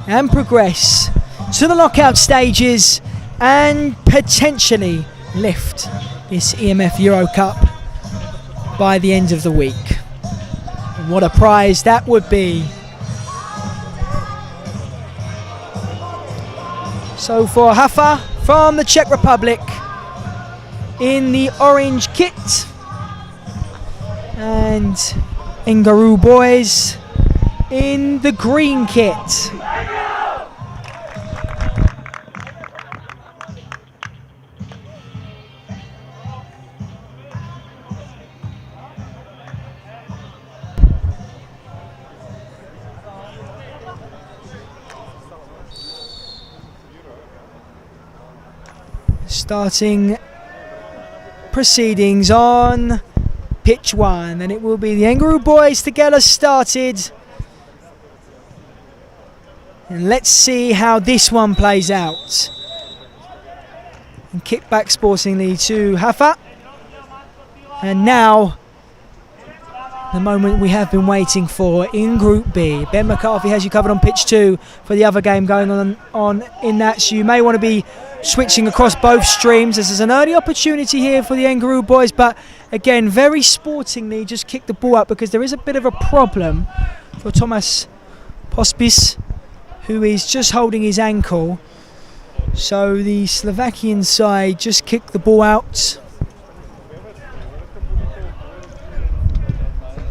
and progress to the knockout stages and potentially lift this EMF Eurocup by the end of the week. And what a prize that would be. So for HAFA from the Czech Republic in the orange kit, and Engerau boys in the green kit. Starting proceedings on pitch 1, and it will be the Engerau boys to get us started. And let's see how this one plays out. And kick back sportingly to HAFA. And now, the moment we have been waiting for in Group B. Ben McCarthy has you covered on pitch 2 for the other game going on in that. So you may want to be switching across both streams. This is an early opportunity here for the Engerau boys, but again, very sportingly, just kick the ball up because there is a bit of a problem for Thomas Pospis, who is just holding his ankle. So the Slovakian side just kick the ball out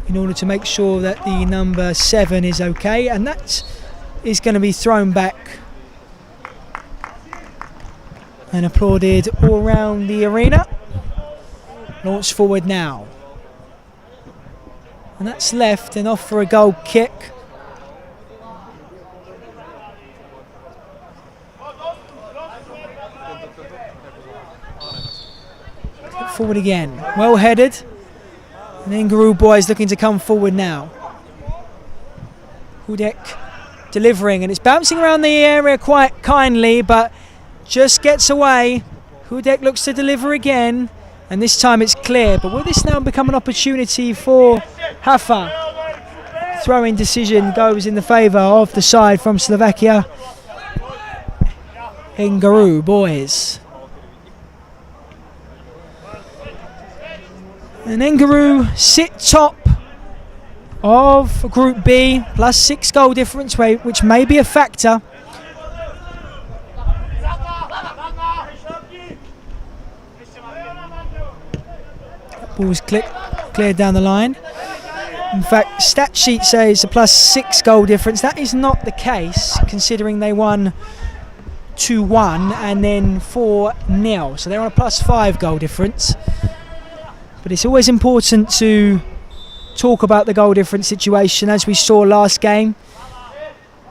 in order to make sure that the number 7 is okay, and that is going to be thrown back and applauded all around the arena. Launched forward now. And that's left and off for a goal kick. Forward again. Well headed. And Engerau boys looking to come forward now. Hudek delivering, and it's bouncing around the area quite kindly, but just gets away. Hudek looks to deliver again, and this time it's clear. But will this now become an opportunity for HAFA? Throw-in decision goes in the favour of the side from Slovakia. Engerau boys. And Engerau sit top of Group B, plus 6 goal difference, which may be a factor. Ball's cleared down the line. In fact, stat sheet says a plus 6 goal difference. That is not the case, considering they won 2-1 and then 4-0. So they're on a plus 5 goal difference. But it's always important to talk about the goal difference situation. As we saw last game,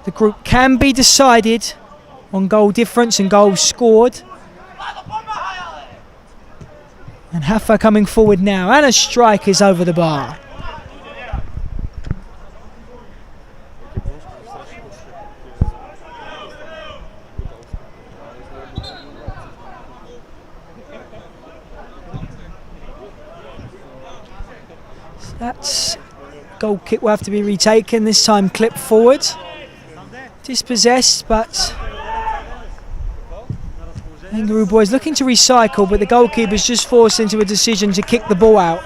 the group can be decided on goal difference and goals scored. And HAFA coming forward now, and a strike is over the bar. So that's goal kick will have to be retaken, this time clipped forward. Dispossessed, but Engerau boys looking to recycle, but the goalkeeper's just forced into a decision to kick the ball out.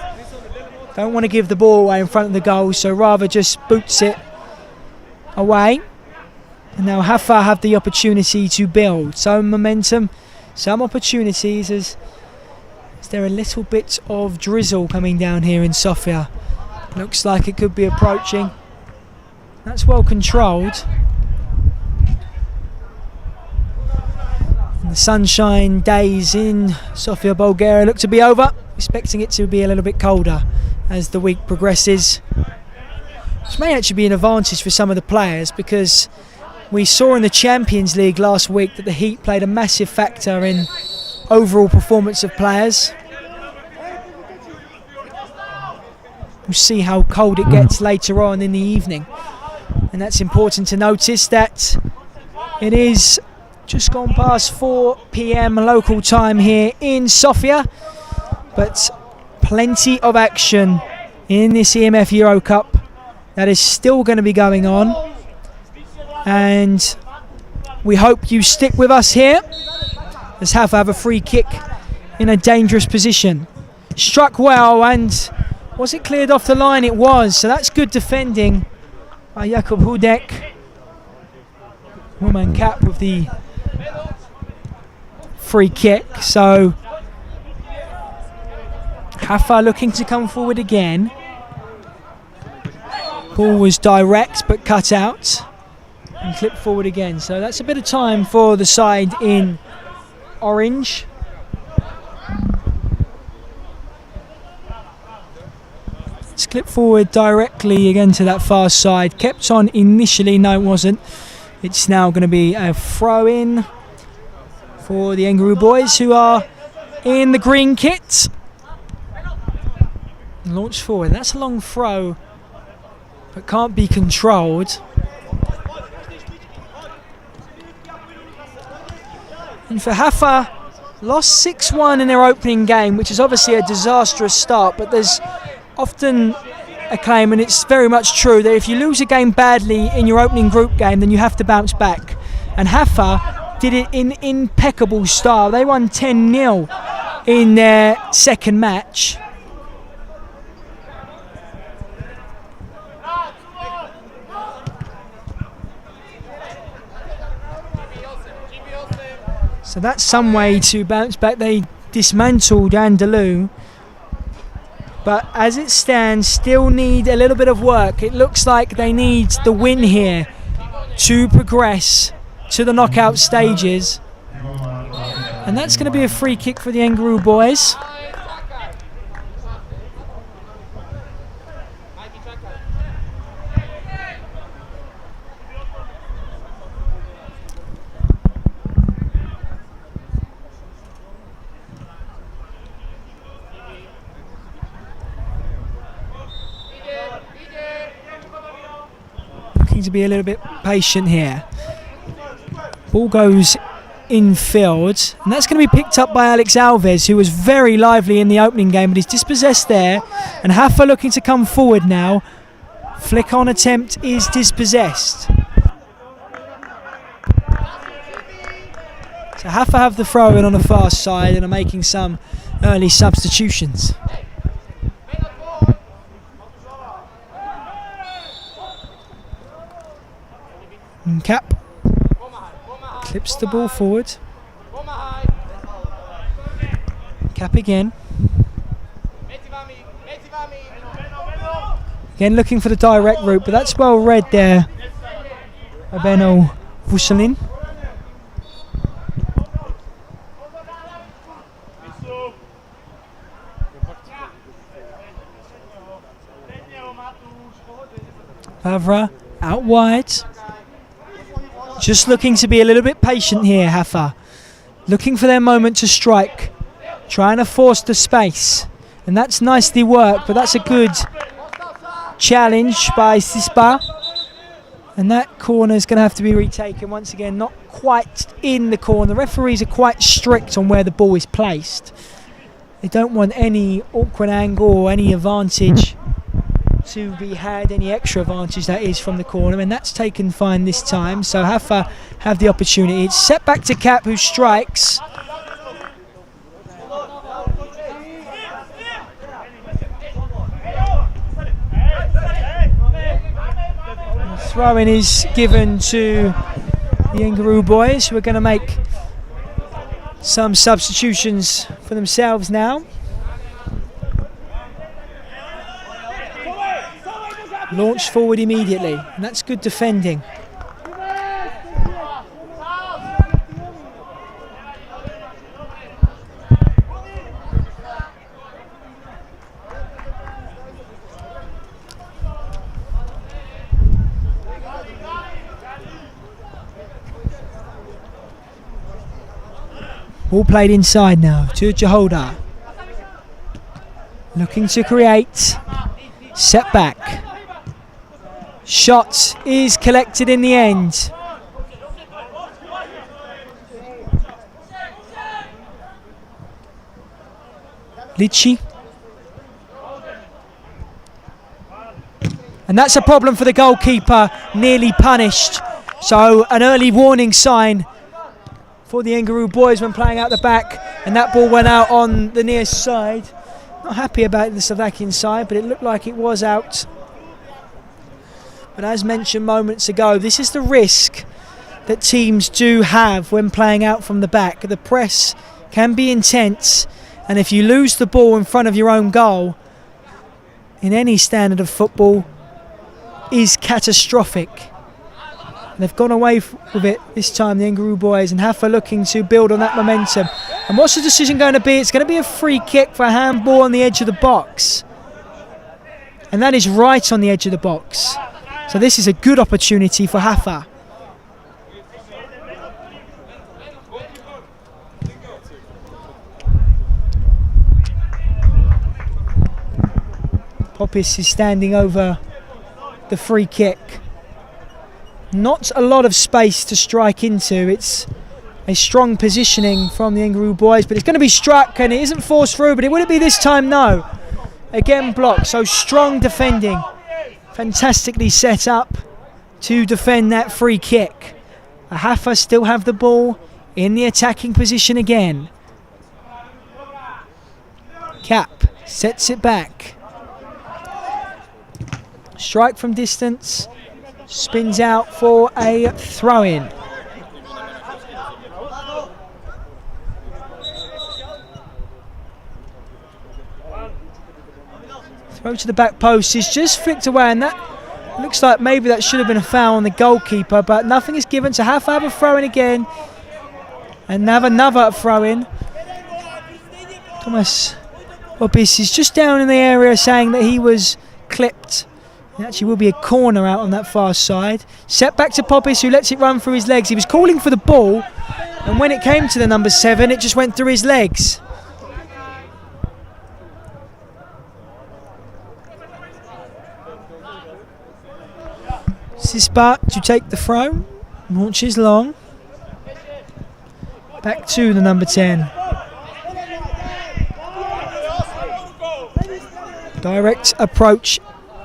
Don't want to give the ball away in front of the goal, so rather just boots it away. And now HAFA have the opportunity to build some momentum, some opportunities. Is there a little bit of drizzle coming down here in Sofia? Looks like it could be approaching. That's well controlled. The sunshine days in Sofia, Bulgaria look to be over. Expecting it to be a little bit colder as the week progresses, which may actually be an advantage for some of the players, because we saw in the Champions League last week that the heat played a massive factor in overall performance of players. We'll see how cold it gets later on in the evening, and that's important to notice that it is just gone past 4 p.m. local time here in Sofia, but plenty of action in this EMF Eurocup that is still going to be going on. And we hope you stick with us here. As HAFA have a free kick in a dangerous position. Struck well, and was it cleared off the line? It was, so that's good defending by Jakub Hudek. Woman cap with the free kick, so HAFA looking to come forward again. Ball was direct but cut out and clipped forward again, so that's a bit of time for the side in orange. It's clipped forward directly again to that far side. Kept on initially, no it wasn't. It's now going to be a throw in for the Engerau boys, who are in the green kit. Launch forward, that's a long throw but can't be controlled. And for HAFA, lost 6-1 in their opening game, which is obviously a disastrous start, but there's often a claim, and it's very much true, that if you lose a game badly in your opening group game, then you have to bounce back. And HAFA did it in impeccable style. They won 10-0 in their second match. So that's some way to bounce back. They dismantled Andalou, but as it stands, still need a little bit of work. It looks like they need the win here to progress to the knockout stages. And that's going to be a free kick for the Engerau boys. To be a little bit patient here. Ball goes infield, and that's going to be picked up by Alex Alves, who was very lively in the opening game, but he's dispossessed there. And HAFA looking to come forward now. Flick on attempt is dispossessed. So HAFA have the throw in on the far side and are making some early substitutions. Cap clips the ball forward. Cap again. Again looking for the direct route, but that's well read there by Benno Vuselin. Vavra out wide. Just looking to be a little bit patient here, HAFA. Looking for their moment to strike. Trying to force the space. And that's nicely worked, but that's a good challenge by Sispa. And that corner is going to have to be retaken once again. Not quite in the corner. The referees are quite strict on where the ball is placed. They don't want any awkward angle or any advantage to be had, any extra advantage that is from the corner, and that's taken fine this time. So HAFA have the opportunity. It's set back to Cap, who strikes. The throw-in is given to the Engerau boys, who are going to make some substitutions for themselves now. Launched forward immediately, and that's good defending. Ball played inside now to Yehuda. Looking to create. Set back. Shot is collected in the end. Litchi. And that's a problem for the goalkeeper, nearly punished So an early warning sign for the Engerau boys when playing out the back, and that ball went out on the near side. Not happy about the Slovakian side, but it looked like it was out. But as mentioned moments ago, this is the risk that teams do have when playing out from the back. The press can be intense, and if you lose the ball in front of your own goal, in any standard of football, is catastrophic. And they've gone away with it this time, the Engerau boys, and HAFA looking to build on that momentum. And what's the decision going to be? It's going to be a free kick for a handball on the edge of the box. And that is right on the edge of the box. So this is a good opportunity for HAFA. Popis is standing over the free kick. Not a lot of space to strike into. It's a strong positioning from the Engerau boys, but it's going to be struck, and it isn't forced through, but will it be this time? No. Again blocked, so strong defending. Fantastically set up to defend that free kick. HAFA still have the ball in the attacking position again. Cap sets it back. Strike from distance. Spins out for a throw-in. Throw to the back post is just flicked away, and that looks like maybe that should have been a foul on the goalkeeper, but nothing is given. So have a throw-in again, and have another throw-in. Thomas Popis is just down in the area saying that he was clipped. It actually will be a corner out on that far side. Set back to Popis, who lets it run through his legs. He was calling for the ball, and when it came to the number 7, it just went through his legs. Sispa to take the throw. Launches long. Back to the number 10. Direct approach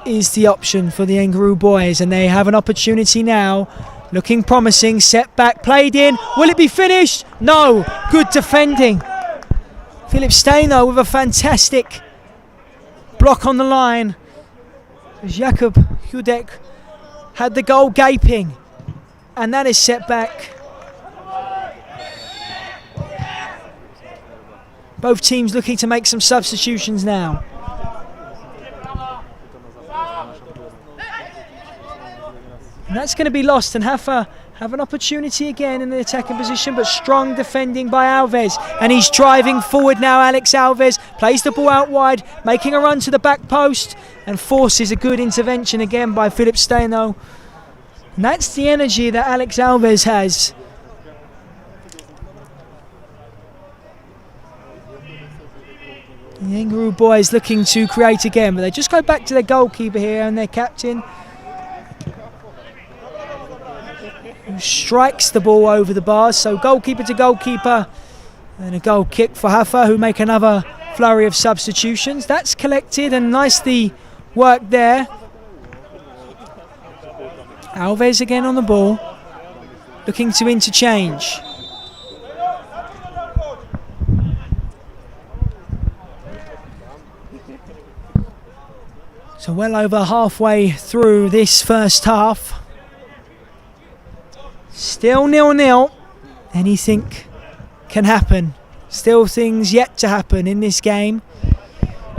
is the option for the Engerau boys, and they have an opportunity now. Looking promising, set back, played in. Will it be finished? No. Good defending. Philip Steino with a fantastic block on the line. Jakub Hudek had the goal gaping, and that is set back. Both teams looking to make some substitutions now. And that's going to be lost, and HAFA have an opportunity again in the attacking position, but strong defending by Alves. And he's driving forward now, Alex Alves. Plays the ball out wide, making a run to the back post, and forces a good intervention again by Philip Steino. And that's the energy that Alex Alves has. The Engerau boys looking to create again, but they just go back to their goalkeeper here and their captain, who strikes the ball over the bars. So goalkeeper to goalkeeper, and a goal kick for HAFA, who make another flurry of substitutions. That's collected and nicely worked there. Alves again on the ball, looking to interchange. So well over halfway through this first half. Still 0-0. Anything can happen. Still things yet to happen in this game.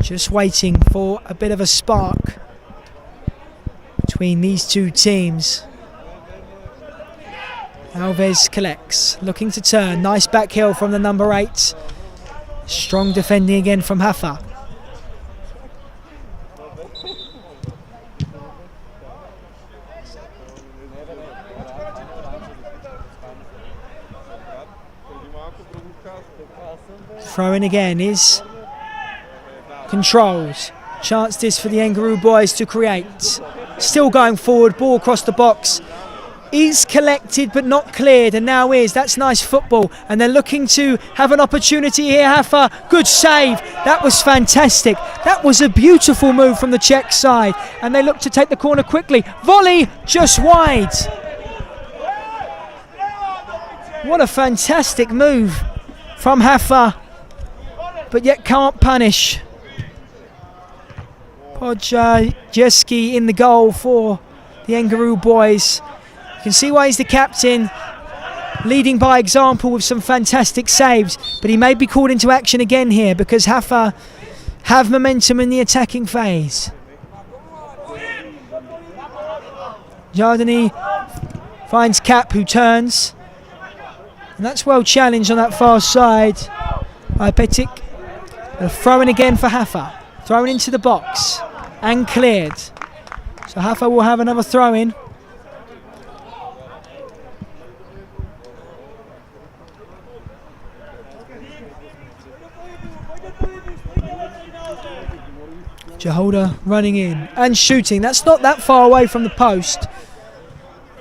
Just waiting for a bit of a spark between these two teams. Alves collects, looking to turn. Nice back heel from the number 8. Strong defending again from HAFA. Throwing again is controls. Chance this for the Engerau boys to create. Still going forward, ball across the box. Is collected but not cleared, and now is. That's nice football, and they're looking to have an opportunity here. HAFA, good save. That was fantastic. That was a beautiful move from the Czech side, and they look to take the corner quickly. Volley just wide. What a fantastic move from HAFA, but yet can't punish. Podgorica in the goal for the Engerau boys. You can see why he's the captain, leading by example with some fantastic saves, but he may be called into action again here because HAFA have momentum in the attacking phase. Jardini finds Cap, who turns, and that's well challenged on that far side by Petic. Throwing again for HAFA, thrown into the box and cleared. So HAFA will have another throw in. Yehuda running in and shooting. That's not that far away from the post.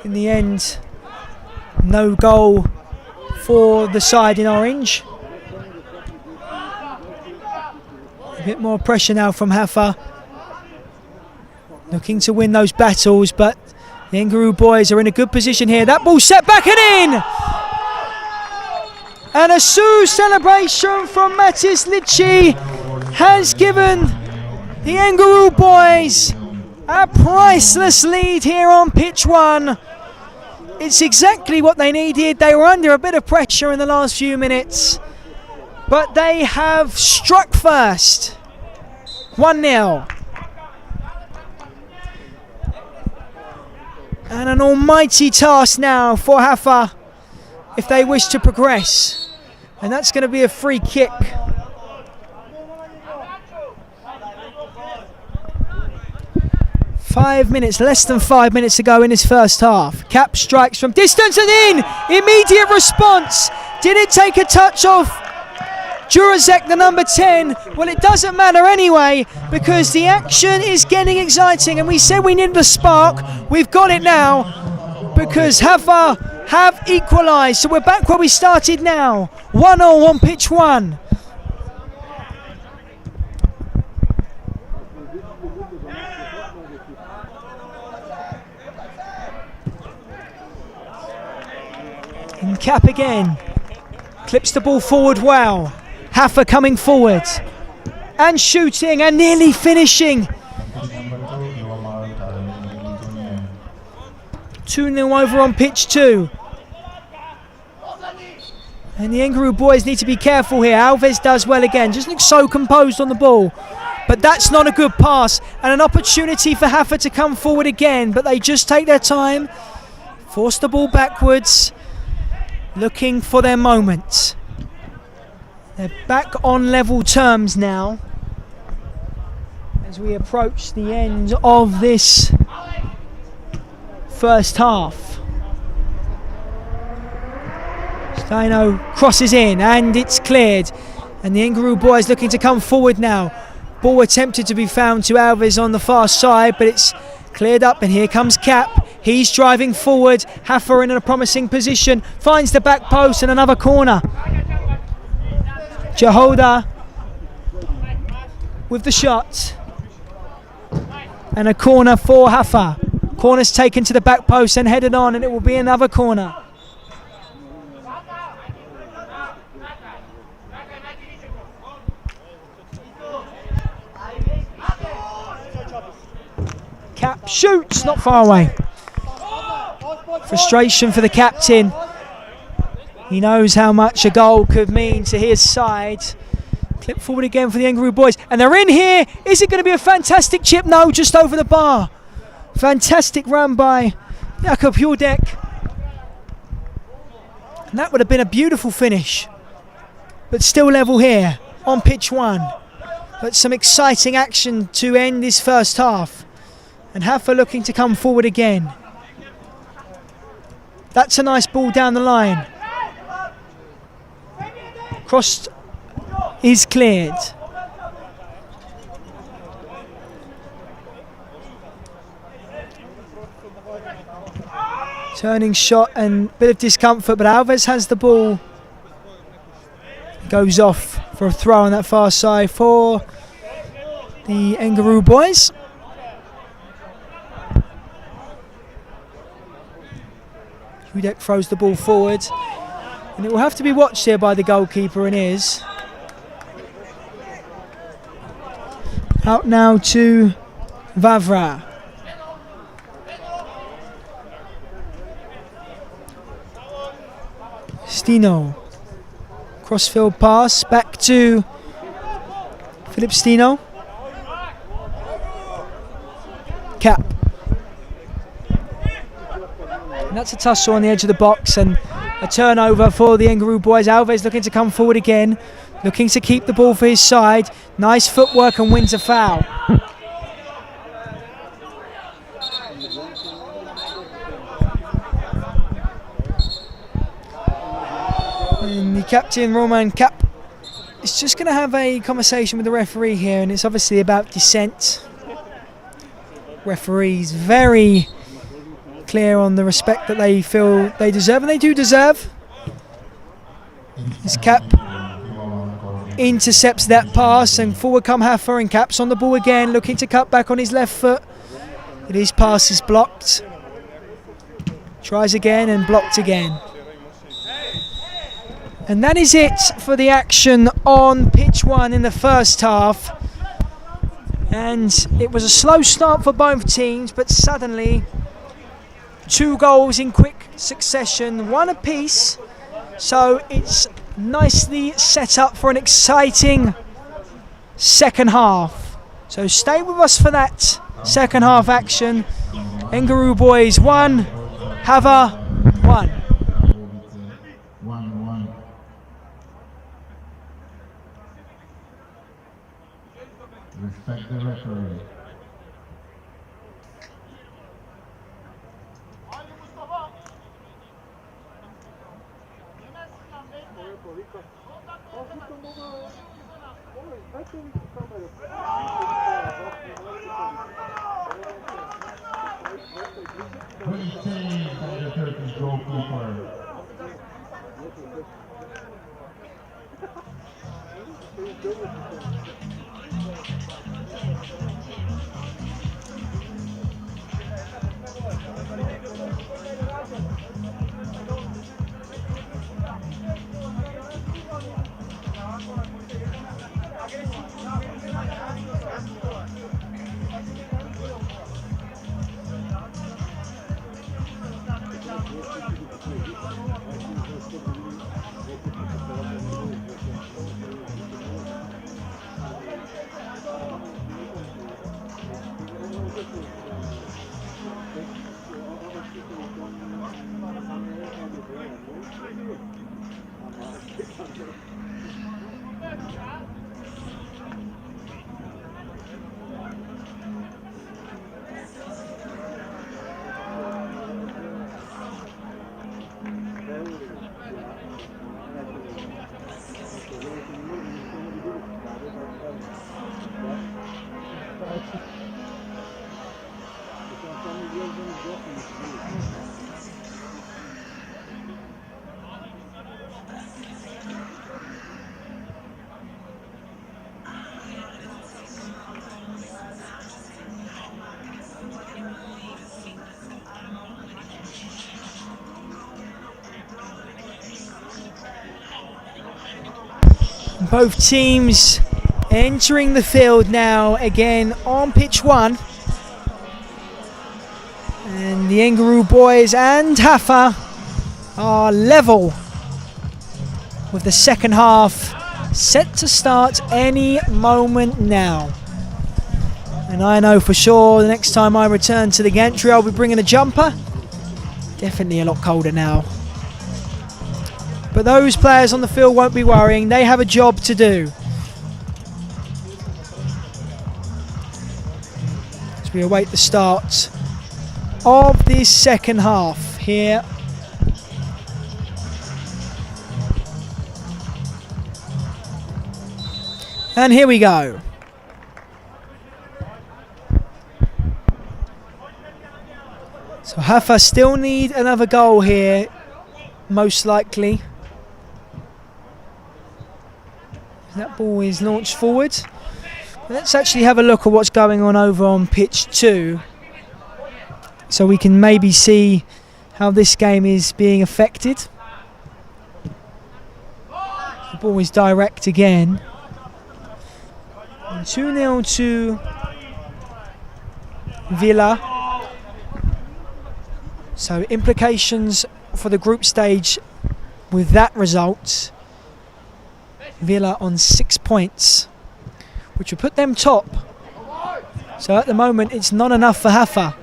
In the end, no goal for the side in orange. A bit more pressure now from HAFA. Looking to win those battles, but the Engerau boys are in a good position here. That ball set back and in! And a Sue celebration from Matis Litchi has given the Engerau boys a priceless lead here on pitch 1. It's exactly what they needed. They were under a bit of pressure in the last few minutes, but they have struck first. 1-0. And an almighty task now for HAFA if they wish to progress. And that's going to be a free kick. Less than 5 minutes to go in this first half. Cap strikes from distance and in! Immediate response! Did it take a touch off Jurazek, the number 10? Well, it doesn't matter anyway, because the action is getting exciting, and we said we needed a spark. We've got it now, because HAFA have equalised. So we're back where we started now. 1-0 on pitch 1. And Cap again. Clips the ball forward well. HAFA coming forward and shooting and nearly finishing. 2-0 over on pitch 2. And the Engerau boys need to be careful here. Alves does well again. Just looks so composed on the ball. But that's not a good pass. And an opportunity for HAFA to come forward again. But they just take their time. Force the ball backwards. Looking for their moment. They're back on level terms now as we approach the end of this first half. Steino crosses in and it's cleared, and the Engerau boys looking to come forward now. Ball attempted to be found to Alves on the far side, but it's cleared up, and here comes Cap. He's driving forward. HAFA in a promising position, finds the back post and another corner. Yehuda with the shot, and a corner for HAFA. Corner's taken to the back post and headed on, and it will be another corner. Cap shoots, not far away. Frustration for the captain. He knows how much a goal could mean to his side. Clip forward again for the Engerau boys. And they're in here. Is it going to be a fantastic chip? No, just over the bar. Fantastic run by Jakub Judek. And that would have been a beautiful finish. But still level here on pitch 1. But some exciting action to end this first half. And HAFA looking to come forward again. That's a nice ball down the line. Crossed is cleared. Turning shot and bit of discomfort, but Alves has the ball. Goes off for a throw on that far side for the Engerau boys. Judek throws the ball forward. And it will have to be watched here by the goalkeeper, and is. Out now to Vavra. Stino. Crossfield pass back to Philip Stino. Cap. And that's a tussle on the edge of the box, and a turnover for the Engerau boys. Alves looking to come forward again, looking to keep the ball for his side. Nice footwork and wins a foul. And the captain, Roman Cap, is just going to have a conversation with the referee here, and it's obviously about dissent. Referees very clear on the respect that they feel they deserve, and they do deserve. As Cap intercepts that pass, and forward come HAFA, and Cap's on the ball again, looking to cut back on his left foot. But his pass is blocked. Tries again and blocked again. And that is it for the action on pitch 1 in the first half. And it was a slow start for both teams, but suddenly 2 goals in quick succession, 1 apiece. So it's nicely set up for an exciting second half. So stay with us for that second half action. Engerau boys 1, HAFA 1. Respect the referee. Great save by the Turkish goalkeeper. Both teams entering the field now again on pitch 1. And the Engerau boys and HAFA are level, with the second half set to start any moment now. And I know for sure the next time I return to the gantry I'll be bringing a jumper. Definitely a lot colder now. But those players on the field won't be worrying. They have a job to do. As we await the start of this second half here. And here we go. So HAFA still need another goal here, most likely. That ball is launched forward. Let's actually have a look at what's going on over on pitch 2, so we can maybe see how this game is being affected. ball is direct again. 2-0 to Villa. So implications for the group stage with that result. Villa on 6 points, which would put them top. So at the moment it's not enough for HAFA.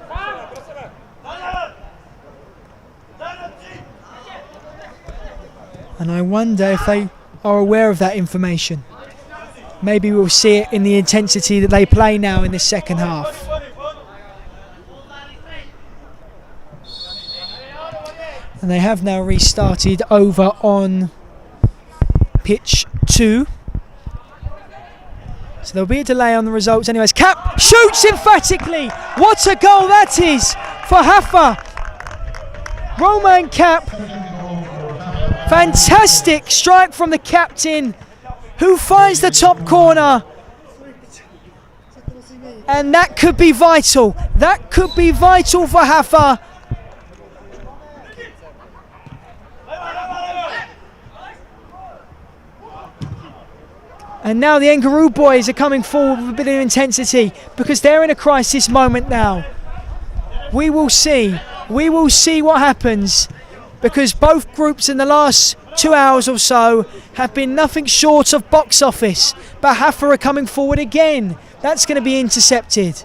And I wonder if they are aware of that information. Maybe we'll see it in the intensity that they play now in the second half. And they have now restarted over on pitch 2. So there'll be a delay on the results anyways. Cap shoots emphatically. What a goal that is for HAFA. Roman Cap. Fantastic strike from the captain, who finds the top corner. And that could be vital. That could be vital for HAFA. And now the Engerau boys are coming forward with a bit of intensity because they're in a crisis moment now. We will see. We will see what happens, because both groups in the last 2 hours or so have been nothing short of box office. But HAFA are coming forward again. That's going to be intercepted.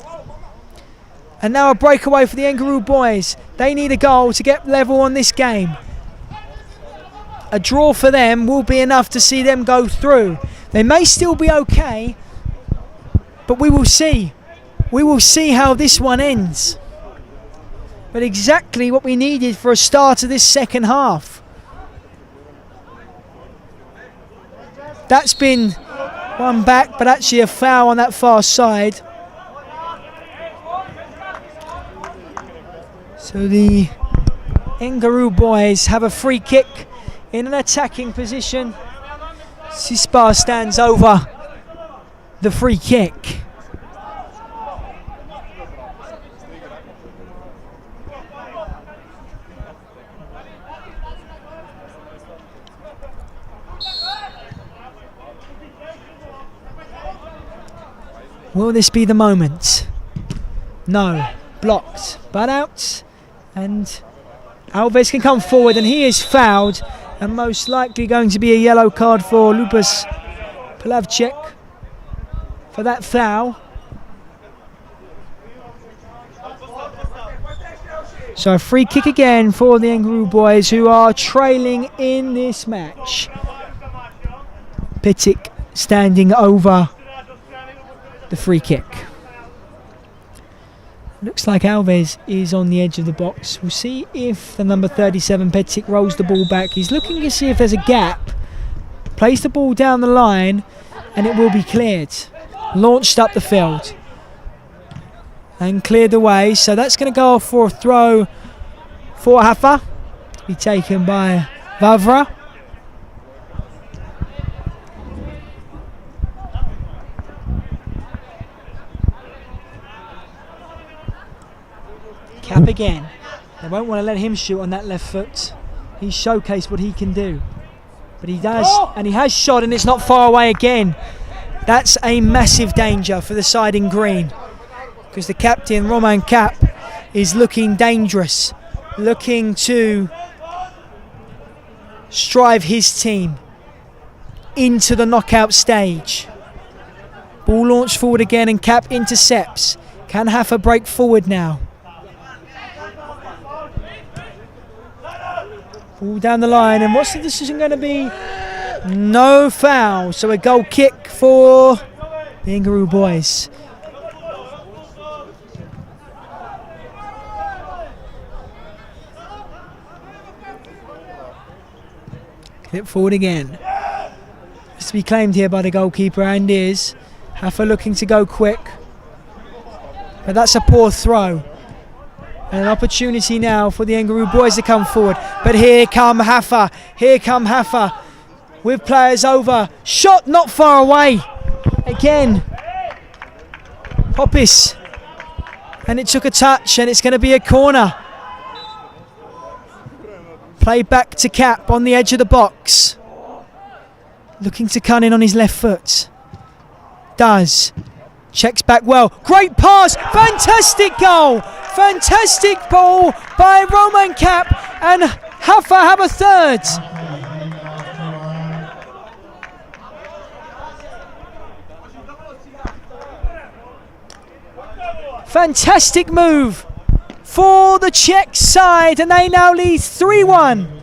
And now a breakaway for the Engerau boys. They need a goal to get level on this game. A draw for them will be enough to see them go through. They may still be okay, but we will see. We will see how this one ends. But exactly what we needed for a start of this second half. That's been one back, but actually a foul on that far side. So the Engerau boys have a free kick in an attacking position. Sispar stands over the free kick. Will this be the moment? No. Blocked. But out. And Alves can come forward, and he is fouled. And most likely going to be a yellow card for Lupas Plavcek for that foul. So a free kick again for the Engerau boys, who are trailing in this match. Pitik standing over the free kick. Looks like Alves is on the edge of the box. We'll see if the number 37 Pitik rolls the ball back. He's looking to see if there's a gap. Plays the ball down the line and it will be cleared. Launched up the field and cleared away. So that's going to go off for a throw for HAFA. To be taken by Vavra. Cap again. They won't want to let him shoot on that left foot. He's showcased what he can do. But he does, and he has shot, and it's not far away again. That's a massive danger for the side in green, because the captain, Roman Cap, is looking dangerous, looking to strive his team into the knockout stage. Ball launched forward again, and Cap intercepts. Can HAFA break forward now? Ball down the line, and what's the decision going to be? No foul, so a goal kick for the Engerau boys. Clip forward again. Has to be claimed here by the goalkeeper, and is. HAFA looking to go quick, but that's a poor throw. And an opportunity now for the Engerau boys to come forward. But here come HAFA. Here come HAFA with players over. Shot not far away. Again. Popis. And it took a touch, and it's going to be a corner. Play back to Cap on the edge of the box. Looking to cut in on his left foot. Does. Checks back well. Great pass. Fantastic goal. Fantastic ball by Roman Cap. And HAFA have a third. Fantastic move for the Czech side. And they now lead 3-1.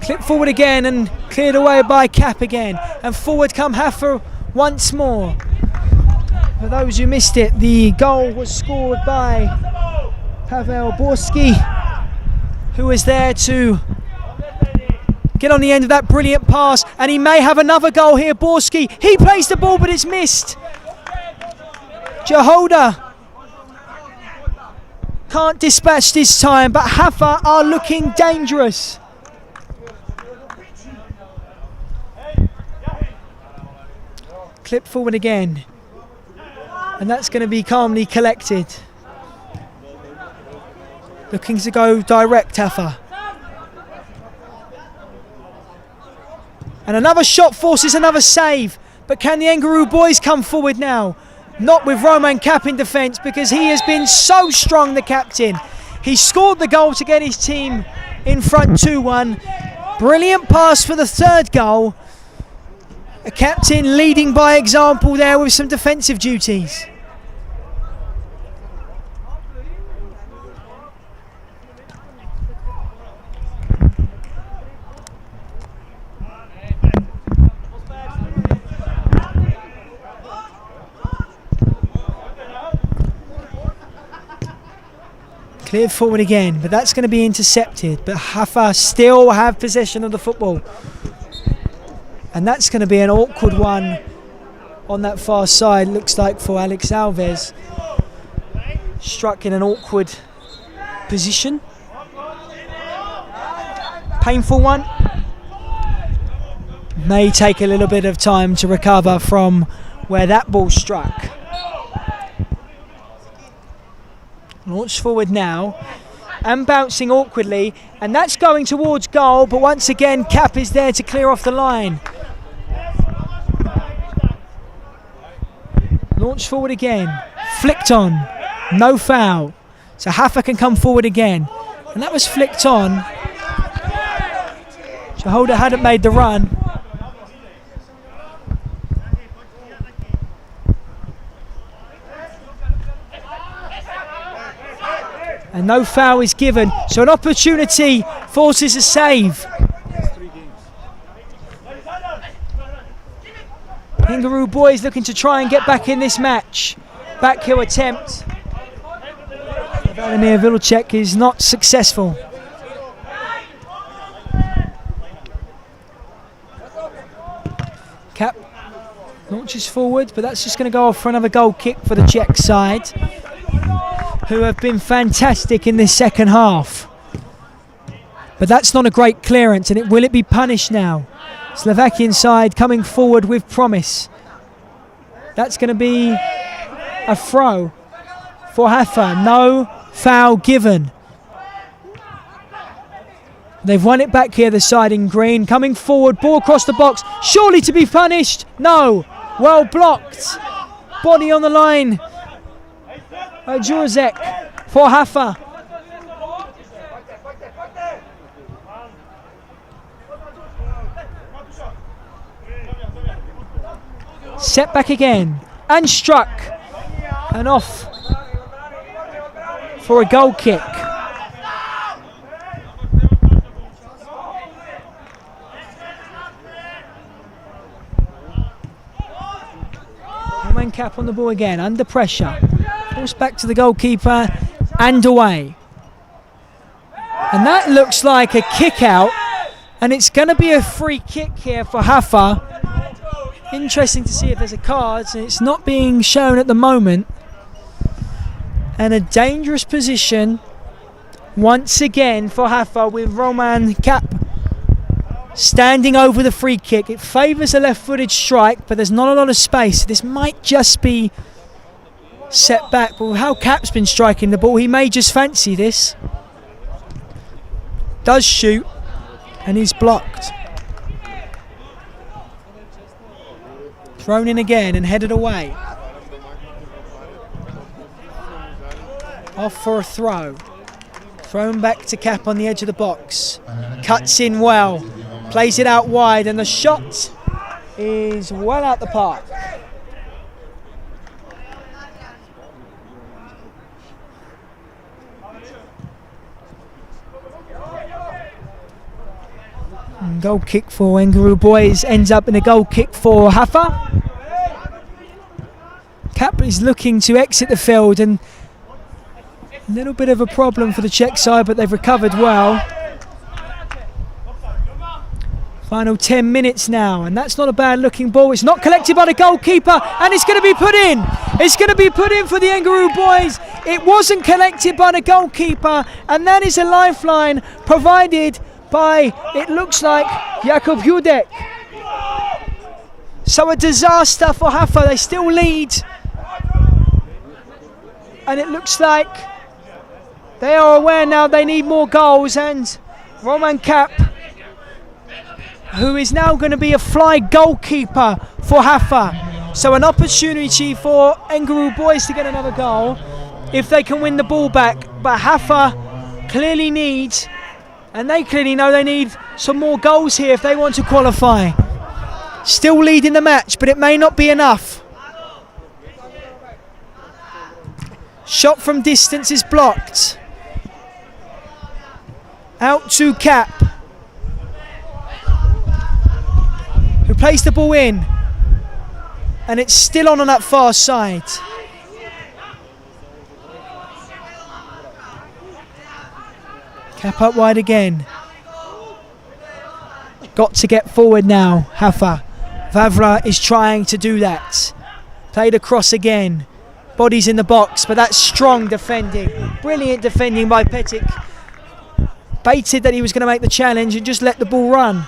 Clip forward again and cleared away by Cap again. And forward come HAFA once more. For those who missed it, the goal was scored by Pavel Borski, who was there to get on the end of that brilliant pass. And he may have another goal here, Borski. He plays the ball, but it's missed. Yehuda can't dispatch this time, but HAFA are looking dangerous. Clip forward again, and that's going to be calmly collected. Looking to go direct, HAFA. And another shot forces another save, but can the Engerau boys come forward now? Not with Roman Cap in defence, because he has been so strong, the captain. He scored the goal to get his team in front 2-1. Brilliant pass for the third goal. A captain leading by example there with some defensive duties. Cleared forward again, but that's going to be intercepted. But HAFA still have possession of the football. And that's going to be an awkward one on that far side, looks like, for Alex Alves. Struck in an awkward position. Painful one. May take a little bit of time to recover from where that ball struck. Launched forward now. And bouncing awkwardly. And that's going towards goal, but once again, Cap is there to clear off the line. Launch forward again, flicked on, no foul. So HAFA can come forward again. And that was flicked on. Yehuda hadn't made the run. And no foul is given. So an opportunity forces a save. Engerau boys looking to try and get back in this match. Back heel attempt. Vladimir Vilcek is not successful. Cap launches forward, but that's just going to go off for another goal kick for the Czech side, who have been fantastic in this second half. But that's not a great clearance, and will it be punished now? Slovakian side coming forward with promise. That's going to be a throw for HAFA. No foul given. They've won it back here, the side in green. Coming forward, ball across the box. Surely to be punished. No. Well blocked. Body on the line. Jurek for HAFA. Set back again and struck and off for a goal kick. Roman Cap on the ball again, under pressure. Forced back to the goalkeeper and away. And that looks like a kick out, and it's going to be a free kick here for HAFA. Interesting to see if there's a card, and it's not being shown at the moment. And a dangerous position once again for HAFA with Roman Cap standing over the free kick. It favours a left-footed strike, but there's not a lot of space. This might just be set back. But how Cap's been striking the ball, he may just fancy this. does shoot and he's blocked. Thrown in again and headed away. Off for a throw. Thrown back to Cap on the edge of the box. Cuts in well. Plays it out wide and the shot is well out the park. And goal kick for Engerau boys ends up in a goal kick for HAFA. Cap is looking to exit the field and a little bit of a problem for the Czech side, but they've recovered well. Final 10 minutes now, and that's not a bad looking ball. It's not collected by the goalkeeper, and it's going to be put in. It's going to be put in for the Engerau boys. It wasn't collected by the goalkeeper, and that is a lifeline provided by, it looks like, Jakub Judek. So a disaster for HAFA. They still lead, and it looks like they are aware now they need more goals, and Roman Cap, who is now going to be a fly goalkeeper for HAFA. So an opportunity for Engerau boys to get another goal if they can win the ball back. But HAFA clearly needs, and they clearly know they need some more goals here if they want to qualify. Still leading the match, but it may not be enough. Shot from distance is blocked. Out to Cap, who plays the ball in, and it's still on that far side. Cap up wide again. Got to get forward now, HAFA. Vavra is trying to do that. Played across again. Bodies in the box, but that's strong defending. Brilliant defending by Petic. Baited that he was going to make the challenge and just let the ball run.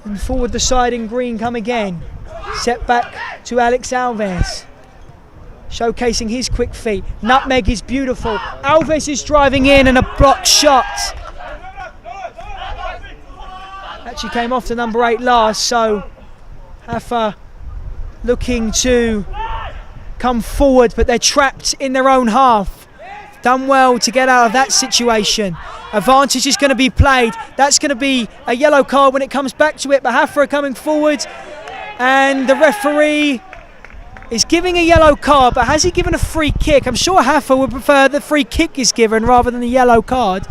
And forward the side in green come again. Set back to Alex Alves. Showcasing his quick feet. Nutmeg is beautiful. Alves is driving in and a blocked shot. Actually came off to number 8 last, so HAFA looking to come forward, but they're trapped in their own half. Done well to get out of that situation. Advantage is going to be played. That's going to be a yellow card when it comes back to it, but HAFA are coming forward and the referee is giving a yellow card, but has he given a free kick? I'm sure HAFA would prefer the free kick is given rather than the yellow card.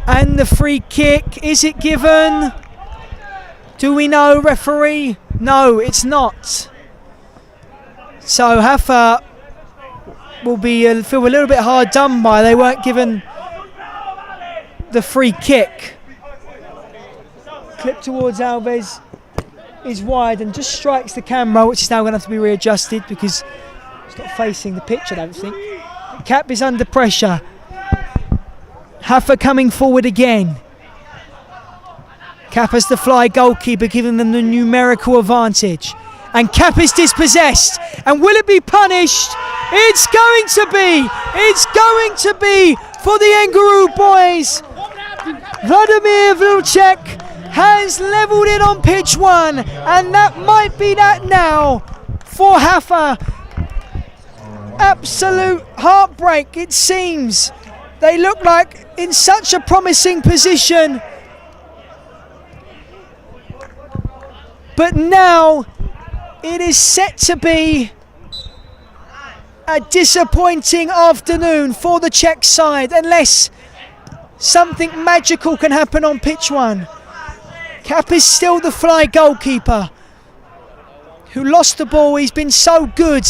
And the free kick, is it given? Do we know, referee? No, it's not. So HAFA will feel a little bit hard done by. They weren't given the free kick. Clip towards Alves is wide and just strikes the camera, which is now going to have to be readjusted because it's not facing the pitch, I don't think. Cap is under pressure. HAFA coming forward again. Cap as the fly goalkeeper, giving them the numerical advantage. And Cap is dispossessed. And will it be punished? It's going to be. It's going to be for the Engerau boys. Vladimir Vilcek has levelled it on pitch 1. And that might be that now for HAFA. Absolute heartbreak, it seems. They look like in such a promising position. But now it is set to be a disappointing afternoon for the Czech side unless something magical can happen on pitch 1. Cap is still the fly goalkeeper who lost the ball. He's been so good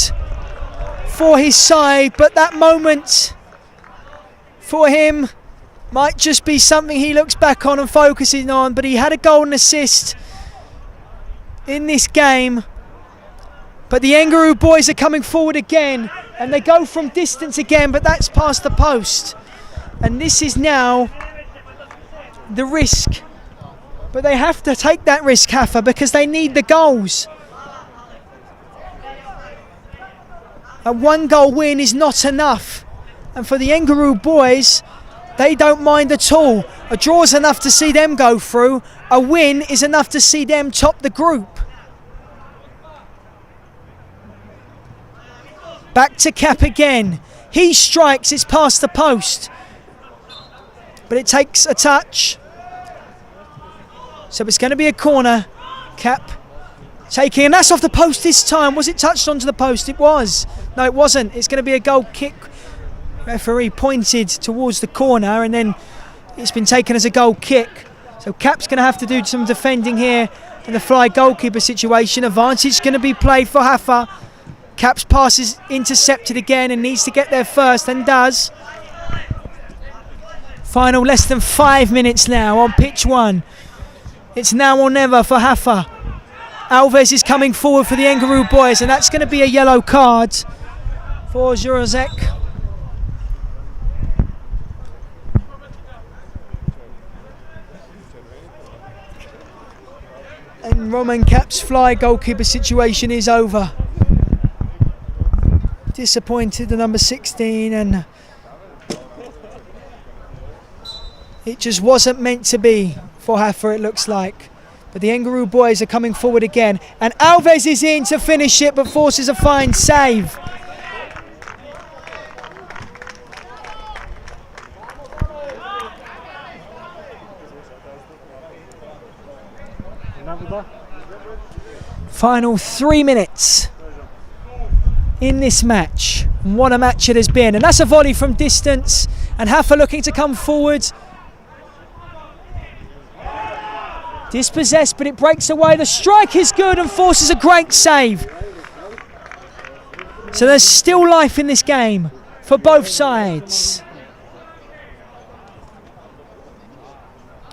for his side, but that moment for him might just be something he looks back on and focuses on. But he had a goal and assist in this game. But the Engerau boys are coming forward again and they go from distance again, but that's past the post. And this is now the risk. But they have to take that risk, HAFA, because they need the goals. A 1-goal win is not enough. And for the Engerau boys, they don't mind at all. A draw is enough to see them go through. A win is enough to see them top the group. Back to Cap again. He strikes, it's past the post. But it takes a touch. So it's going to be a corner. Cap taking, and that's off the post this time. Was it touched onto the post? It was. No, it wasn't. It's going to be a goal kick. Referee pointed towards the corner, and then it's been taken as a goal kick. So Cap's going to have to do some defending here in the fly goalkeeper situation. Advantage going to be played for HAFA. Cap's pass is intercepted again and needs to get there first, and does. Final less than 5 minutes now on pitch 1. It's now or never for HAFA. Alves is coming forward for the Engerau boys, and that's going to be a yellow card for Ćošak. And Roman Cap's fly goalkeeper situation is over. Disappointed, the number 16, and it just wasn't meant to be for HAFA, it looks like. But the Engerau boys are coming forward again, and Alves is in to finish it, but forces a fine save. Final 3 minutes in this match. And what a match it has been. And that's a volley from distance, and HAFA looking to come forward. Dispossessed, but it breaks away. The strike is good and forces a great save. So there's still life in this game for both sides.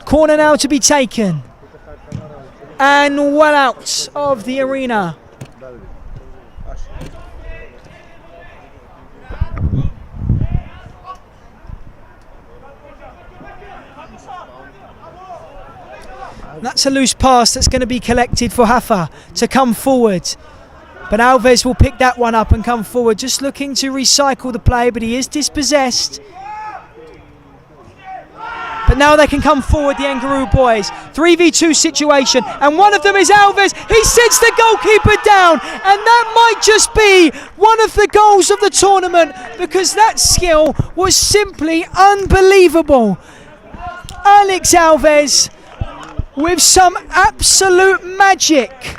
Corner now to be taken. And well out of the arena. That's a loose pass that's going to be collected for HAFA to come forward. But Alves will pick that one up and come forward, just looking to recycle the play, but he is dispossessed. But now they can come forward, the Engerau boys. 3v2 situation, and one of them is Alves. He sits the goalkeeper down, and that might just be one of the goals of the tournament, because that skill was simply unbelievable. Alex Alves with some absolute magic.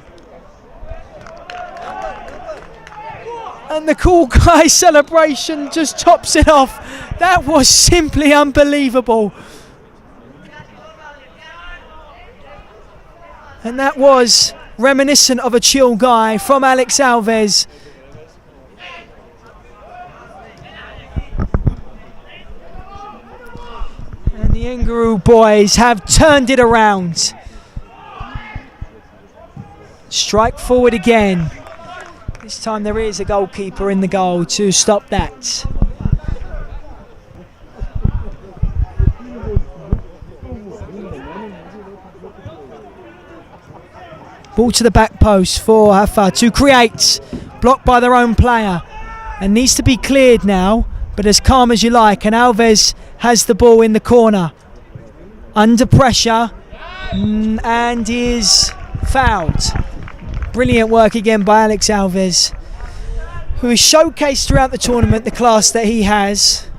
And the cool guy celebration just tops it off. That was simply unbelievable. And that was reminiscent of a chill guy from Alex Alves. And the Engerau boys have turned it around. Strike forward again. This time there is a goalkeeper in the goal to stop that. Ball to the back post for HAFA to create. Blocked by their own player. And needs to be cleared now, but as calm as you like. And Alves has the ball in the corner. Under pressure. And is fouled. Brilliant work again by Alex Alves, who has showcased throughout the tournament the class that he has.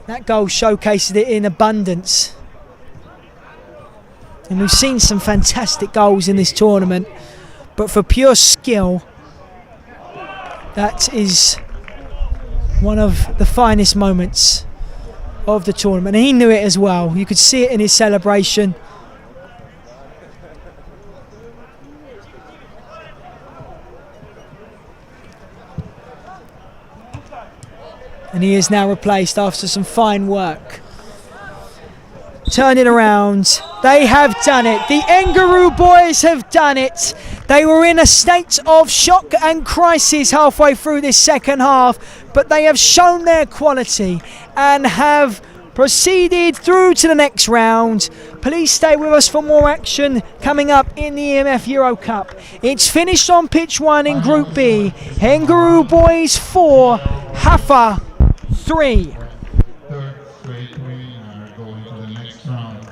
That goal showcases it in abundance. And we've seen some fantastic goals in this tournament, but for pure skill, that is one of the finest moments of the tournament. And he knew it as well. You could see it in his celebration. And he is now replaced after some fine work. Turn it around. They have done it. The Engerau boys have done it. They were in a state of shock and crisis halfway through this second half, but they have shown their quality and have proceeded through to the next round Please stay with us for more action coming up in the EMF Eurocup. It's finished on pitch 1 in Group B. Engerau boys 4, HAFA 3. Third straight winner going to the next round.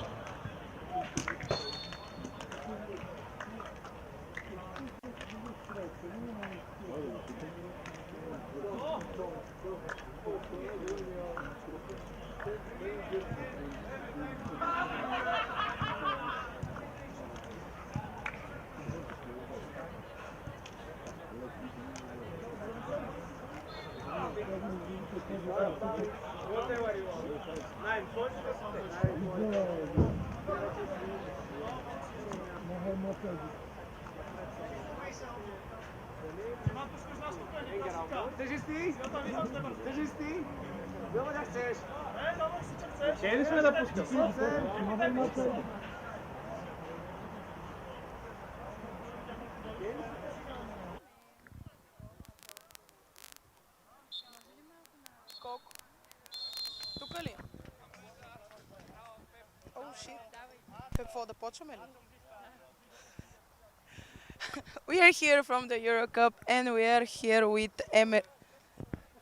We are here from the Eurocup and we are here with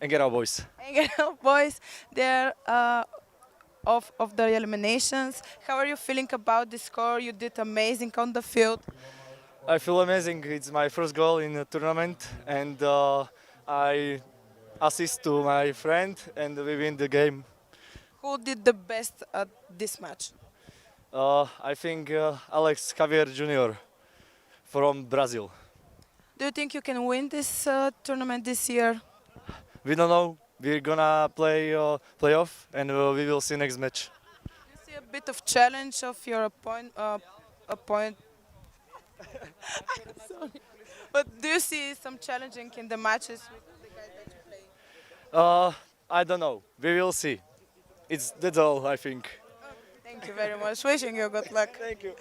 Engerau boys. Engerau boys. They're of the eliminations. How are you feeling about the score? You did amazing on the field. I feel amazing. It's my first goal in the tournament, and I assist to my friend, and we win the game. Who did the best at this match? I think Alex Javier Jr. from Brazil. Do you think you can win this tournament this year? We don't know. We're gonna play playoff, and we will see next match. Do you see a bit of challenge of your opponent? Sorry. But do you see some challenging in the matches with the guys that you play? I don't know. We will see. That's all, I think. Thank you very much. Wishing you good luck. Thank you.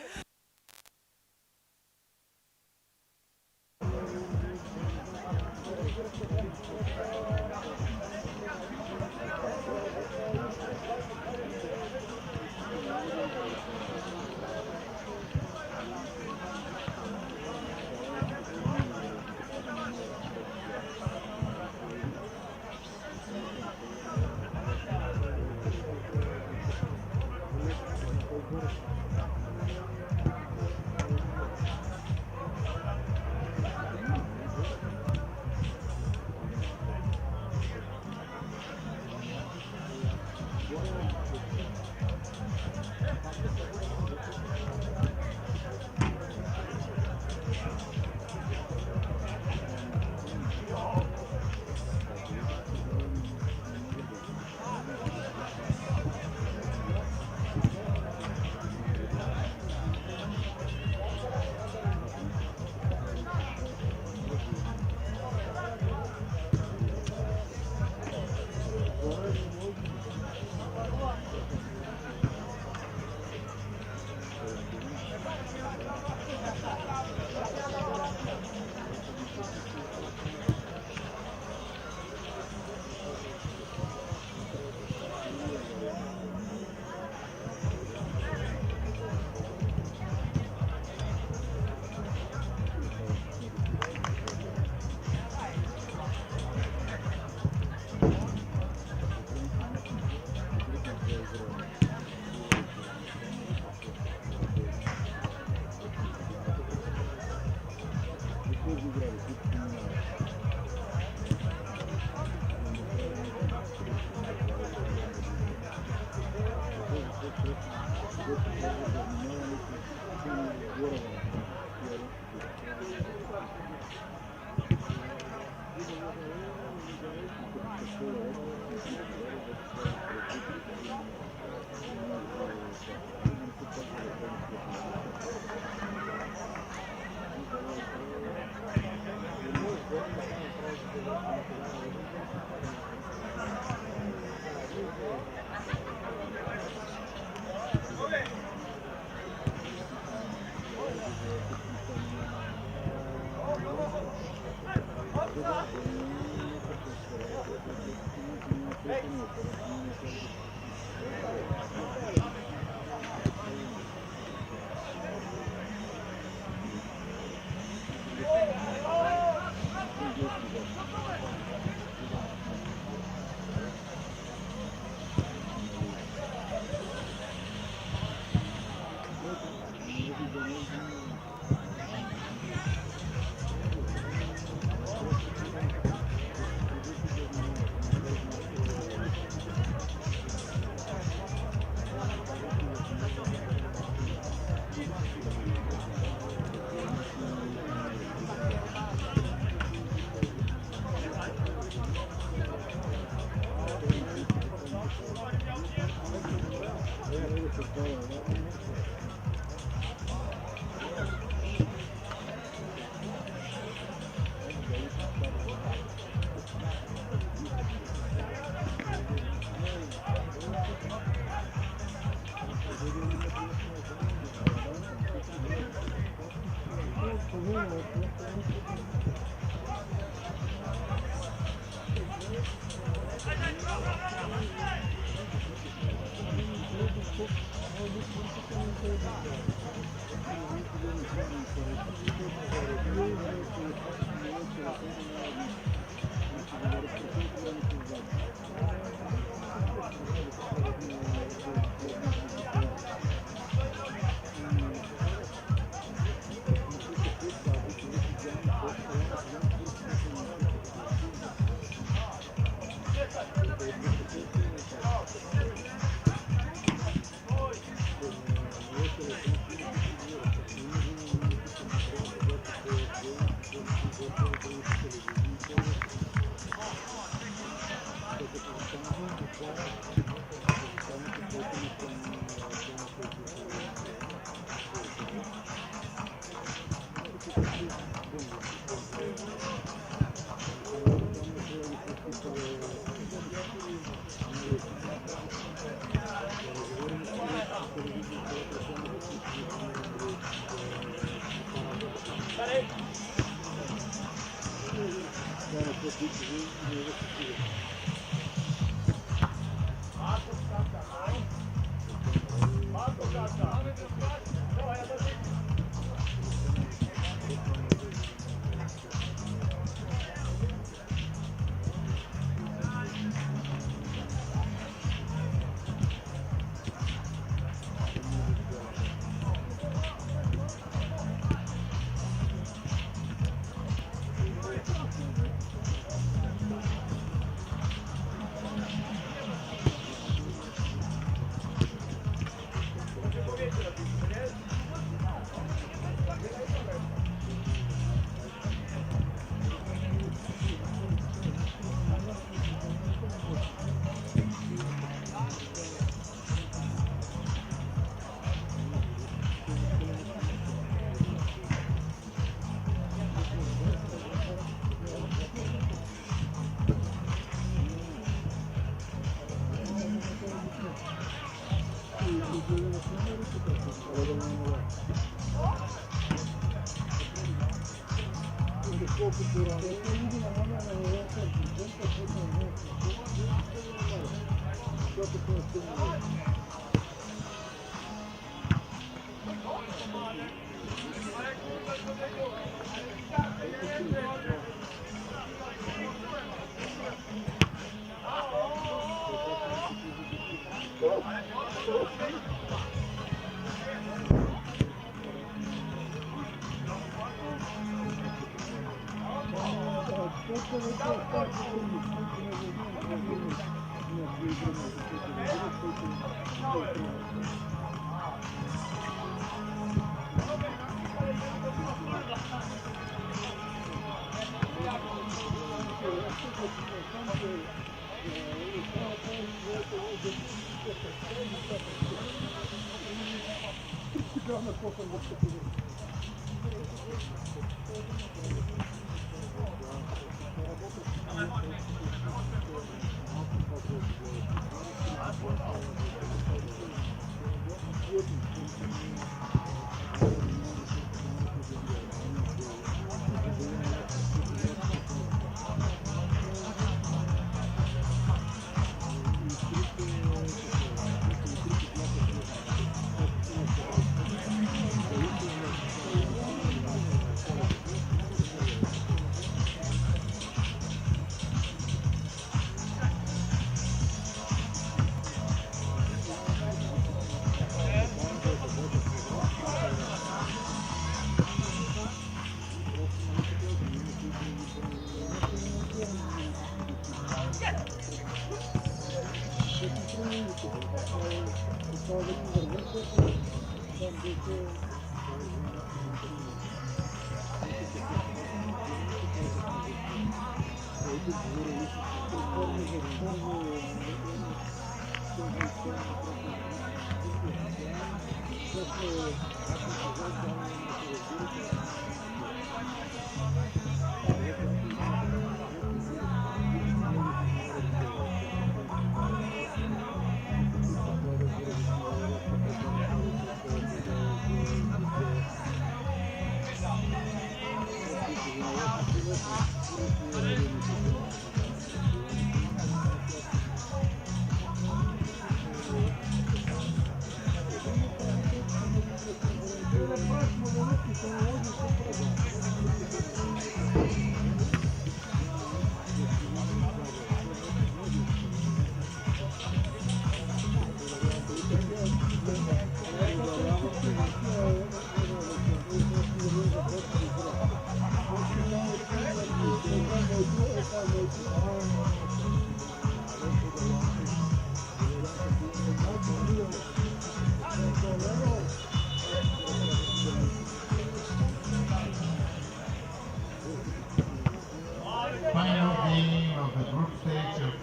group stage of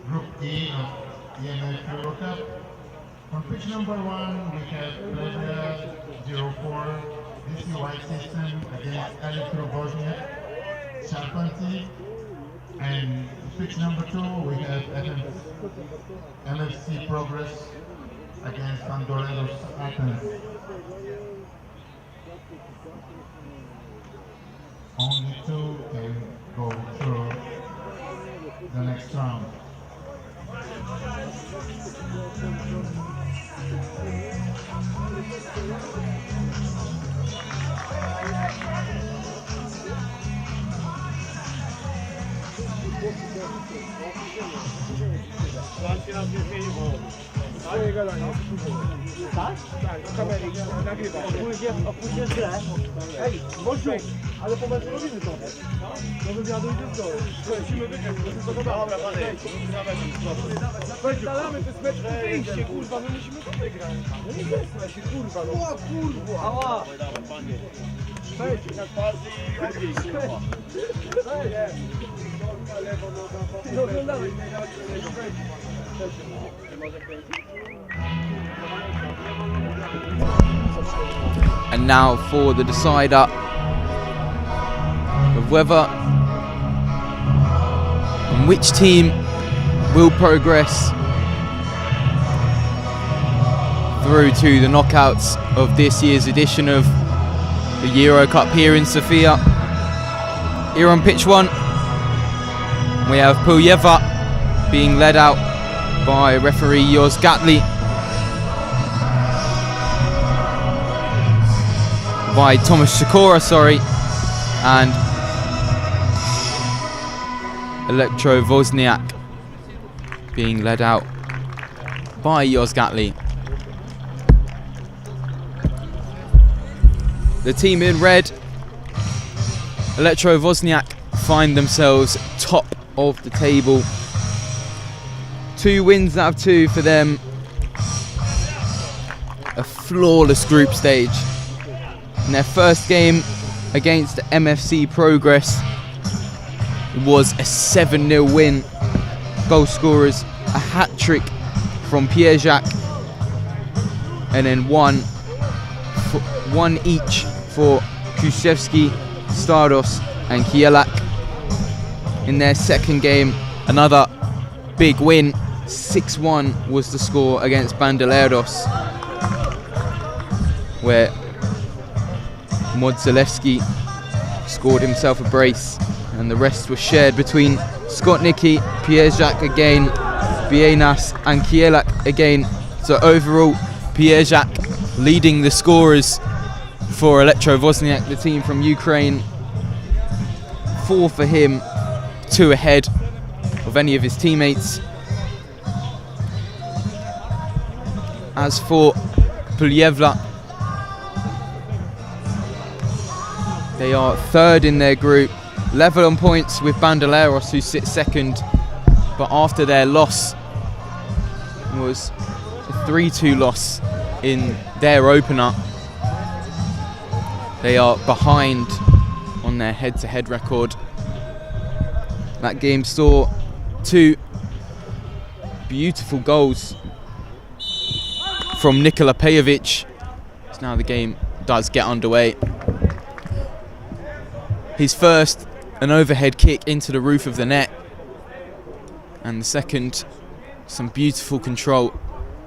Group E of EMF Eurocup. On pitch number 1, we have Pljevlja 04 DC Lightsystem against Elektrowozniak, Sharpantsi. And pitch number 2, we have MFC Progress against Bandoleros Athens. Only 2 can go through the next round. Tak? Tak, do kamery nagrywa. Opóźnię źle. Ej, Bożu, ale po meczu robimy to. Do wywiadu idzie w dół. Musimy wygrać, to dobra. Dobra, Dalamy, to jest mecz wyjście, kurwa, my musimy to wygrać. No nie zesnę się, kurwa, no. O, kurwa. Ała. Wejdź, jak bardziej i lepiej, kurwa. Lewo noga, no oglądamy. And now for the decider of whether and which team will progress through to the knockouts of this year's edition of the Eurocup here in Sofia. Here on pitch 1 we have Pljevlja being led out by referee Jos Gatli, by Thomas Shakora, and Elektrowozniak being led out by Jos Gatli. The team in red, Elektrowozniak, find themselves top of the table. 2 wins out of 2 for them. A flawless group stage. In their first game against MFC Progress, it was a 7-0 win. Goal scorers, a hat-trick from Ćošak, and then one each for Kuszewski, Stardos and Kielak. In their second game, another big win. 6-1 was the score against Bandoleros, where Modzalewski scored himself a brace, and the rest was shared between Skotnicki, Ćošak again, Bienas and Kielak again. So overall, Ćošak leading the scorers for Elektrowozniak, the team from Ukraine. 4 for him, 2 ahead of any of his teammates. As for Pljevlja, they are 3rd in their group, level on points with Bandoleros, who sit 2nd, but after their loss was a 3-2 loss in their opener, they are behind on their head-to-head record. That game saw 2 beautiful goals from Nikola Pejovic. So now the game does get underway. His first, an overhead kick into the roof of the net, and the second, some beautiful control,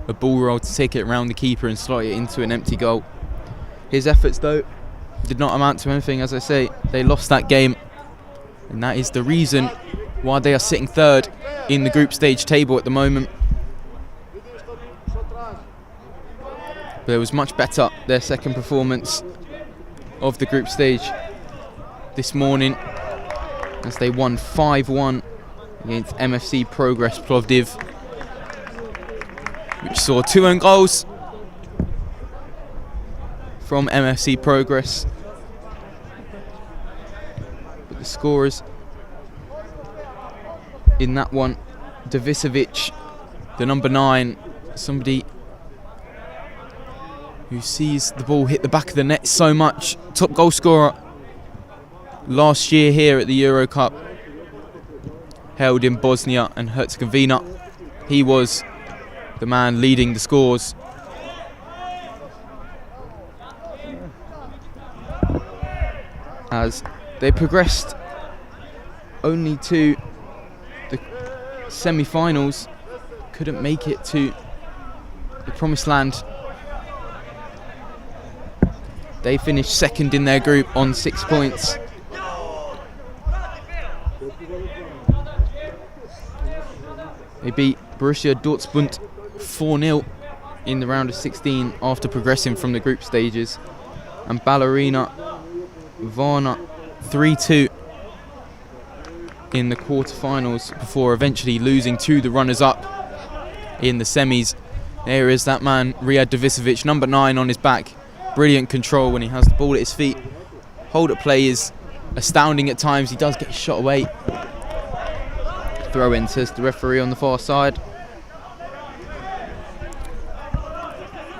a ball roll to take it around the keeper and slot it into an empty goal. His efforts though did not amount to anything. As I say, they lost that game, and that is the reason why they are sitting 3rd in the group stage table at the moment. But it was much better, their second performance of the group stage this morning, as they won 5-1 against MFC Progress Plovdiv, which saw 2 own goals from MFC Progress. But the scorers in that one, Davisovic, the number 9, somebody who sees the ball hit the back of the net so much, top goal scorer last year here at the Eurocup. held in Bosnia and Herzegovina. He was the man leading the scores. As they progressed only to the semi-finals, couldn't make it to the promised land. They finished second in their group on 6 points. They beat Borussia Dortmund 4-0 in the round of 16 after progressing from the group stages, and Ballerina Varna 3-2 in the quarterfinals before eventually losing to the runners-up in the semis. There is that man, Riyad Davisovic, number 9 on his back. Brilliant control when he has the ball at his feet. Hold-up play is astounding at times. He does get shot away. Throw-in, says the referee on the far side.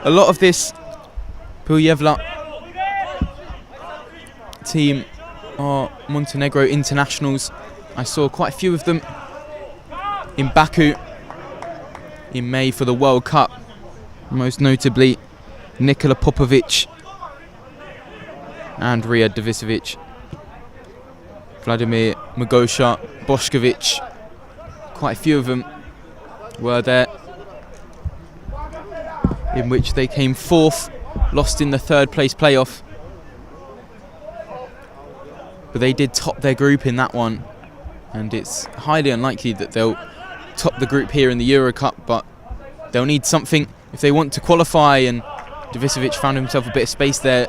A lot of this Pljevlja team are Montenegro internationals. I saw quite a few of them in Baku in May for the World Cup, most notably Nikola Popovic and Riyad Davisovic, Vladimir Magosha, Bošković. Quite a few of them were there, in which they came fourth, lost in the third place playoff. But they did top their group in that one, and it's highly unlikely that they'll top the group here in the Eurocup, but they'll need something if they want to qualify, and Davisovic found himself a bit of space there.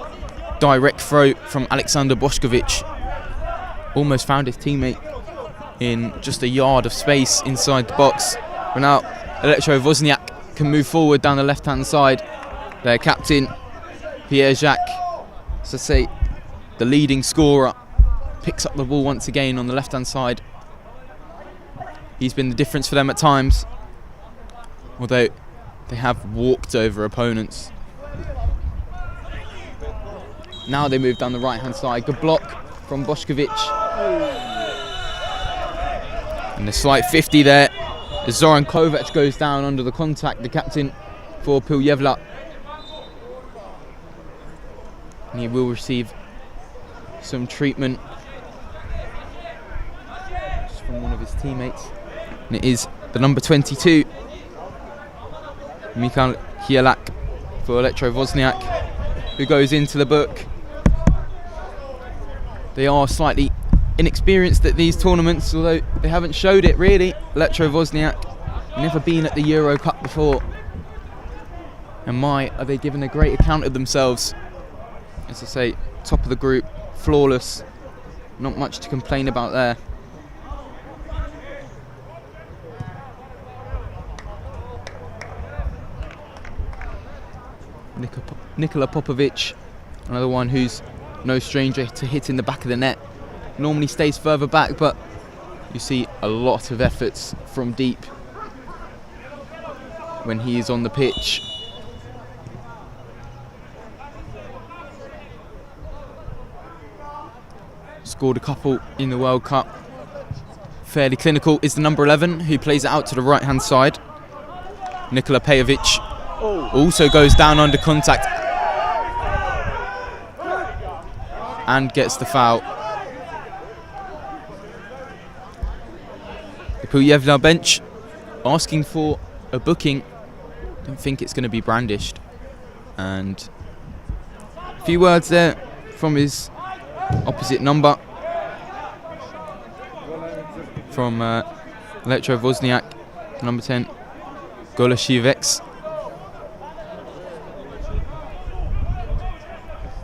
Direct throw from Alexander Bošković. Almost found his teammate in just a yard of space inside the box. But now Elektrowozniak can move forward down the left-hand side. Their captain, Przodkowo, as I say, the leading scorer, picks up the ball once again on the left-hand side. He's been the difference for them at times, although they have walked over opponents. Now they move down the right-hand side. Good block from Bošković. And a slight 50 there as Zoran Kovac goes down under the contact, the captain for Pljevlja. And he will receive some treatment just from one of his teammates. And it is the number 22, Michal Kielak for Elektrowozniak, who goes into the book. They are slightly inexperienced at these tournaments, although they haven't showed it really. Elektrowozniak, never been at the Eurocup before. And my, are they giving a great account of themselves. As I say, top of the group, flawless. Not much to complain about there. Nikola Popovic, another one who's no stranger to hitting the back of the net. Normally stays further back, but you see a lot of efforts from deep when he is on the pitch. Scored a couple in the World Cup. Fairly clinical is the number 11, who plays it out to the right hand side. Nikola Pejovic also goes down under contact and gets the foul. The Pljevlja bench asking for a booking. Don't think it's going to be brandished. And a few words there from his opposite number, from Elektrowozniak, number 10, Golashevets.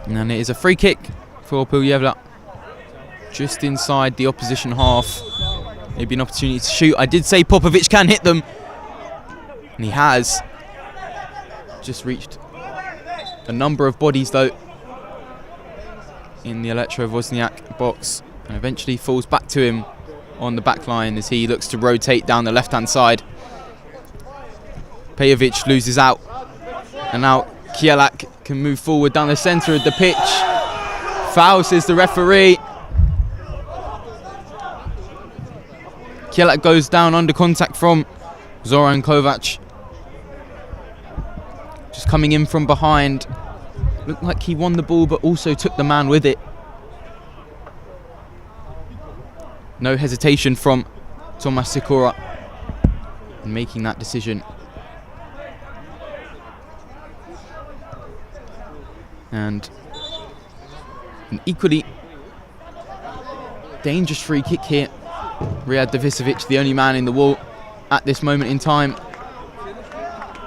And it is a free kick for Pljevlja, just inside the opposition half. Maybe an opportunity to shoot. I did say Popovic can hit them, and he has. Just reached a number of bodies though in the Elektrowozniak box, and eventually falls back to him on the back line as he looks to rotate down the left-hand side. Pejovic loses out, and now Kielak can move forward down the centre of the pitch. Foul, says the referee. Kielak goes down under contact from Zoran Kovac. Just coming in from behind. Looked like he won the ball but also took the man with it. No hesitation from Tomas Sikora in making that decision. And an equally dangerous free kick here. Riyad Davisovic, the only man in the wall at this moment in time.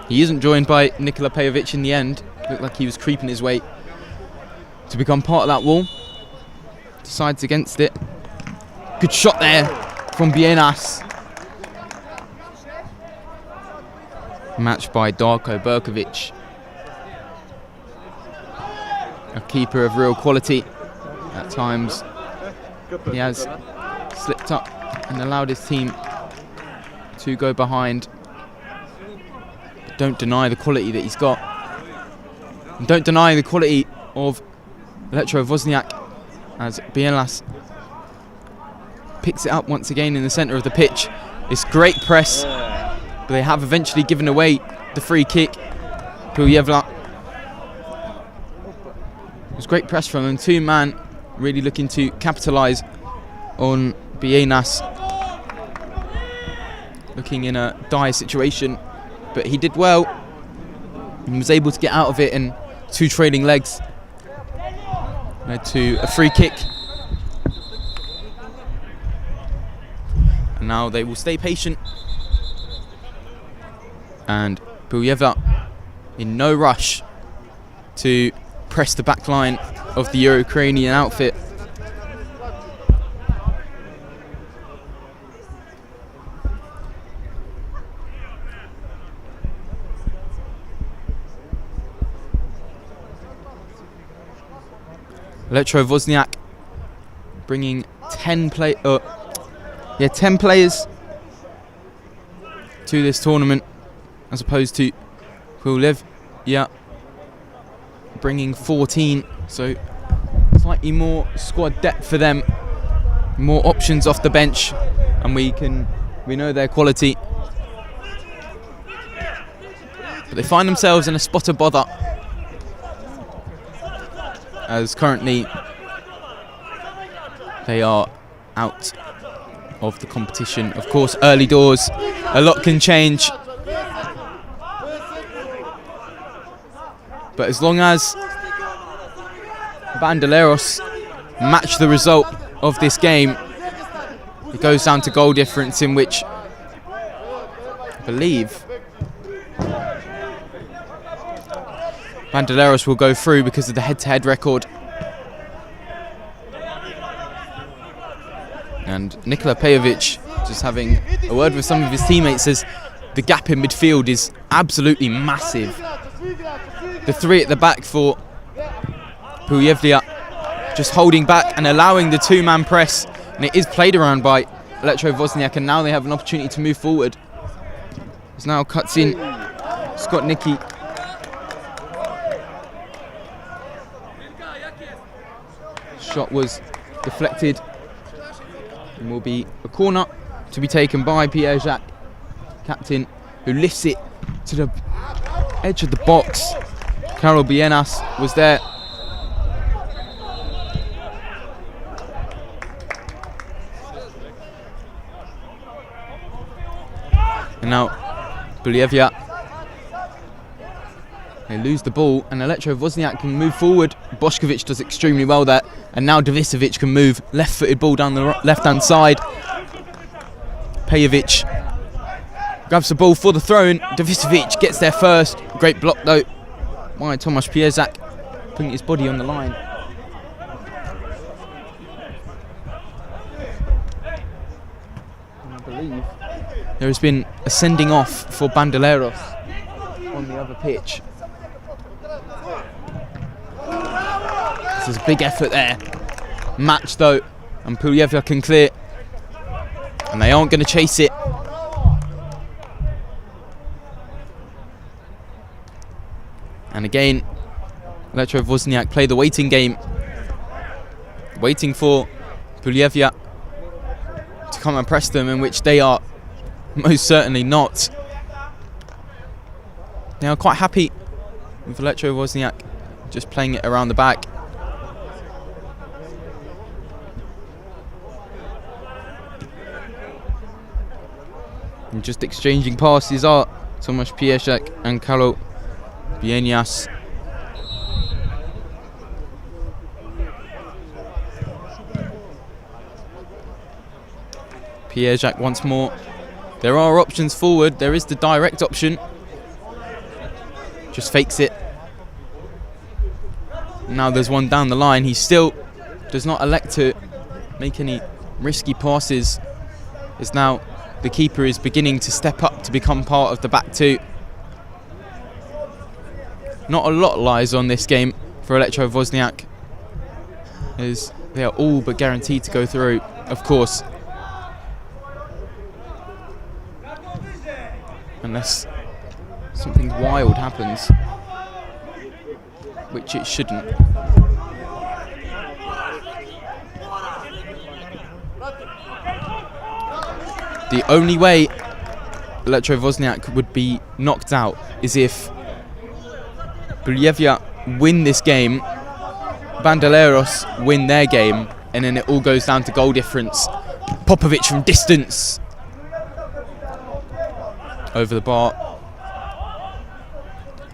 He isn't joined by Nikola Pejovic in the end. Looked like he was creeping his way to become part of that wall. Decides against it. Good shot there from Bienas. Matched by Darko Berkovic. A keeper of real quality. At times he has slipped up and allowed his team to go behind. But don't deny the quality that he's got. And don't deny the quality of Elektrowozniak as Bienas picks it up once again in the centre of the pitch. It's great press, but they have eventually given away the free kick. Pljevlja. It was great press from them. Two man really looking to capitalise on Bienas. Looking in a dire situation, but he did well and was able to get out of it, and two trailing legs led to a free kick. And now they will stay patient. And Pljevlja in no rush to press the back line of the Euro-Ukrainian outfit. Elektrowozniak bringing 10 players to this tournament, as opposed to Pljevlja bringing 14, so slightly more squad depth for them, more options off the bench, and we know their quality. But they find themselves in a spot of bother, as currently they are out of the competition. Of course, early doors, a lot can change. But as long as Bandoleros match the result of this game, it goes down to goal difference, in which I believe Bandoleros will go through because of the head-to-head record. And Nikola Pejovic, just having a word with some of his teammates, says the gap in midfield is absolutely massive. The three at the back for Pljevlja just holding back and allowing the two-man press, and it is played around by Elektrowozniak, and now they have an opportunity to move forward. It's now cuts in Scott Nicky. Shot was deflected and will be a corner to be taken by Pierre-Jacques, captain, who lifts it to the edge of the box. Karol Bienas was there. And now Pljevlja, they lose the ball, and Elektrowozniak can move forward. Bošković does extremely well there, and now Davisovic can move. Left-footed ball down the left-hand side. Pejovic grabs the ball for the throw-in. Davisovic gets there first. Great block though by Tomasz Pierzak, putting his body on the line. And I believe there has been a sending off for Bandoleros on the other pitch. This is a big effort there. Match though, and Pljevlja can clear, and they aren't going to chase it. And again, Elektrowozniak play the waiting game, waiting for Pljevlja to come and press them, in which they are most certainly not. They are quite happy with Elektrowozniak just playing it around the back. And just exchanging passes are Tomasz Pieszek and Karol Bienias. Pieszek once more. There are options forward. There is the direct option. Just fakes it. Now there's one down the line. He still does not elect to make any risky passes. As now the keeper is beginning to step up to become part of the back two. Not a lot lies on this game for Elektrowozniak, as they are all but guaranteed to go through, of course. Unless something wild happens, which it shouldn't. The only way Elektrowozniak would be knocked out is if Pljevlja win this game, Bandoleros win their game, and then it all goes down to goal difference. Popovic from distance. Over the bar.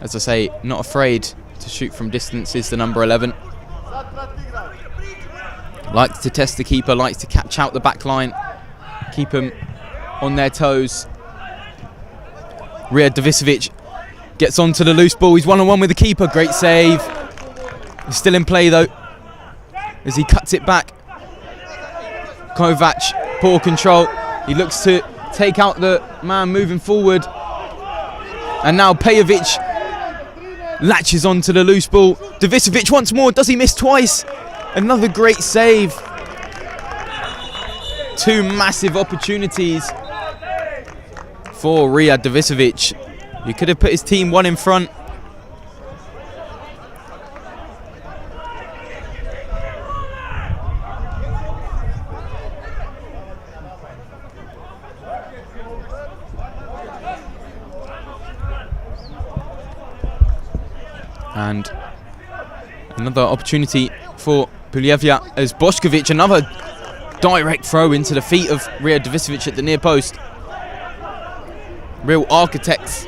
As I say, not afraid to shoot from distance is the number 11. Likes to test the keeper, likes to catch out the back line, keep them on their toes. Rijad Davisovic gets onto the loose ball. He's one-on-one with the keeper. Great save. He's still in play though, as he cuts it back. Kovac, poor control. He looks to take out the man moving forward. And now Pejovic latches onto the loose ball. Davisovic once more. Does he miss twice? Another great save. Two massive opportunities for Rijad Davisovic. He could have put his team one in front. And another opportunity for Pljevlja as Bošković, another direct throw into the feet of Rijad Davisovic at the near post. Real architects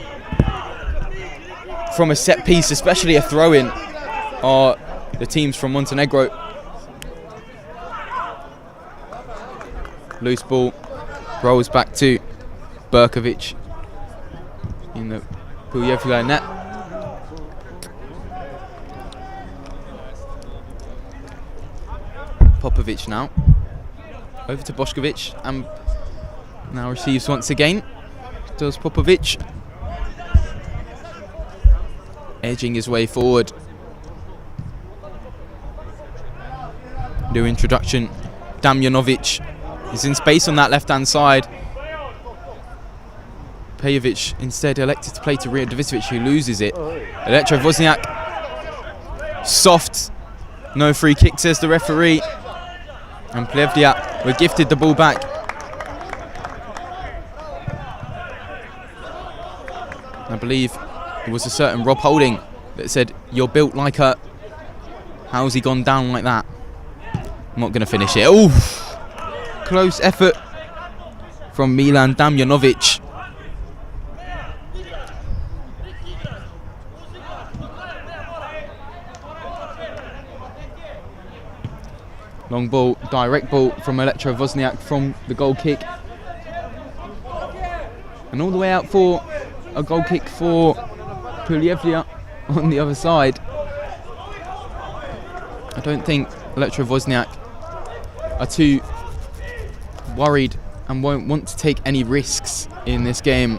from a set piece, especially a throw-in, are the teams from Montenegro. Loose ball rolls back to Berkovic in the Pljevlja net. Popovic now over to Bošković, and now receives once again. Does Popovic, edging his way forward. New introduction, Damjanovic is in space on that left hand side. Pejovic instead elected to play to Rijad Davisovic, who loses it. Elektrowozniak, soft, no free kick, says the referee. And Pljevlja were gifted the ball back. I believe it was a certain Rob Holding that said, "You're built like a..." How's he gone down like that? I'm not going to finish it. Oof! Close effort from Milan Damjanovic. Long ball, direct ball from Elektrowozniak from the goal kick. And all the way out for a goal kick for Pljevlja on the other side. I don't think Elektrowozniak are too worried and won't want to take any risks in this game.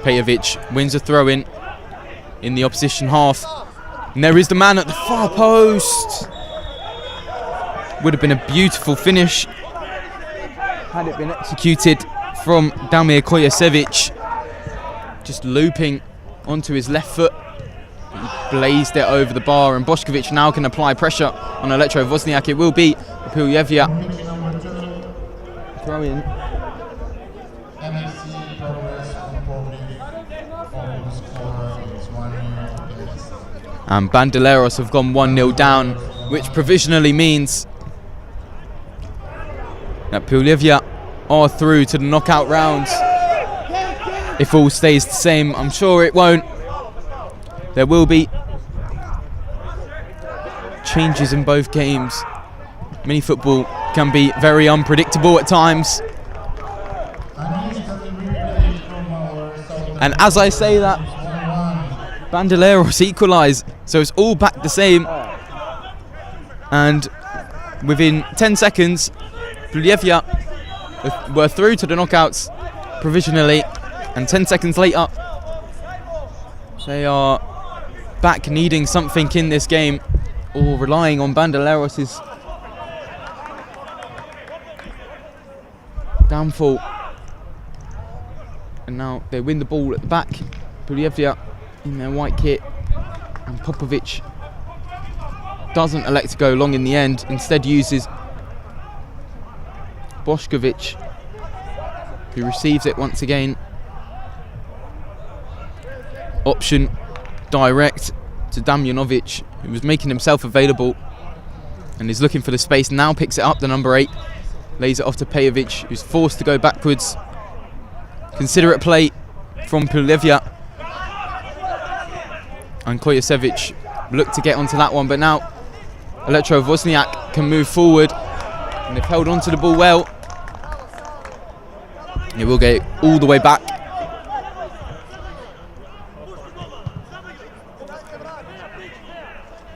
Pejovic wins a throw-in in the opposition half. And there is the man at the far post. Would have been a beautiful finish had it been executed from Damir Kojasevic. Just looping onto his left foot He blazed it over the bar, and Bošković now can apply pressure on Elektrowozniak. It will be Pljevlja. Throw in. And Bandoleros have gone 1-0 down, which provisionally means that Pljevlja are through to the knockout rounds. If all stays the same, I'm sure it won't. There will be changes in both games. Mini football can be very unpredictable at times. And as I say that, Bandoleros equalise, so it's all back the same. And within 10 seconds, Pljevlja were through to the knockouts provisionally, and 10 seconds later, they are back needing something in this game, or relying on Bandoleros' downfall. And now they win the ball at the back. Pljevlja in their white kit, and Popovic doesn't elect to go long in the end, instead uses Bošković, who receives it once again. Option direct to Damjanovic, who was making himself available and is looking for the space. Now picks it up, the number 8, lays it off to Pejovic, who's forced to go backwards. Considerate play from Pljevlja, and Kojicevic looked to get onto that one, but now Elektrowozniak can move forward, and they've held onto the ball well. It will get all the way back.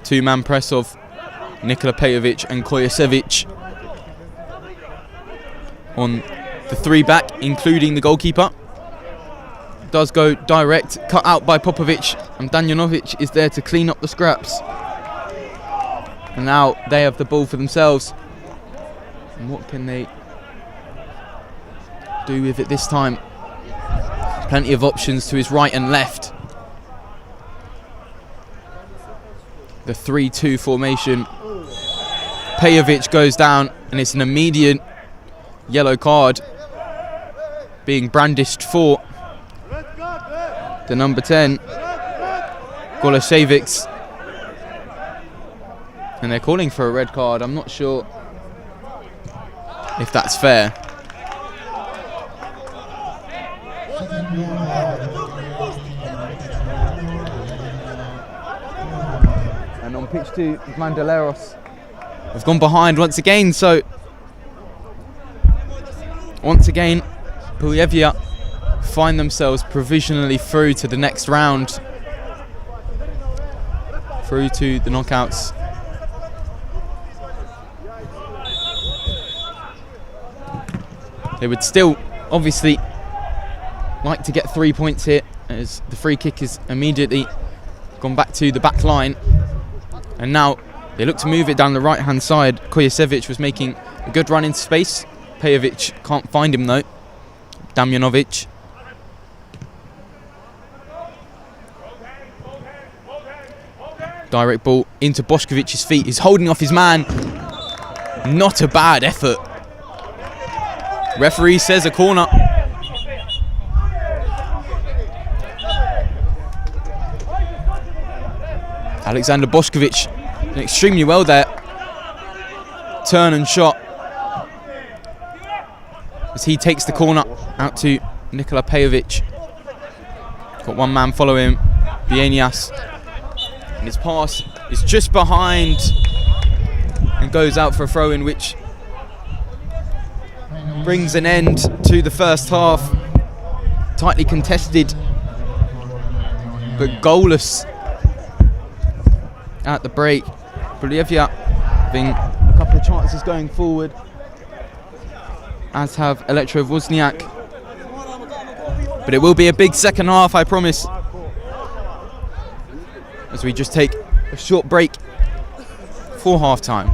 Two-man press of Nikola Pejovic and Kojicevic on the 3 back, including the goalkeeper. Does go direct, cut out by Popovic, and Damjanovic is there to clean up the scraps. And now they have the ball for themselves. And what can they do with it this time? Plenty of options to his right and left. The 3-2 formation. Pejovic goes down, and it's an immediate yellow card being brandished for the number 10, Golasevic. And they're calling for a red card. I'm not sure if that's fair. And on pitch 2, Bandoleros have gone behind once again, so once again Pljevlja find themselves provisionally through to the next round, through to the knockouts. They would still obviously like to get 3 points here, as the free kick is immediately gone back to the back line, and now they look to move it down the right hand side. Kojicevic was making a good run into space. Pejovic can't find him though. Damjanovic. Direct ball into Boškovic's feet. He's holding off his man. Not a bad effort. Referee says a corner. Alexander Bošković did extremely well there. Turn and shot as he takes the corner out to Nikola Pejovic. Got one man following him, Viitorul. And his pass is just behind and goes out for a throw-in, which brings an end to the first half. Tightly contested, but goalless at the break. Pljevlja having a couple of chances going forward, as have Elektrowozniak. But it will be a big second half, I promise, as we just take a short break for half-time.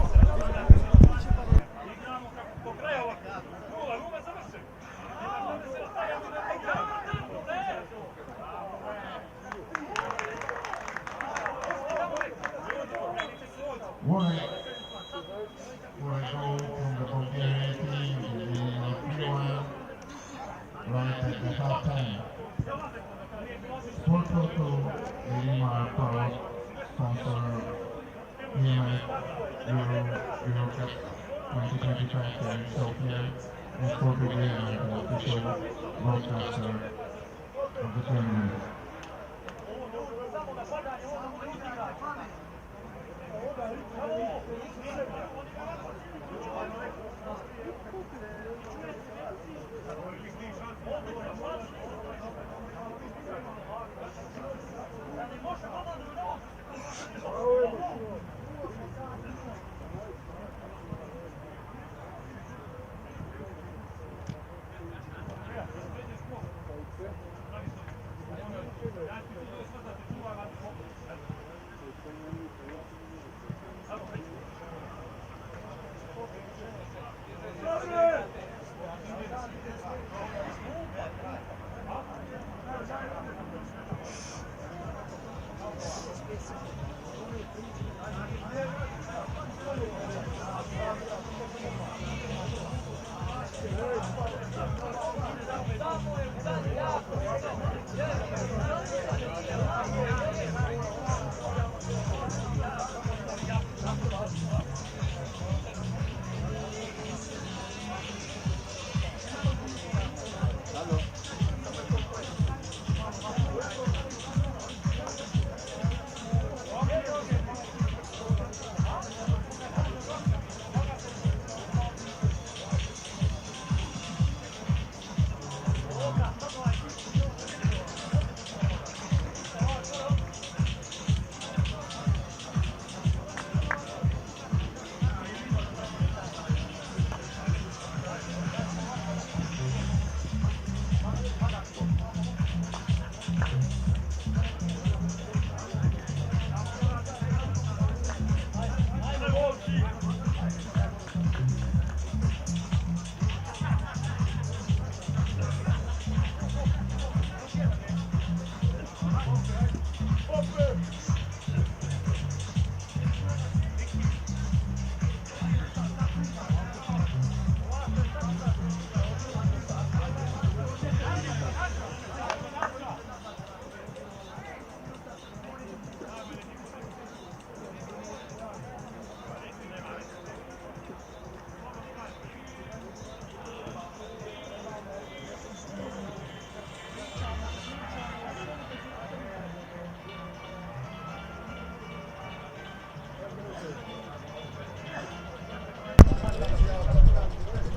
Warren goal from the Bulgarian team in the 3-1 right at the half-time. Podgorica, proud sponsor Eurocup 2025 here in Sofia, and Podgorica, the official broadcaster of the tournament.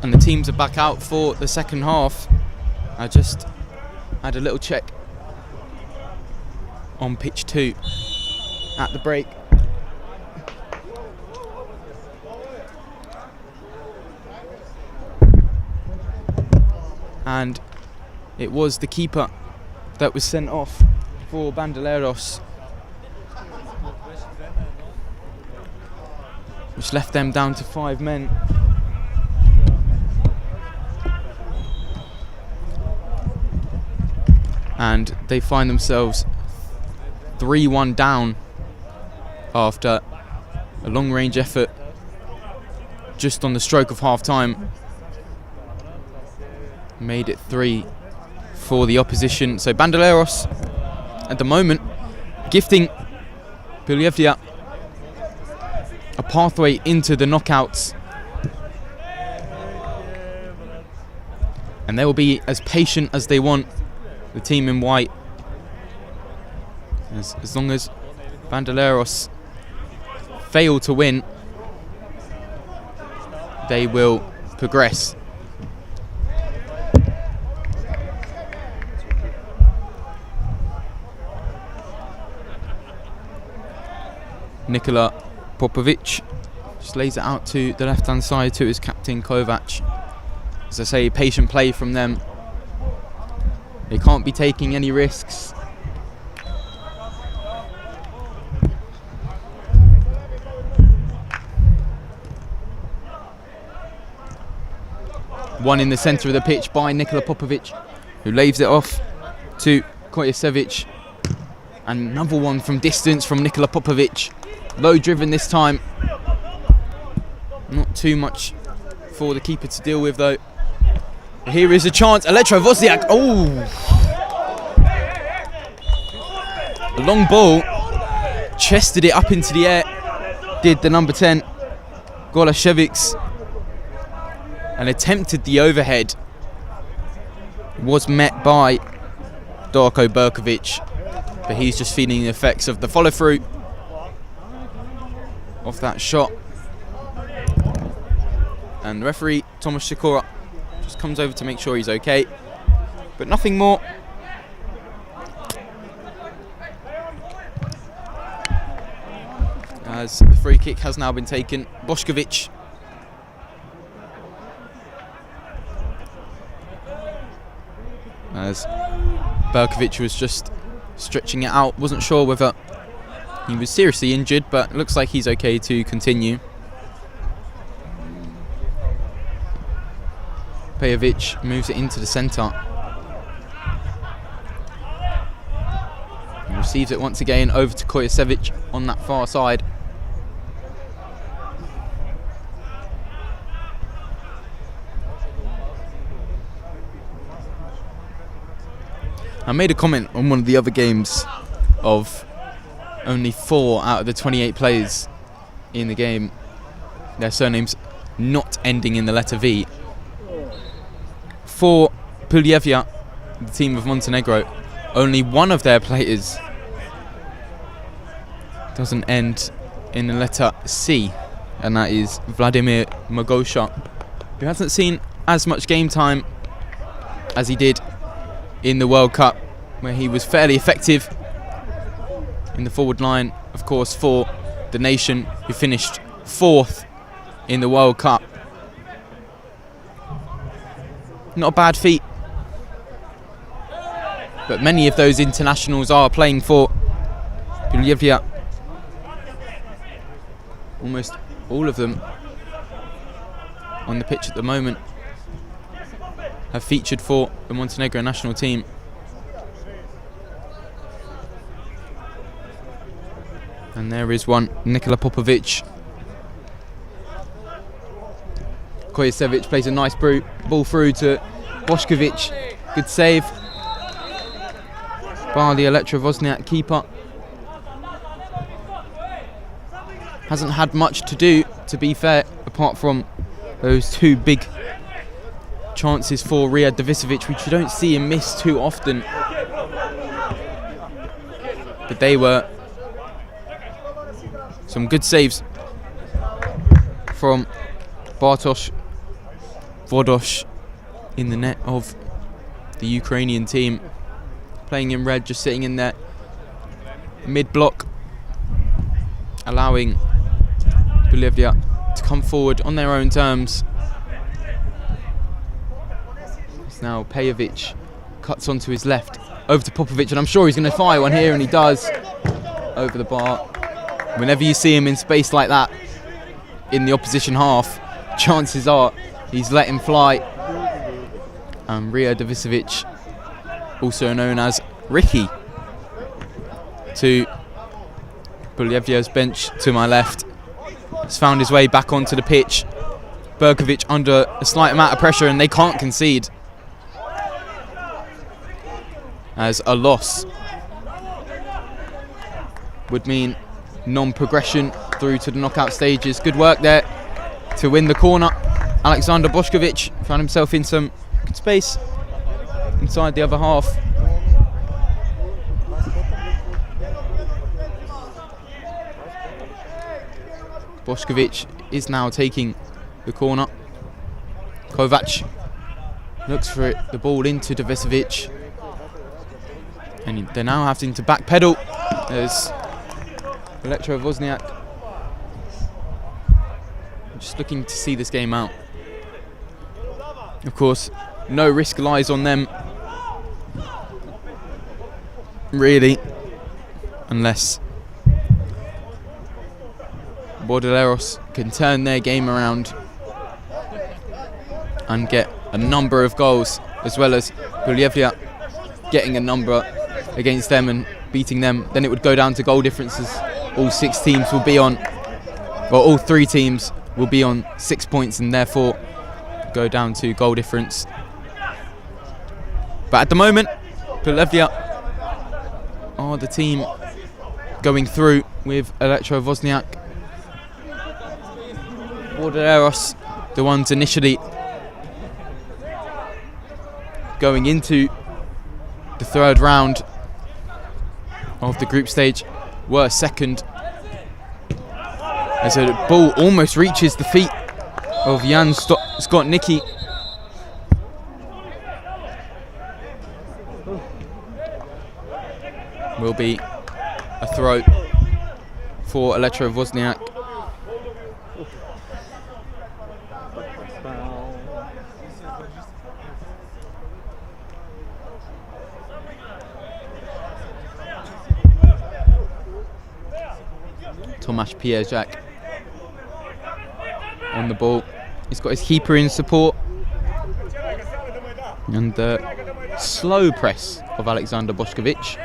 And the teams are back out for the second half. I just had a little check on pitch 2 at the break. And it was the keeper that was sent off for Bandoleros, which left them down to 5 men. And they find themselves 3-1 down after a long-range effort just on the stroke of half-time. Made it 3 for the opposition. So Bandoleros at the moment gifting Pljevlja a pathway into the knockouts. And they will be as patient as they want, the team in white. As long as Bandoleros fail to win, they will progress. Nikola Popovic just lays it out to the left-hand side to his captain Kovac. As I say, patient play from them. They can't be taking any risks. One in the centre of the pitch by Nikola Popovic, who lays it off to Kojasevic. And another one from distance from Nikola Popovic. Low driven this time. Not too much for the keeper to deal with though. Here is a chance. Elektrowozniak. Oh! A long ball. Chested it up into the air. Did the number 10, Golashevich. And attempted the overhead. Was met by Darko Berkovic. But he's just feeling the effects of the follow through of that shot. And the referee, Thomas Sikora, just comes over to make sure he's okay. But nothing more. As the free kick has now been taken, Bošković. As Berkovic was just stretching it out, wasn't sure whether he was seriously injured, but looks like he's okay to continue. Pejovic moves it into the centre. And receives it once again over to Kojasevic on that far side. I made a comment on one of the other games of only 4 out of the 28 players in the game, their surnames not ending in the letter V. For Pljevlja, the team of Montenegro, only one of their players doesn't end in the letter C, and that is Vladimir Mogosha, who hasn't seen as much game time as he did in the World Cup, where he was fairly effective in the forward line, of course, for the nation who finished 4th in the World Cup. Not a bad feat, but many of those internationals are playing for Pljevlja. Almost all of them on the pitch at the moment have featured for the Montenegro national team. And there is one, Nikola Popovic. Kojasevic plays a nice ball through to Bošković. Good save by the Elektrowozniak keeper. Hasn't had much to do, to be fair, apart from those 2 big chances for Riyad Davisovic, which you don't see him miss too often. But they were some good saves from Bartosz Vodosz in the net of the Ukrainian team. Playing in red, just sitting in there mid-block, allowing Pljevlja to come forward on their own terms. It's now Pejovic cuts onto his left, over to Popovic, and I'm sure he's going to fire one here, and he does, over the bar. Whenever you see him in space like that in the opposition half, chances are he's let him fly. And Riyad Davisovic, also known as Ricky, to Pljevlja's bench to my left, has found his way back onto the pitch. Berkovic under a slight amount of pressure, and they can't concede, as a loss would mean non-progression through to the knockout stages. Good work there to win the corner. Alexander Bošković found himself in some good space inside the other half. Bošković is now taking the corner. Kovac looks for it, the ball into Davisovic, and they're now having to backpedal as Elektrowozniak just looking to see this game out. Of course, no risk lies on them, really, unless Bordelairos can turn their game around and get a number of goals, as well as Pljevlja getting a number against them and beating them. Then it would go down to goal differences. All 6 teams will be on, well, all 3 teams will be on 6 points and therefore go down to goal difference. But at the moment, Pljevlja are the team going through with Elektrowozniak. Bordereros, the ones initially going into the third round of the group stage, were second. As a ball almost reaches the feet of Jan Skotnicki. Will be a throw for Elektrowozniak. Tomáš Pierzak on the ball. He's got his keeper in support. And the slow press of Alexander Bošković.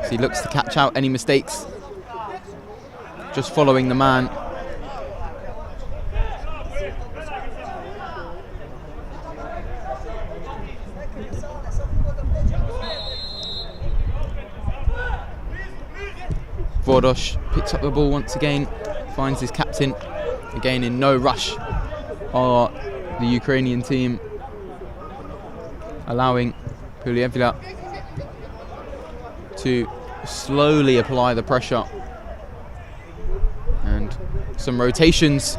So he looks to catch out any mistakes. Just following the man. Vodoš picks up the ball once again, finds his captain. Again in no rush are the Ukrainian team, allowing Pljevlja to slowly apply the pressure. And some rotations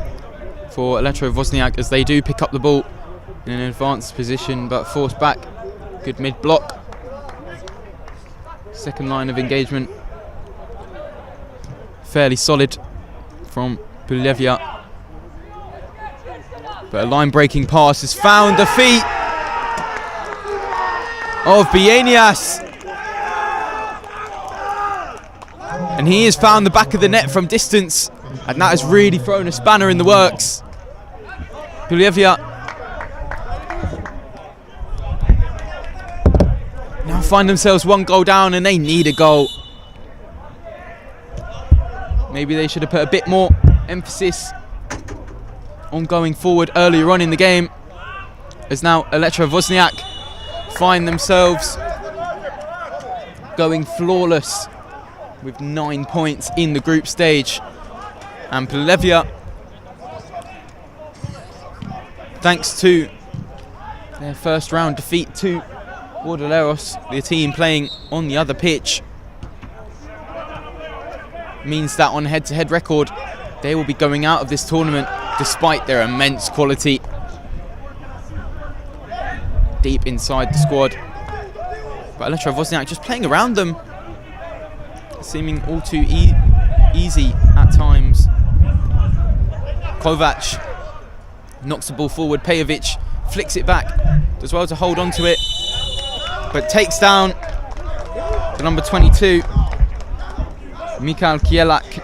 for Elektrowozniak as they do pick up the ball in an advanced position but forced back. Good mid block. Second line of engagement. Fairly solid from Pljevlja. But a line-breaking pass has found the feet of Bienias. And he has found the back of the net from distance. And that has really thrown a spanner in the works. Pljevlja now find themselves one goal down and they need a goal. Maybe they should have put a bit more emphasis on going forward earlier on in the game, as now Elektrowozniak find themselves going flawless with 9 points in the group stage. And Pljevlja, thanks to their first round defeat to Bordereros, the team playing on the other pitch, means that on head-to-head record they will be going out of this tournament despite their immense quality deep inside the squad. But Elektrowozniak just playing around them, seeming all too easy at times. Kovac knocks the ball forward. Pejovic flicks it back, does well to hold on to it, but takes down the number 22, Michal Kielak.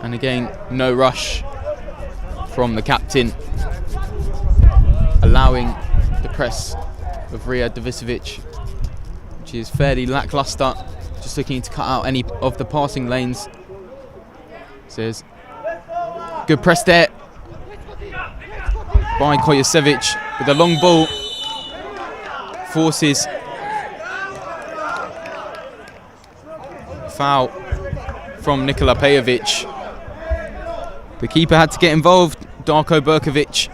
And again, no rush from the captain, allowing the press of Riyad Davisovic, which is fairly lackluster, just looking to cut out any of the passing lanes. Says, good press there by Kojasevic with a long ball, forces foul from Nikola Pejovic. The keeper had to get involved, Darko Berkovic.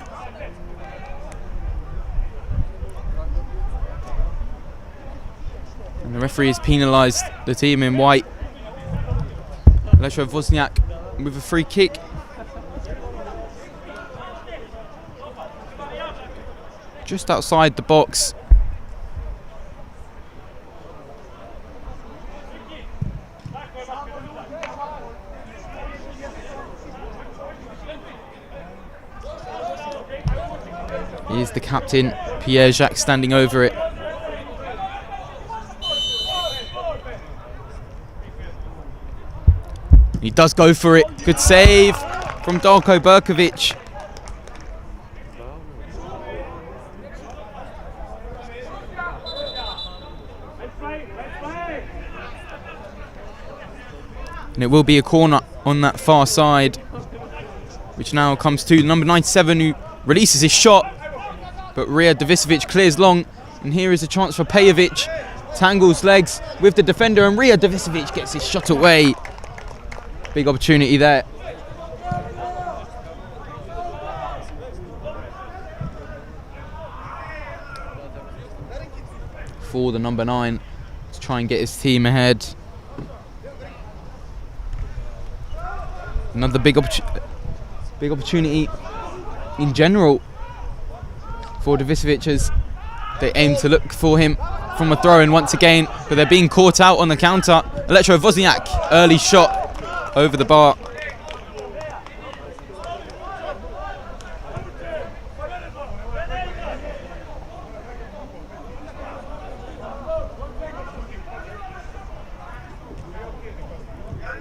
And the referee has penalised the team in white. Elektrowozniak with a free kick. Just outside the box. Here's the captain, Pierzak, standing over it. He does go for it. Good save from Darko Berkovic. And it will be a corner on that far side, which now comes to number 97, who releases his shot. But Ria Davisovic clears long, and here is a chance for Pejovic. Tangles legs with the defender, and Ria Davisovic gets his shot away. Big opportunity there. For the number 9 to try and get his team ahead. Another big opportunity in general for Davisovic as they aim to look for him from a throw-in once again, but they're being caught out on the counter. Elektrowozniak, early shot over the bar.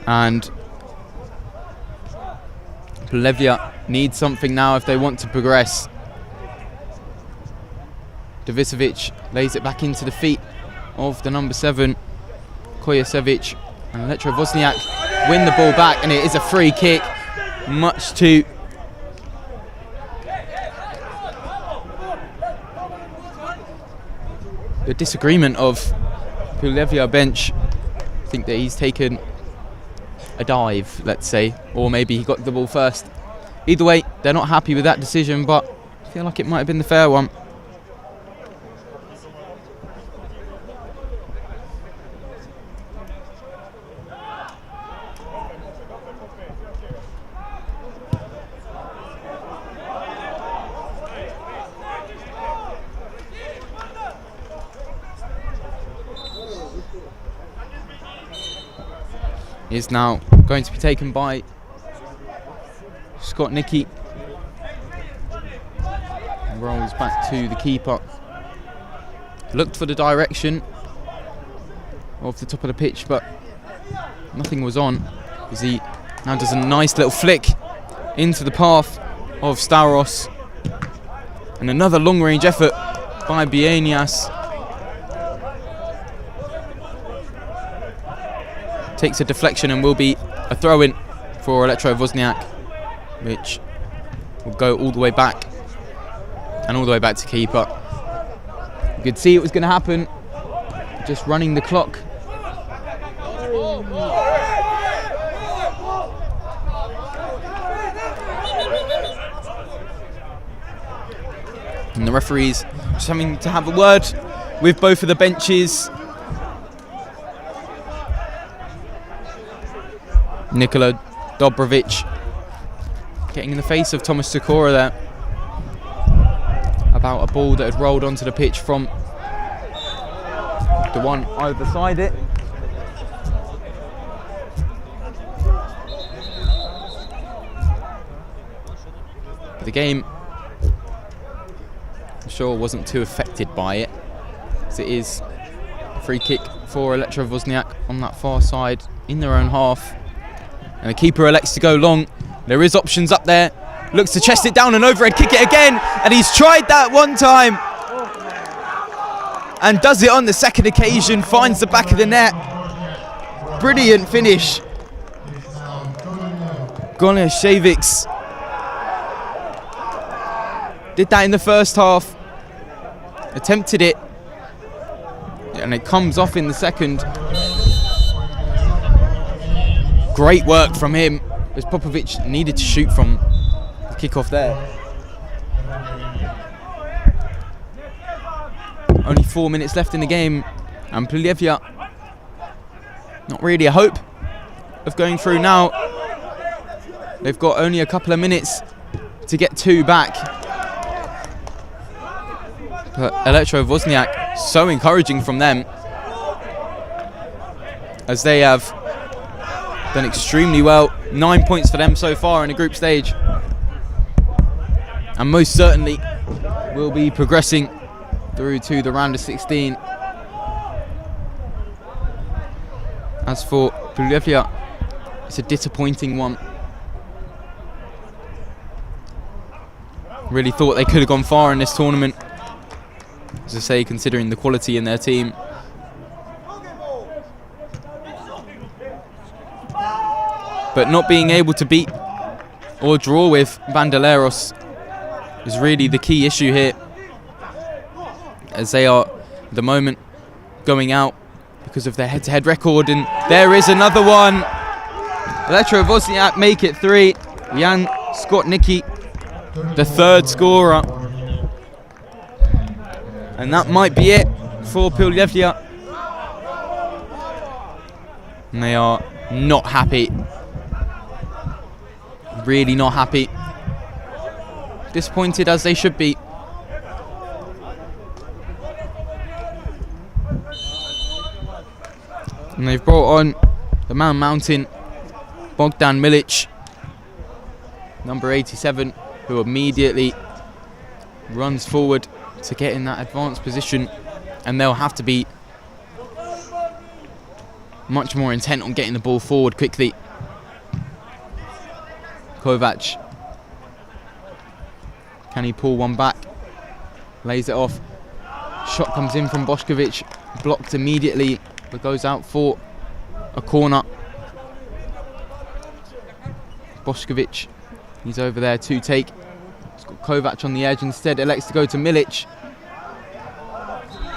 And Pljevlja needs something now if they want to progress. Davisovic lays it back into the feet of the number 7, Kojasevic, and Elektrowozniak win the ball back, and it is a free kick, much to the disagreement of Pljevlja bench. I think that he's taken a dive, let's say, or maybe he got the ball first. Either way, they're not happy with that decision, but I feel like it might have been the fair one. Is now going to be taken by Scott Nicky. Rolls back to the keeper. Looked for the direction of the top of the pitch, but nothing was on, as he now does a nice little flick into the path of Stavros. And another long range effort by Bienias. Takes a deflection and will be a throw-in for Elektrowozniak, which will go all the way back and all the way back to keeper. You could see it was going to happen, just running the clock. And the referees just having to have a word with both of the benches. Nikola Dobrovic getting in the face of Thomas Sikora there about a ball that had rolled onto the pitch from the one either side it. But the game, I'm sure, wasn't too affected by it, as it is a free kick for Elektrowozniak on that far side in their own half. And the keeper elects to go long. There is options up there. Looks to chest it down and overhead kick it again. And he's tried that one time. And does it on the second occasion. Finds the back of the net. Brilliant finish. Goleshevics did that in the first half. Attempted it. And it comes off in the second. Great work from him, as Popovic needed to shoot from the kickoff there. Only 4 minutes left in the game, and Pljevlja not really a hope of going through now. They've got only a couple of minutes to get 2 back. But Elektrowozniak, so encouraging from them, as they have done extremely well. 9 points for them so far in the group stage, and most certainly will be progressing through to the round of 16. As for Pljevlja, It's a disappointing one. Really thought they could have gone far in this tournament. As I say, considering the quality in their team. But not being able to beat or draw with Bandoleros is really the key issue here, as they are at the moment going out because of their head-to-head record. And there is another one. Elektrowozniak make it 3. Jan Skotnicki, the third scorer. And that might be it for Pljevlja. And they are not happy. Really not happy. Disappointed as they should be. And they've brought on the man mountain, Bogdan Milic, number 87, who immediately runs forward to get in that advanced position, and they'll have to be much more intent on getting the ball forward quickly. Kovac, can he pull one back? Lays it off. Shot comes in from Bošković, blocked immediately, but goes out for a corner. Bošković, he's over there to take. He's got Kovac on the edge instead. Elects to go to Milic,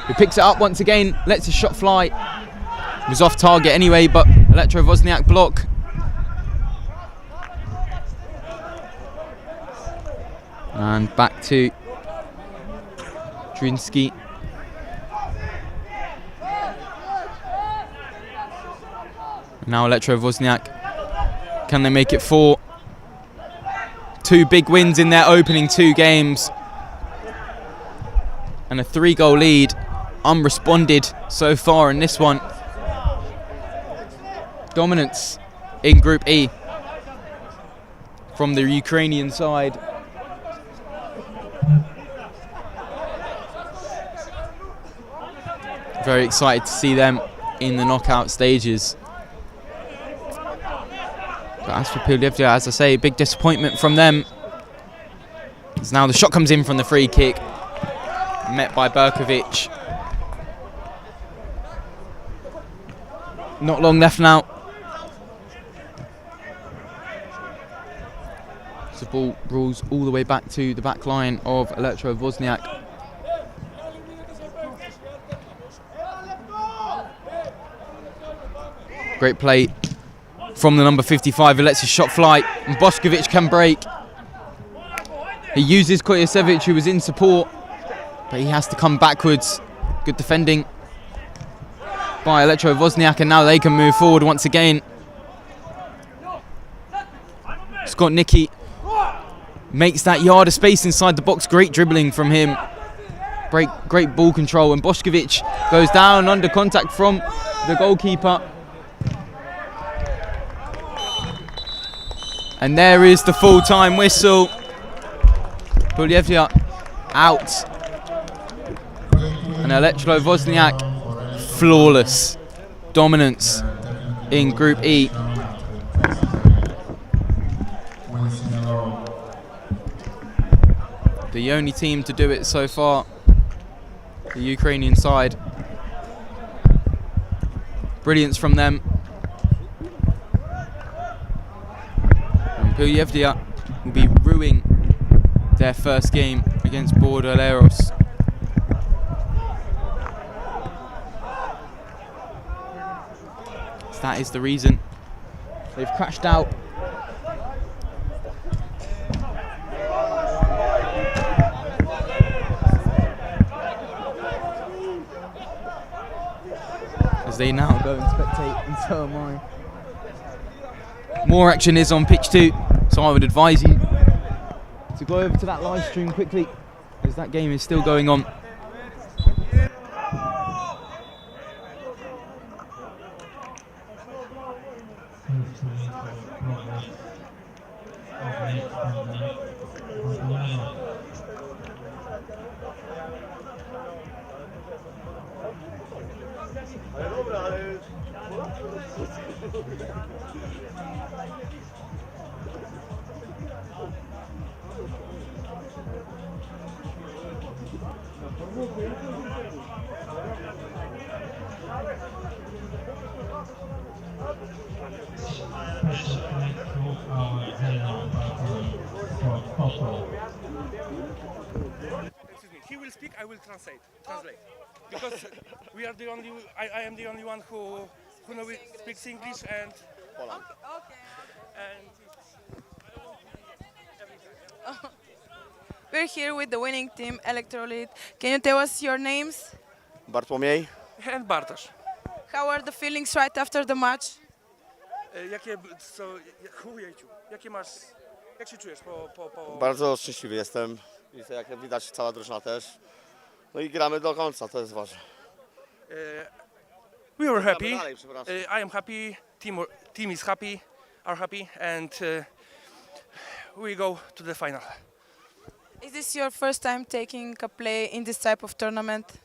who picks it up once again, lets his shot fly. It was off target anyway, but Elektrowozniak block. And back to Drinsky. Now Elektrowozniak, can they make it 4? 2 big wins in their opening 2 games. And a 3-goal lead, unresponded so far in this one. Dominance in Group E from the Ukrainian side. Very excited to see them in the knockout stages. But as for Pljevlja, as I say, big disappointment from them. As now the shot comes in from the free kick, met by Berkovic. Not long left now. The ball rolls all the way back to the back line of Elektrowozniak. Great play from the number 55, who lets his shot fly, and Bošković can break. He uses Kojasevic, who was in support, but he has to come backwards. Good defending by Elektrowozniak, and now they can move forward once again. Skotnicki makes that yard of space inside the box. Great dribbling from him. Great ball control, and Bošković goes down under contact from the goalkeeper. And there is the full-time whistle. Pljevlja out. And Elektrowozniak flawless dominance in Group E. The only team to do it so far, the Ukrainian side. Brilliance from them. Pljevlja will be ruining their first game against Bordoleros. So that is the reason they've crashed out. As they now go and spectate, and so am I. More action is on pitch 2, so I would advise you to go over to that live stream quickly, as that game is still going on. Excuse me. He will speak. I will translate. Because we are the only. I am the only one who speaks English and. Okay. And We're here with the winning team, Elektrowozniak. Can you tell us your names? Bartłomiej, and Bartosz. How are the feelings right after the match? Jakie masz? Jak się czujesz po... bardzo szczęśliwy jestem. I to, jak widać, cała drużyna też. No i gramy do końca, to jest ważne. We were happy. Gramy dalej, przepraszam. I am happy. Team is happy. Are happy, and we go to the final. Is this your first time taking a play in this type of tournament?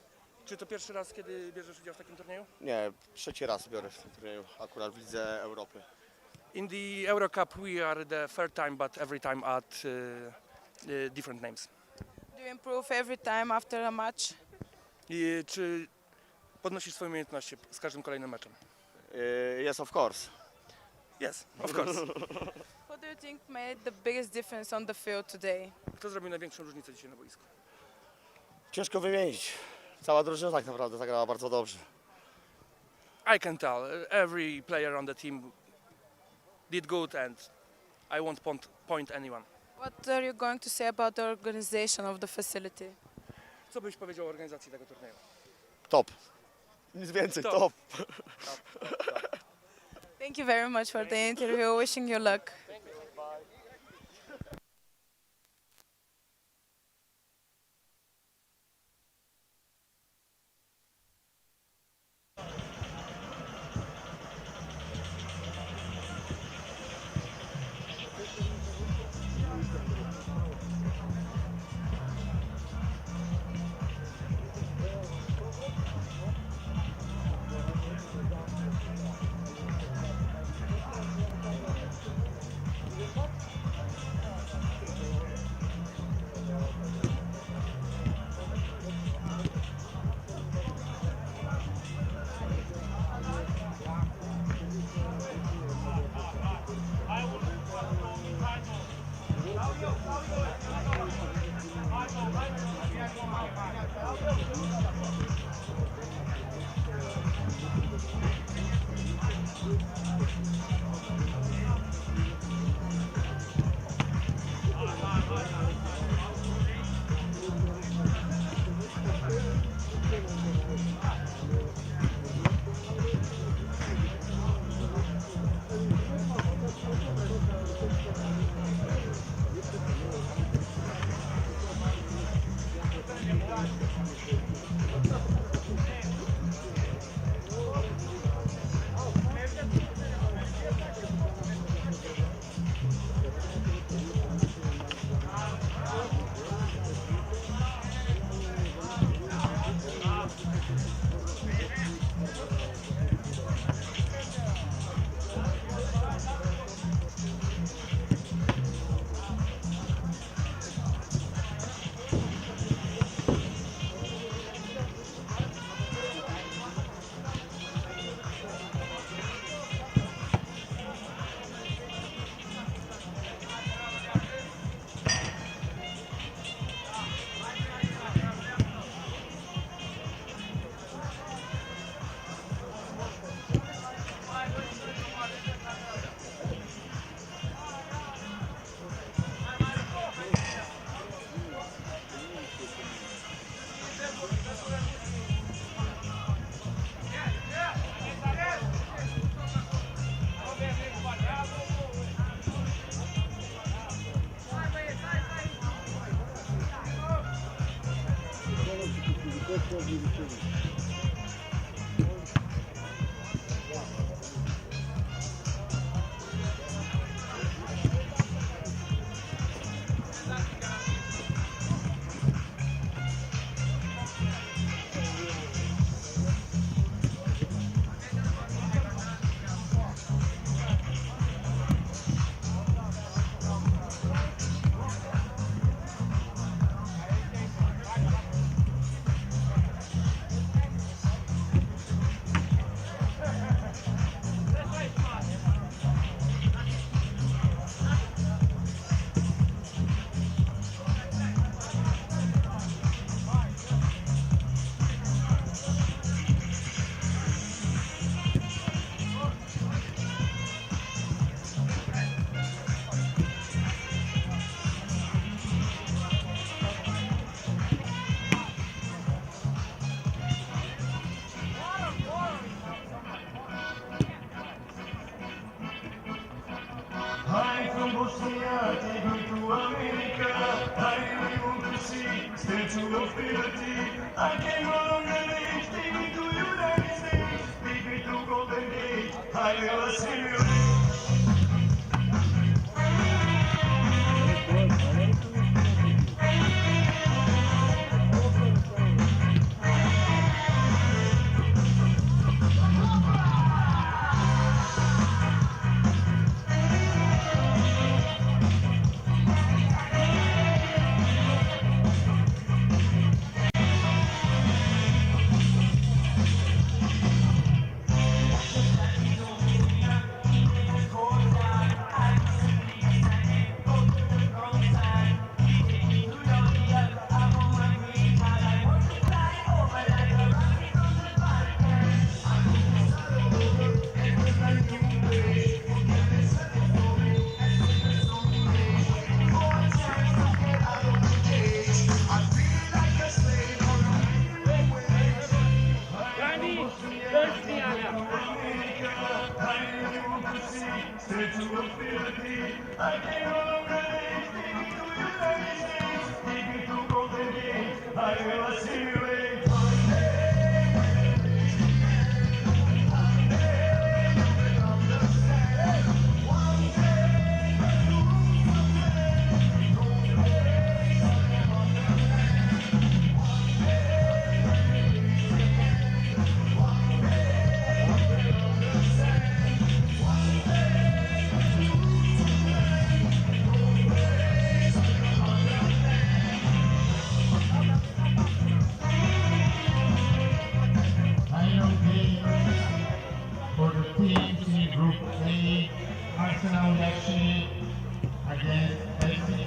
Czy to pierwszy raz, kiedy bierzesz udział w takim turnieju? Nie, trzeci raz biorę w tym turnieju, akurat w Lidze Europy. In the Eurocup we are the third time, but every time at different names. Do you improve every time after a match? I czy podnosisz swoje umiejętności z każdym kolejnym meczem? Yes, of course. Yes, of course. Who do you think made the biggest difference on the field today? Kto zrobił największą różnicę dzisiaj na boisku? Ciężko wymienić. Cała drużyna tak naprawdę zagrała bardzo dobrze. I can tell. Every player on the team did good, and I won't point anyone. What are you going to say about the organization of the facility? Co byś powiedział o organizacji tego turnieju? Top. Nic więcej, Top. top. Thank you very much for the interview. Wishing you luck.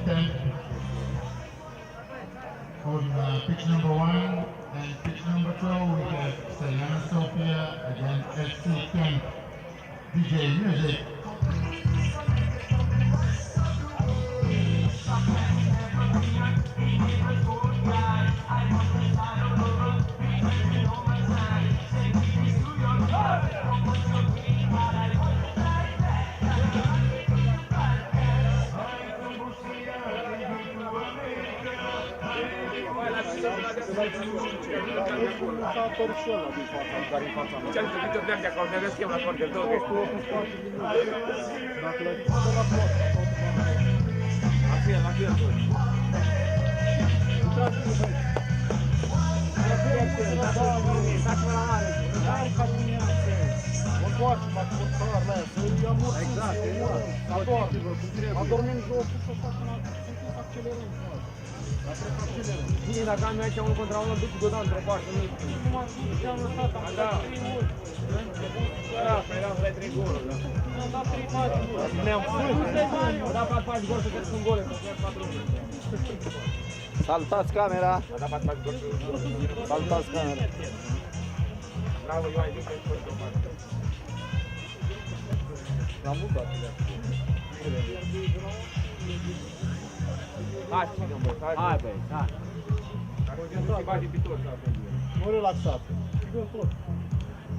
Temp on pitch number 1 and pitch number 2 we have Sayana Sofia against FC Temp. DJ music. Ce-am făcut o pleacă de acolo, ne găsim la foarte două. La fel. Adormim jos și accelerăm. Bine, dacă am aici unul contra unul, duc deodată într-o parte. Nu am lăsat, am dat 3 gol. Da, eram la 3 goluri, da. Am dat 3 pași. Ne-am spus. Am dat 4 pași gol să sunt gole, să fie 4 gol. Salutați camera! Am dat 4 pași gol. Salutați camera! Bravo, Ioan, zic că e foarte o parte. L-am mult dat. Hai, ținem, băi, hai, băi, hai. Dacă o să bagi pitor, să avem. Nu relaxat.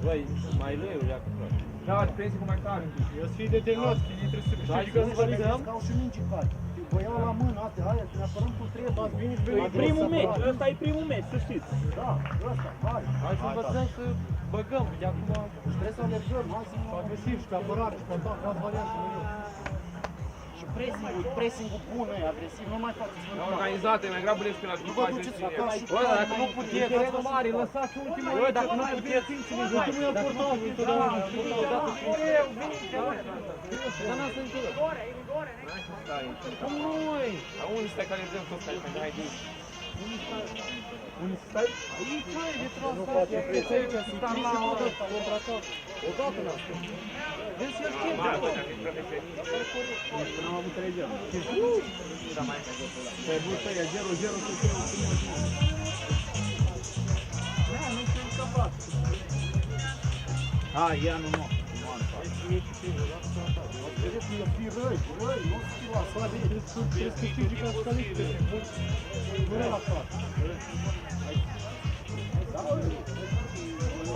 Băi, mai leu, ia cu tot. Da, pensi cum mai tare. Eu să fii determinat, trebuie să câștigi ca să validăm. Ca și mingi cari. Vă iau la mână, astea, aia, să ne apărăm cu 3, dați bine și bine. Primul meci, ăsta e primul meci, să știți. Da, ăsta, hai. Hai să învățăm să băgăm, de acum... Trebuie să alergăm, hai să fim agresiv și pe apărare și pe atac, dați variantă mereu. Și pressing-ul bun ăia, agresiv, nu mai faceți. Organizate, mai grabă leși pe la Nu vă duceți la cap și bă, dacă nu puteți, bă, mari, lăsați ultimul. Bă, dacă nu puteți, ultimul e important, întotdeauna. eu, veniți, bă. Dar n-a să întâlă. Cum nu, măi? Dar unde stai care zăm tot stai, pentru hai de aici? Unde stai? Aici, măi, de Nu face transfer. presiune, sunt crize contratat. Odată n-a spus. Vezi să știi, da, bă, dacă ești profesionist. N-am avut 3 gem. Pe bursă e 0-0 cu 3. Nu știu scăpat. Hai, ia nu. Vedeți că e fi răi, nu o să fii la soare, trebuie să câștigi ca să caliste. Nu relaxat.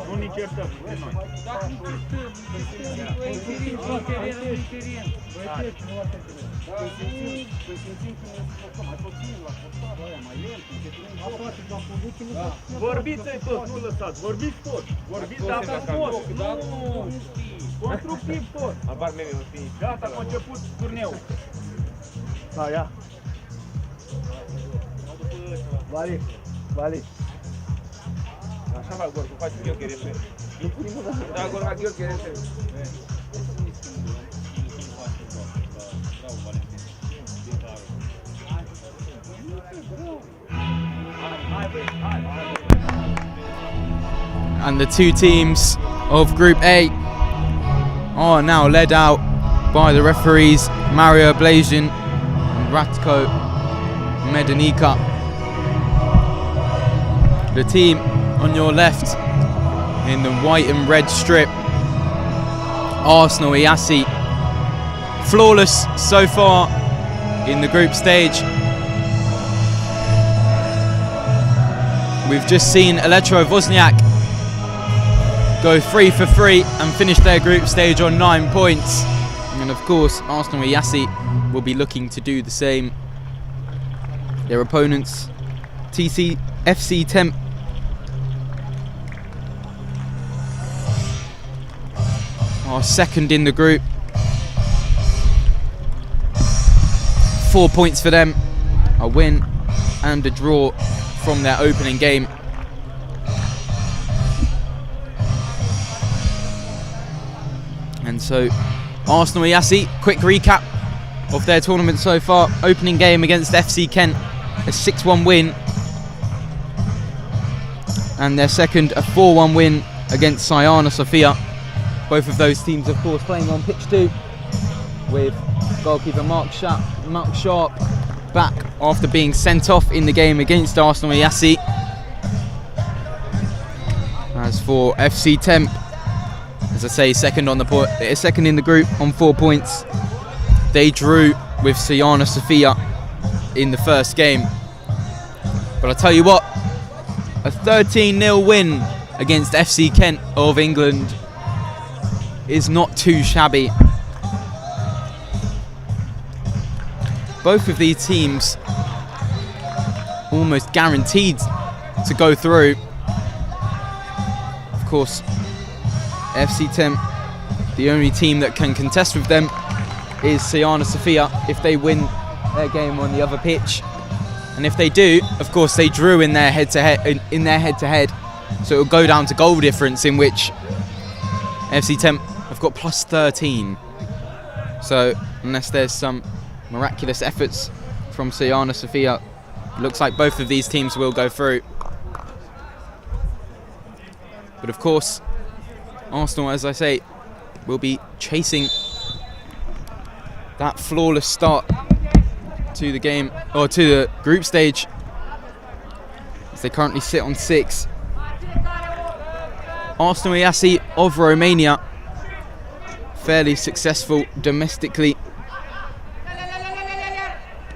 Nu nici certăm de noi. Dacă nu certăm, în teren, în teren, în teren. Să simțim că ne scopăm, mai puțin la costară aia, mai lent, Vorbiți-i tot, nu lăsați, vorbiți tot. Vorbiți, dar frumos, nu constructiv tot. Gata, a început turneul. Da, ia. Vale. Așa fac Gorcu, faci eu cherește. Da, Gorcu, fac eu cherește. And the two teams of Group A are now led out by the referees Mario Blazin and Ratko Medanica. The team on your left in the white and red strip, Arsenal Iași, flawless so far in the group stage. We've just seen Elektrowozniak go 3 for 3 and finish their group stage on 9 points. And of course, Arsenal Iași will be looking to do the same. Their opponents, FC Temp, are second in the group. 4 points for them, a win and a draw from their opening game. And so Arsenal Iași, quick recap of their tournament so far. Opening game against FC Kent, a 6-1 win, and their second a 4-1 win against Sayana Sofia. Both of those teams of course playing on pitch 2, with goalkeeper Mark Sharp back after being sent off in the game against Arsenal Iași. As for FC Temp, as I say, second in the group on 4 points. They drew with Sayana Sofia in the first game. But I tell you what, a 13-0 win against FC Kent of England is not too shabby. Both of these teams almost guaranteed to go through. Of course, FC Temp, the only team that can contest with them is Sayana Sofia if they win their game on the other pitch. And if they do, of course they drew in their head-to-head, so it will go down to goal difference, in which FC Temp have got plus 13. So unless there's some miraculous efforts from Sayana Sofia, it looks like both of these teams will go through. But of course, Arsenal, as I say, will be chasing that flawless start to the game, or to the group stage, as they currently sit on 6. Arsenal Iași of Romania, fairly successful domestically.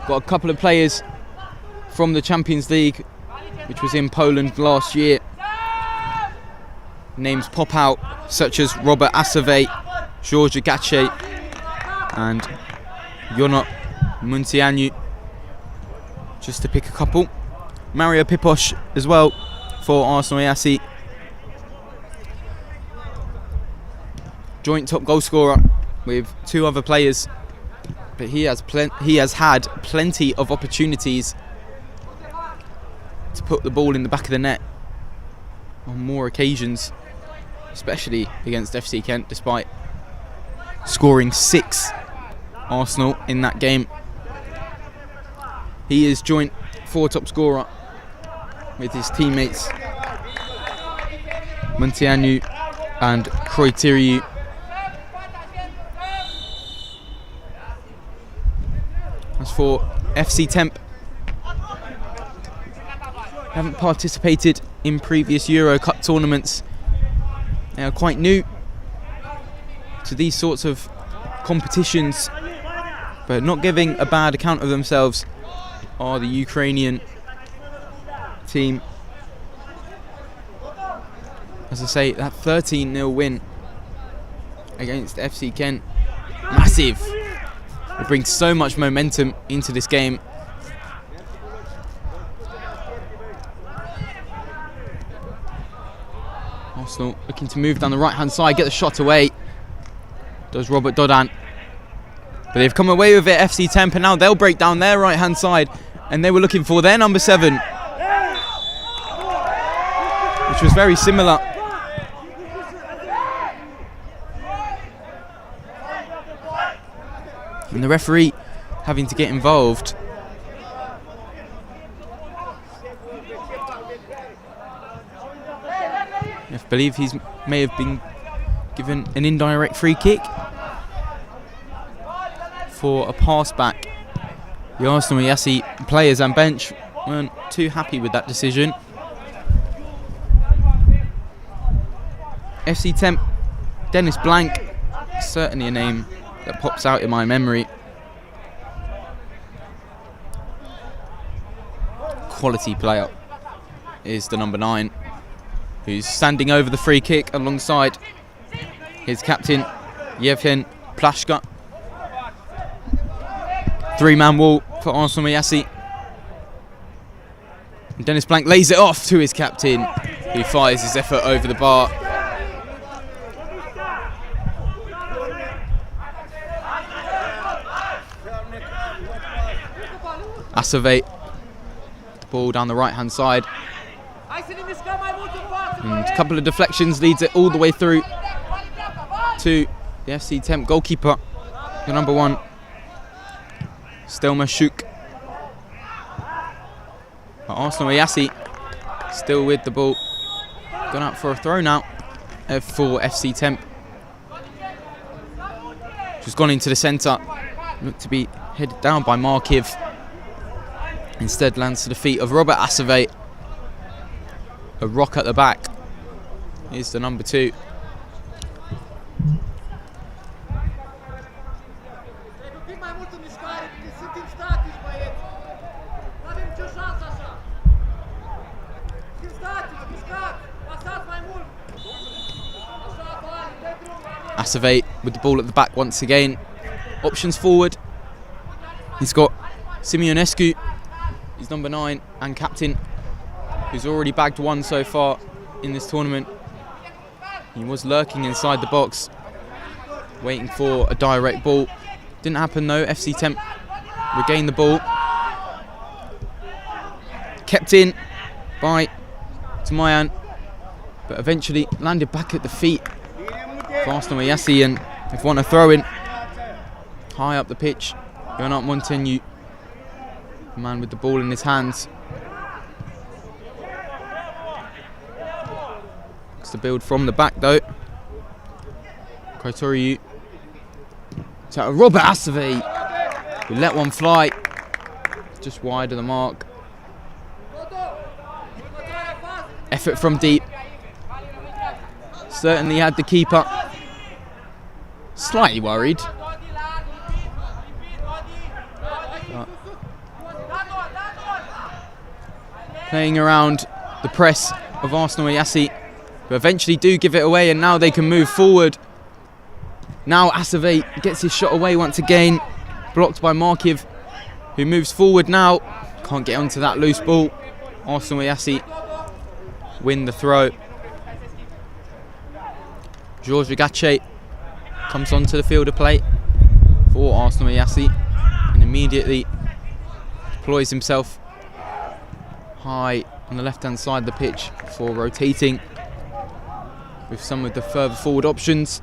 Got a couple of players from the Champions League, which was in Poland last year. Names pop out, such as Robert Asave, George Gache and Ionut Munteanu, just to pick a couple. Mario Pipos as well for Arsenal Iași. Joint top goal scorer with 2 other players, but he has had plenty of opportunities to put the ball in the back of the net on more occasions, especially against FC Kent, despite scoring 6 Arsenal in that game. He is joint 4 top scorer with his teammates Munteanu and Croitiriu. As for FC Temp, haven't participated in previous Eurocup tournaments. They are quite new to these sorts of competitions, but not giving a bad account of themselves are the Ukrainian team. As I say, that 13-0 win against FC Kent, massive. It brings so much momentum into this game. Arsenal looking to move down the right-hand side, get the shot away. Does Robert Dodan. But they've come away with it, FC Temp, and now they'll break down their right-hand side. And they were looking for their number 7, which was very similar. And the referee having to get involved. I believe he may have been given an indirect free kick for a pass back. The Arsenal Iași players and bench weren't too happy with that decision. FC Temp, Dennis Blank, certainly a name that pops out in my memory. Quality player is the number 9, who's standing over the free kick alongside his captain, Yevhen Plashka. 3-man wall for Arsenal Iași. And Dennis Blank lays it off to his captain, who fires his effort over the bar. Asave, the ball down the right-hand side. And a couple of deflections leads it all the way through to the FC Temp goalkeeper, the number 1, Stelma Shuk. Arsenal Iași still with the ball. Gone out for a throw now for FC Temp. Just gone into the centre. Looked to be headed down by Markiv. Instead lands to the feet of Robert Asave. A rock at the back is the number 2. Asave with the ball at the back once again. Options forward. He's got Simeonescu, he's number 9 and captain, who's already bagged 1 so far in this tournament. He was lurking inside the box, waiting for a direct ball. Didn't happen though. FC Temp regained the ball. Kept in by Tamayan, but eventually landed back at the feet of Arsenal Iași, and they've won a throw-in high up the pitch. Going up Montaigne, the man with the ball in his hands. Looks to build from the back though. Koitoriu to Robert Asave, who let one fly just wide of the mark. Effort from deep. Certainly had the keeper slightly worried. Playing around the press of Arsenal Iași, who eventually do give it away, and now they can move forward. Now Asave gets his shot away once again, blocked by Markiv, who moves forward now. Can't get onto that loose ball. Arsenal Iași win the throw. George Gache comes onto the field of play for Arsenal Iași and immediately deploys himself high on the left-hand side of the pitch for rotating with some of the further forward options.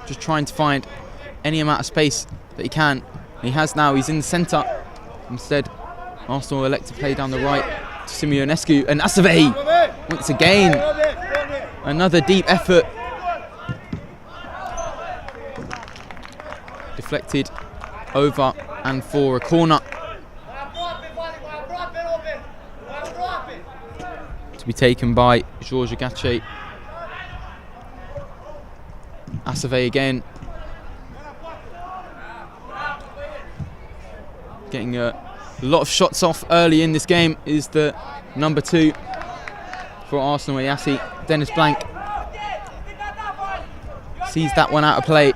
Just trying to find any amount of space that he can. He has now, he's in the centre. Instead, Arsenal elect to play down the right to Simeonescu, and Asave once again. Another deep effort. Deflected over and for a corner. To be taken by George Gache. Asave again. Getting a lot of shots off early in this game is the number 2. for Arsenal. Iași, Dennis Blank sees that one out of play.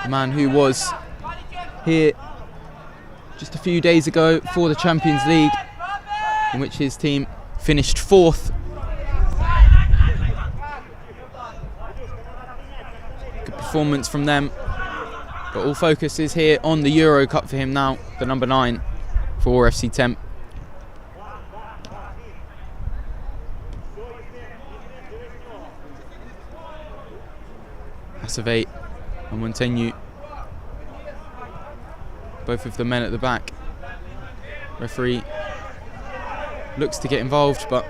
The man who was here just a few days ago for the Champions League, in which his team finished 4th. Good performance from them, but all focus is here on the Eurocup for him now, the number 9 for FC Temp. Asavate and Montaigne, both of the men at the back. Referee looks to get involved, but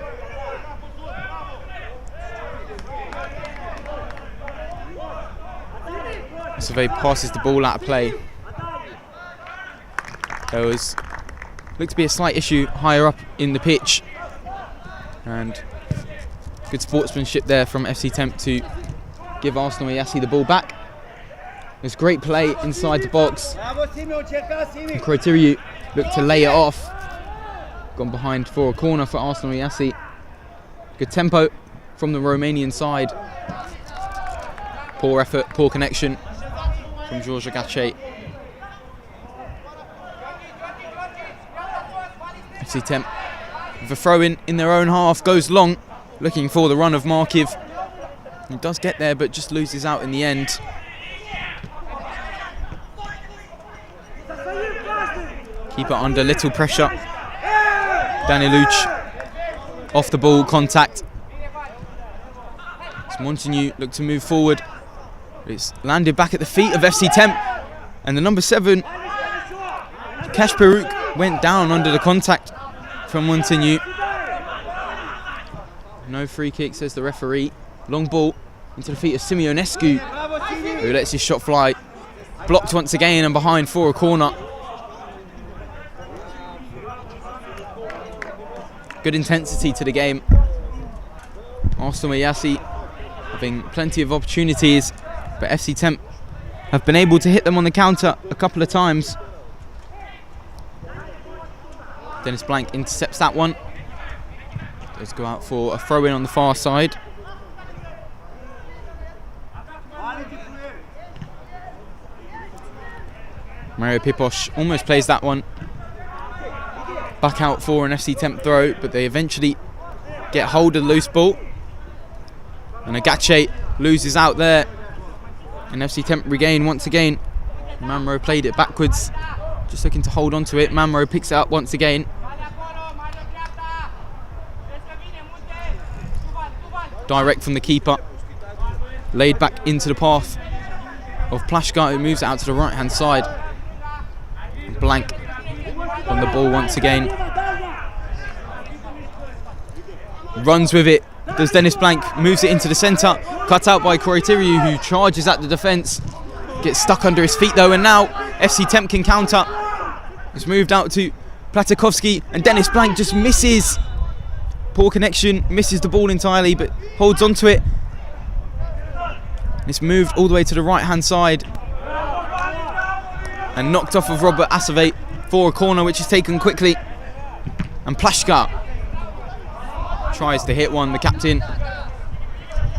Asavate passes the ball out of play. There looked to be a slight issue higher up in the pitch, and good sportsmanship there from FC Temp to give Arsenal Iași the ball back. There's great play inside the box. And Criterio looked to lay it off. Gone behind for a corner for Arsenal Iași. Good tempo from the Romanian side. Poor effort, poor connection from George Agache. FC Temp with a throw in their own half, goes long, looking for the run of Markiv. He does get there, but just loses out in the end. Keeper under little pressure. Daniluc off the ball, contact. As Montaigne looked to move forward. It's landed back at the feet of FC Temp. And the number 7, Cash Peruk, went down under the contact from Montaigne. No free kick, says the referee. Long ball into the feet of Simeonescu, who lets his shot fly. Blocked once again and behind for a corner. Good intensity to the game. Arsenal Iași having plenty of opportunities, but FC Temp have been able to hit them on the counter a couple of times. Dennis Blank intercepts that one. Does go out for a throw-in on the far side. Mario Pipos almost plays that one back out for an FC Temp throw, but they eventually get hold of the loose ball. And Agache loses out there. And FC Temp regain once again. Mamro played it backwards, just looking to hold on to it. Mamro picks it up once again. Direct from the keeper. Laid back into the path of Plashka, who moves it out to the right hand side. Blank on the ball once again. Runs with it. Does Dennis Blank, moves it into the centre. Cut out by Criterio, who charges at the defence. Gets stuck under his feet though, and now FC Temp can counter. It's moved out to Platakovsky, and Dennis Blank just misses. Poor connection, misses the ball entirely, but holds on to it. It's moved all the way to the right hand side and knocked off of Robert Asavate for a corner, which is taken quickly. And Plashka tries to hit one. The captain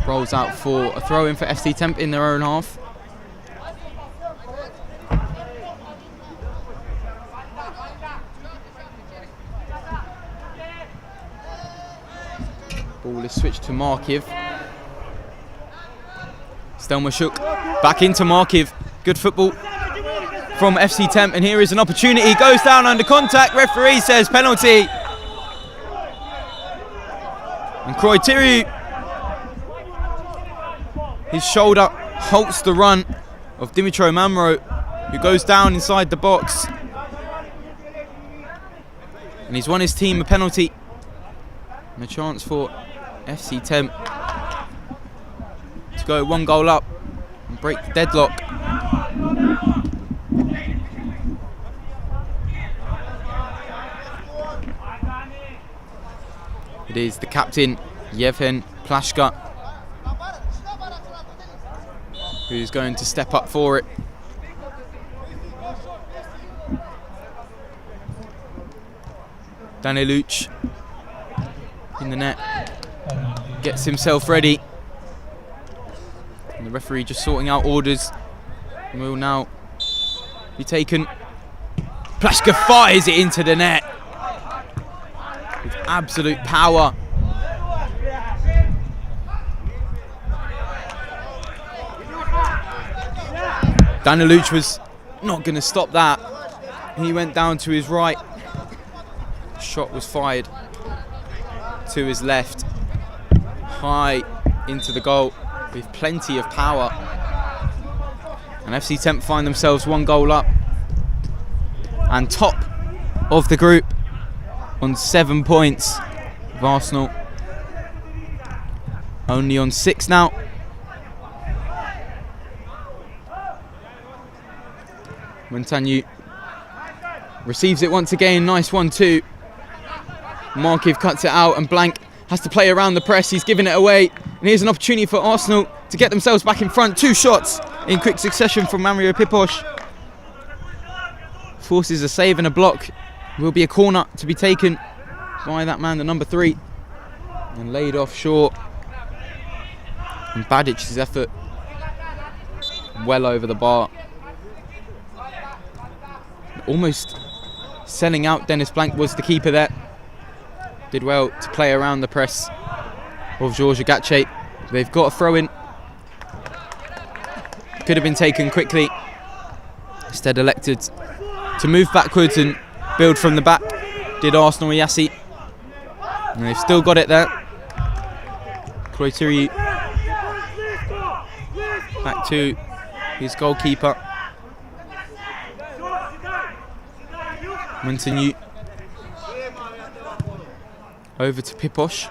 rolls out for a throw in for FC Temp in their own half. Ball is switched to Markiv. Stelmachuk back into Markiv. Good football from FC Temp, and here is an opportunity. Goes down under contact. Referee says penalty. And Criterio, his shoulder halts the run of Dimitro Mamro, who goes down inside the box. And he's won his team a penalty. And a chance for FC Temp to go 1 goal up and break the deadlock. It is the captain, Yevhen Plashka, who's going to step up for it. Daniluc in the net. Gets himself ready. And the referee just sorting out orders. Will now be taken. Plashka fires it into the net with absolute power. Daniluc was not going to stop that. He went down to his right. Shot was fired to his left, high into the goal with plenty of power. And FC Temp find themselves 1 goal up and top of the group on 7 points of Arsenal. Only on 6 now. Montagnu receives it once again. Nice 1-2. Markiv cuts it out and Blank has to play around the press. He's giving it away. And here's an opportunity for Arsenal to get themselves back in front. 2 shots in quick succession from Mario Pipos. Forces a save and a block. Will be a corner to be taken by that man, the number 3. And laid off short. And Badic's effort well over the bar. Almost selling out. Dennis Blank was the keeper there. Did well to play around the press of George Agache. They've got a throw in. Could have been taken quickly. Instead elected to move backwards and build from the back. Did Arsenal Iași. And they've still got it there. Kroitiri back to his goalkeeper. Montagnu over to Pipos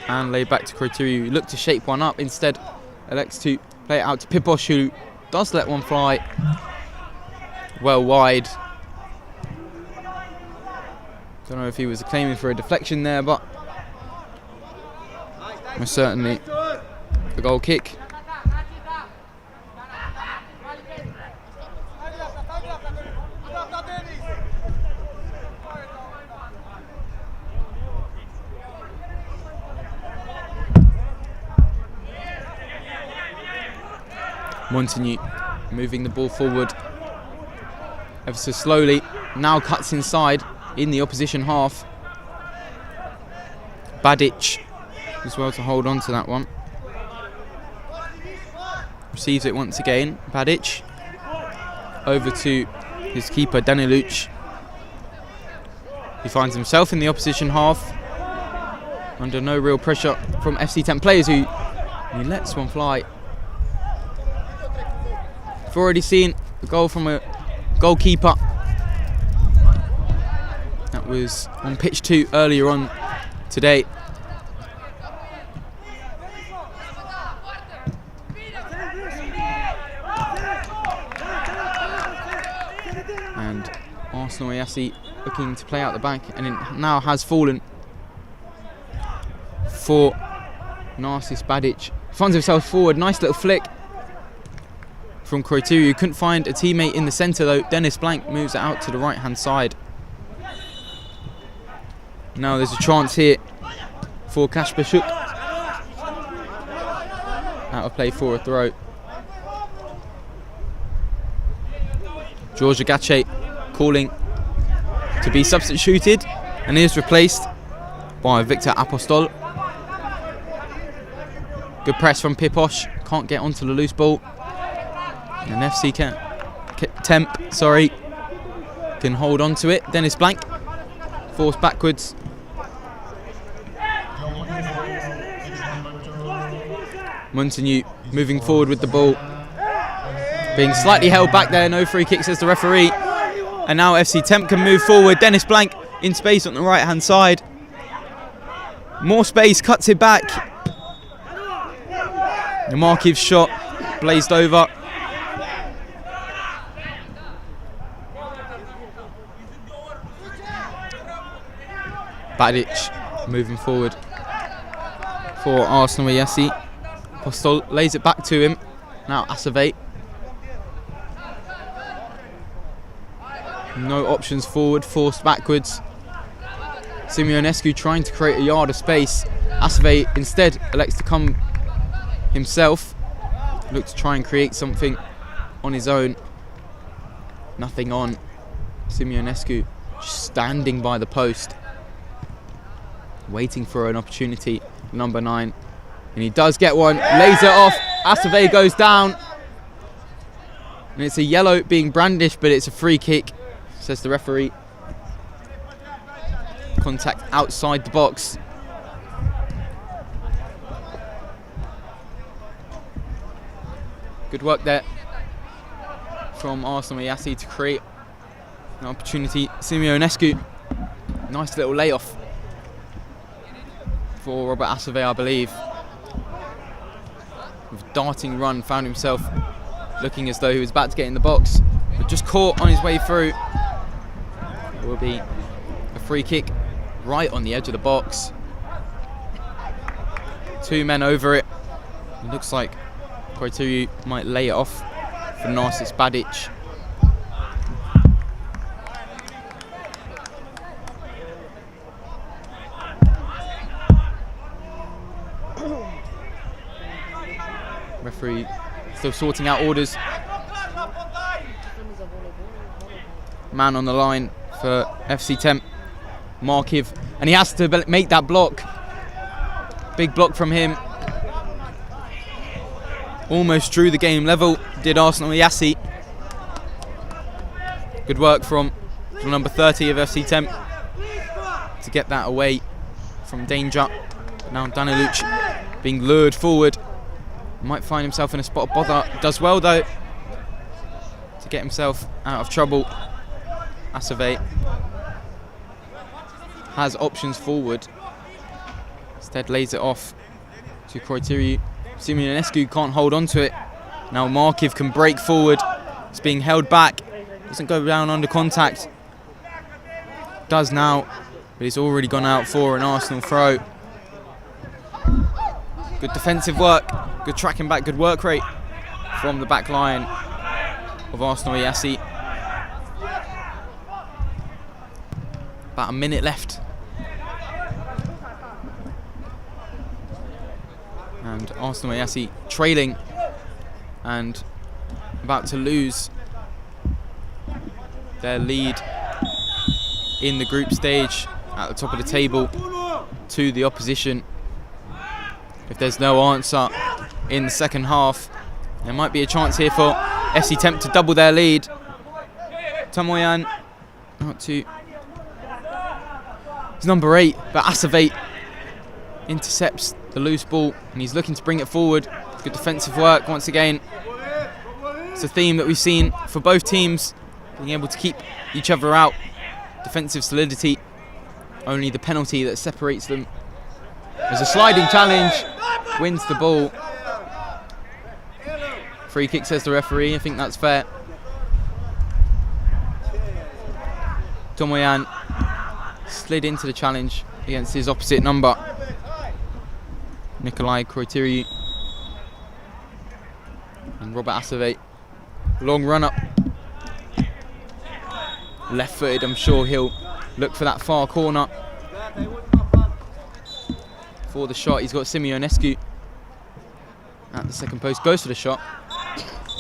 and laid back to Kroitiri, who looked to shape one up. Instead elects to play it out to Pipos, who does let one fly well wide. Don't know if he was claiming for a deflection there, but most certainly a goal kick. Montagnu moving the ball forward ever so slowly. Now cuts inside in the opposition half. Badic as well to hold on to that one. Receives it once again. Badic over to his keeper Daniluc. He finds himself in the opposition half under no real pressure from FC Temp players, who he lets one fly. We've already seen a goal from a goalkeeper. That was on pitch 2 earlier on today. And Arsenal Iași looking to play out the back, and it now has fallen for Narcis Badic. Finds himself forward, nice little flick from Kroitiri, who couldn't find a teammate in the centre though. Dennis Blank moves it out to the right hand side. Now there's a chance here for Kasper Schuck. Out of play for a throw. George Agache calling to be substituted and is replaced by Victor Apostol. Good press from Pipos, can't get onto the loose ball. And FC Temp can hold on to it. Dennis Blank forced backwards. Montagnu moving forward with the ball. Being slightly held back there, no free kick says the referee. And now FC Temp can move forward. Dennis Blank in space on the right hand side. More space, cuts it back. The Markiv's shot blazed over. Badic moving forward for Arsenal Iași. Postol lays it back to him. Now Asave. No options forward, forced backwards. Simeonescu trying to create a yard of space. Asave instead elects to come himself. Looks to try and create something on his own. Nothing on. Simeonescu just standing by the post, waiting for an opportunity. Number 9. And he does get one. Lays it off. Asave goes down. And it's a yellow being brandished, but it's a free kick, says the referee. Contact outside the box. Good work there from Arsenal Iași to create an opportunity. Simeonescu, nice little layoff for Robert Asave, I believe. With a darting run, found himself looking as though he was about to get in the box, but just caught on his way through. It will be a free kick right on the edge of the box. 2 men over it. It looks like Koiteriu might lay it off for Narcis Badic. Referee still sorting out orders. Man on the line for FC Temp, Markiv, and he has to make that block. Big block from him. Almost drew the game level, did Arsenal Iași. Good work from number 30 of FC Temp to get that away from danger. Now Daniluc being lured forward. Might find himself in a spot of bother. Does well though to get himself out of trouble. Asave has options forward. Instead lays it off to Koiteriu. Simeonescu can't hold on to it. Now Markiv can break forward. It's being held back. Doesn't go down under contact. Does now, but it's already gone out for an Arsenal throw. Good defensive work. Good tracking back. Good work rate from the back line of Arsenal Iași. About a minute left. And Arsenal Iași trailing and about to lose their lead in the group stage at the top of the table to the opposition. If there's no answer in the second half, there might be a chance here for FC Temp to double their lead. Tamoyan out to it's number 8, but Asave intercepts the loose ball and he's looking to bring it forward. Good defensive work once again. It's a theme that we've seen for both teams, being able to keep each other out. Defensive solidity, only the penalty that separates them. There's a sliding challenge, wins the ball. Free kick, says the referee. I think that's fair. Tomoyan slid into the challenge against his opposite number, Nikolai Koiteriu. And Robert Asave, long run up. Left footed, I'm sure he'll look for that far corner. For the shot, he's got Simeonescu at the second post, goes for the shot.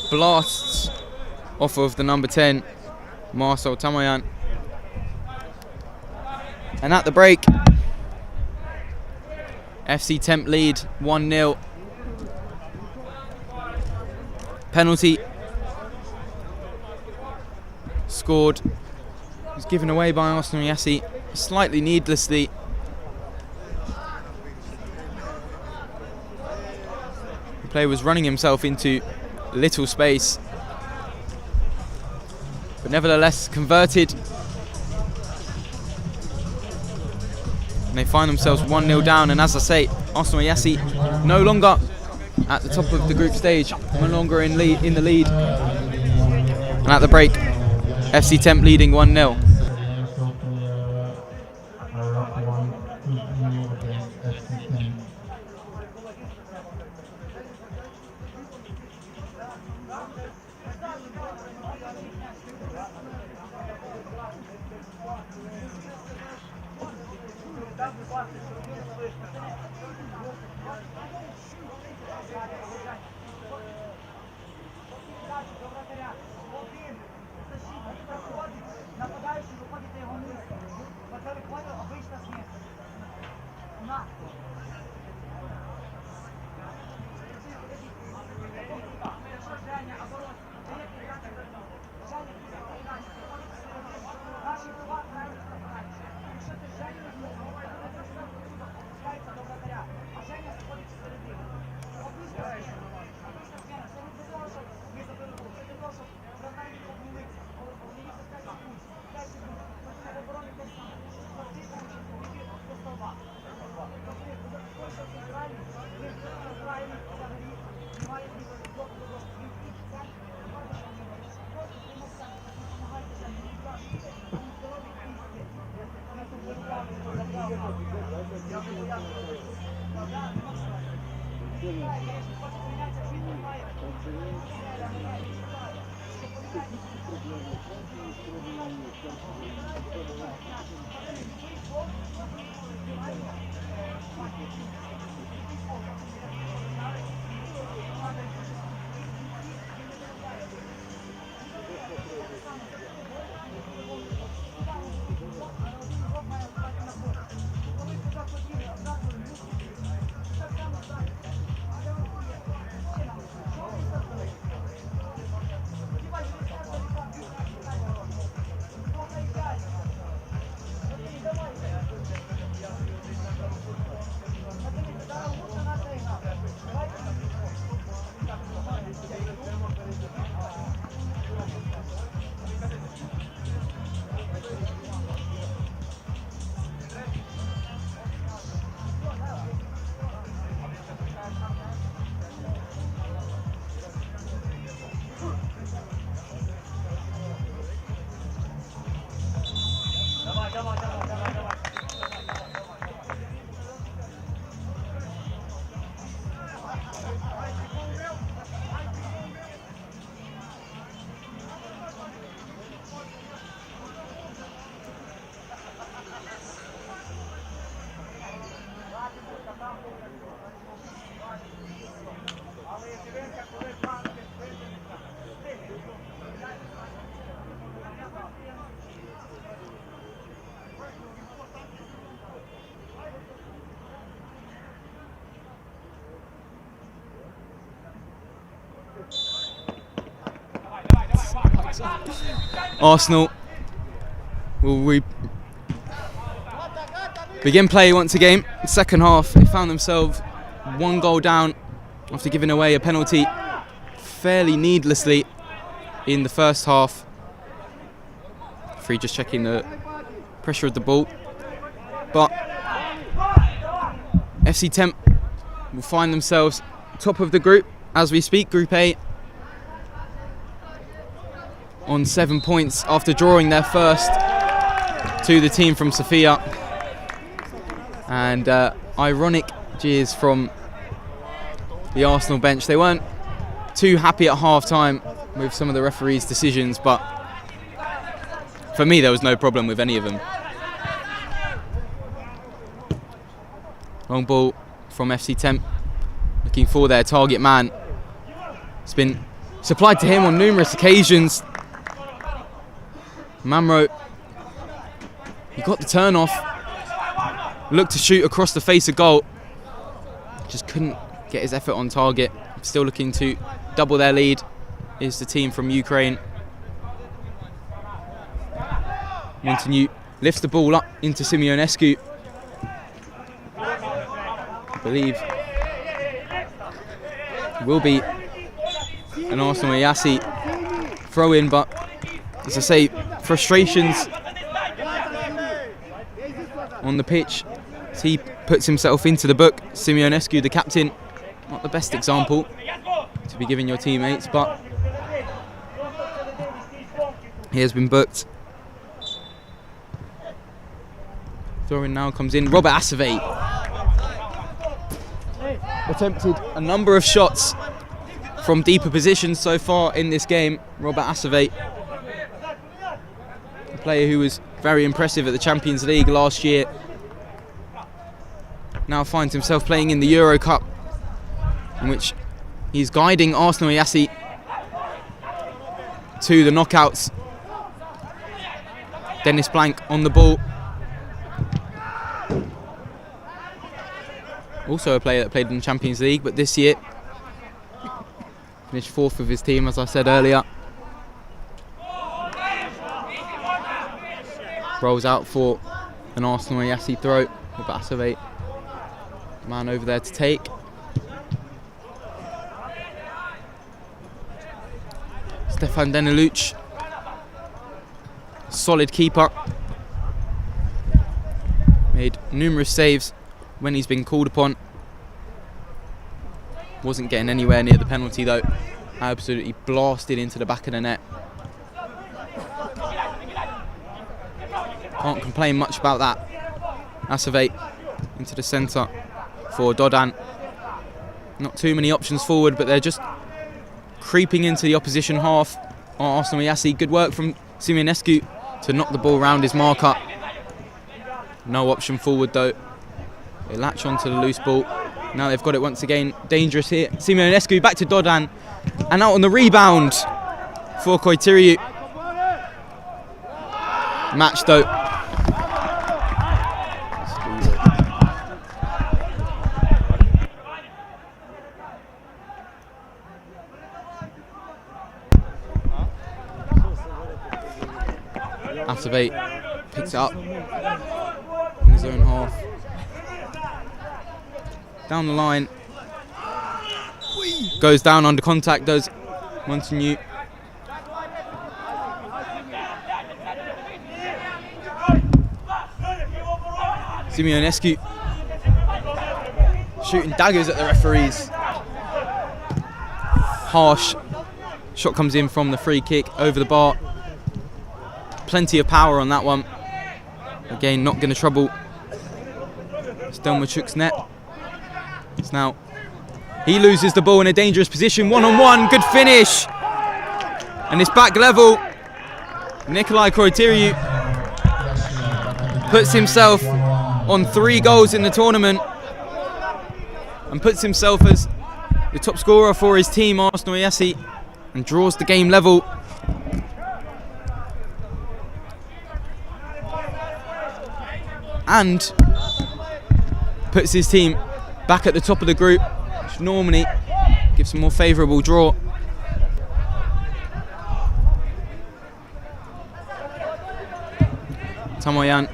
Blasts off of the number 10, Marcel Tamoyan. And at the break, FC Temp lead 1-0. Penalty scored. It was given away by Arsenal Iași slightly needlessly. The player was running himself into little space, but nevertheless converted. And they find themselves 1-0 down, and as I say, Arsenal Iași no longer at the top of the group stage, no longer in the lead. And at the break, FC Temp leading 1-0. Arsenal will begin play once again. Second half, they found themselves 1 goal down after giving away a penalty fairly needlessly in the first half. Free just checking the pressure of the ball. But FC Temp will find themselves top of the group as we speak, Group A, on 7 points after drawing their first to the team from Sofia. And ironic jeers from the Arsenal bench. They weren't too happy at half-time with some of the referee's decisions, but for me there was no problem with any of them. Long ball from FC Temp, looking for their target man. It's been supplied to him on numerous occasions. Mamro, he got the turn off, looked to shoot across the face of goal, just couldn't get his effort on target. Still looking to double their lead is the team from Ukraine. Montagnu lifts the ball up into Simeonescu. I believe it will be an Arsenal Iași throw in, but as I say, frustrations on the pitch as he puts himself into the book. Simeonescu, the captain, not the best example to be giving your teammates, but he has been booked. Throw-in now comes in. Robert Asave attempted a number of shots from deeper positions so far in this game. Robert Asave, a player who was very impressive at the Champions League last year now finds himself playing in the Eurocup, in which he's guiding Arsenal Iași to the knockouts. Dennis Blank on the ball. Also a player that played in the Champions League, but this year finished 4th with his team, as I said earlier. Rolls out for an Arsenal Iași throw with Asave. Man over there to take. Stefan Deniluc, solid keeper. Made numerous saves when he's been called upon. Wasn't getting anywhere near the penalty though. Absolutely blasted into the back of the net. Can't complain much about that. Asave into the centre for Dodan. Not too many options forward, but they're just creeping into the opposition half. Arsenal Iași, good work from Simeonescu to knock the ball round his marker. No option forward though. They latch onto the loose ball. Now they've got it once again. Dangerous here. Simeonescu back to Dodan. And out on the rebound for Koitiriu. Match though. Asave picks it up in his own half. Down the line. Goes down under contact, does Montigny. Simeonescu shooting daggers at the referees. Harsh. Shot comes in from the free kick over the bar. Plenty of power on that one. Again, not going to trouble Stelmachuk's net. It's now, he loses the ball in a dangerous position. 1-on-1, good finish. And it's back level. Nikolai Koitiriu puts himself on 3 goals in the tournament and puts himself as the top scorer for his team, Arsenal Iași, and draws the game level. And puts his team back at the top of the group, which normally gives a more favourable draw. Tamoyan.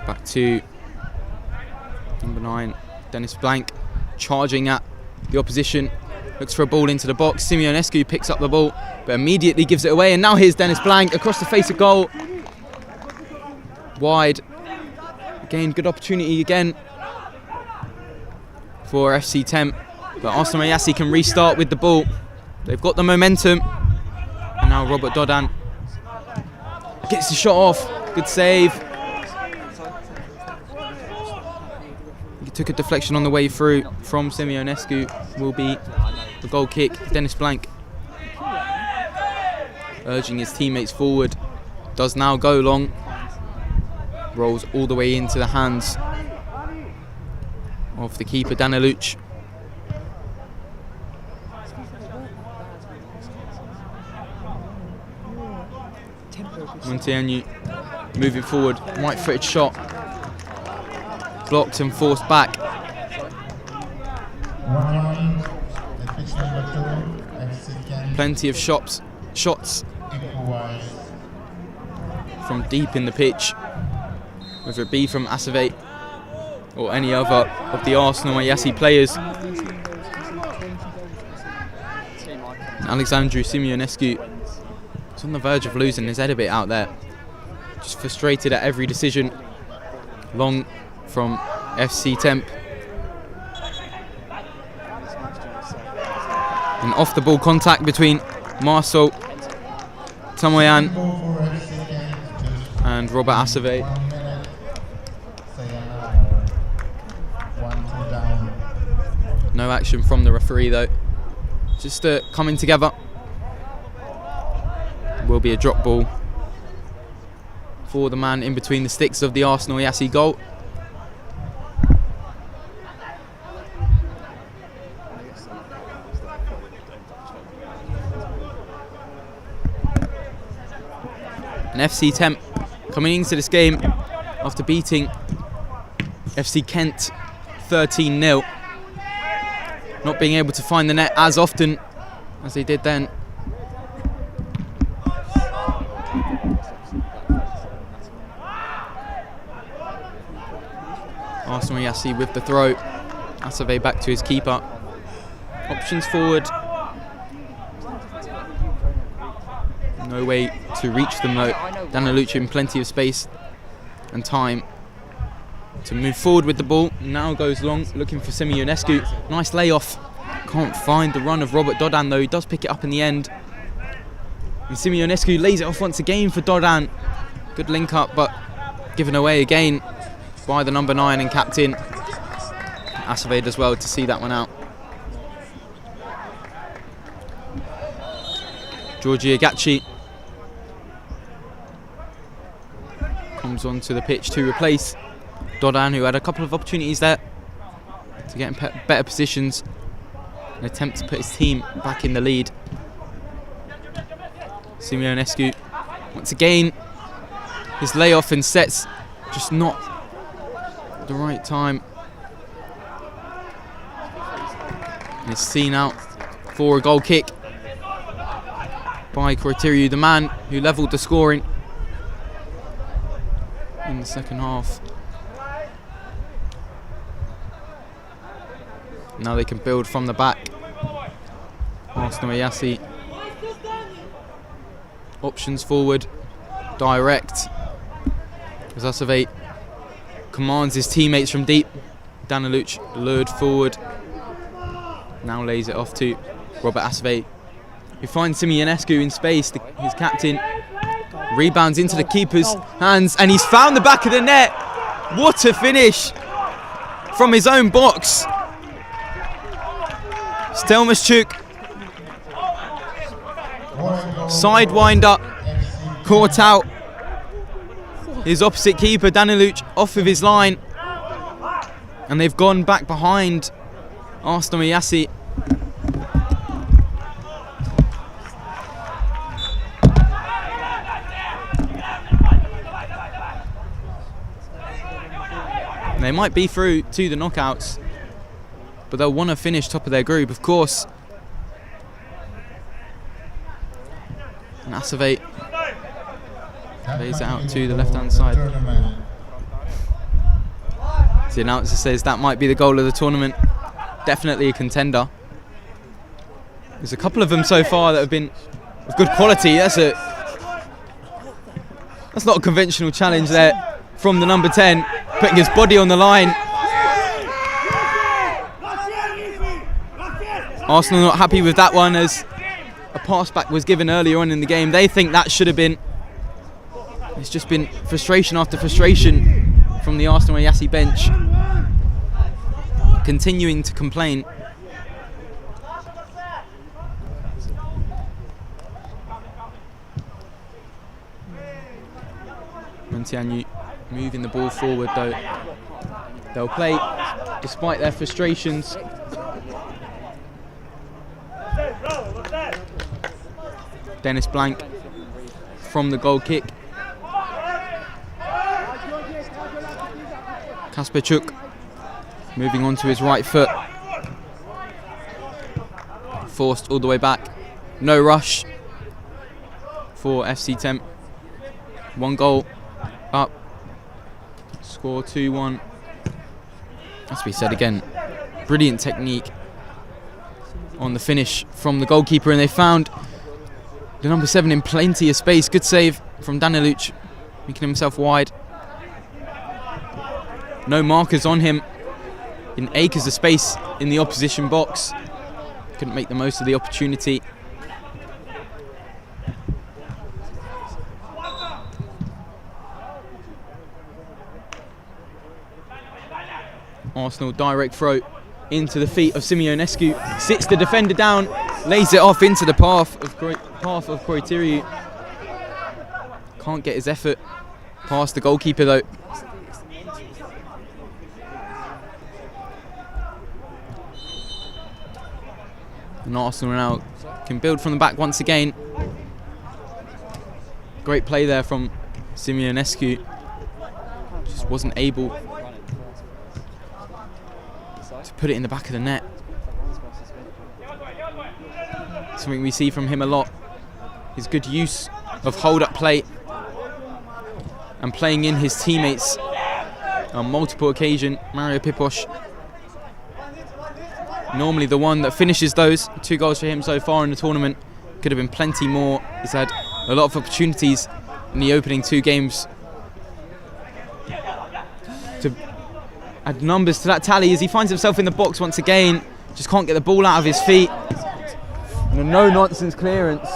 Back to number 9, Dennis Blank, charging at the opposition. Looks for a ball into the box. Simeonescu picks up the ball, but immediately gives it away. And now here's Dennis Blank across the face of goal. Wide. Again, good opportunity again for FC Temp. But Arsenal Iași can restart with the ball. They've got the momentum. And now Robert Dodan gets the shot off. Good save. He took a deflection on the way through from Simeonescu. Will be the goal kick. Dennis Blank urging his teammates forward. Does now go long. Rolls all the way into the hands of the keeper, Daniluc. Montianu moving forward. Right-footed shot. Blocked and forced back. Plenty of shots from deep in the pitch, whether it be from Asave or any other of the Arsenal Iași players. Alexandru Simeonescu is on the verge of losing his head a bit out there. Just frustrated at every decision. Long from FC Temp. An off the ball contact between Marcel Tamoyan and Robert Asave. No action from the referee though. Just coming together. Will be a drop ball for the man in between the sticks of the Arsenal Iași goal. And FC Temp coming into this game after beating FC Kent 13-0. Not being able to find the net as often as they did then. Arsenal Iași with the throw. Asave back to his keeper. Options forward. No way to reach them though. Danalucci in plenty of space and time to move forward with the ball. Now goes long, looking for Simeonescu. Nice layoff. Can't find the run of Robert Dodan though. He does pick it up in the end. And Simeonescu lays it off once again for Dodan. Good link up, but given away again by the number 9 and captain. Asave does well to see that one out. Georgi Agachi comes onto the pitch to replace Dodan, who had a couple of opportunities there to get in better positions and attempt to put his team back in the lead. Simeonescu once again, his layoff and sets just not the right time. And it's seen out for a goal kick by Koiteriu, the man who levelled the scoring in the second half. Now they can build from the back. Arsenal Iași. Options forward. Direct. Zasave commands his teammates from deep. Danaluc lured forward. Now lays it off to Robert Asave, who finds Simeonescu in space, his captain. Rebounds into the keeper's hands, and he's found the back of the net. What a finish from his own box. Stelmaschuk, sidewinder, caught out his opposite keeper, Danaluc, off of his line. And they've gone back behind Arsenal Iași. They might be through to the knockouts, but they'll want to finish top of their group, of course. And Asave lays it out to the left-hand side. The announcer says that might be the goal of the tournament. Definitely a contender. There's a couple of them so far that have been of good quality. That's not a conventional challenge there from the number 10, putting his body on the line. Arsenal not happy with that one, as a pass back was given earlier on in the game. They think that should have been. It's just been frustration after frustration from the Arsenal Iași bench, continuing to complain. Montianu moving the ball forward though. They'll play despite their frustrations. Dennis Blank from the goal kick. Kasperchuk moving on to his right foot. Forced all the way back. No rush for FC Temp. One goal up. Score 2-1. Has to be said again. Brilliant technique on the finish from the goalkeeper, and they found the number 7 in plenty of space. Good save from Danaluc, making himself wide. No markers on him. In acres of space in the opposition box. Couldn't make the most of the opportunity. Arsenal direct throw into the feet of Simeonescu. Sits the defender down, lays it off into the path of Koiteriu. Can't get his effort past the goalkeeper though. And Arsenal now can build from the back once again. Great play there from Simeonescu. Just wasn't able to put it in the back of the net. Something we see from him a lot. His good use of hold-up play and playing in his teammates on multiple occasions. Mario Pipos, normally the one that finishes those. 2 goals for him so far in the tournament. Could have been plenty more. He's had a lot of opportunities in the opening 2 games to add numbers to that tally as he finds himself in the box once again. Just can't get the ball out of his feet. And a no-nonsense clearance.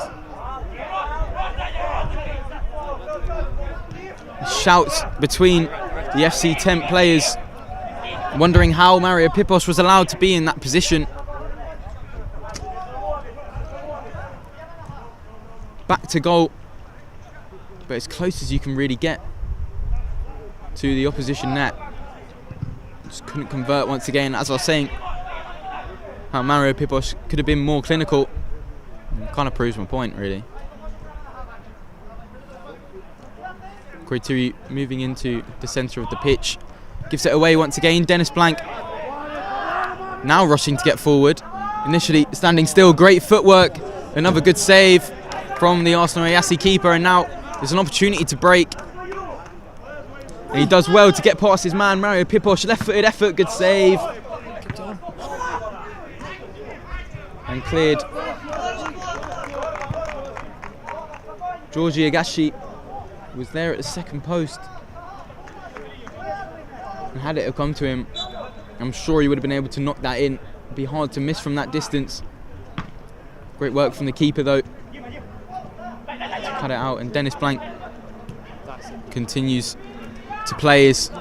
Shouts between the FC Temp players, wondering how Mario Pipos was allowed to be in that position. Back to goal, but as close as you can really get to the opposition net. Just couldn't convert once again. As I was saying, how Mario Pipos could have been more clinical. Kind of proves my point, really. Koitiri moving into the centre of the pitch. Gives it away once again. Dennis Blank now rushing to get forward. Initially standing still. Great footwork. Another good save from the Arsenal Iași keeper. And now there's an opportunity to break. And he does well to get past his man, Mario Pipos. Left-footed effort. Good save. And cleared. Georgi Agashi was there at the second post. And had it have come to him, I'm sure he would have been able to knock that in. It'd be hard to miss from that distance. Great work from the keeper though. To cut it out, and Dennis Blank continues to play his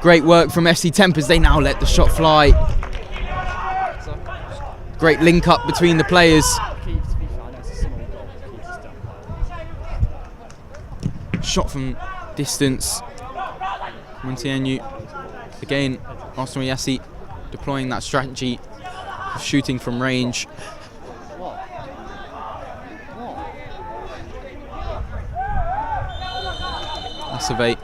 great work from FC Temp as they now let the shot fly. Great link up between the players. Shot from distance. Montienu again. Arsenal Iași deploying that strategy of shooting from range. Asave.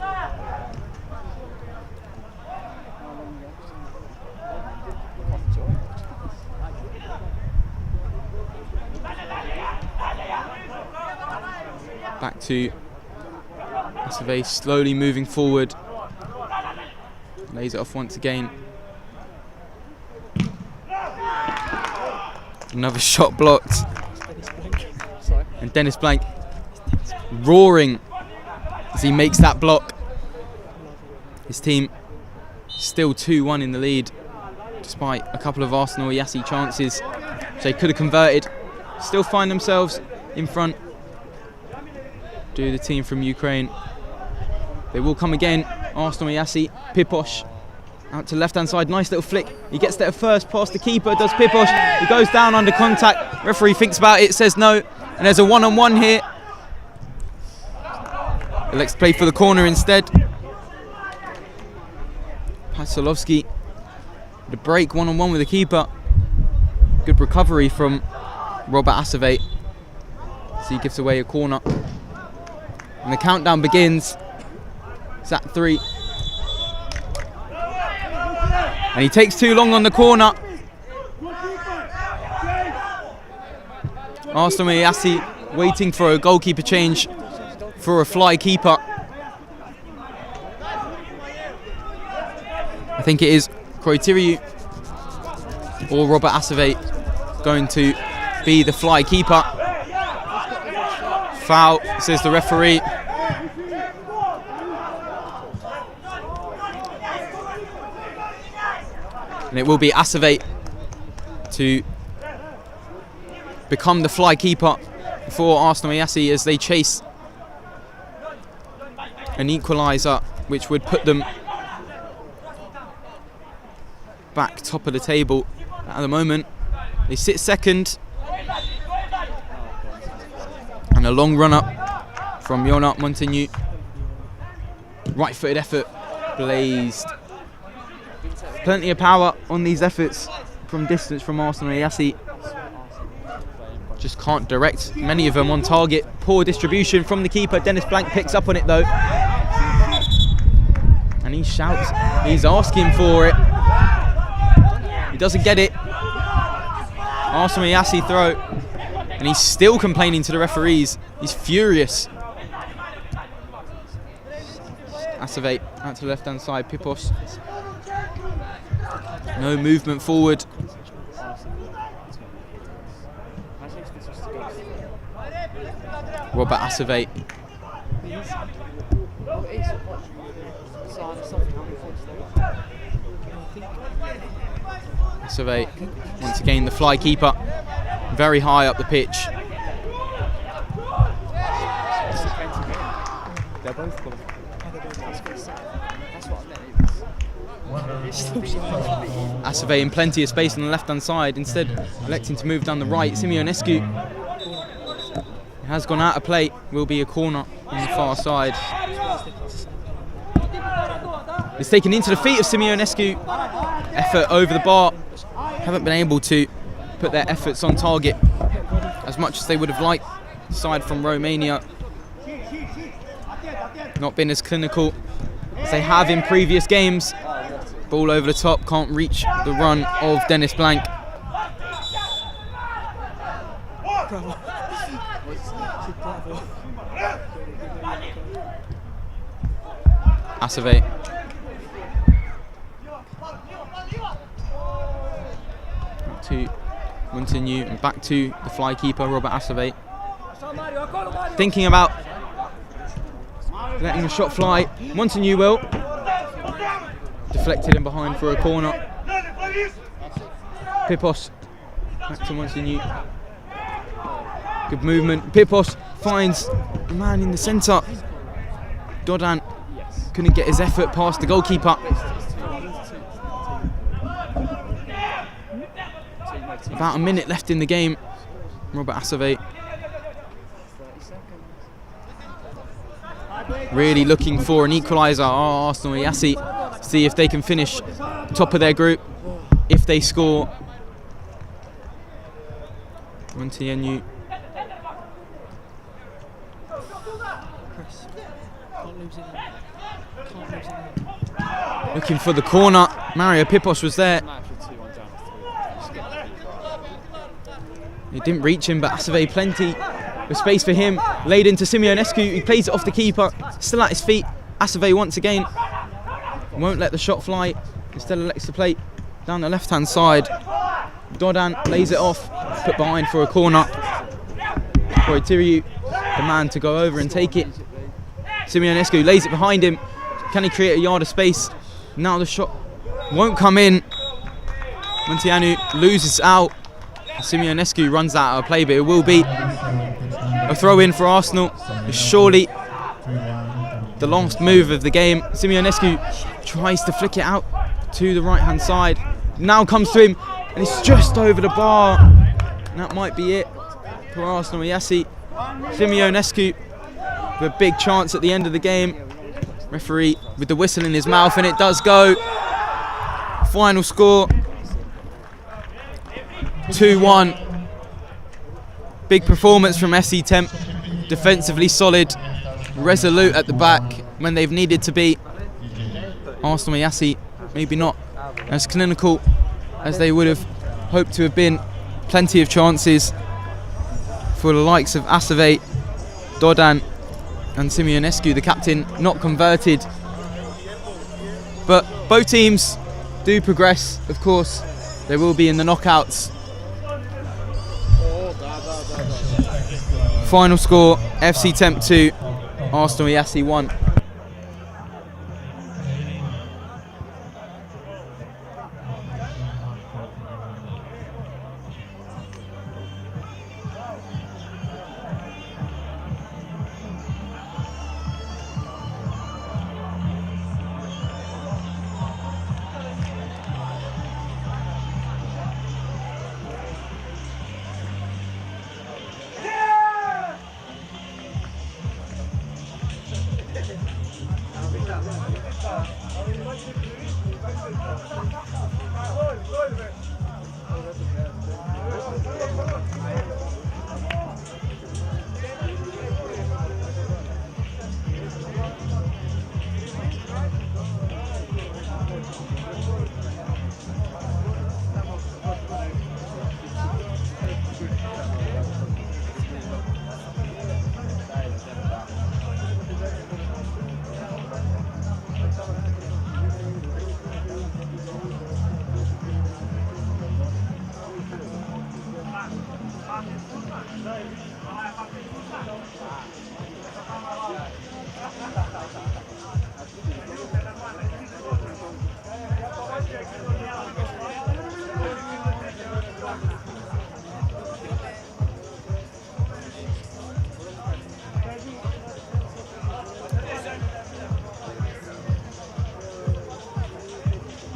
Back to Asave, slowly moving forward. Lays it off once again. Another shot blocked. And Dennis Blank roaring as he makes that block. His team still 2-1 in the lead, despite a couple of Arsenal Iași chances. So they could have converted. Still find themselves in front. Do the team from Ukraine. They will come again. Arsenal Iași. Pipos out to left hand side. Nice little flick. He gets there first past the keeper. Does Pipos. He goes down under contact. Referee thinks about it. Says no. And there's a one-on-one here. Elects play for the corner instead. Pasolovsky. The break one-on-one with the keeper. Good recovery from Robert Asave. So he gives away a corner. And the countdown begins. It's at 3. And he takes too long on the corner. Arsenal Iași waiting for a goalkeeper change for a fly keeper. I think it is Koitiriu or Robert Asave going to be the fly keeper. Foul, says the referee. And it will be Asave to become the fly keeper for Arsenal Iași as they chase an equaliser, which would put them back top of the table at the moment. They sit second. And a long run up from Ionat Montaigne. Right-footed effort, blazed. Plenty of power on these efforts from distance from Arsenal. Iași just can't direct many of them on target. Poor distribution from the keeper. Dennis Blank picks up on it though. And he shouts, he's asking for it. He doesn't get it. Arsenal Iași throw. And he's still complaining to the referees. He's furious. Activate out to the left hand side. Pipos. No movement forward. Robert Activate. Activate. Once again, the fly keeper. Very high up the pitch. Activate in plenty of space on the left hand side, instead electing to move down the right. Simeonescu has gone out of play, will be a corner on the far side. It's taken into the feet of Simeonescu. Effort over the bar. Haven't been able to put their efforts on target as much as they would have liked. Aside from Romania, not been as clinical as they have in previous games. Ball over the top, can't reach the run of Dennis Blank. Activate. To continue and back to the fly keeper, Robert Activate. Thinking about letting the shot fly. Montague will. Deflected in behind for a corner. Pipos back to Montague. Good movement. Pipos finds the man in the centre. Dodan couldn't get his effort past the goalkeeper. About a minute left in the game. Robert Activate really looking for an equaliser. Arsenal Iași, see if they can finish top of their group. If they score, Montague. Looking for the corner. Mario Pipos was there. It didn't reach him, but Activate plenty of space for him. Laid into Simeonescu. He plays it off the keeper. Still at his feet. Activate once again won't let the shot fly. Instead elects to play down the left-hand side. Dodan lays it off. Put behind for a corner. Koitiriu, the man to go over and take it. Simeonescu lays it behind him. Can he create a yard of space? Now the shot won't come in. Montianu loses out. Simeonescu runs out of play, but it will be a throw-in for Arsenal. It's surely the last move of the game. Simeonescu tries to flick it out to the right-hand side. Now comes to him, and it's just over the bar. And that might be it for Arsenal. Iași. Simeonescu with a big chance at the end of the game. Referee with the whistle in his mouth, and it does go. Final score 2-1. Big performance from FC Temp. Defensively solid, resolute at the back when they've needed to be. Arsenal Iași maybe not as clinical as they would have hoped to have been. Plenty of chances for the likes of Activate, Dodan and Simeonescu, the captain, not converted. But both teams do progress, of course. They will be in the knockouts. Final score, FC Temp 2, Arsenal Iași 1.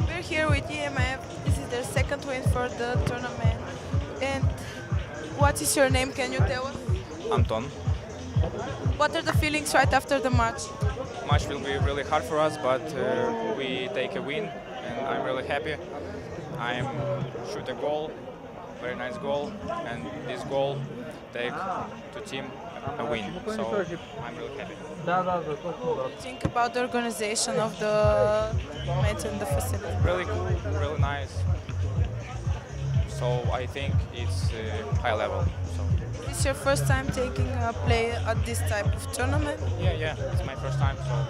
We're here with EMF. This is their second win for the tournament. And what is your name? Can you tell us? Anton. What are the feelings right after the match? Match will be really hard for us, but we take a win, and I'm really happy. I'm shoot a goal, very nice goal, and this goal take to team a win. So I'm really happy. What do you think about the organization of the match and the facility? Really cool, really nice. So I think it's high level. So. Is this your first time taking a play at this type of tournament? Yeah, it's my first time, so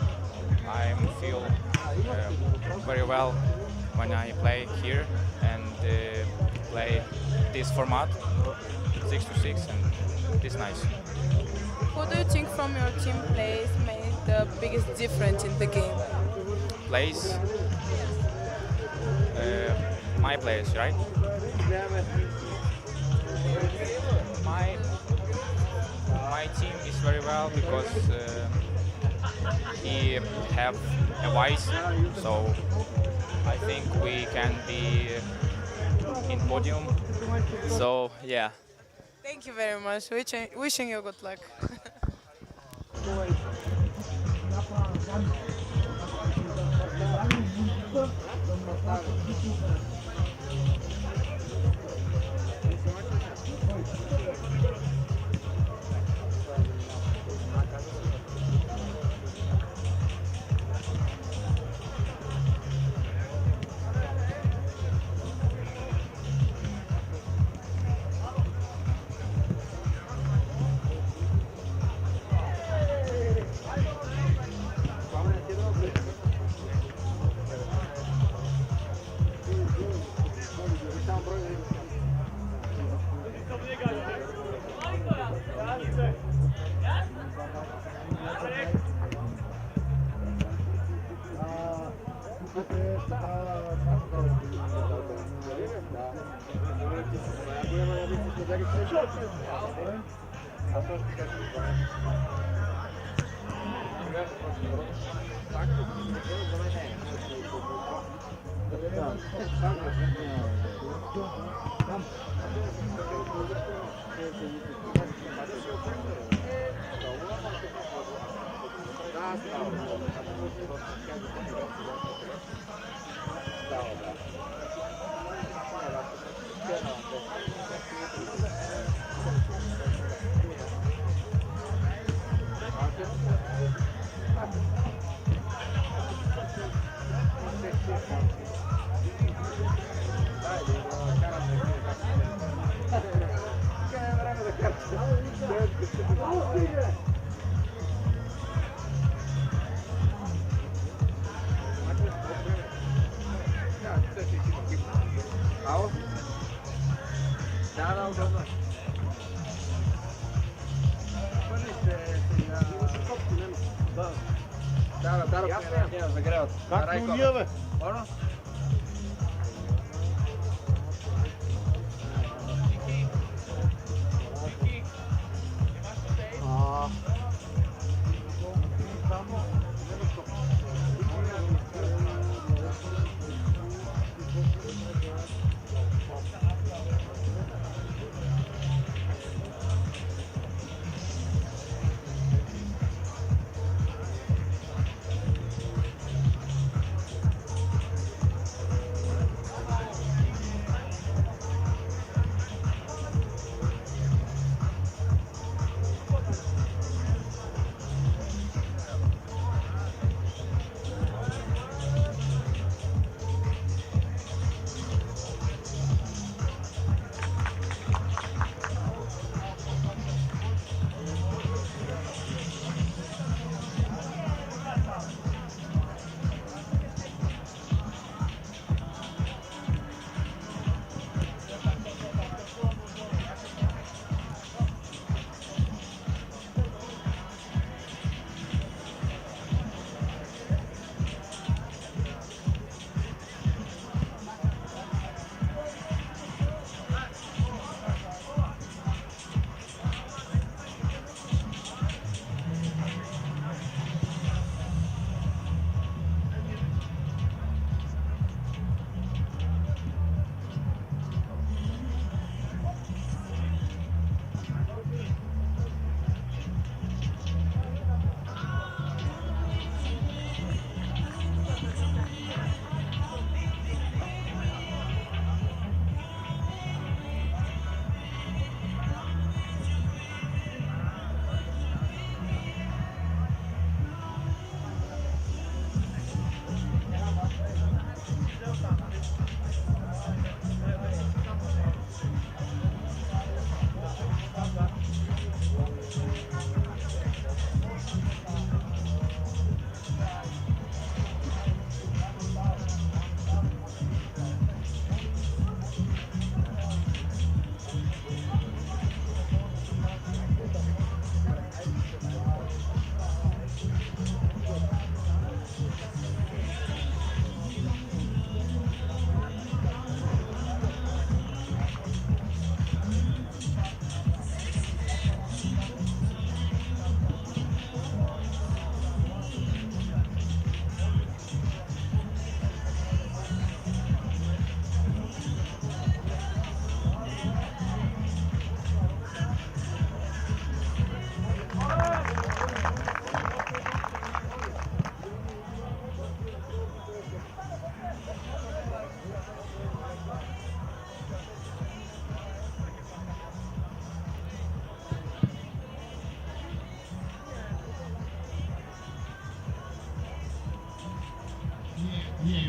I feel very well when I play here and play this format, 6-6, and it's nice. Who do you think from your team plays made the biggest difference in the game? Plays? My players, right? My team is very well because he have a voice, so I think we can be in podium. So yeah. Thank you very much. Wishing you good luck.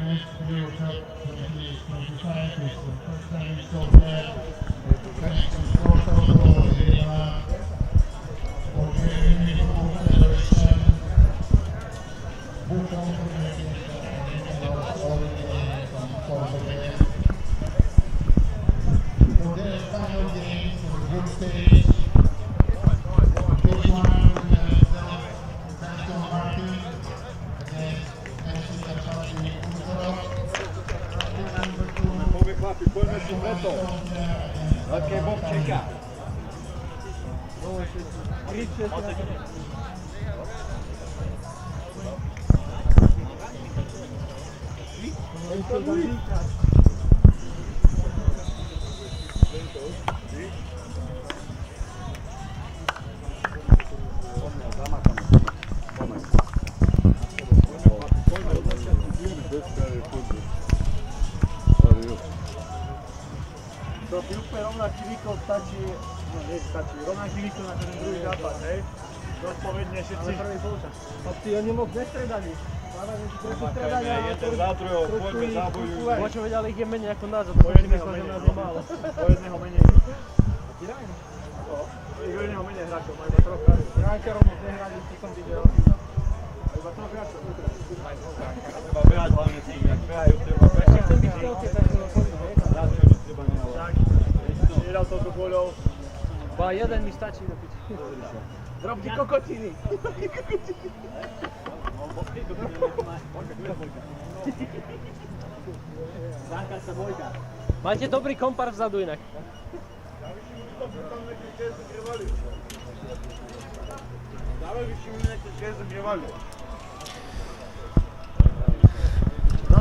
next Eurocup 2025 is the first time we saw that. Thanks to Przodkowo, Jihlava, Podgorica, Federation, Budmax, for the final games for the group stage. Page 1 we have Gastro against Sharpantsi, Uzhorod. Number 2 To piłkę rovnaký výkon stačí, no nie stačí, rovnaký výkon na ten druhý zápas, hej? Zodpovedne všetci. A ty oni moc nestredali. Jeden za druhého, poďme zabojujú. Počo vedel, ich je menej ako nás, a to jedného menej málo. Po jedného menej. Po jedného menej hráčov, má iba troch hráčov. Hráčov moc nehrali, čo som videl. Iba troch hráčov. Treba behať hlavne tým, jak behajú, treba behať. Chcem byť veľký, tak to chodí, hej? Tak, nedal toľko gólov. Ba jeden mi stačí do piči. Drobní kokotiny. Máte dobrý kompar vzadu inak.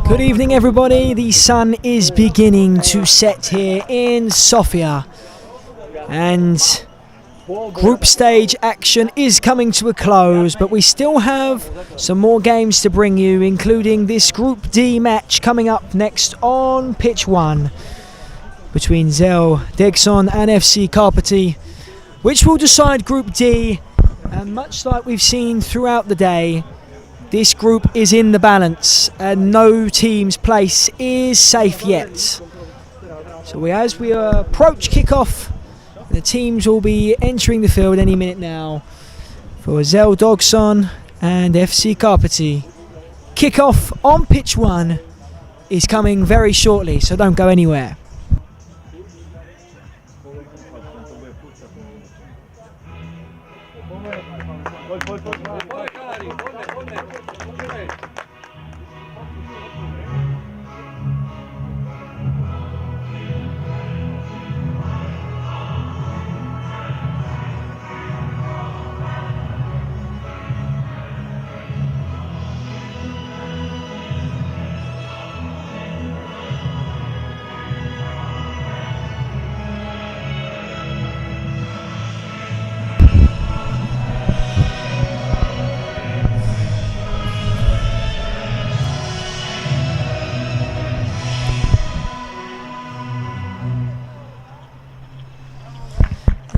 Good evening, everybody. The sun is beginning to set here in Sofia, and group stage action is coming to a close, but we still have some more games to bring you, including this Group D match coming up next on pitch 1 between Degson and FC Karpaty, which will decide Group D. And much like we've seen throughout the day, this group is in the balance and no team's place is safe yet. So as we approach kickoff, the teams will be entering the field any minute now for Degson and FC Karpaty. Kickoff on pitch 1 is coming very shortly, so don't go anywhere.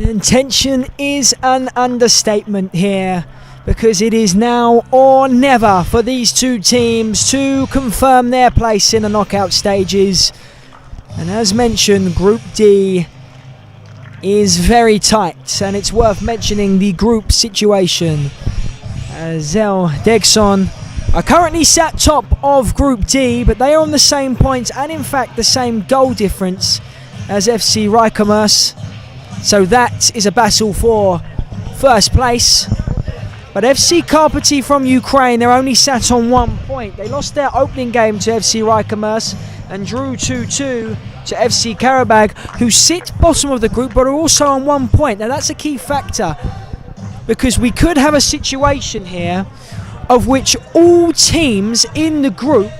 And tension is an understatement here, because it is now or never for these two teams to confirm their place in the knockout stages. And as mentioned, Group D is very tight, and it's worth mentioning the group situation. As Degson are currently sat top of Group D, but they are on the same points and in fact the same goal difference as FC Rykomers. So that is a battle for first place. But FC Karpaty from Ukraine, they're only sat on 1 point. They lost their opening game to FC Rykomers and drew 2-2 to FC Karabag, who sit bottom of the group but are also on 1 point. Now that's a key factor, because we could have a situation here of which all teams in the group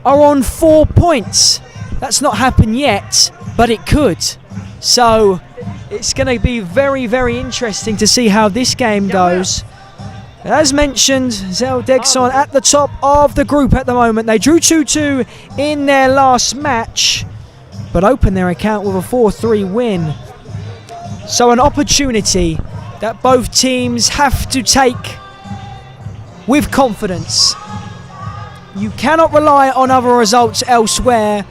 are on 4 points. That's not happened yet, but it could. So it's going to be very, very interesting to see how this game goes. As mentioned, Degson at the top of the group at the moment. They drew 2-2 in their last match, but opened their account with a 4-3 win. So an opportunity that both teams have to take with confidence. You cannot rely on other results elsewhere.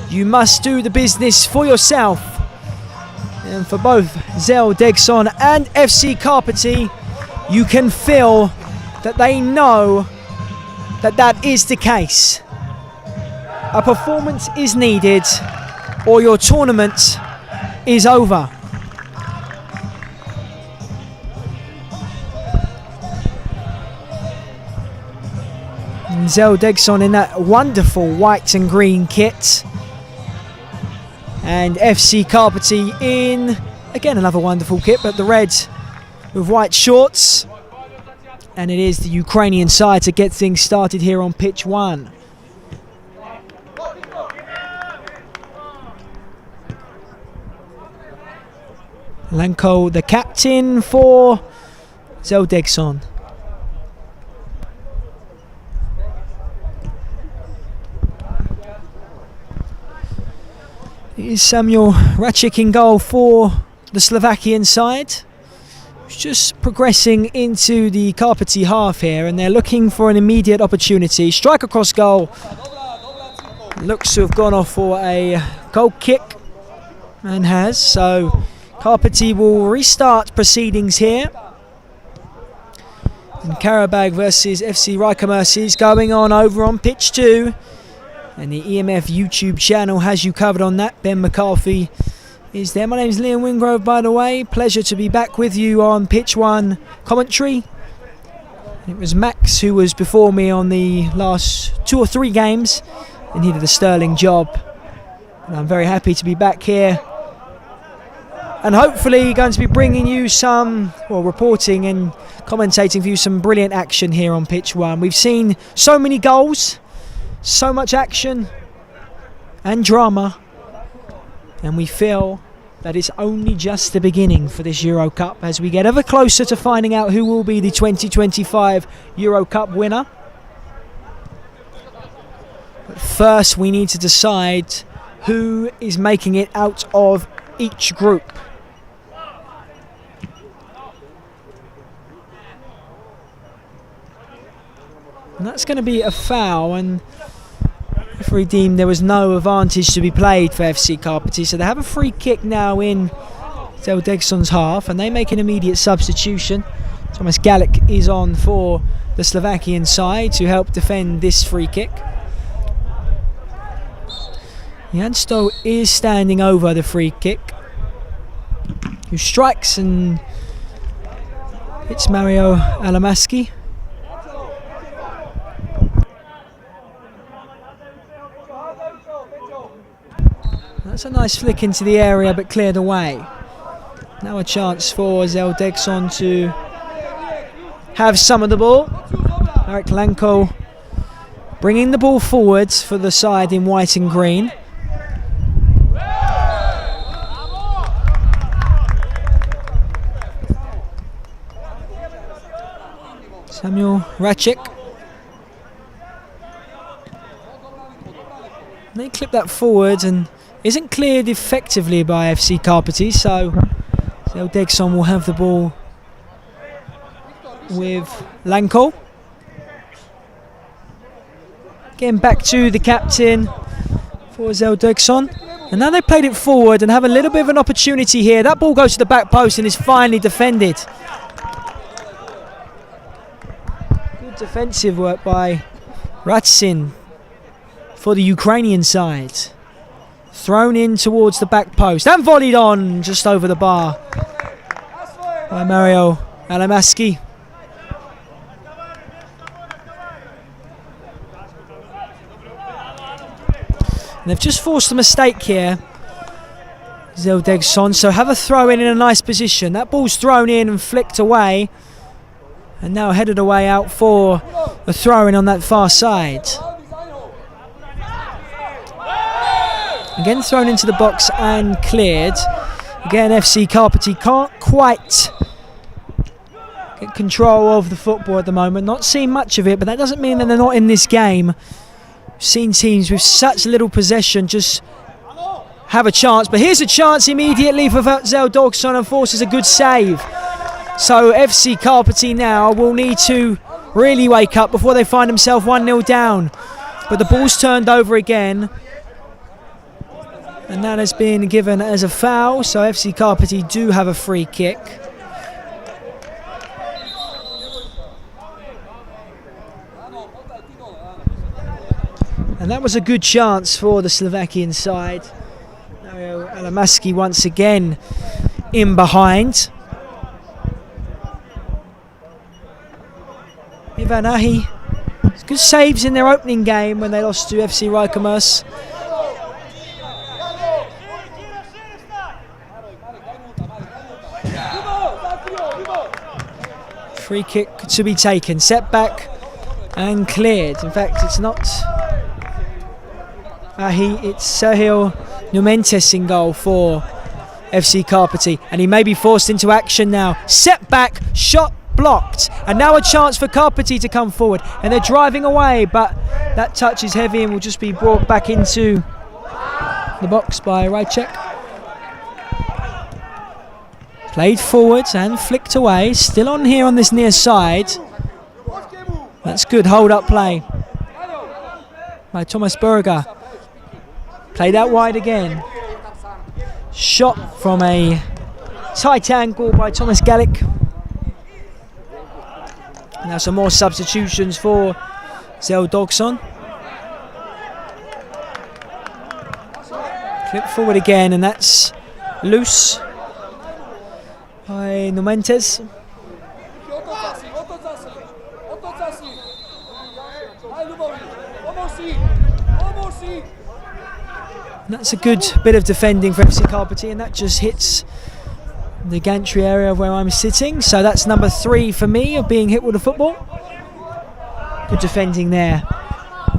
You must do the business for yourself. And for both Degson and FC Karpaty, you can feel that they know that that is the case. A performance is needed or your tournament is over. And Degson in that wonderful white and green kit. And FC Karpaty in, again, another wonderful kit, but the red with white shorts. And it is the Ukrainian side to get things started here on pitch 1. Lenko, the captain for Degson. Here's Samuel Racik in goal for the Slovakian side. Just progressing into the Karpaty half here, and they're looking for an immediate opportunity. Strike across goal. Looks to have gone off for a goal kick, and has. So Karpaty will restart proceedings here. And Karabag versus FC Rijkemercies going on over on pitch 2. And the EMF YouTube channel has you covered on that. Ben McCarthy is there. My name is Liam Wingrove, by the way. Pleasure to be back with you on pitch 1 commentary. It was Max who was before me on the last 2 or 3 games, and he did a sterling job. And I'm very happy to be back here, and hopefully going to be bringing you some, well, reporting and commentating for you some brilliant action here on pitch 1. We've seen so many goals, so much action and drama, and we feel that it's only just the beginning for this Eurocup as we get ever closer to finding out who will be the 2025 Eurocup winner. But first we need to decide who is making it out of each group. And that's going to be a foul, and referee deemed there was no advantage to be played for FC Karpaty, so they have a free kick now in Degson's half, and they make an immediate substitution. Thomas Galic is on for the Slovakian side to help defend this free kick. Jansto is standing over the free kick, who strikes, and it's Mario Alamaski. That's a nice flick into the area, but cleared away. Now a chance for Degson to have some of the ball. Eric Lanko bringing the ball forwards for the side in white and green. Samuel Racik. They clip that forward and isn't cleared effectively by FC Karpaty, so Degson will have the ball with Lanko. Getting back to the captain for Degson. And now they played it forward and have a little bit of an opportunity here. That ball goes to the back post and is finally defended. Good defensive work by Ratsin for the Ukrainian side. Thrown in towards the back post and volleyed on just over the bar by Mario Alamaski. And they've just forced a mistake here, Degson, so have a throw in a nice position. That ball's thrown in and flicked away, and now headed away out for a throw in on that far side. Again thrown into the box and cleared. Again, FC Karpaty can't quite get control of the football at the moment. Not seeing much of it, but that doesn't mean that they're not in this game. We've seen teams with such little possession just have a chance. But here's a chance immediately for Degson, and forces a good save. So FC Karpaty now will need to really wake up before they find themselves 1-0 down. But the ball's turned over again. And that has been given as a foul, so FC Karpaty do have a free kick. And that was a good chance for the Slovakian side. Mario Alamaski once again in behind. Ivan Ahi, good saves in their opening game when they lost to FC Rijkemas. Free kick to be taken, set back and cleared. In fact, it's not Ahi, it's Sergio Numentes in goal for FC Karpaty, and he may be forced into action now. Set back, shot blocked, and now a chance for Karpaty to come forward, and they're driving away, but that touch is heavy and will just be brought back into the box by Rajcek. Played forwards and flicked away, still on here on this near side. That's good hold up play by Thomas Berger. Played out wide again. Shot from a tight angle by Thomas Gallic. Now some more substitutions for Zel Dogson. Flip forward again, and that's loose by Numentes. That's a good bit of defending for FC Karpaty, and that just hits the gantry area where I'm sitting. So that's number 3 for me of being hit with a football. Good defending there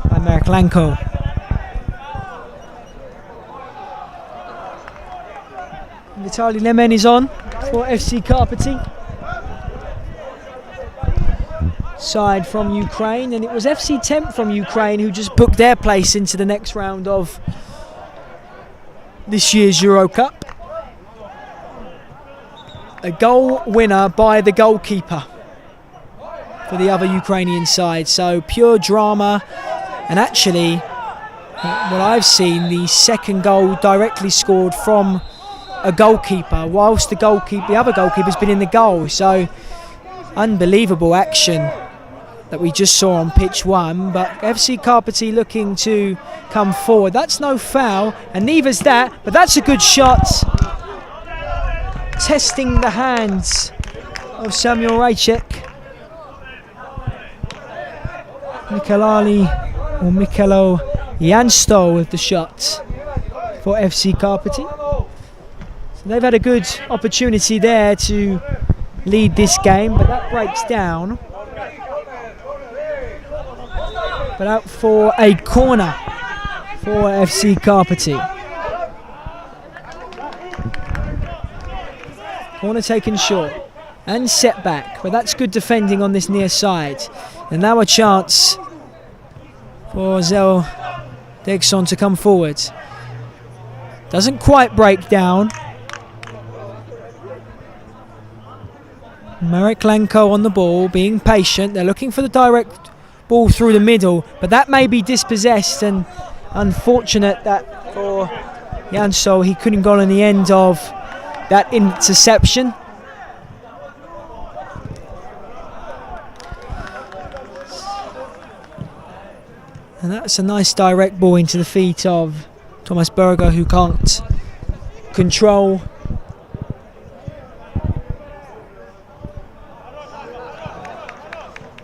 by Marek Lanko. Vitaly Lemen is on for FC Karpaty. Side from Ukraine, and it was FC Temp from Ukraine who just booked their place into the next round of this year's Eurocup. A goal winner by the goalkeeper for the other Ukrainian side. So pure drama, and actually what I've seen, the second goal directly scored from a goalkeeper, whilst the other goalkeeper's been in the goal. So unbelievable action that we just saw on pitch 1, but FC Karpaty looking to come forward. That's no foul, and neither's that, but that's a good shot. Testing the hands of Samuel Rajcek. Michalo Jansto with the shot for FC Karpaty. So they've had a good opportunity there to lead this game, but that breaks down. But out for a corner for FC Karpaty. Corner taken short and set back, but that's good defending on this near side. And now a chance for Zel Degson to come forward. Doesn't quite break down. Marek Lanko on the ball, being patient. They're looking for the direct ball through the middle, but that may be dispossessed, and unfortunate that for Janso, he couldn't go on the end of that interception. And that's a nice direct ball into the feet of Thomas Berger, who can't control.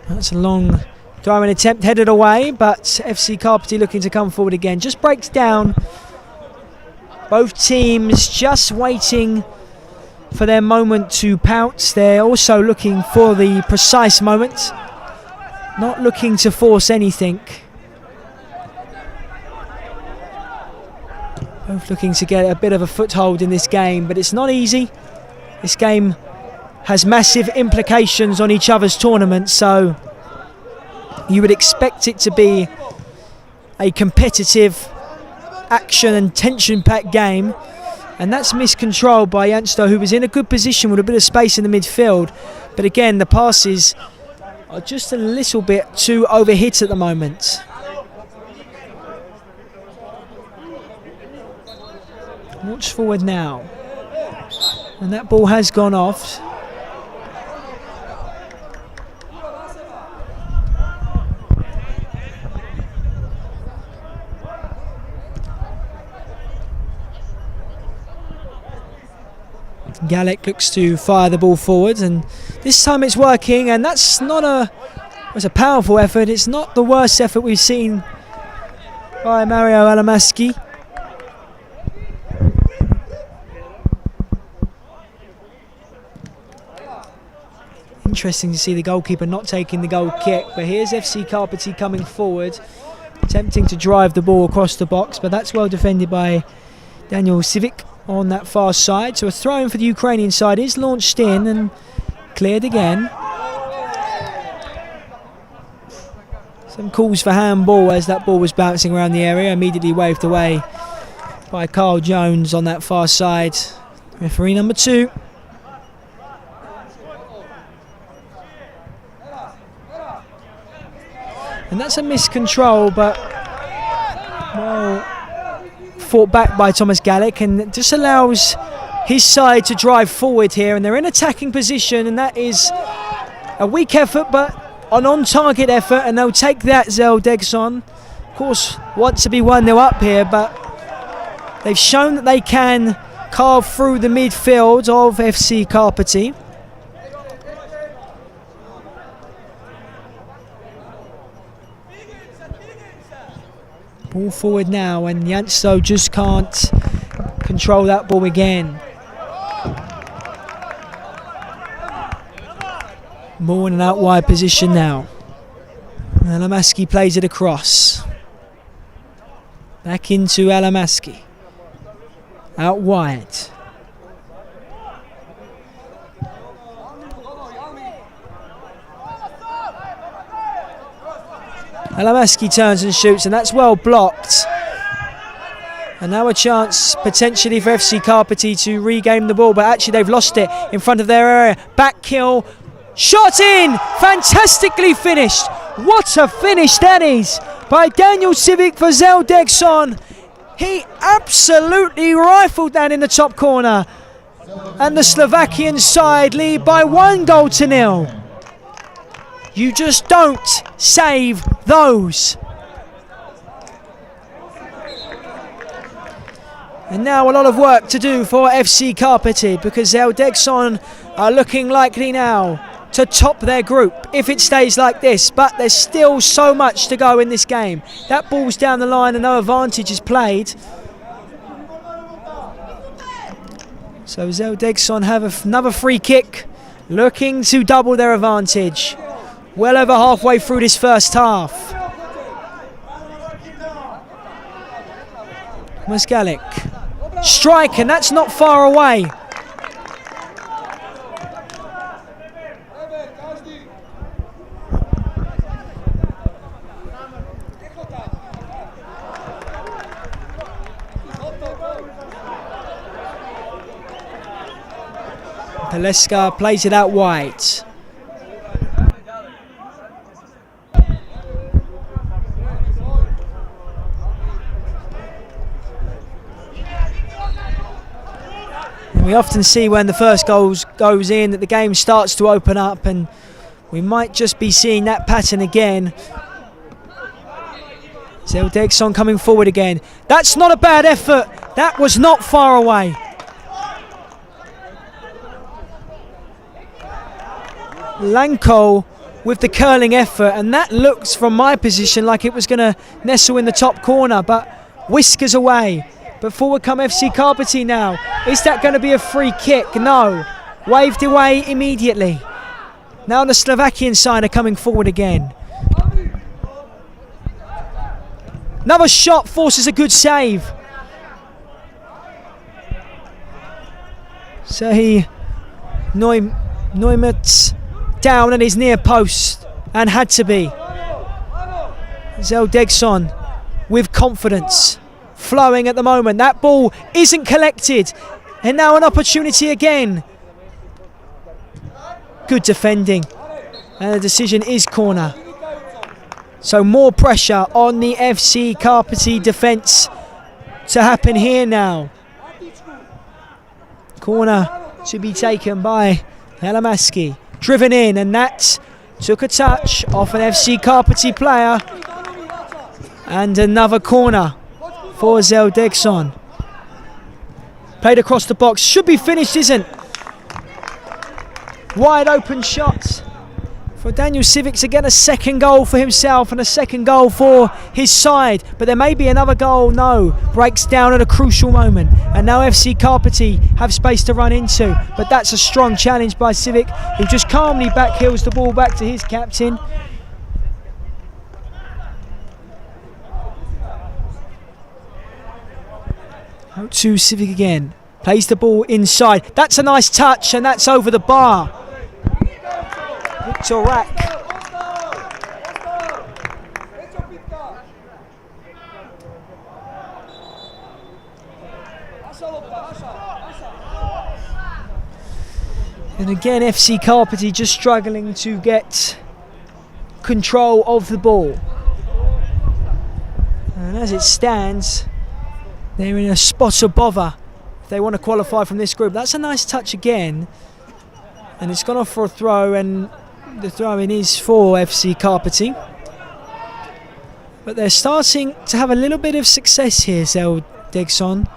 That's a long throwing attempt, headed away, but FC Karpaty looking to come forward again. Just breaks down. Both teams just waiting for their moment to pounce. They're also looking for the precise moment, not looking to force anything. Both looking to get a bit of a foothold in this game, but it's not easy. This game has massive implications on each other's tournament, so you would expect it to be a competitive, action and tension-packed game, and that's miscontrolled by Jansto, who was in a good position with a bit of space in the midfield. But again, the passes are just a little bit too overhit at the moment. Watch forward now. And that ball has gone off. Galek looks to fire the ball forward, and this time it's working, and that's not it's a powerful effort. It's not the worst effort we've seen by Mario Alamaski. Interesting to see the goalkeeper not taking the goal kick, but here's FC Karpaty coming forward, attempting to drive the ball across the box, but that's well defended by Daniel Civic on that far side. So a throw in for the Ukrainian side is launched in and cleared again. Some calls for handball as that ball was bouncing around the area, immediately waved away by Carl Jones on that far side. Referee number 2. And that's a miscontrol, but well fought back by Thomas Galek, and it just allows his side to drive forward here, and they're in attacking position, and that is a weak effort but an on-target effort, and they'll take that. Degson, of course, want to be 1-0 up here, but they've shown that they can carve through the midfield of FC Karpaty. Ball forward now, and Janso just can't control that ball again. Ball in an out wide position now. Alamaski plays it across. Back into Alamaski. Out wide. Alamaski turns and shoots, and that's well blocked. And now a chance potentially for FC Karpaty to regain the ball, but actually they've lost it in front of their area. Back kill, shot in, fantastically finished. What a finish that is by Daniel Civic for Degson. He absolutely rifled that in the top corner. And the Slovakian side lead by 1-0. You just don't save those. And now a lot of work to do for FC Karpaty, because Degson are looking likely now to top their group if it stays like this, but there's still so much to go in this game. That ball's down the line and no advantage is played. So Degson have another free kick, looking to double their advantage. Well over halfway through this first half. Musgalik. Strike, and that's not far away. Peleska plays it out wide. We often see when the first goes in that the game starts to open up, and we might just be seeing that pattern again. Degson coming forward again. That's not a bad effort. That was not far away. Lanko with the curling effort, and that looks from my position like it was going to nestle in the top corner, but whiskers away. But forward come FC Karpaty now. Is that going to be a free kick? No. Waved away immediately. Now the Slovakian side are coming forward again. Another shot forces a good save. Sehi Neumetz down at his near post, and had to be. Degson with confidence. Flowing at the moment. That ball isn't collected, and now an opportunity again. Good defending, And the decision is corner. So more pressure on the FC Karpaty defence to happen here now. Corner to be taken by Helamaski. Driven in, and that took a touch off an FC Karpaty player. And another corner for Degson. Played across the box. Should be finished, isn't? Wide open shot for Daniel Civic to get a second goal for himself and a second goal for his side. But there may be another goal. No. Breaks down at a crucial moment. And now FC Karpaty have space to run into. But that's a strong challenge by Civic, who just calmly backheels the ball back to his captain. Out to Civic again. Plays the ball inside. That's a nice touch, and that's over the bar. Viitorul. And again, FC Karpaty just struggling to get control of the ball. And as it stands, they're in a spot of bother if they want to qualify from this group. That's a nice touch again. And it's gone off for a throw, and the throw-in is for FC Karpaty. But they're starting to have a little bit of success here, Degson,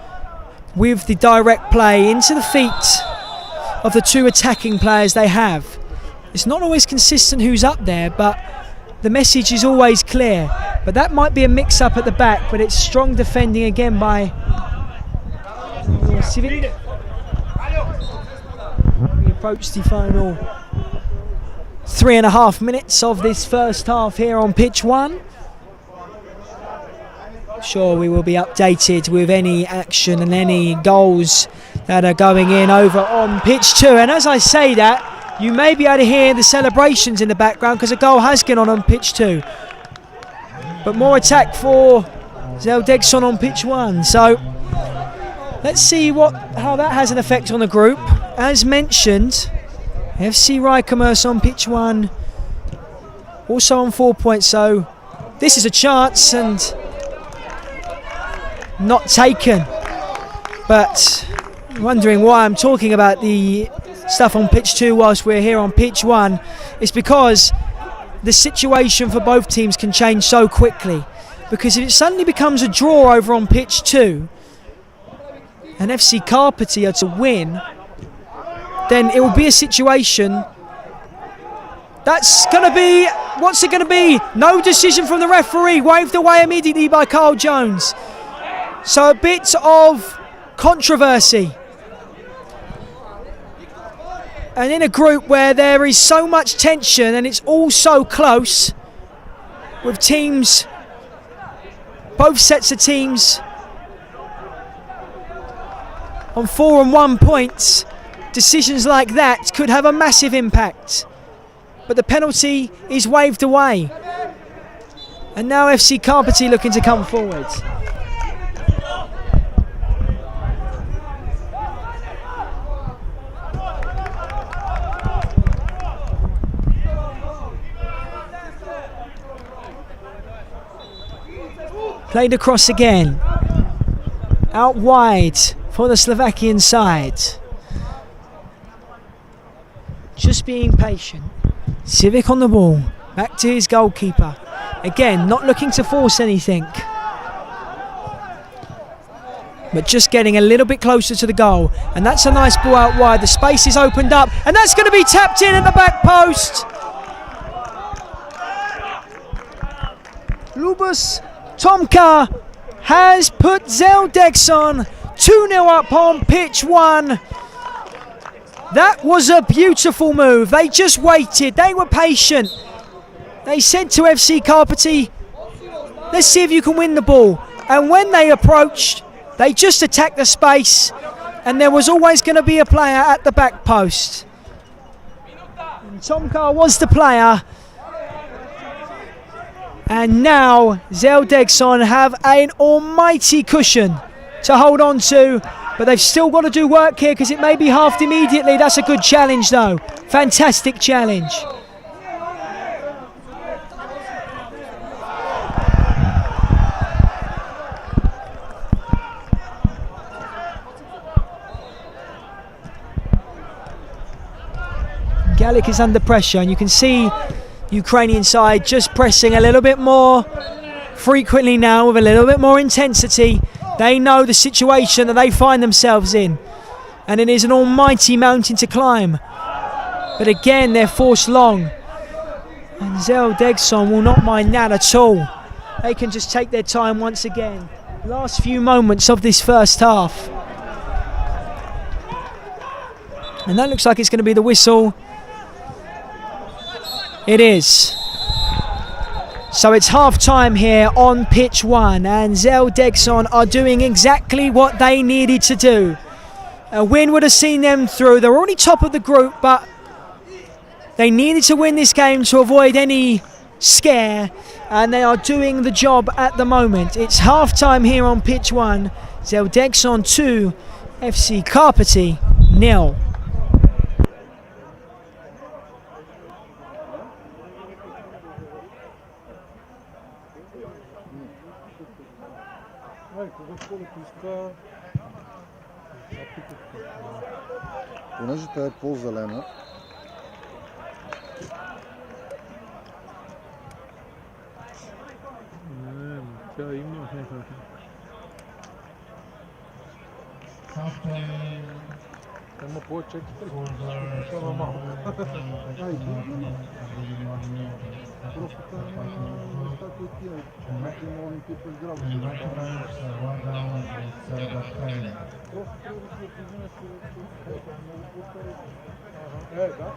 with the direct play into the feet of the two attacking players they have. It's not always consistent who's up there, but the message is always clear. But that might be a mix-up at the back, but it's strong defending again by Civic. We approach the final 3.5 minutes of this first half here on pitch 1. Sure, we will be updated with any action and any goals that are going in over on pitch 2. And as I say that, you may be able to hear the celebrations in the background because a goal has gone on pitch 2. But more attack for Degson on pitch 1. So let's see how that has an effect on the group. As mentioned, FC Rijkomers on pitch 1, also on 4 points. So this is a chance and not taken. But wondering why I'm talking about the stuff on pitch 2 whilst we're here on pitch 1. It's because the situation for both teams can change so quickly. Because if it suddenly becomes a draw over on pitch 2 and FC Karpaty are to win, then it will be a situation that's going to be, what's it going to be? No decision from the referee, waved away immediately by Carl Jones. So a bit of controversy. And in a group where there is so much tension and it's all so close, with teams, both sets of teams on 4 and 1 points, decisions like that could have a massive impact. But the penalty is waved away. And now FC Karpaty looking to come forward. Played across again. Out wide for the Slovakian side. Just being patient. Civic on the ball. Back to his goalkeeper. Again, not looking to force anything. But just getting a little bit closer to the goal. And that's a nice ball out wide. The space is opened up. And that's going to be tapped in at the back post. Lubus Tomka has put Degson 2-0 up on pitch 1. That was a beautiful move. They just waited. They were patient. They said to FC Karpaty, let's see if you can win the ball. And when they approached, they just attacked the space. And there was always going to be a player at the back post. And Tomka was the player. And now Degson have an almighty cushion to hold on to. But they've still got to do work here because it may be halved immediately. That's a good challenge though. Fantastic challenge. Galați is under pressure, and you can see Ukrainian side just pressing a little bit more frequently now with a little bit more intensity. They know the situation that they find themselves in, and it is an almighty mountain to climb. But again, they're forced long, and Degson will not mind that at all. They can just take their time once again. Last few moments of this first half. And that looks like it's going to be the whistle. It is. So it's half time here on pitch 1, and Degson are doing exactly what they needed to do. A win would have seen them through. They're already top of the group, but they needed to win this game to avoid any scare, and they are doing the job at the moment. It's half time here on pitch 1. Degson 2, FC Karpaty 0. Понеже тя е по-зелена, тя има Ама по-чек, това малко. Просто неща, които тия, малки ти през да.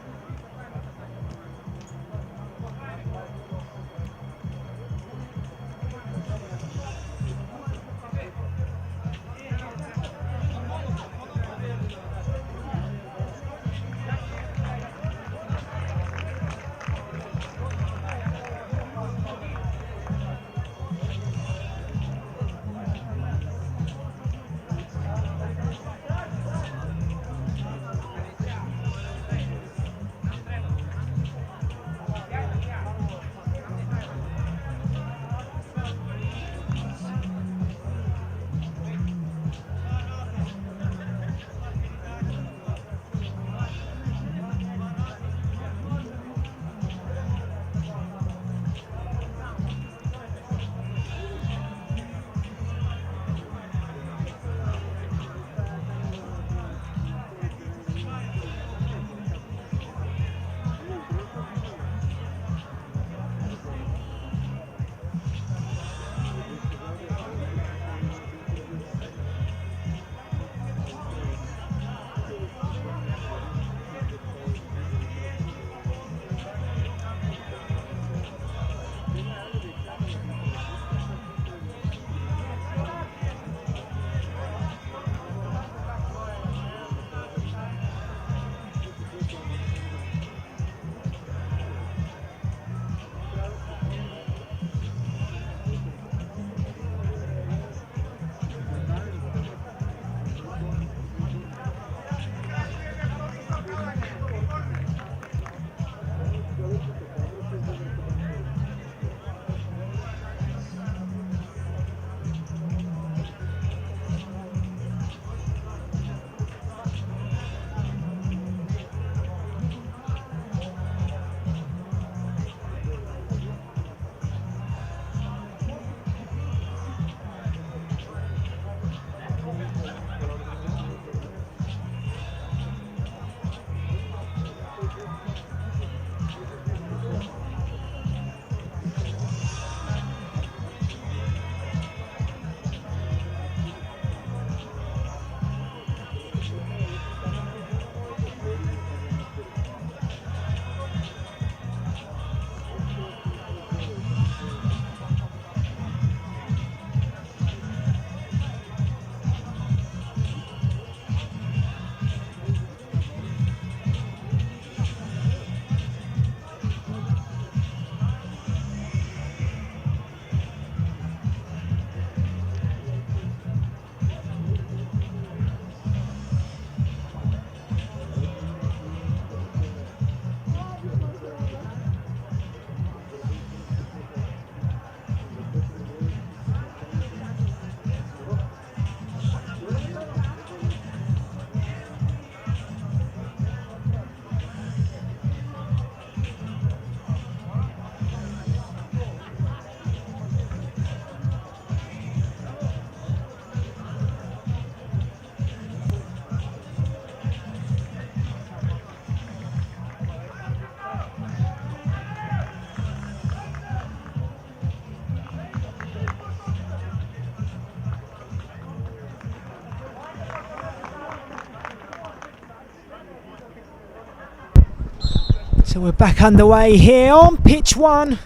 So we're back underway here on pitch 1.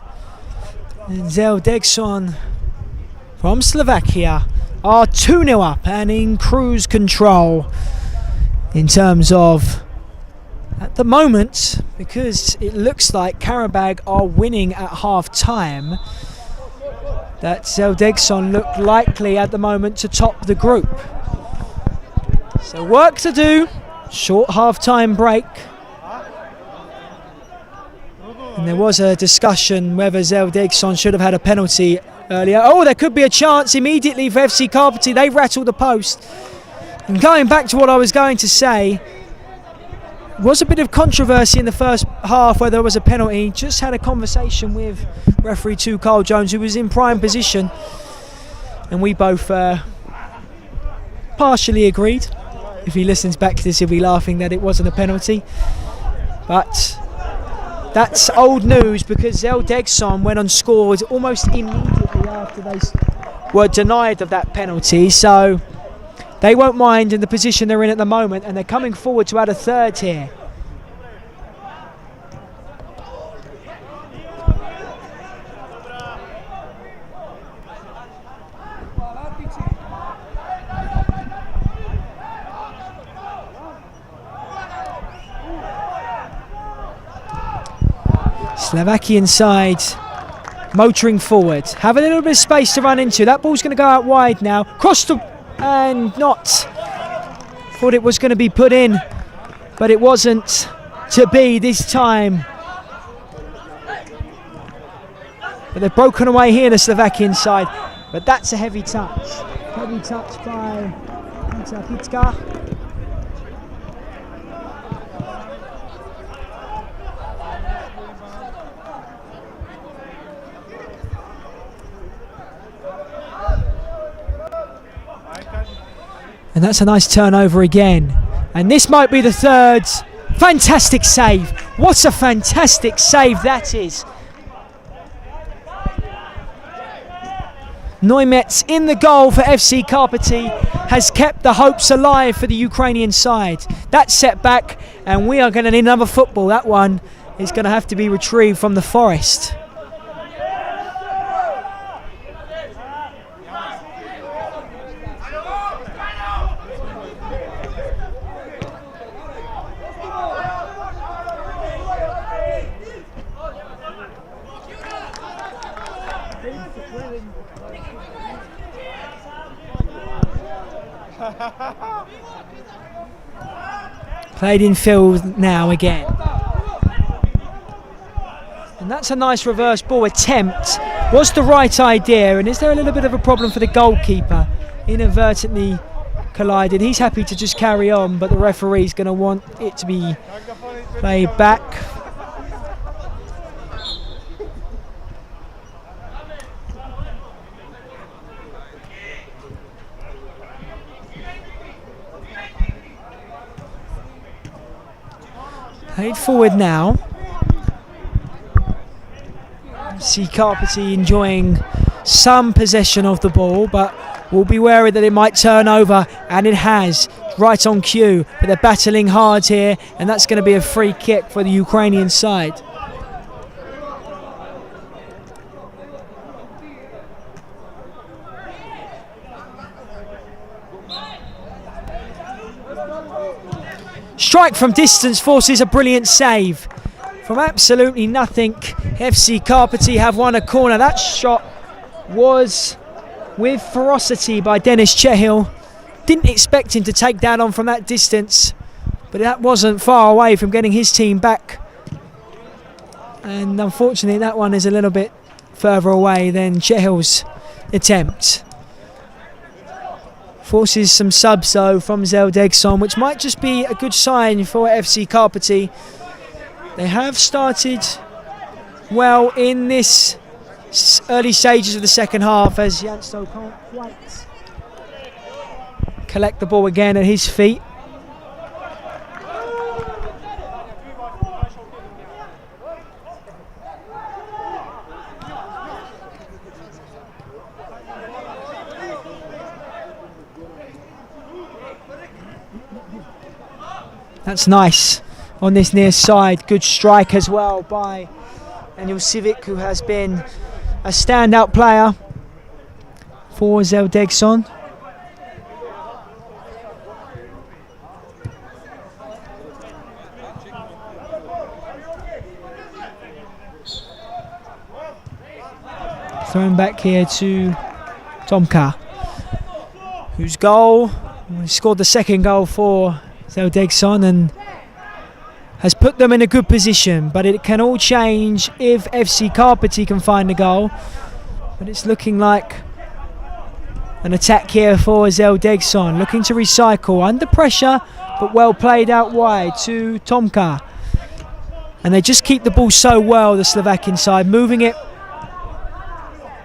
And Degson from Slovakia are 2-0 up and in cruise control in terms of, at the moment, because it looks like Karabag are winning at half time, that Degson look likely at the moment to top the group. So work to do, short half time break. And there was a discussion whether Degson should have had a penalty earlier. Oh, there could be a chance immediately for FC Karpaty. They rattled the post. And going back to what I was going to say, was a bit of controversy in the first half where there was a penalty. Just had a conversation with referee 2 Carl Jones, who was in prime position, and we both partially agreed. If he listens back to this, he'll be laughing that it wasn't a penalty. But that's old news, because Degson went on scored almost immediately after they were denied of that penalty. So they won't mind in the position they're in at the moment, and they're coming forward to add a third here. Slovakian side motoring forward, have a little bit of space to run into. That ball's going to go out wide now, cross the, and not, thought it was going to be put in, but it wasn't to be this time. But they've broken away here, the Slovakian side, but that's a heavy touch by Shepetivka. And that's a nice turnover again. And this might be the third. Fantastic save. What a fantastic save that is. Neumets in the goal for FC Karpaty has kept the hopes alive for the Ukrainian side. That setback, and we are going to need another football. That one is going to have to be retrieved from the forest. Played in field now again. And that's a nice reverse ball attempt. Was the right idea, and is there a little bit of a problem for the goalkeeper? Inadvertently collided. He's happy to just carry on, but the referee's going to want it to be played back. Played forward now. See Karpaty enjoying some possession of the ball, but we'll be wary that it might turn over, and it has, right on cue. But they're battling hard here, and that's going to be a free kick for the Ukrainian side. Strike from distance forces a brilliant save. From absolutely nothing, FC Karpaty have won a corner. That shot was with ferocity by Denis Chehil. Didn't expect him to take that on from that distance, but that wasn't far away from getting his team back. And unfortunately, that one is a little bit further away than Chehil's attempt. Forces some subs though from Degson, which might just be a good sign for FC Karpaty. They have started well in this early stages of the second half, as Jansto can't quite collect the ball again at his feet. That's nice on this near side. Good strike as well by Daniel Civic, who has been a standout player for Degson. Thrown back here to Tomka, whose goal, scored the second goal for Degson and has put them in a good position, but it can all change if FC Karpaty can find a goal. But it's looking like an attack here for Degson, looking to recycle under pressure, but well played out wide to Tomka. And they just keep the ball so well, the Slovakian side, moving it.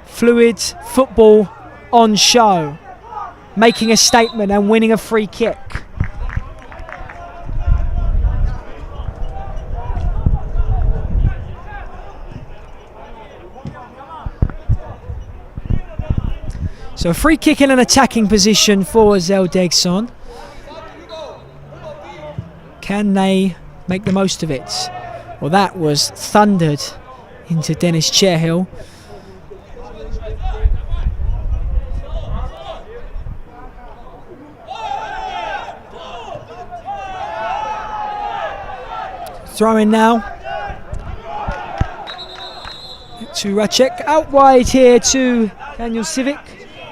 Fluid football on show, making a statement and winning a free kick. So a free kick in an attacking position for Degson. Can they make the most of it? Well, that was thundered into Dennis Chairhill. Throwing now to Racek, out wide here to Daniel Civic,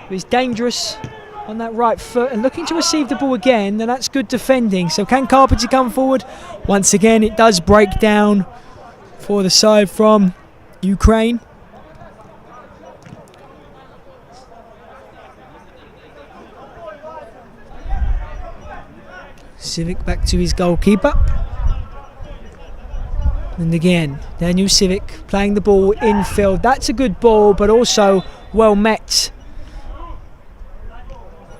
who is dangerous on that right foot and looking to receive the ball again, and that's good defending. So can Karpaty come forward? Once again it does break down for the side from Ukraine. Civic back to his goalkeeper. And again, Daniel Civic playing the ball infield. That's a good ball, but also well met.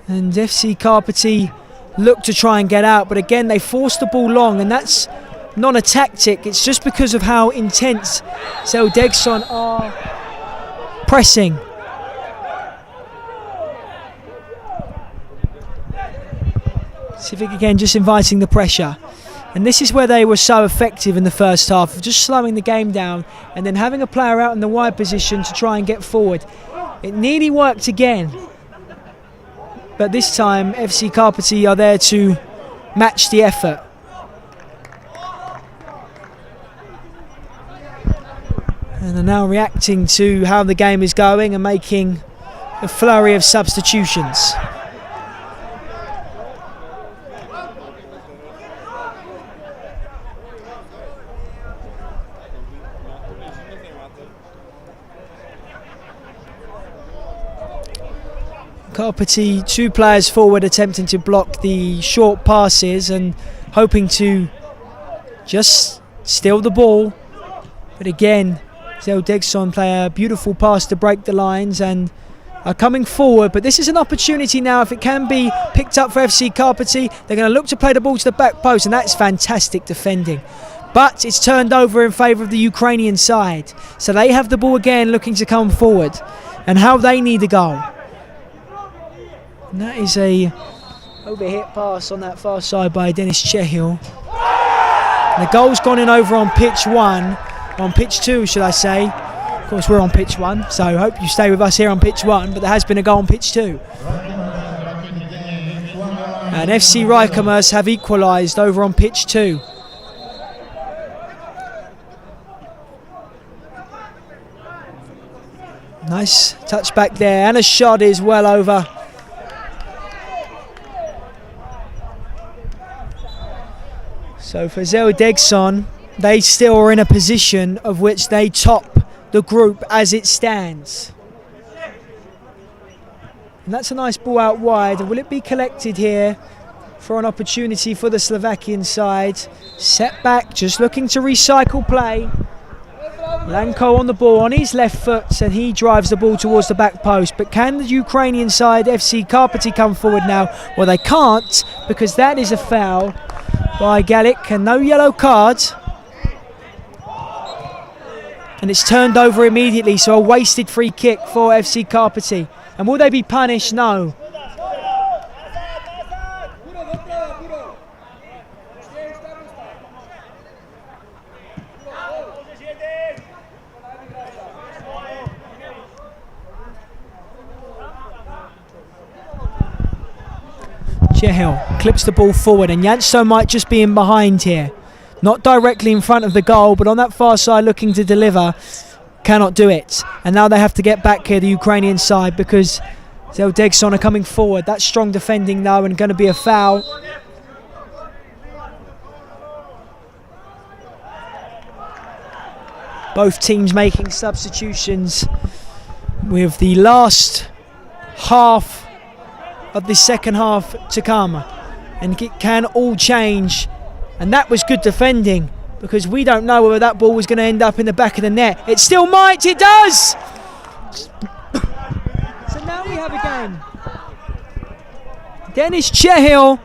And FC Karpaty look to try and get out, but again they force the ball long, and that's not a tactic. It's just because of how intense Degson are pressing. Civic again just inviting the pressure. And this is where they were so effective in the first half, of just slowing the game down and then having a player out in the wide position to try and get forward. It nearly worked again, but this time FC Karpaty are there to match the effort. And are now reacting to how the game is going and making a flurry of substitutions. Karpaty, two players forward attempting to block the short passes and hoping to just steal the ball. But again, Degson play a beautiful pass to break the lines and are coming forward. But this is an opportunity now, if it can be picked up for FC Karpaty. They're going to look to play the ball to the back post, and that's fantastic defending. But it's turned over in favour of the Ukrainian side. So they have the ball again, looking to come forward. And how they need a goal. And that is a overhit pass on that far side by Dennis Chairhill. The goal's gone in over on pitch 1, on pitch 2 should I say. Of course we're on pitch 1, so I hope you stay with us here on pitch 1, but there has been a goal on pitch 2. And FC Rijkamers have equalised over on pitch 2. Nice touch back there, and a shot is well over. So for Degson, they still are in a position of which they top the group as it stands. And that's a nice ball out wide. And will it be collected here for an opportunity for the Slovakian side? Set back, just looking to recycle play. Lanko on the ball on his left foot, and he drives the ball towards the back post. But can the Ukrainian side, FC Karpaty, come forward now? Well, they can't, because that is a foul by Galic, and no yellow card. And it's turned over immediately, so a wasted free kick for FC Karpaty. And will they be punished? No. Shehil clips the ball forward, and Jansto might just be in behind here. Not directly in front of the goal, but on that far side looking to deliver. Cannot do it. And now they have to get back here, the Ukrainian side, because Degson are coming forward. That's strong defending though, and going to be a foul. Both teams making substitutions with the last half of the second half to come. And it can all change. And that was good defending, because we don't know whether that ball was going to end up in the back of the net. It still might, it does! So now we have a game. Dennis Chehil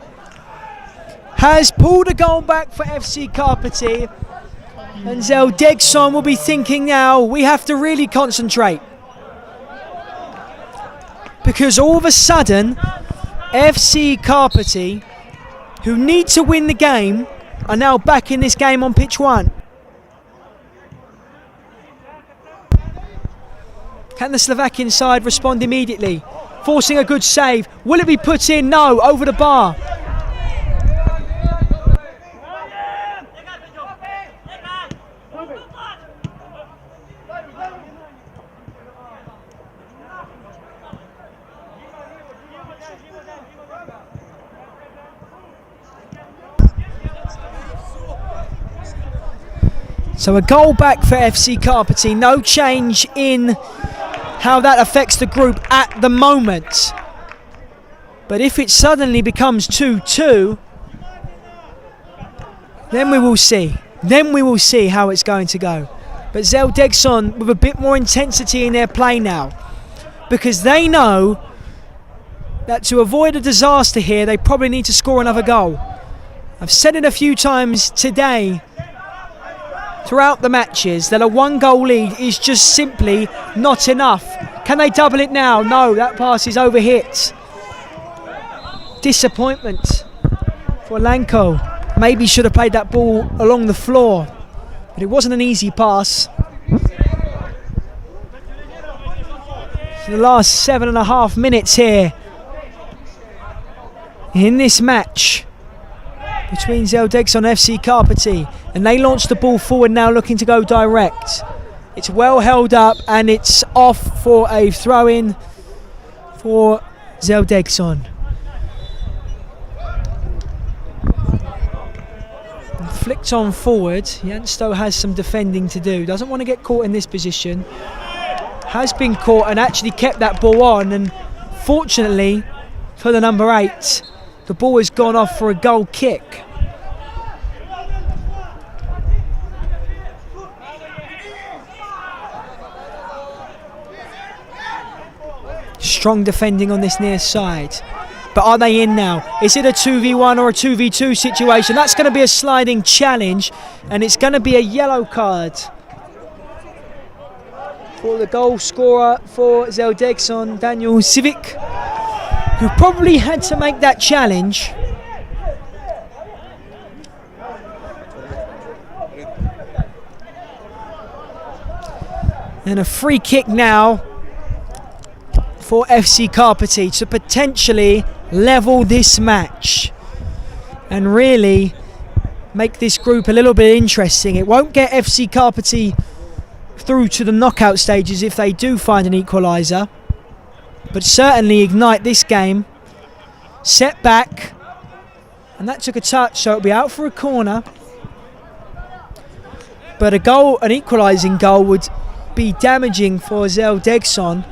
has pulled a goal back for FC Karpaty, and Degson will be thinking now, we have to really concentrate. Because all of a sudden, FC Karpaty, who need to win the game, are now back in this game on pitch 1. Can the Slovakian side respond immediately? Forcing a good save. Will it be put in? No, over the bar. So a goal back for FC Karpaty. No change in how that affects the group at the moment. But if it suddenly becomes 2-2, then we will see. Then we will see how it's going to go. But Degson with a bit more intensity in their play now, because they know that to avoid a disaster here, they probably need to score another goal. I've said it a few times today, throughout the matches, that a 1-goal lead is just simply not enough. Can they double it now? No, that pass is overhit. Disappointment for Lanko. Maybe should have played that ball along the floor, but it wasn't an easy pass. For the last 7.5 minutes here in this match between Degson and FC Karpaty, and they launch the ball forward now, looking to go direct. It's well held up, and it's off for a throw-in for Degson. Flicked on forward. Jansto has some defending to do. Doesn't want to get caught in this position. Has been caught and actually kept that ball on, and fortunately for the number 8, the ball has gone off for a goal kick. Strong defending on this near side. But are they in now? Is it a 2v1 or a 2v2 situation? That's going to be a sliding challenge, and it's going to be a yellow card for the goal scorer for Degson, Daniel Civic, who probably had to make that challenge. And a free kick now for FC Karpaty to potentially level this match and really make this group a little bit interesting. It won't get FC Karpaty through to the knockout stages if they do find an equaliser, but certainly ignite this game. Set back, and that took a touch, so it'll be out for a corner. But a goal, an equalising goal, would be damaging for Degson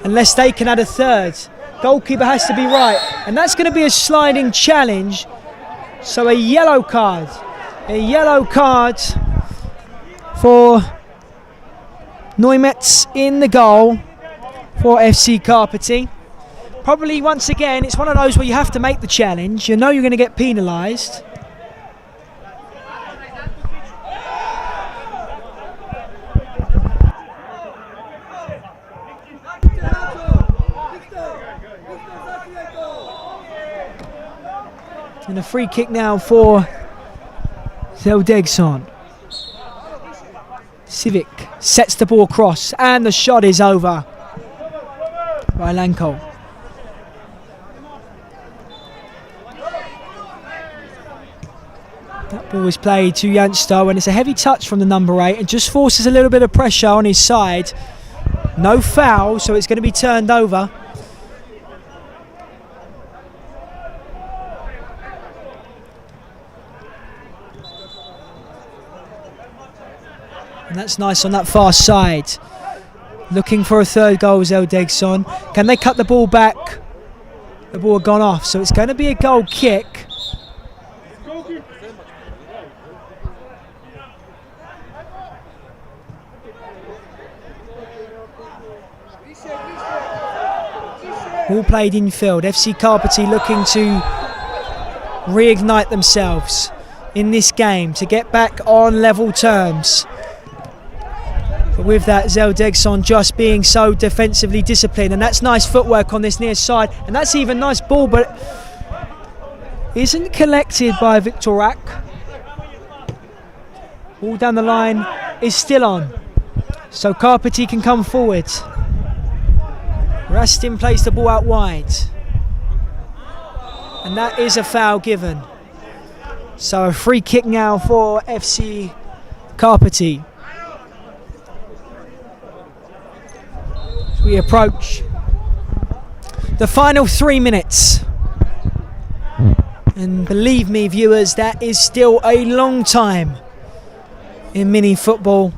unless they can add a third. Goalkeeper has to be right, and that's going to be a sliding challenge. So a yellow card for Neumetz in the goal for FC Karpaty. Probably once again, it's one of those where you have to make the challenge. You know you're going to get penalised. And a free kick now for Degson. Civic sets the ball across, and the shot is over by Lanko. Ball was played to Jansto, and it's a heavy touch from the number 8 and just forces a little bit of pressure on his side. No foul, so it's going to be turned over. And that's nice on that far side. Looking for a third goal, Degson. Can they cut the ball back? The ball had gone off, so it's going to be a goal kick. Ball played infield. FC Karpaty looking to reignite themselves in this game to get back on level terms. But with that, Degson just being so defensively disciplined, and that's nice footwork on this near side, and that's even nice ball, but isn't collected by Viitorul. Ball down the line is still on, so Karpaty can come forward. Rastin plays the ball out wide, and that is a foul given. So a free kick now for FC Karpaty. As we approach the final 3 minutes, and believe me viewers, that is still a long time in mini football.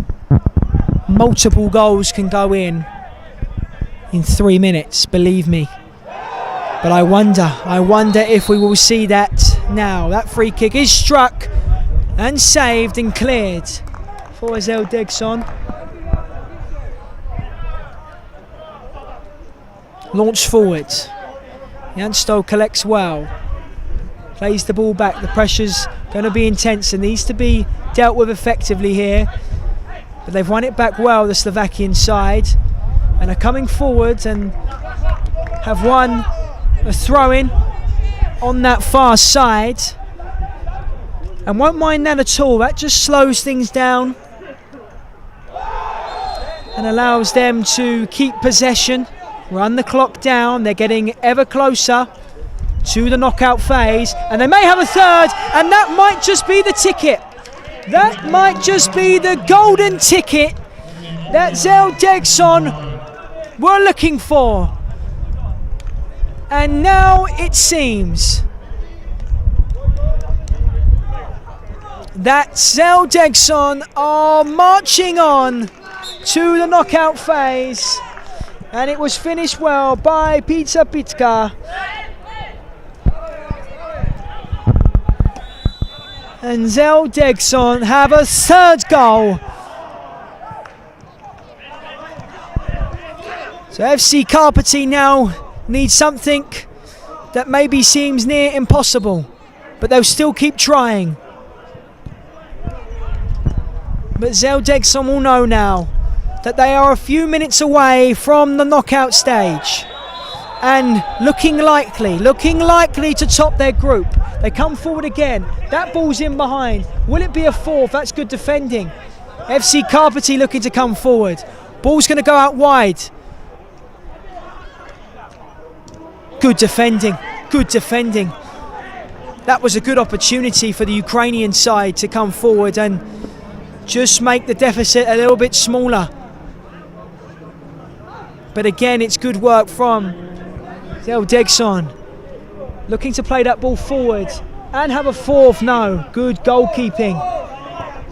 Multiple goals can go in 3 minutes, believe me. But I wonder if we will see that now. That free kick is struck and saved and cleared for Degson. Launched forward. Jansto collects well. Plays the ball back. The pressure's going to be intense and needs to be dealt with effectively here. But they've won it back well, the Slovakian side, and are coming forward and have won a throw-in on that far side, and won't mind that at all. That just slows things down and allows them to keep possession, run the clock down. They're getting ever closer to the knockout phase, and they may have a third, and that might just be the ticket. That might just be the golden ticket that Degson were looking for. And now it seems that Degson are marching on to the knockout phase, and it was finished well by Shepetivka. And Degson have a third goal. So FC Karpaty now need something that maybe seems near impossible, but they'll still keep trying. But Degson will know now that they are a few minutes away from the knockout stage and looking likely to top their group. They come forward again. That ball's in behind. Will it be a fourth? That's good defending. FC Karpaty looking to come forward. Ball's going to go out wide. Good defending. That was a good opportunity for the Ukrainian side to come forward and just make the deficit a little bit smaller. But again, it's good work from Degson. Looking to play that ball forward and have a fourth. No, good goalkeeping.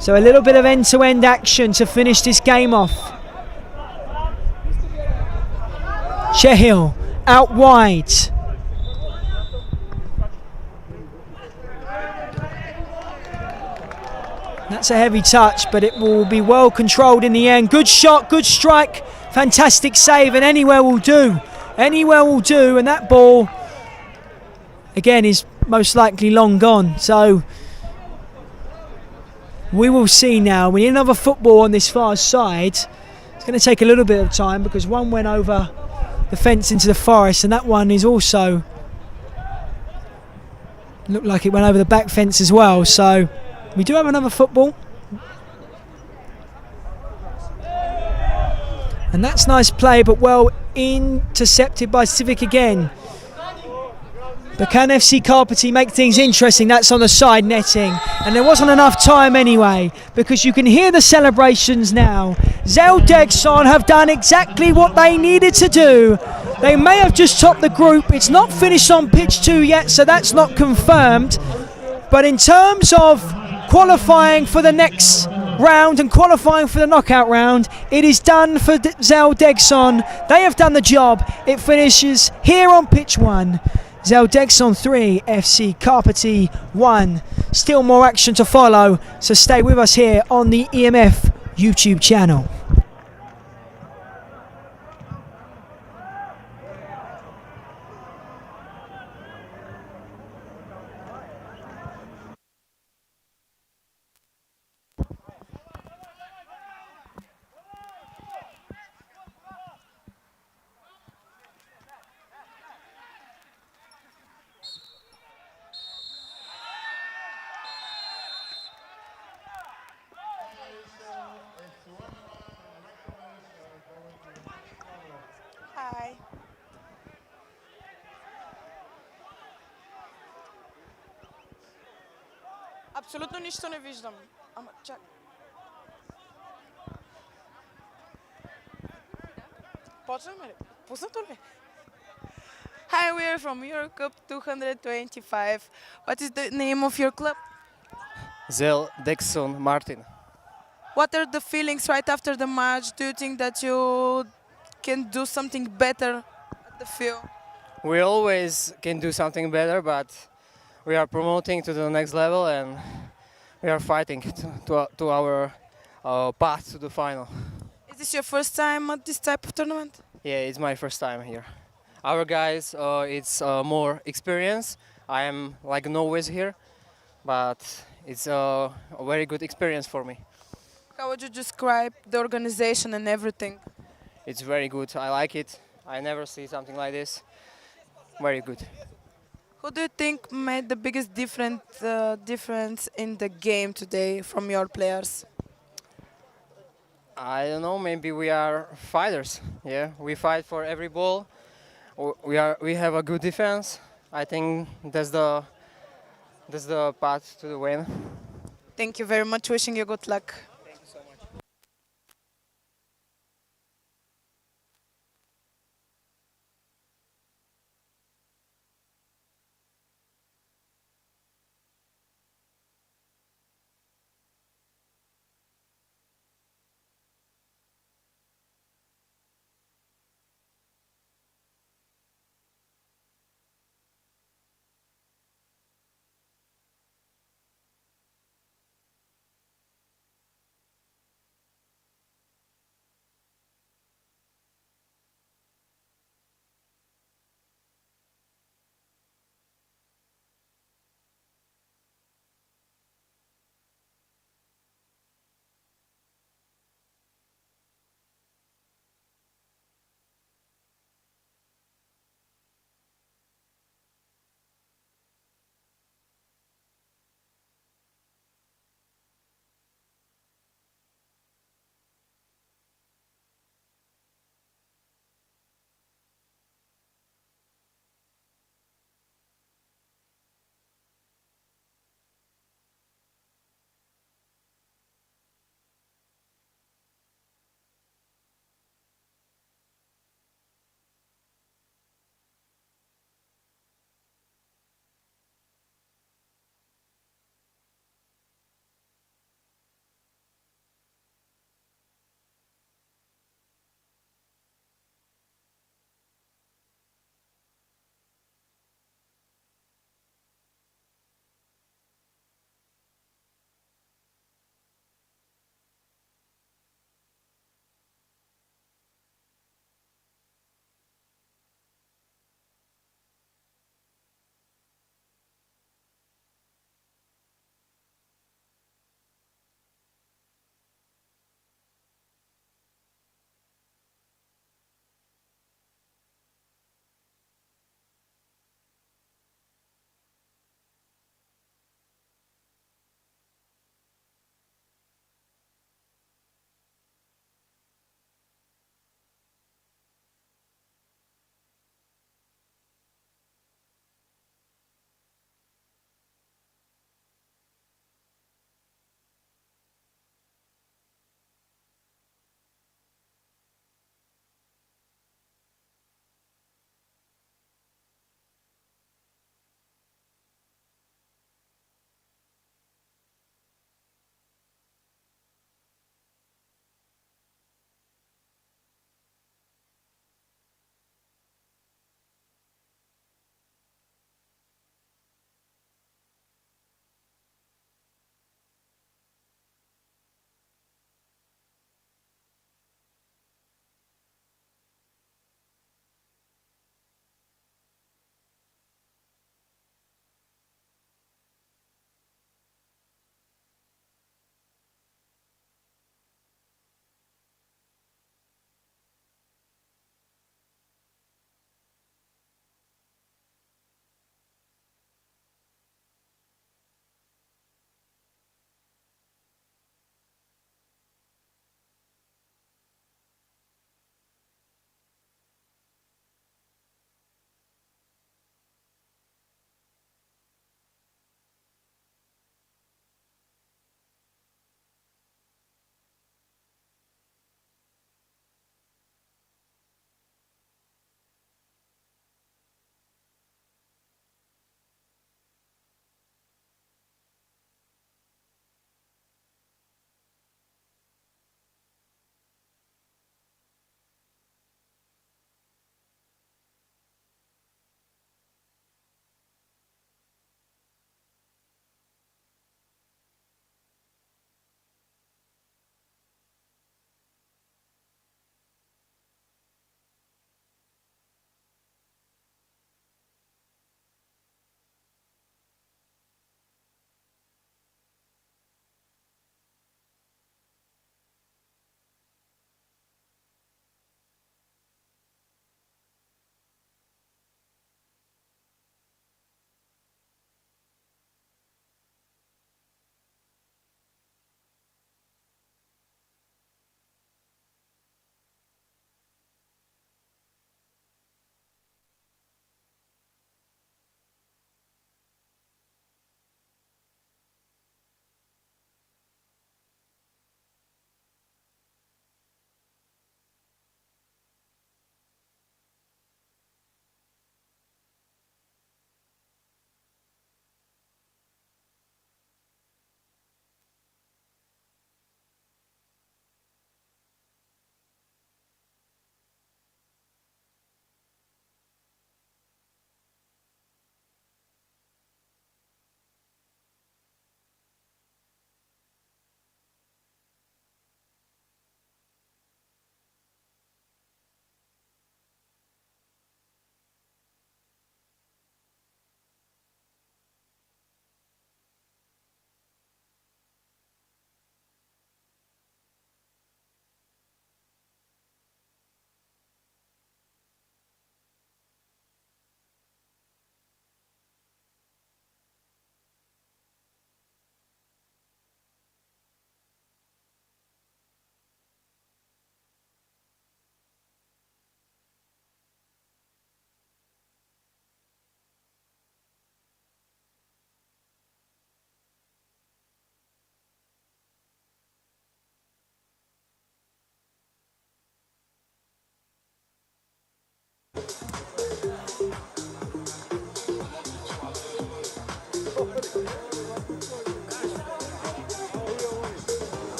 So a little bit of end-to-end action to finish this game off. Chehil out wide. That's a heavy touch, but it will be well controlled in the end. Good shot, good strike, fantastic save, and anywhere will do. And that ball, again, is most likely long gone. So we will see now. We need another football on this far side. It's going to take a little bit of time because one went over the fence into the forest, and that one is also looked like it went over the back fence as well. So we do have another football, and that's nice play, but well intercepted by Civic again. But can FC Karpaty make things interesting? That's on the side netting. And there wasn't enough time anyway, because you can hear the celebrations now. Degson have done exactly what they needed to do. They may have just topped the group. It's not finished on pitch 2 yet, so that's not confirmed. But in terms of qualifying for the next round and qualifying for the knockout round, it is done for Degson. They have done the job. It finishes here on pitch 1. Degson 3, FC Karpaty 1. Still more action to follow, so stay with us here on the EMF YouTube channel. Hi. Apsolutno ništa ne viđam. Ama čak. Počnemo li? Pustim to li? Hi, we are from Eurocup 225. What is the name of your club? Degson Martin. What are the feelings right after the match? Do you think that you can do something better at the field? We always can do something better, but we are promoting to the next level and we are fighting to our path to the final. Is this your first time at this type of tournament? Yeah, it's my first time here. Our guys, it's more experience. I am like novice here, but it's a very good experience for me. How would you describe the organization and everything? It's very good. I like it. I never see something like this. Very good. Who do you think made the biggest difference in the game today from your players? I don't know. Maybe we are fighters. Yeah, we fight for every ball. We have a good defense. I think that's the path to the win. Thank you very much. Wishing you good luck.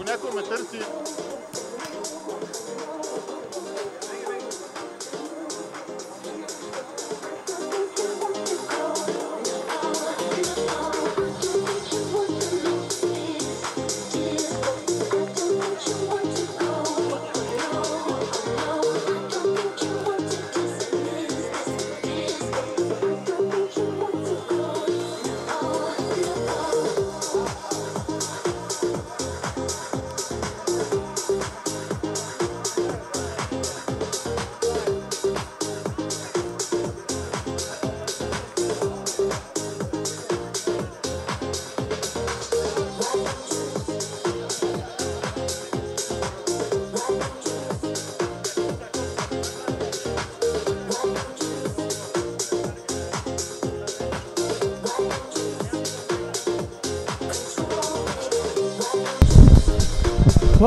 Cu някои търси.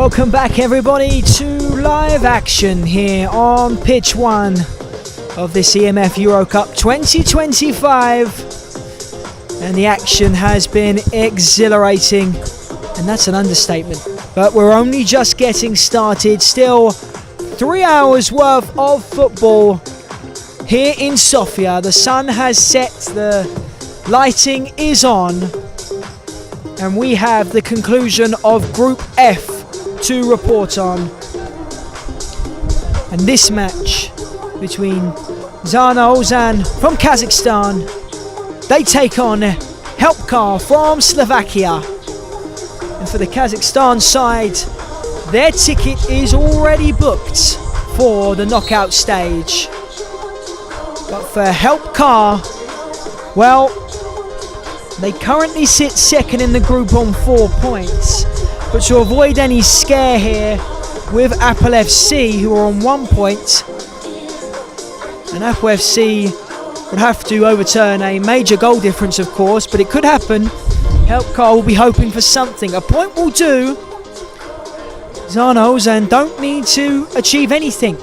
Welcome back everybody to live action here on pitch 1 of this EMF Eurocup 2025, and the action has been exhilarating, and that's an understatement, but we're only just getting started. Still 3 hours worth of football here in Sofia. The sun has set, the lighting is on, and we have the conclusion of Group F to report on. And this match between Zhanaozen from Kazakhstan, they take on Helpcar from Slovakia. And for the Kazakhstan side, their ticket is already booked for the knockout stage. But for Helpcar, well, they currently sit second in the group on 4 points. But to avoid any scare here with Apple FC, who are on 1 point, and Apple FC would have to overturn a major goal difference, of course, but it could happen. Helpcar will be hoping for something. A point will do. Zhanaozen don't need to achieve anything,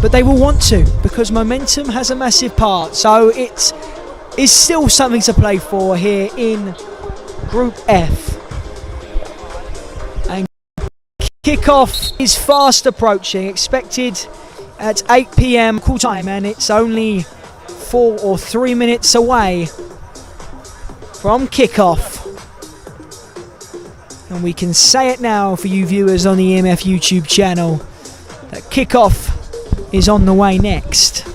but they will want to, because momentum has a massive part. So it is still something to play for here in Group F. Kickoff is fast approaching, expected at 8 PM call time, and it's only 4 or 3 minutes away from kickoff. And we can say it now for you viewers on the EMF YouTube channel that kickoff is on the way next.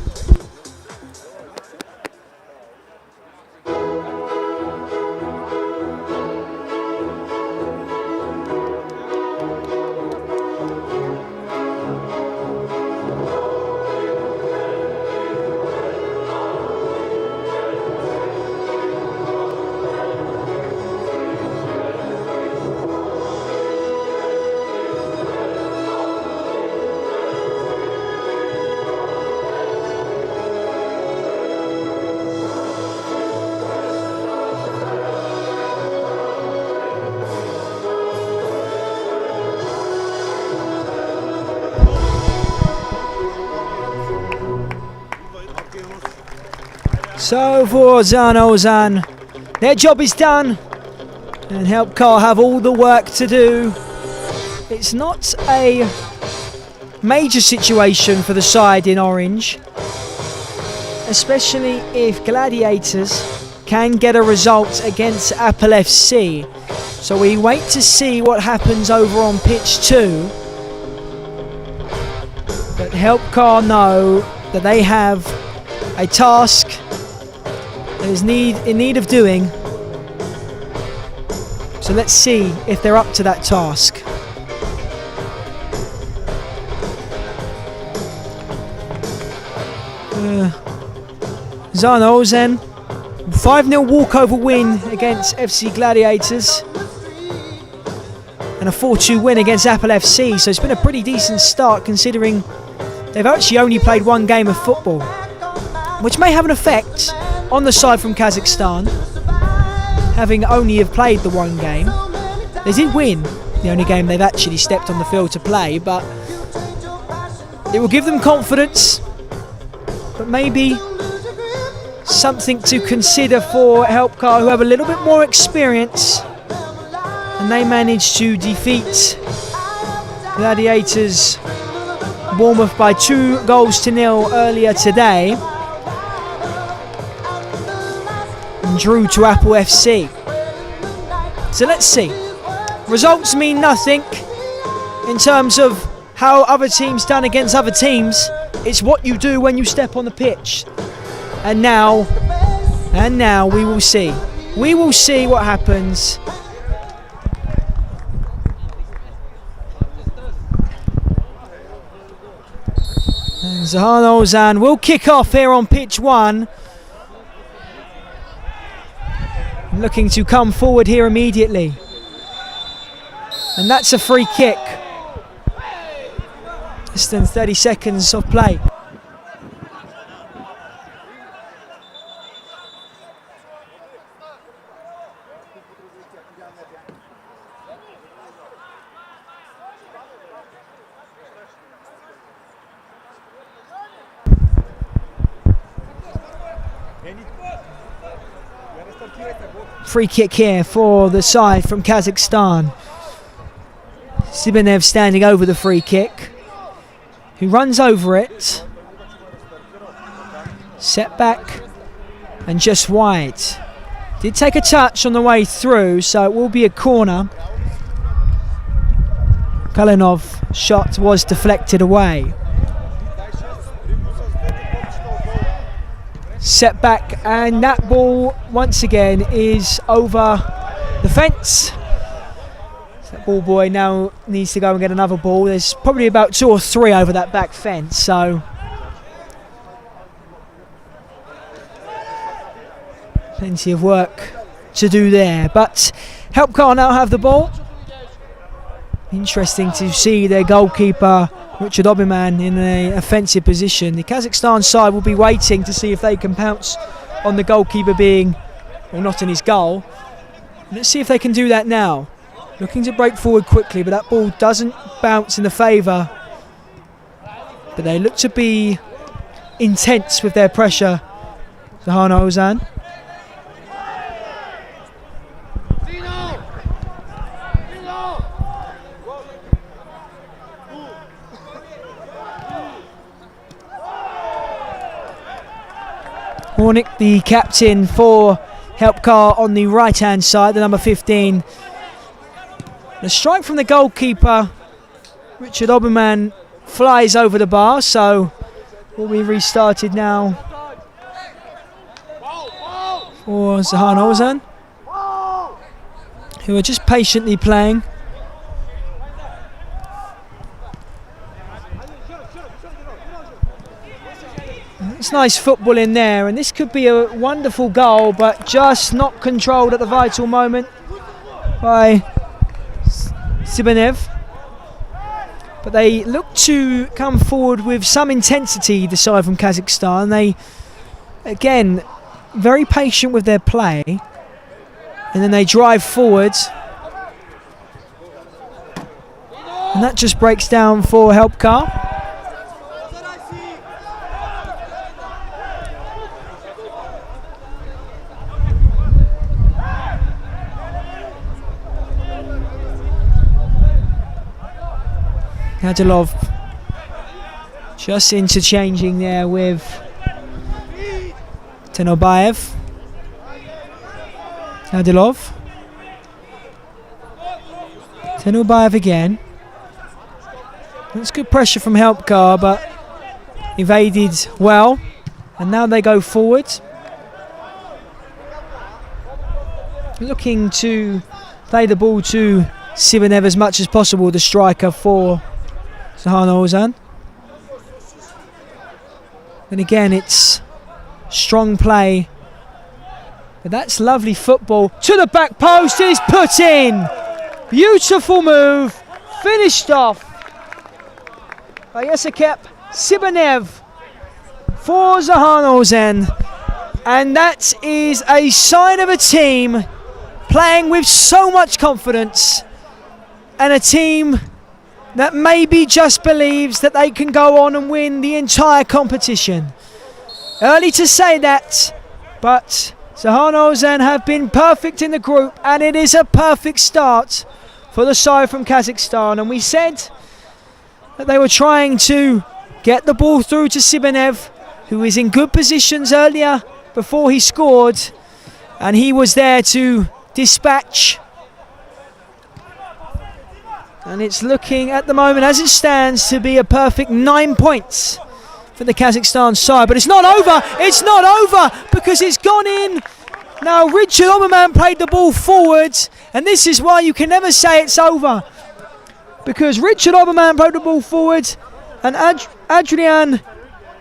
So for Zhanaozen, their job is done, and Helpcar have all the work to do. It's not a major situation for the side in orange, especially if Gladiators can get a result against Apple FC. So we wait to see what happens over on pitch 2. But Helpcar know that they have a task that is in need of doing. So let's see if they're up to that task. Zhanaozen, 5-0 walkover win against FC Gladiators, and a 4-2 win against Apple FC. So it's been a pretty decent start considering they've actually only played one game of football, which may have an effect on the side from Kazakhstan, having only have played the one game. They did win the only game they've actually stepped on the field to play, but it will give them confidence, but maybe something to consider for Helpcar, who have a little bit more experience, and and they managed to defeat Gladiators Bournemouth by 2-0 earlier today and drew to Apple FC. So let's see. Results mean nothing in terms of how other teams done against other teams. It's what you do when you step on the pitch. And now we will see. We will see what happens. And Zhanaozen will kick off here on pitch 1. Looking to come forward here immediately. And that's a free kick. Less than 30 seconds of play. Free kick here for the side from Kazakhstan. Sibanev standing over the free kick. Who runs over it. Set back and just wide. Did take a touch on the way through, so it will be a corner. Kalinov shot was deflected away. Set back, and that ball once again is over the fence. So that ball boy now needs to go and get another ball. There's probably about 2 or 3 over that back fence, so plenty of work to do there. But Helpcar now have the ball. Interesting to see their goalkeeper Richard Oberman in an offensive position. The Kazakhstan side will be waiting to see if they can pounce on the goalkeeper being, well, not in his goal. Let's see if they can do that now. Looking to break forward quickly, but that ball doesn't bounce in the favour. But they look to be intense with their pressure. Zhanaozen. Hornick, the captain for Helpcar on the right hand side, the number 15. The strike from the goalkeeper, Richard Oberman, flies over the bar, so will be restarted now for Zhanaozen, who are just patiently playing. It's nice football in there, and this could be a wonderful goal, but just not controlled at the vital moment by Sibanev. But they look to come forward with some intensity, the side from Kazakhstan. They, again, very patient with their play, and then they drive forward, and that just breaks down for Helpcar. Kadylov just interchanging there with Tenobayev. Kadylov. Tenobayev again. That's good pressure from Helpcar, but evaded well. And now they go forward. Looking to play the ball to Sibanev as much as possible, the striker for Zhanaozen. And again, it's strong play. But that's lovely football. To the back post, it is put in. Beautiful move. Finished off by Yesekep Sibanev for Zhanaozen. And that is a sign of a team playing with so much confidence, and a team that maybe just believes that they can go on and win the entire competition. Early to say that, but Zhanaozen have been perfect in the group, and it is a perfect start for the side from Kazakhstan. And we said that they were trying to get the ball through to Sibanev, who is in good positions earlier before he scored, and he was there to dispatch. And it's looking at the moment, as it stands, to be a perfect 9 points for the Kazakhstan side. But it's not over. It's not over because it's gone in. Now Richard Oberman played the ball forward, and this is why you can never say it's over, because Richard Oberman played the ball forward, and Adrian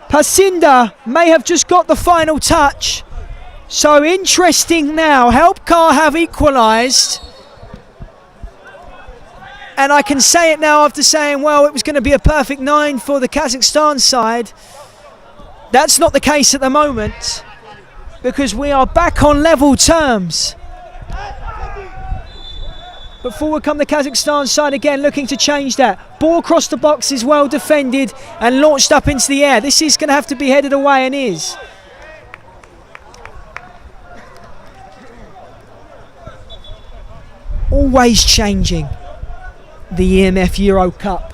Pasinda may have just got the final touch. So interesting now. Helpcar have equalised. And I can say it now after saying, well, it was going to be a perfect 9 for the Kazakhstan side. That's not the case at the moment, because we are back on level terms. But forward come the Kazakhstan side again, looking to change that. Ball across the box is well defended and launched up into the air. This is going to have to be headed away, and is. Always changing. The EMF Eurocup.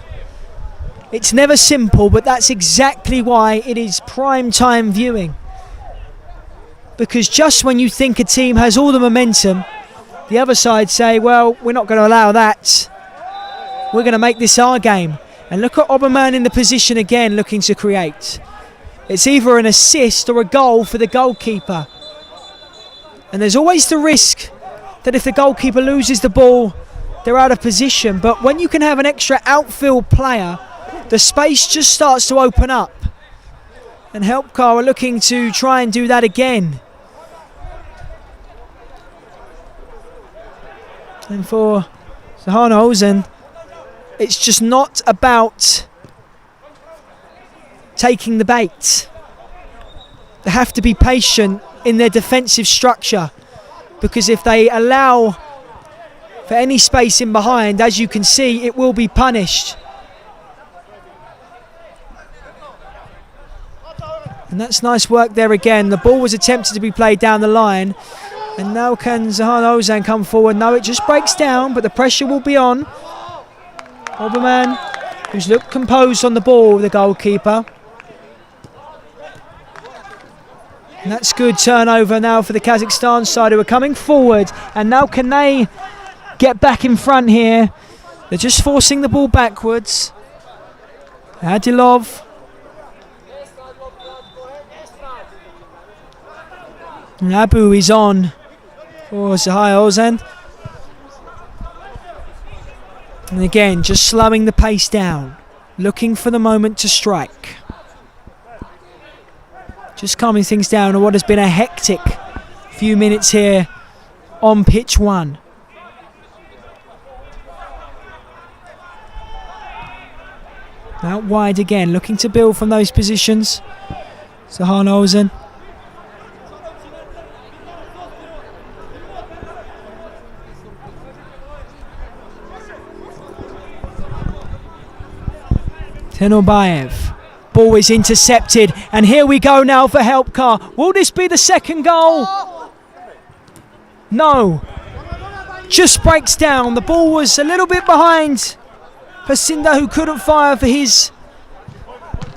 It's never simple, but that's exactly why it is prime time viewing. Because just when you think a team has all the momentum, the other side say, well, we're not going to allow that. We're going to make this our game. And look at Oberman in the position again, looking to create. It's either an assist or a goal for the goalkeeper. And there's always the risk that if the goalkeeper loses the ball, they're out of position. But when you can have an extra outfield player, the space just starts to open up. And Helpcar are looking to try and do that again. And for Zhanaozen, it's just not about taking the bait. They have to be patient in their defensive structure, because if they allow for any space in behind, as you can see, it will be punished. And that's nice work there again. The ball was attempted to be played down the line. And now can Zhanaozen come forward? No, it just breaks down, but the pressure will be on. Oberman, who's looked composed on the ball, the goalkeeper. And that's good turnover now for the Kazakhstan side, who are coming forward. And now can they get back in front here? They're just forcing the ball backwards. Adilov. And Abu is on for Zhanaozen. And again, just slowing the pace down, looking for the moment to strike. Just calming things down on what has been a hectic few minutes here on pitch 1. Out wide again, looking to build from those positions. Zhanaozen. Tenobayev. Ball is intercepted, and here we go now for Helpcar. Will this be the second goal? No. Just breaks down. The ball was a little bit behind Pasinda, who couldn't fire for his,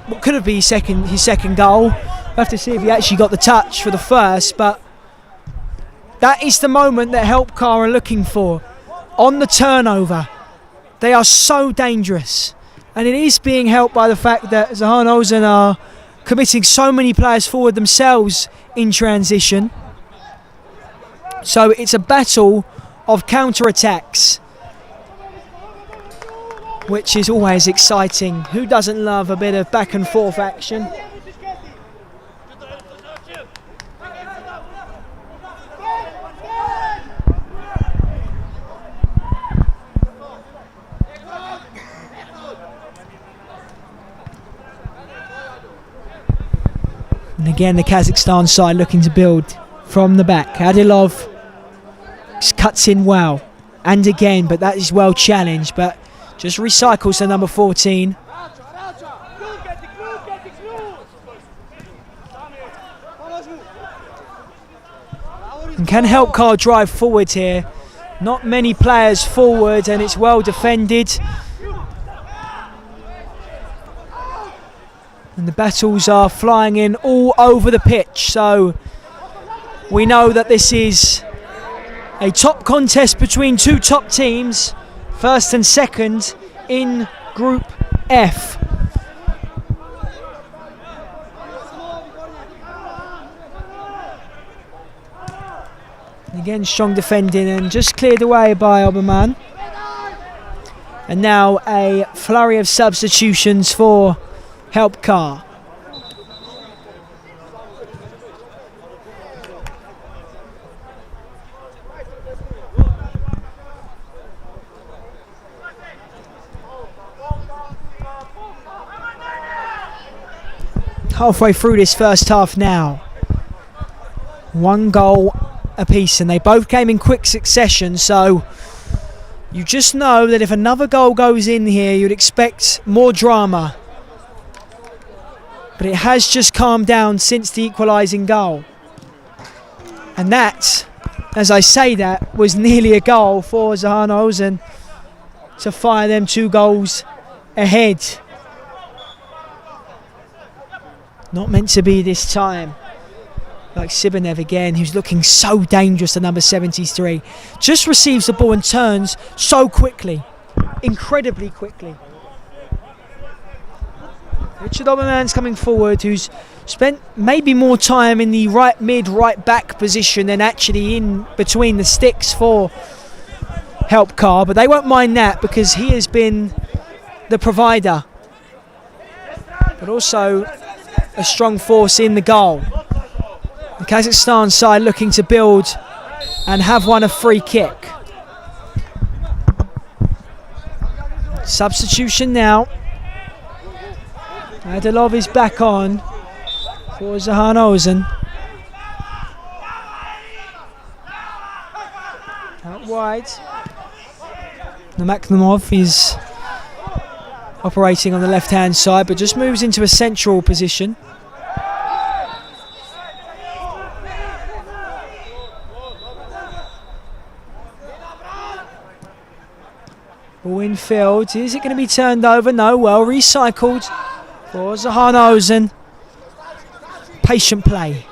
what could have been his second goal. We'll have to see if he actually got the touch for the first, but that is the moment that Helpcar are looking for. On the turnover. They are so dangerous. And it is being helped by the fact that Zhanaozen are committing so many players forward themselves in transition. So it's a battle of counter-attacks, which is always exciting. Who doesn't love a bit of back and forth action? And again, the Kazakhstan side looking to build from the back. Adilov cuts in well. And again, but that is well challenged, but just recycles to number 14. And can help Car drive forward here? Not many players forward, and it's well defended. And the battles are flying in all over the pitch, so we know that this is a top contest between two top teams, first and second in Group F. Again, strong defending and just cleared away by Oberman. And now a flurry of substitutions for Help Car. Halfway through this first half now. One goal apiece, and they both came in quick succession, so you just know that if another goal goes in here, you'd expect more drama. But it has just calmed down since the equalising goal. And that, as I say that, was nearly a goal for Zhanaozen to fire them 2 goals ahead. Not meant to be this time. Like Sibanev again, who's looking so dangerous, the number 73. Just receives the ball and turns so quickly. Incredibly quickly. Richard Oberman's coming forward, who's spent maybe more time in the right mid, right back position than actually in between the sticks for Help Car. But they won't mind that because he has been the provider. But also a strong force in the goal. The Kazakhstan side looking to build and have won a free kick. Substitution now. Adilov is back on for Zhanaozen. Out wide. Namaknamov is operating on the left-hand side, but just moves into a central position. Ball in field. Is it going to be turned over? No. Well recycled for Zhanaozen. Patient play,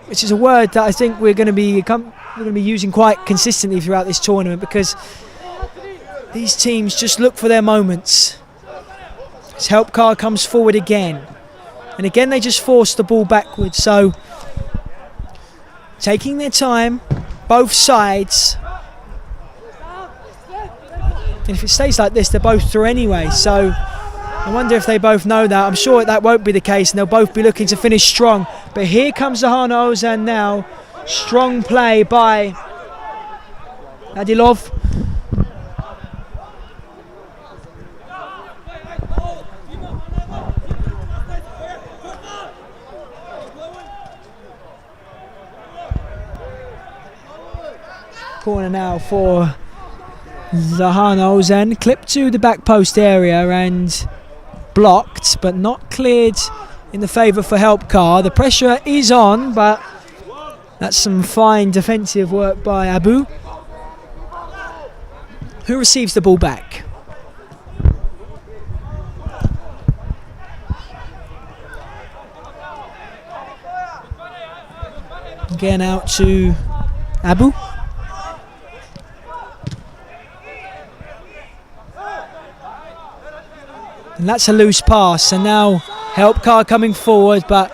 which is a word that I think we're going to be using quite consistently throughout this tournament, because these teams just look for their moments. As Help Car comes forward again, and again they just force the ball backwards. So taking their time, both sides. And if it stays like this, they're both through anyway. So I wonder if they both know that. I'm sure that won't be the case, and they'll both be looking to finish strong. But here comes Zhanaozen now. Strong play by Adilov. Corner now for Zhanaozen, clipped to the back post area and blocked, but not cleared in the favour for Help Car. The pressure is on, but that's some fine defensive work by Abu, who receives the ball back. Again out to Abu. And that's a loose pass, and now Help Car coming forward, but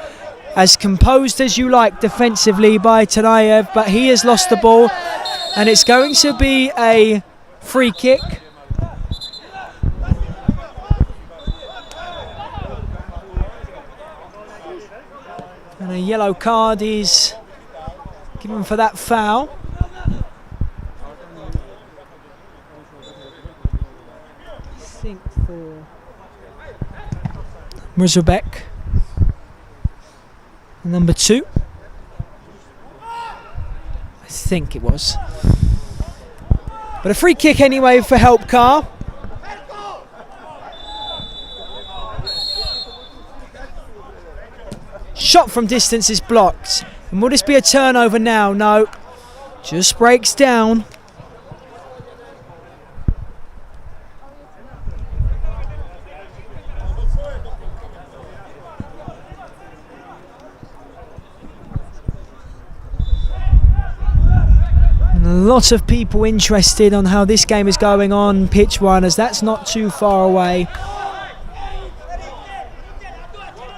as composed as you like defensively by Tanayev, but he has lost the ball, and it's going to be a free kick. And a yellow card is given for that foul. I think for Mrzubek, number 2. I think it was. But a free kick anyway for Help Car. Shot from distance is blocked. And will this be a turnover now? No. Just breaks down. And a lot of people interested on how this game is going on pitch one, as that's not too far away.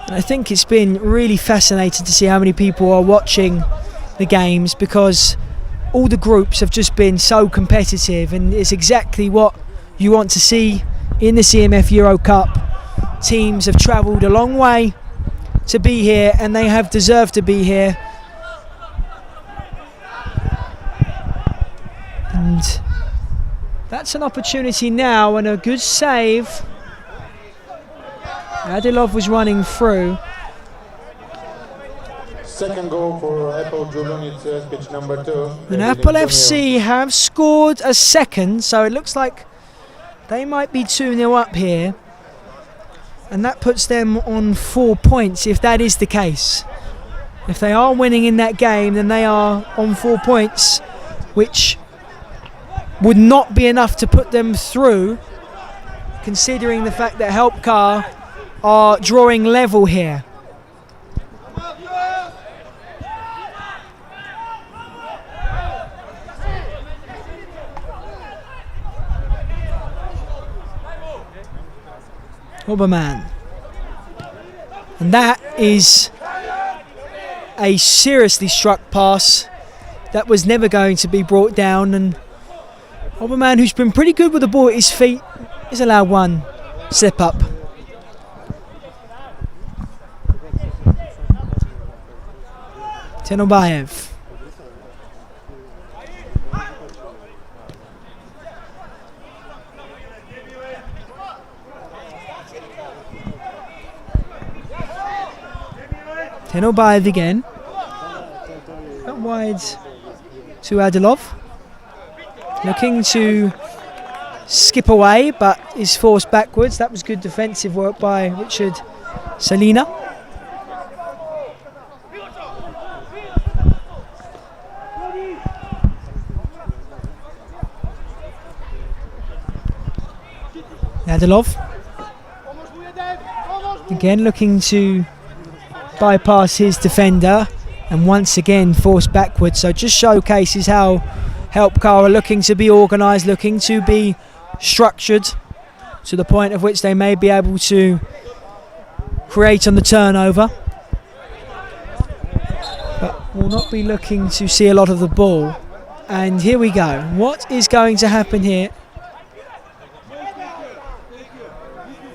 And I think it's been really fascinating to see how many people are watching the games, because all the groups have just been so competitive, and it's exactly what you want to see in the CMF Eurocup. Teams have travelled a long way to be here, and they have deserved to be here. And that's an opportunity now, and a good save. Adilov was running through. Second goal for Apple Julian, pitch number 2. And Apple FC have scored a second, so it looks like they might be 2-0 up here. And that puts them on 4 points, if that is the case. If they are winning in that game, then they are on 4 points, which would not be enough to put them through, considering the fact that Helpcar are drawing level here. Oberman. And that is a seriously struck pass that was never going to be brought down, and Oberman, who's been pretty good with the ball at his feet, is allowed one slip up. Tenobayev. Tenobayev again. Out wide to Adilov. Looking to skip away, but is forced backwards. That was good defensive work by Richard Salina. Adilov. Again looking to bypass his defender, and once again forced backwards. So just showcases how Helpcar are looking to be organised, looking to be structured to the point of which they may be able to create on the turnover, but will not be looking to see a lot of the ball. And here we go. What is going to happen here?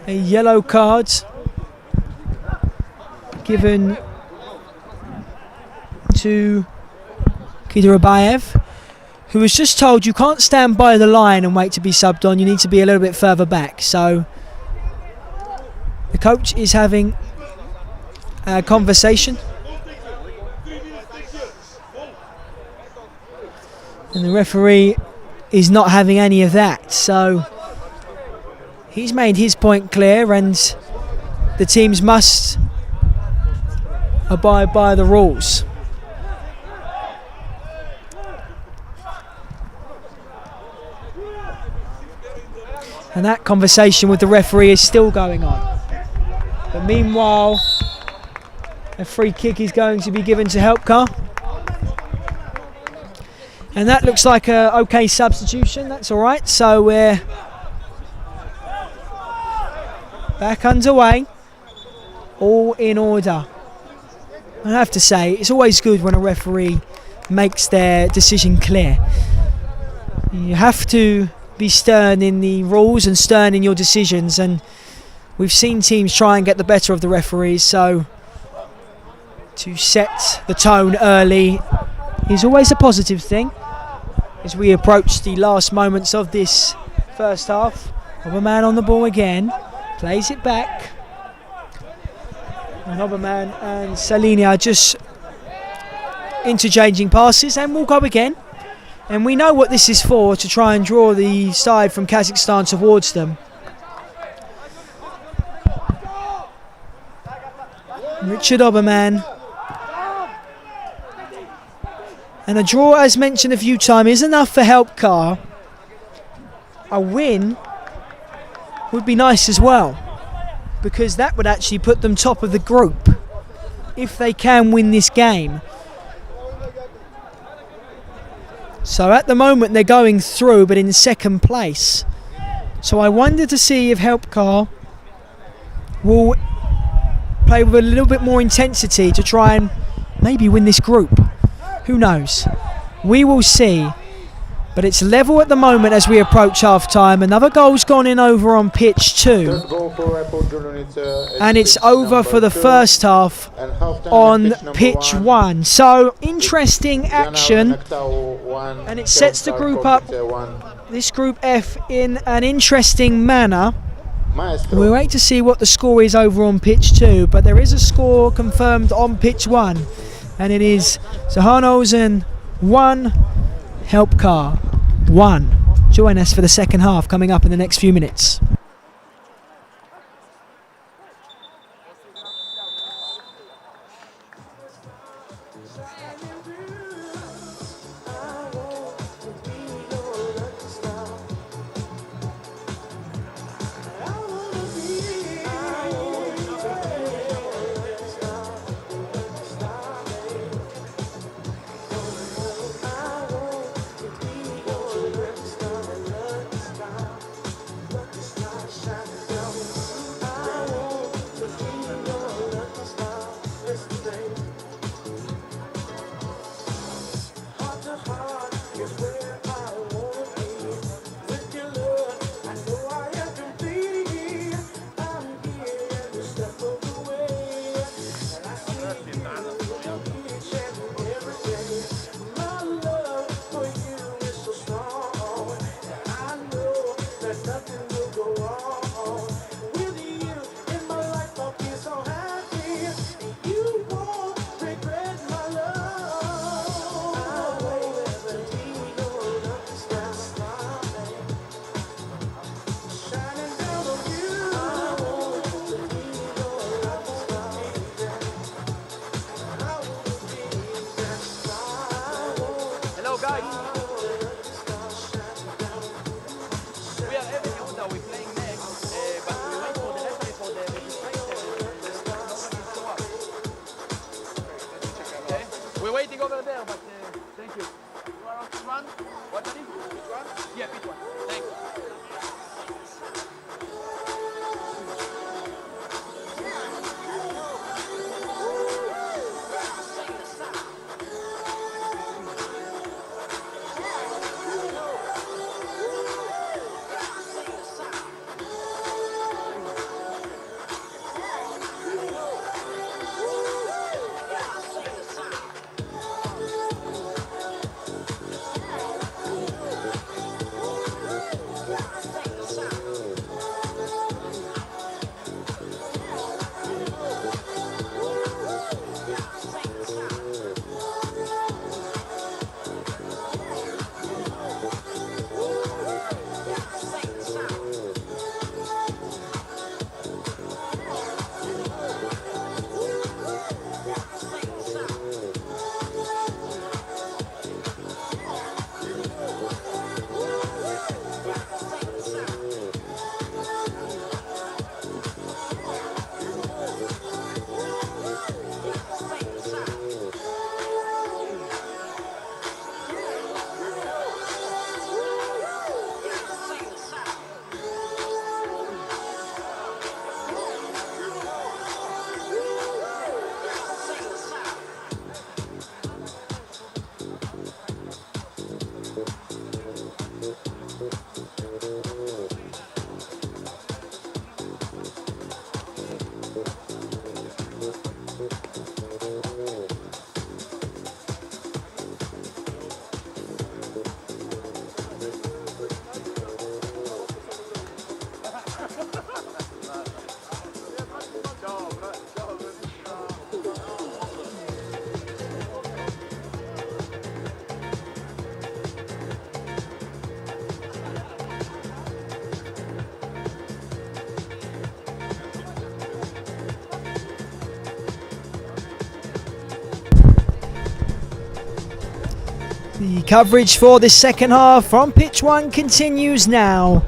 A yellow card given to Kidirabayev, who was just told you can't stand by the line and wait to be subbed on, you need to be a little bit further back. So the coach is having a conversation, and the referee is not having any of that. So he's made his point clear, and the teams must abide by the rules. And that conversation with the referee is still going on. But meanwhile, a free kick is going to be given to Helpcar. And that looks like a okay substitution. That's all right. So we're back underway. All in order. I have to say, it's always good when a referee makes their decision clear. You have to be stern in the rules and stern in your decisions, and we've seen teams try and get the better of the referees, so to set the tone early is always a positive thing as we approach the last moments of this first half. Oberman on the ball again, plays it back, and Oberman and Salini are just interchanging passes, and we'll go again. And we know what this is for, to try and draw the side from Kazakhstan towards them. Richard Oberman And a draw, as mentioned a few times, is enough for Helpcar. A win would be nice as well, because that would actually put them top of the group if they can win this game. So at the moment they're going through, but in second place. So I wonder to see if Helpcar will play with a little bit more intensity to try and maybe win this group. Who knows? We will see. But it's level at the moment as we approach half time. Another goal's gone in over on pitch 2. And it's over for the first half on pitch 1. So interesting action. And it sets the group up, this group F, in an interesting manner. We'll wait to see what the score is over on pitch 2. But there is a score confirmed on pitch 1. And it is Zhanaozen 1, Helpcar 1. Join us for the second half coming up in the next few minutes. The coverage for the second half from pitch 1 continues now.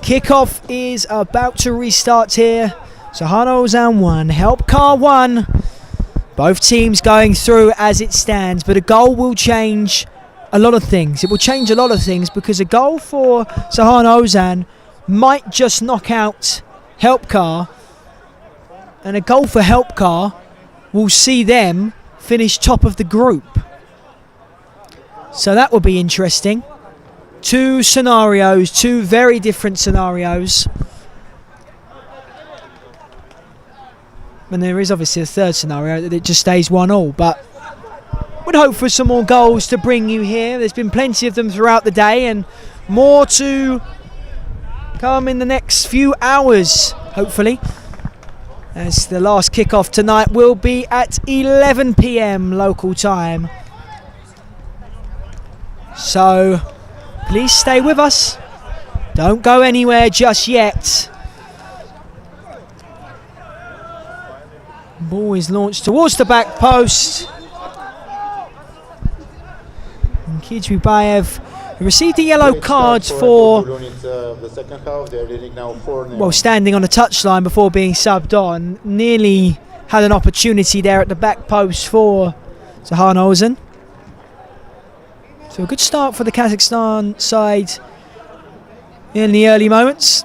Kickoff is about to restart here. Zhanaozen 1, Helpcar 1. Both teams going through as it stands, but a goal will change a lot of things. It will change a lot of things because a goal for Zhanaozen might just knock out Helpcar, and a goal for Helpcar will see them finish top of the group. So that will be interesting. Two scenarios, two very different scenarios. And there is obviously a third scenario that it just stays 1-1, but would hope for some more goals to bring you here. There's been plenty of them throughout the day, and more to come in the next few hours, hopefully, as the last kickoff tonight will be at 11 p.m. local time. So please stay with us. Don't go anywhere just yet. Ball is launched towards the back post. And Kidribayev received a yellow card for standing on the touchline before being subbed on. Nearly had an opportunity there at the back post for Zhanaozen. So a good start for the Kazakhstan side in the early moments.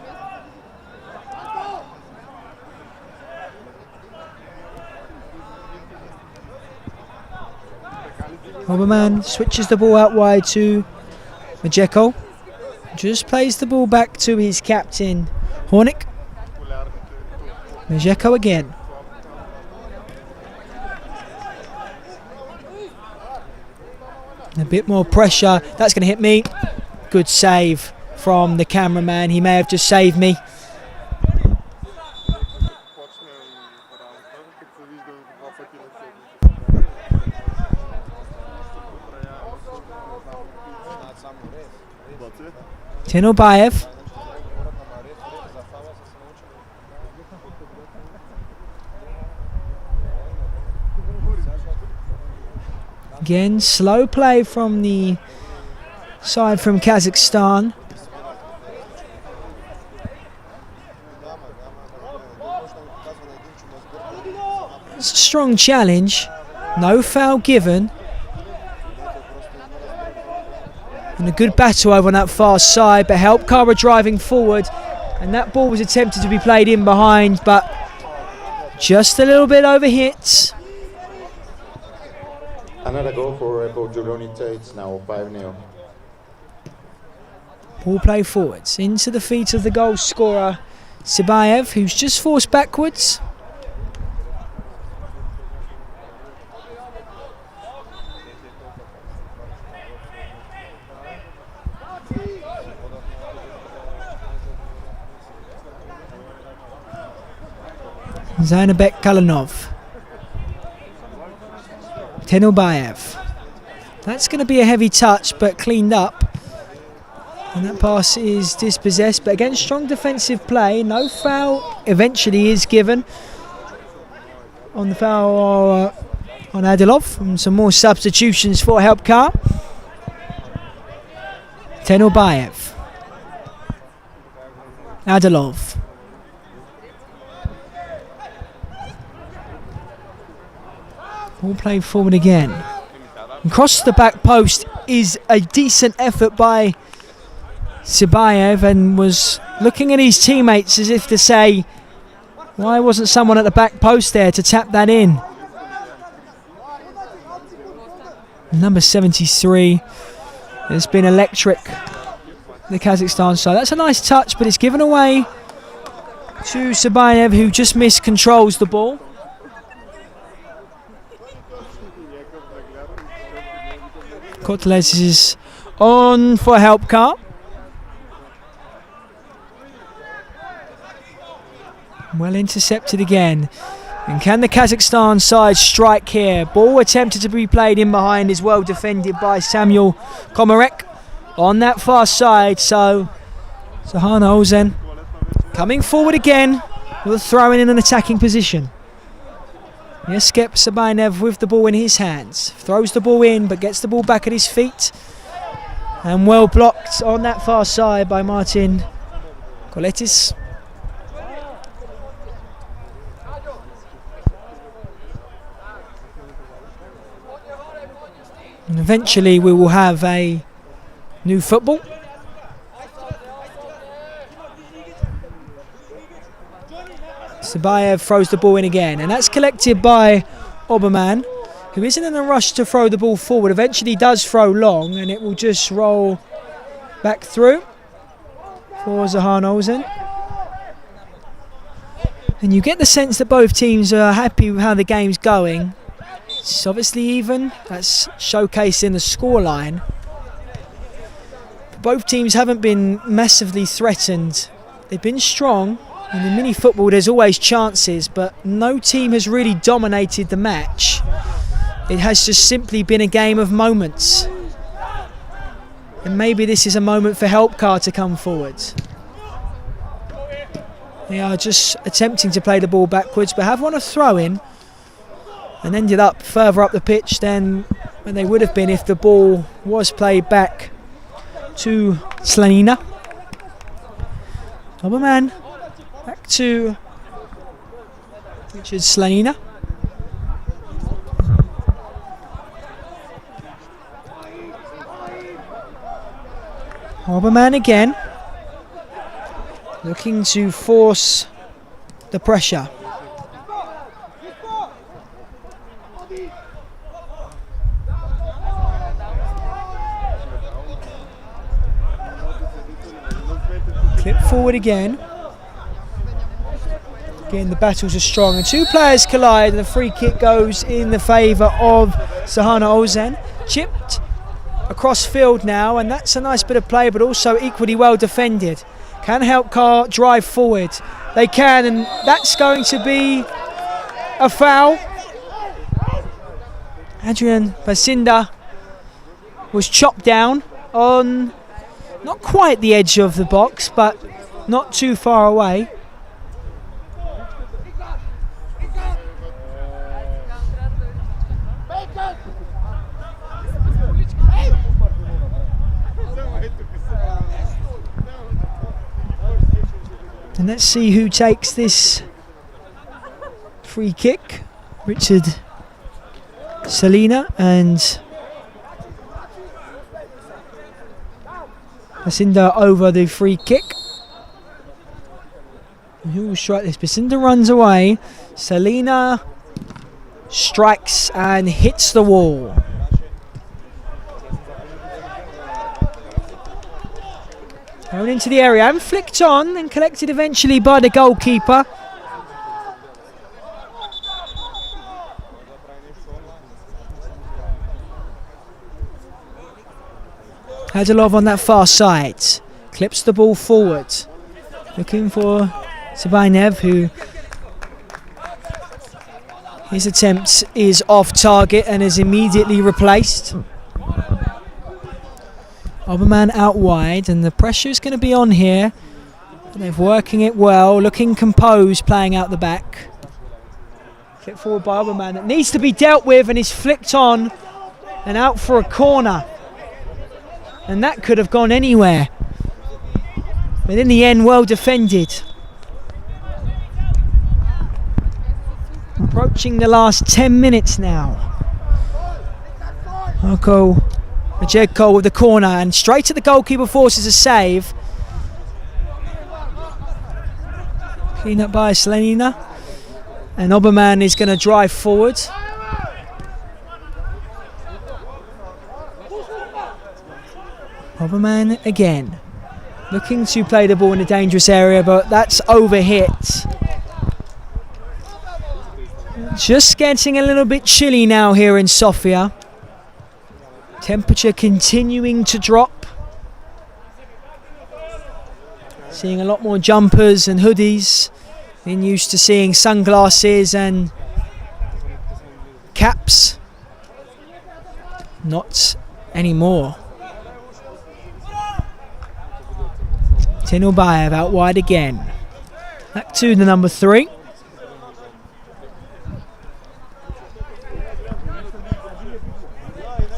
Oberman switches the ball out wide to Majeko. Just plays the ball back to his captain, Hornik. Majeko again. A bit more pressure. That's going to hit me. Good save from the cameraman. He may have just saved me. Tenobayev. Again, slow play from the side from Kazakhstan. It's a strong challenge. No foul given. And a good battle over on that far side, but Helpcar driving forward, and that ball was attempted to be played in behind, but just a little bit overhit. Another goal for Podgorica. It's now 5-0. Ball play forwards into the feet of the goal scorer Sibayev, who's just forced backwards. Zainabek Kalanov. Tenobayev. That's going to be a heavy touch, but cleaned up. And that pass is dispossessed, but again, strong defensive play. No foul eventually is given on the foul on Adilov. And some more substitutions for Helpcar. Tenobayev. Adilov. Ball played forward again. And cross the back post is a decent effort by Sibayev, and was looking at his teammates as if to say, why wasn't someone at the back post there to tap that in? Number 73 has been electric, the Kazakhstan side. That's a nice touch, but it's given away to Sibayev, who just miscontrols the ball. Kotles is on for Helpcar. Well intercepted again. And can the Kazakhstan side strike here? Ball attempted to be played in behind, is well defended by Samuel Komarek on that far side. So Zhanaozen coming forward again with a throw in an attacking position. Yeskep Sabainev with the ball in his hands. Throws the ball in, but gets the ball back at his feet. And well blocked on that far side by Martin Koletis. And eventually we will have a new football. Sabayev throws the ball in again, and that's collected by Oberman, who isn't in a rush to throw the ball forward. Eventually does throw long, and it will just roll back through for Zhanaozen. And you get the sense that both teams are happy with how the game's going. It's obviously even, that's showcased in the scoreline. Both teams haven't been massively threatened. They've been strong. In the mini football there's always chances, but no team has really dominated the match. It has just simply been a game of moments. And maybe this is a moment for Helpcar to come forward. They are just attempting to play the ball backwards, but have won a throw-in and ended up further up the pitch than when they would have been if the ball was played back to Slanina. Oberman back to Richard Slanina. Oberman again, looking to force the pressure. Clip forward again. Again, the battles are strong, and two players collide, and the free kick goes in the favour of Zhanaozen. Chipped across field now, and that's a nice bit of play, but also equally well defended. Can Helpcar drive forward? They can, and that's going to be a foul. Adrian Basinda was chopped down on not quite the edge of the box, but not too far away. And let's see who takes this free kick. Richard Salina and Basinda over the free kick. And who will strike this? Basinda runs away. Salina strikes and hits the wall. Thrown into the area and flicked on and collected eventually by the goalkeeper. Hadalov on that far side, clips the ball forward, looking for Sabainev, who his attempt is off target and is immediately replaced. Oberman out wide, and the pressure is going to be on here. They're working it well, looking composed, playing out the back. Clip forward by Oberman, that needs to be dealt with, and is flicked on and out for a corner. And that could have gone anywhere. But in the end, well defended. Approaching the last 10 minutes now. Marko Majegko with the corner, and straight at the goalkeeper, forces a save. Clean up by Slanina. And Oberman is going to drive forward. Oberman again, looking to play the ball in a dangerous area, but that's overhit. Just getting a little bit chilly now here in Sofia. Temperature continuing to drop. Seeing a lot more jumpers and hoodies. Been used to seeing sunglasses and caps. Not anymore. Tinubayev out wide again. Back to the number 3.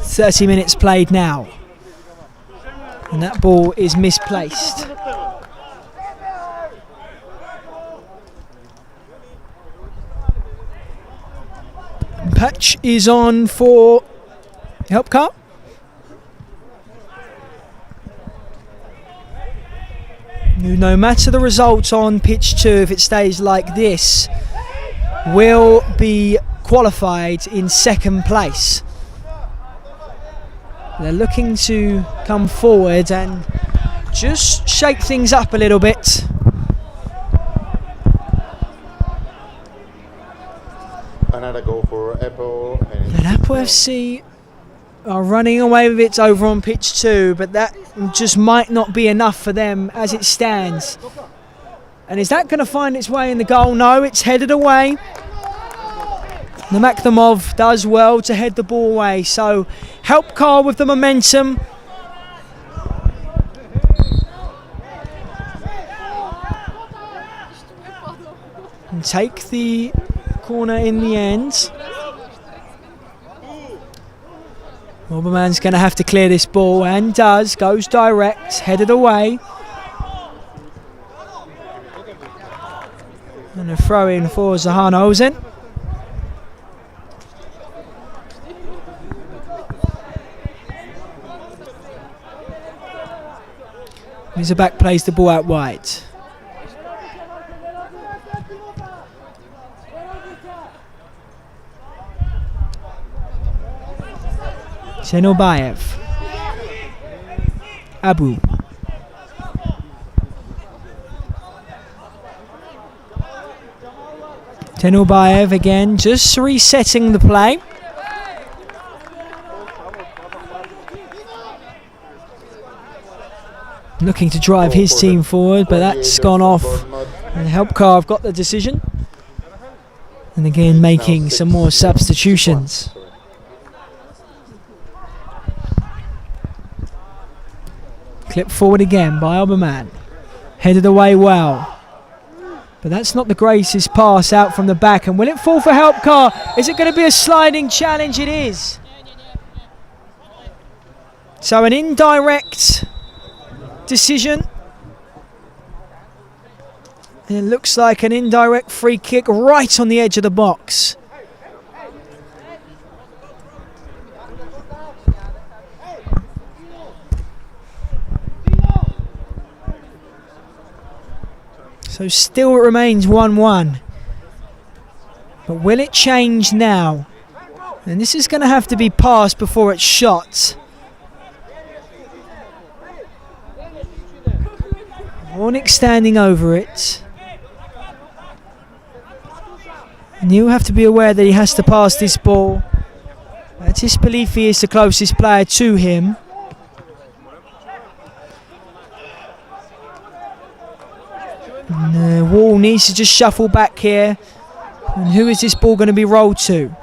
30 minutes played now. And that ball is misplaced. Patch is on for Helpcar. No matter the results on pitch 2, if it stays like this, will be qualified in second place. They're looking to come forward and just shake things up a little bit. Another goal for Apple. And Apple FC are running away with it over on pitch 2, but that just might not be enough for them as it stands. And is that going to find its way in the goal? No, it's headed away. Namakdamov does well to head the ball away, so Helpcar with the momentum. And take the corner in the end. Oberman's going to have to clear this ball, and does, goes direct, headed away. And a throw in for Zhanaozen. Mizabak plays the ball out wide. Zenobayev. Abu. Zenobayev again, just resetting the play. Looking to drive his team forward, but that's gone off. And Helpcar have got the decision. And again, making some more substitutions. Clip forward again by Oberman. Headed away well. But that's not the greatest pass out from the back. And will it fall for Helpcar? Is it going to be a sliding challenge? It is. So an indirect decision. And it looks like an indirect free kick right on the edge of the box. So still it remains 1-1. But will it change now? And this is going to have to be passed before it's shot. Warnick standing over it. And he'll have to be aware that he has to pass this ball. Tispalifi is the closest player to him. And Wall needs to just shuffle back here. And who is this ball going to be rolled to?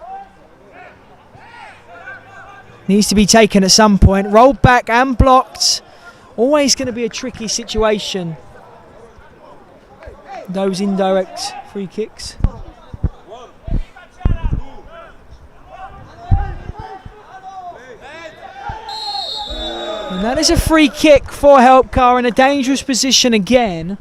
Needs to be taken at some point. Rolled back and blocked. Always going to be a tricky situation. Those indirect free kicks. And that is a free kick for Helpcar in a dangerous position again.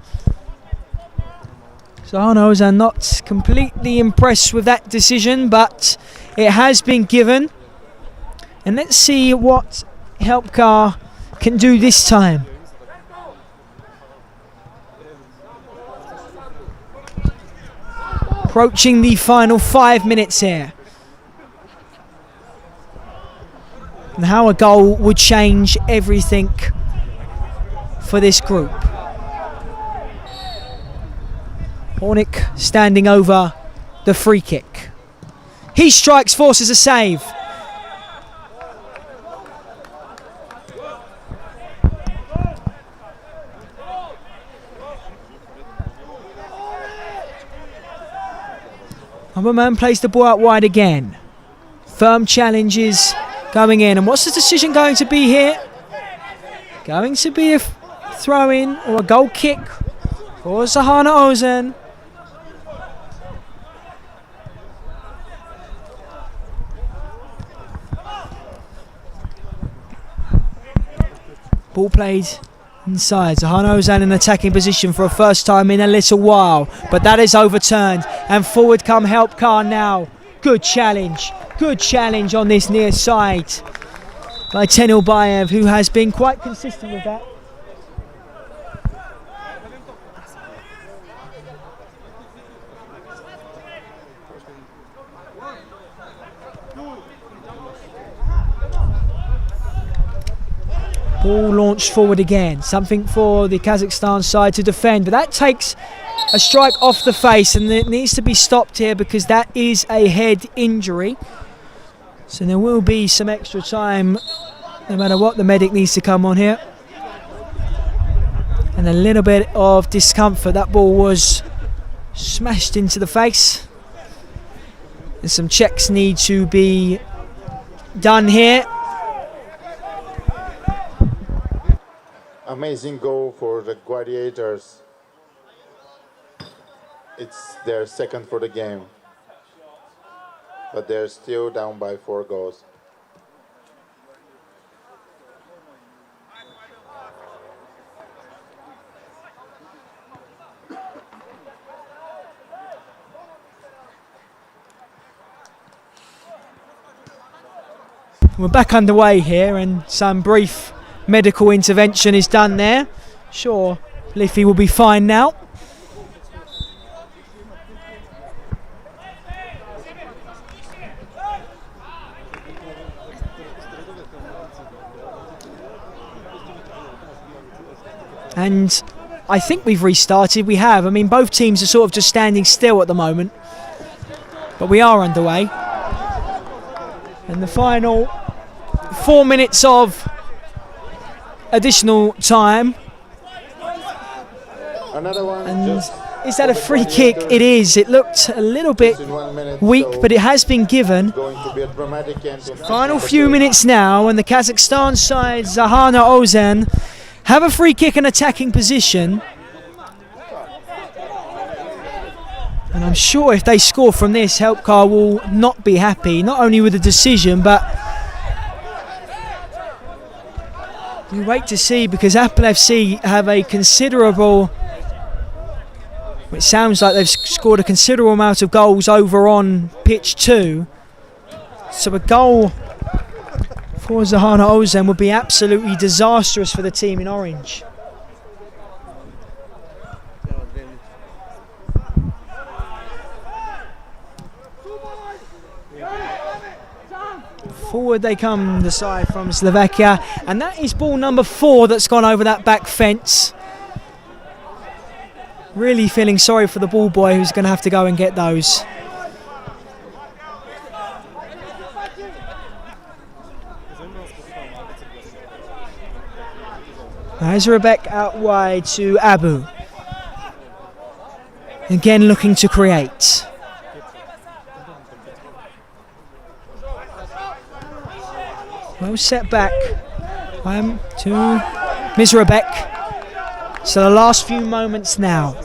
Zhanaozen not completely impressed with that decision, but it has been given. And let's see what Helpcar can do this time. Approaching the final 5 minutes here. And how a goal would change everything for this group. Hornick standing over the free kick. He strikes, forces a save. Oberman plays the ball out wide again. Firm challenges going in. And what's the decision going to be here? Going to be a throw in or a goal kick for Zhanaozen. Ball played inside. Zhanaozen in attacking position for a first time in a little while, but that is overturned, and forward come Helpcar now. Good challenge on this near side by Tenilbayev, who has been quite consistent with that. Ball launched forward again, something for the Kazakhstan side to defend, but that takes a strike off the face, and it needs to be stopped here because that is a head injury. So there will be some extra time, no matter what. The medic needs to come on here. And a little bit of discomfort. That ball was smashed into the face. And some checks need to be done here. Amazing goal for the Gladiators. It's their second for the game, but they're still down by 4 goals. We're back underway here, and some brief medical intervention is done there. Sure, Liffey will be fine now. And I think we've restarted. We have. I mean, both teams are sort of just standing still at the moment, but we are underway. And the final 4 minutes of additional time. Another one. And is that a free kick? It is. It looked a little bit weak, but it has been given. Final few minutes now, and the Kazakhstan side, Zhanaozen, have a free kick and attacking position. And I'm sure if they score from this, Helpcar will not be happy, not only with the decision, but we wait to see, because Apple FC have a considerable, it sounds like they've scored a considerable amount of goals over on pitch 2. So a goal for Zhanaozen would be absolutely disastrous for the team in orange. Forward they come, the side from Slovakia, and that is ball number 4 that's gone over that back fence. Really feeling sorry for the ball boy who's going to have to go and get those. Azarabek out wide to Abu. Again looking to create. Well set back. 1, 2. Mizrabek. So the last few moments now.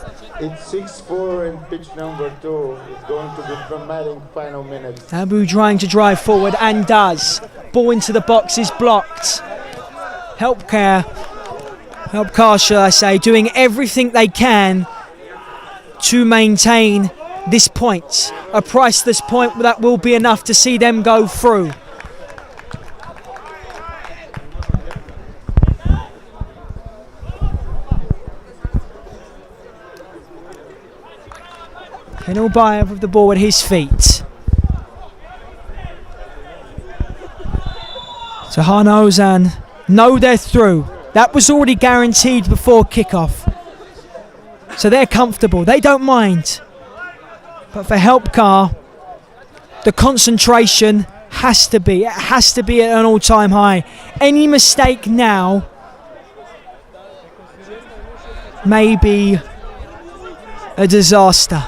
It's 6-4 in pitch number 2. It's going to be dramatic final minutes. Abu trying to drive forward and does. Ball into the box is blocked. Helpcar, shall I say, doing everything they can to maintain this point. A priceless point that will be enough to see them go through. Tenilbayev with the ball at his feet. So Zhanaozen know they're through. That was already guaranteed before kickoff. So they're comfortable. They don't mind. But for Helpcar, the concentration has to be at an all-time high. Any mistake now may be a disaster.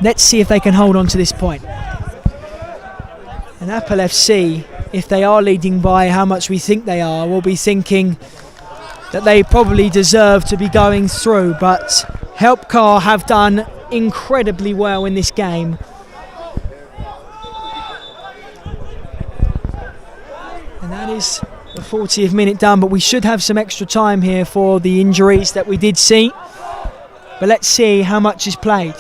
Let's see if they can hold on to this point. And Apple FC, if they are leading by how much we think they are, will be thinking that they probably deserve to be going through. But Helpcar have done incredibly well in this game. And that is The 40th minute done, but we should have some extra time here for the injuries that we did see. But let's see how much is played.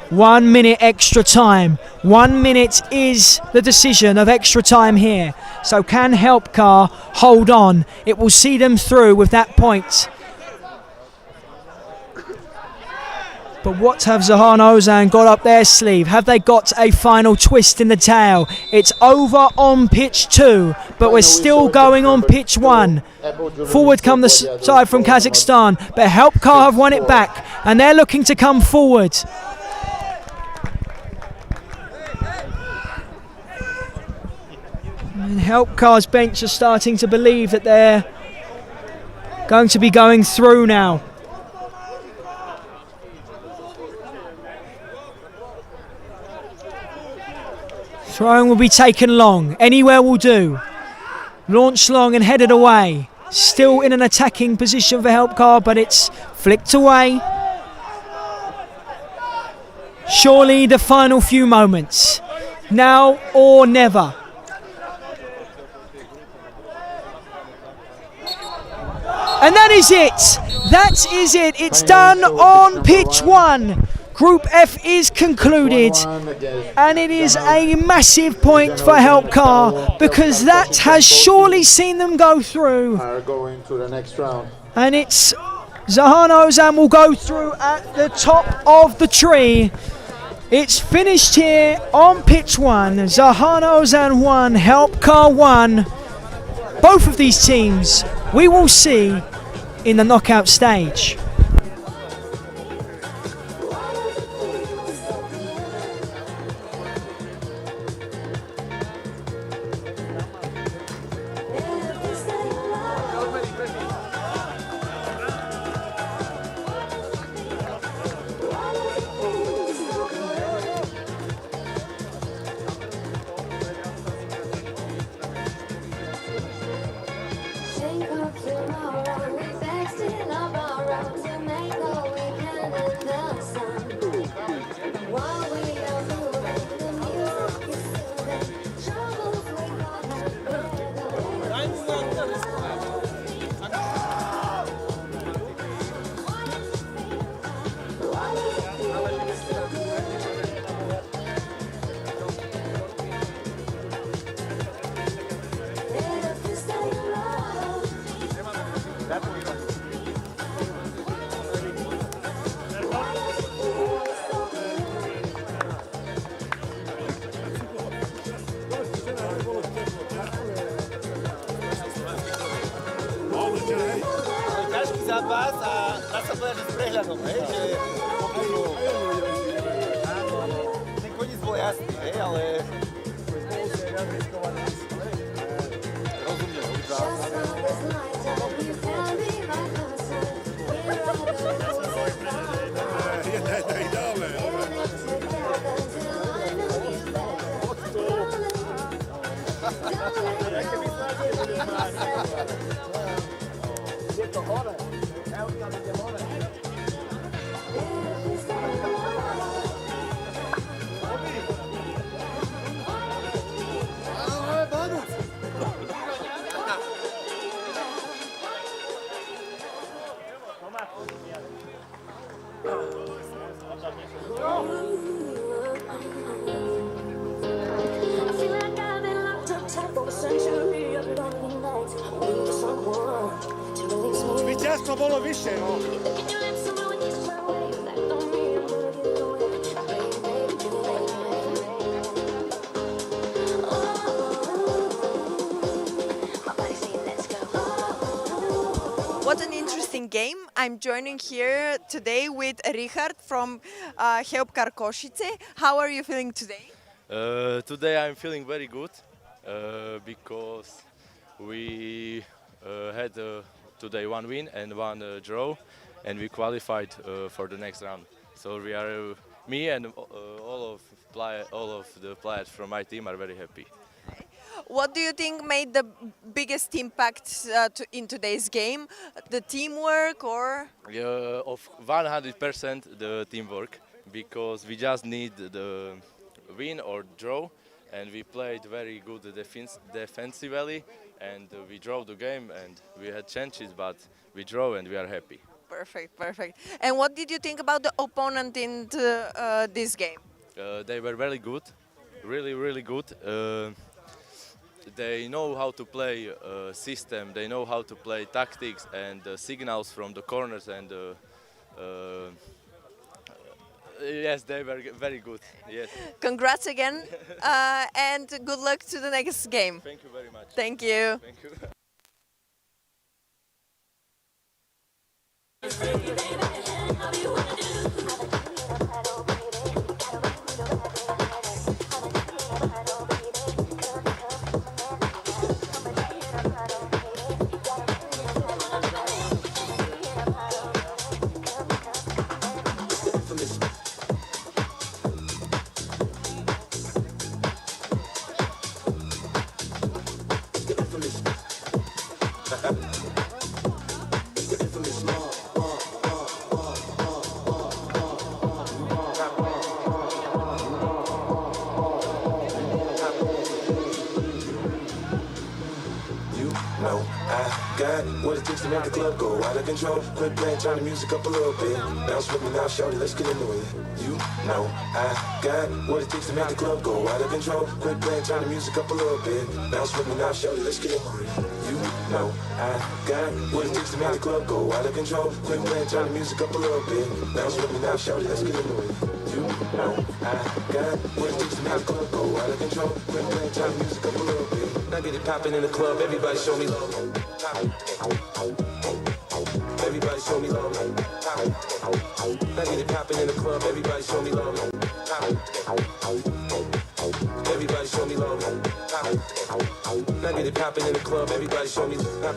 1 minute extra time. 1 minute is the decision of extra time here. So can Helpcar hold on? It will see them through with that point. But what have Zhanaozen got up their sleeve? Have they got a final twist in the tail? It's over on pitch 2, but we're still going on pitch 1. Forward come the side from Kazakhstan, but Helpcar have won it back, and they're looking to come forward. And Helpcar's bench are starting to believe that they're going to be going through now. Throwing will be taken long. Anywhere will do. Launched long and headed away. Still in an attacking position for Helpcar, but it's flicked away. Surely the final few moments. Now or never. And that is it. That is it. It's done on pitch 1. Group F is concluded, and it is a massive point for Helpcar because that has surely seen them go through. Going to the next round. And it's Zhanaozen will go through at the top of the tree. It's finished here on pitch 1. Zhanaozen 1, Helpcar 1. Both of these teams we will see in the knockout stage. Zwycięstwo bolo više, no. What an interesting game. I'm joining here today with Richard from Helpcar Košice. How are you feeling today? Today I'm feeling very good because we had today 1 win and 1 draw, and we qualified for the next round. So we are, me and all of the players from my team are very happy. What do you think made the biggest impact in today's game? The teamwork or? Of 100% the teamwork, because we just need the win or draw and we played very good defensively, and we drew the game, and we had chances, but we drew, and we are happy. Perfect, perfect. And what did you think about the opponent in this game? They were very good, really, really good. They know how to play system, they know how to play tactics and signals from the corners, and yes, they were very good. Yes. Congrats again, and good luck to the next game. Thank you very much. Thank you. Thank you. What it takes to make the club go out of control. Quit playing, turn the music up a little bit. Bounce with me now, shorty, let's get into it. You know I got what it takes to make the club go out of control. Quit playing, turn the music up a little bit. Bounce with me now, shorty, let's get into it. You know I got what it takes to make the club go out of control. Quit playing, turn the music up a little bit. Bounce with me now, shorty, let's get into it. You know I got what it takes to make the club go out of control. Quit playing, turn the music up a little bit. Now get it poppin' in the club, everybody show me love. Everybody show me love. Now get it poppin' in the club, everybody show me love. Everybody show me love. Now get it poppin' in the club, everybody show me love.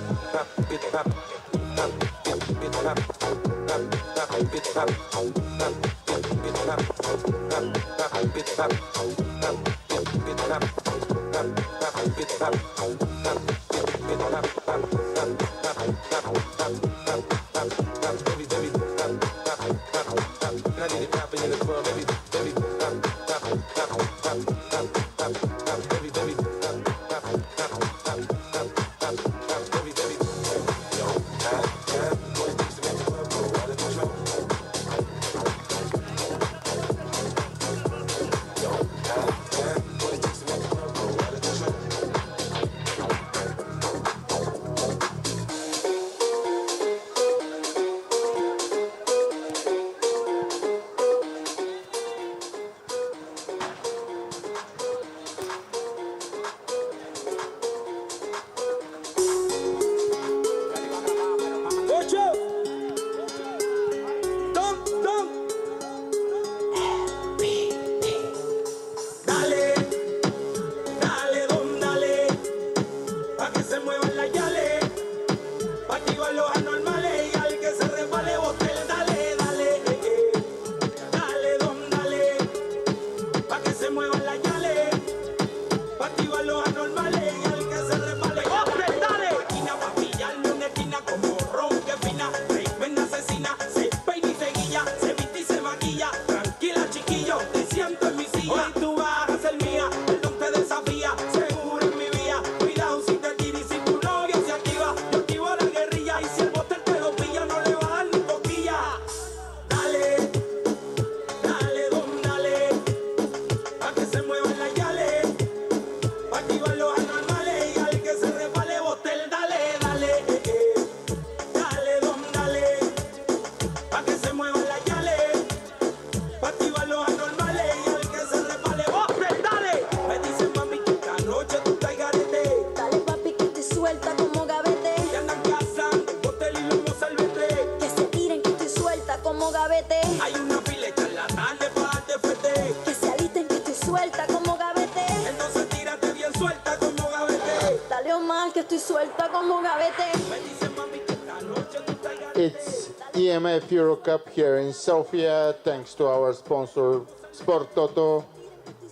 It's EMF Eurocup here in Sofia, thanks to our sponsor Przodkowo,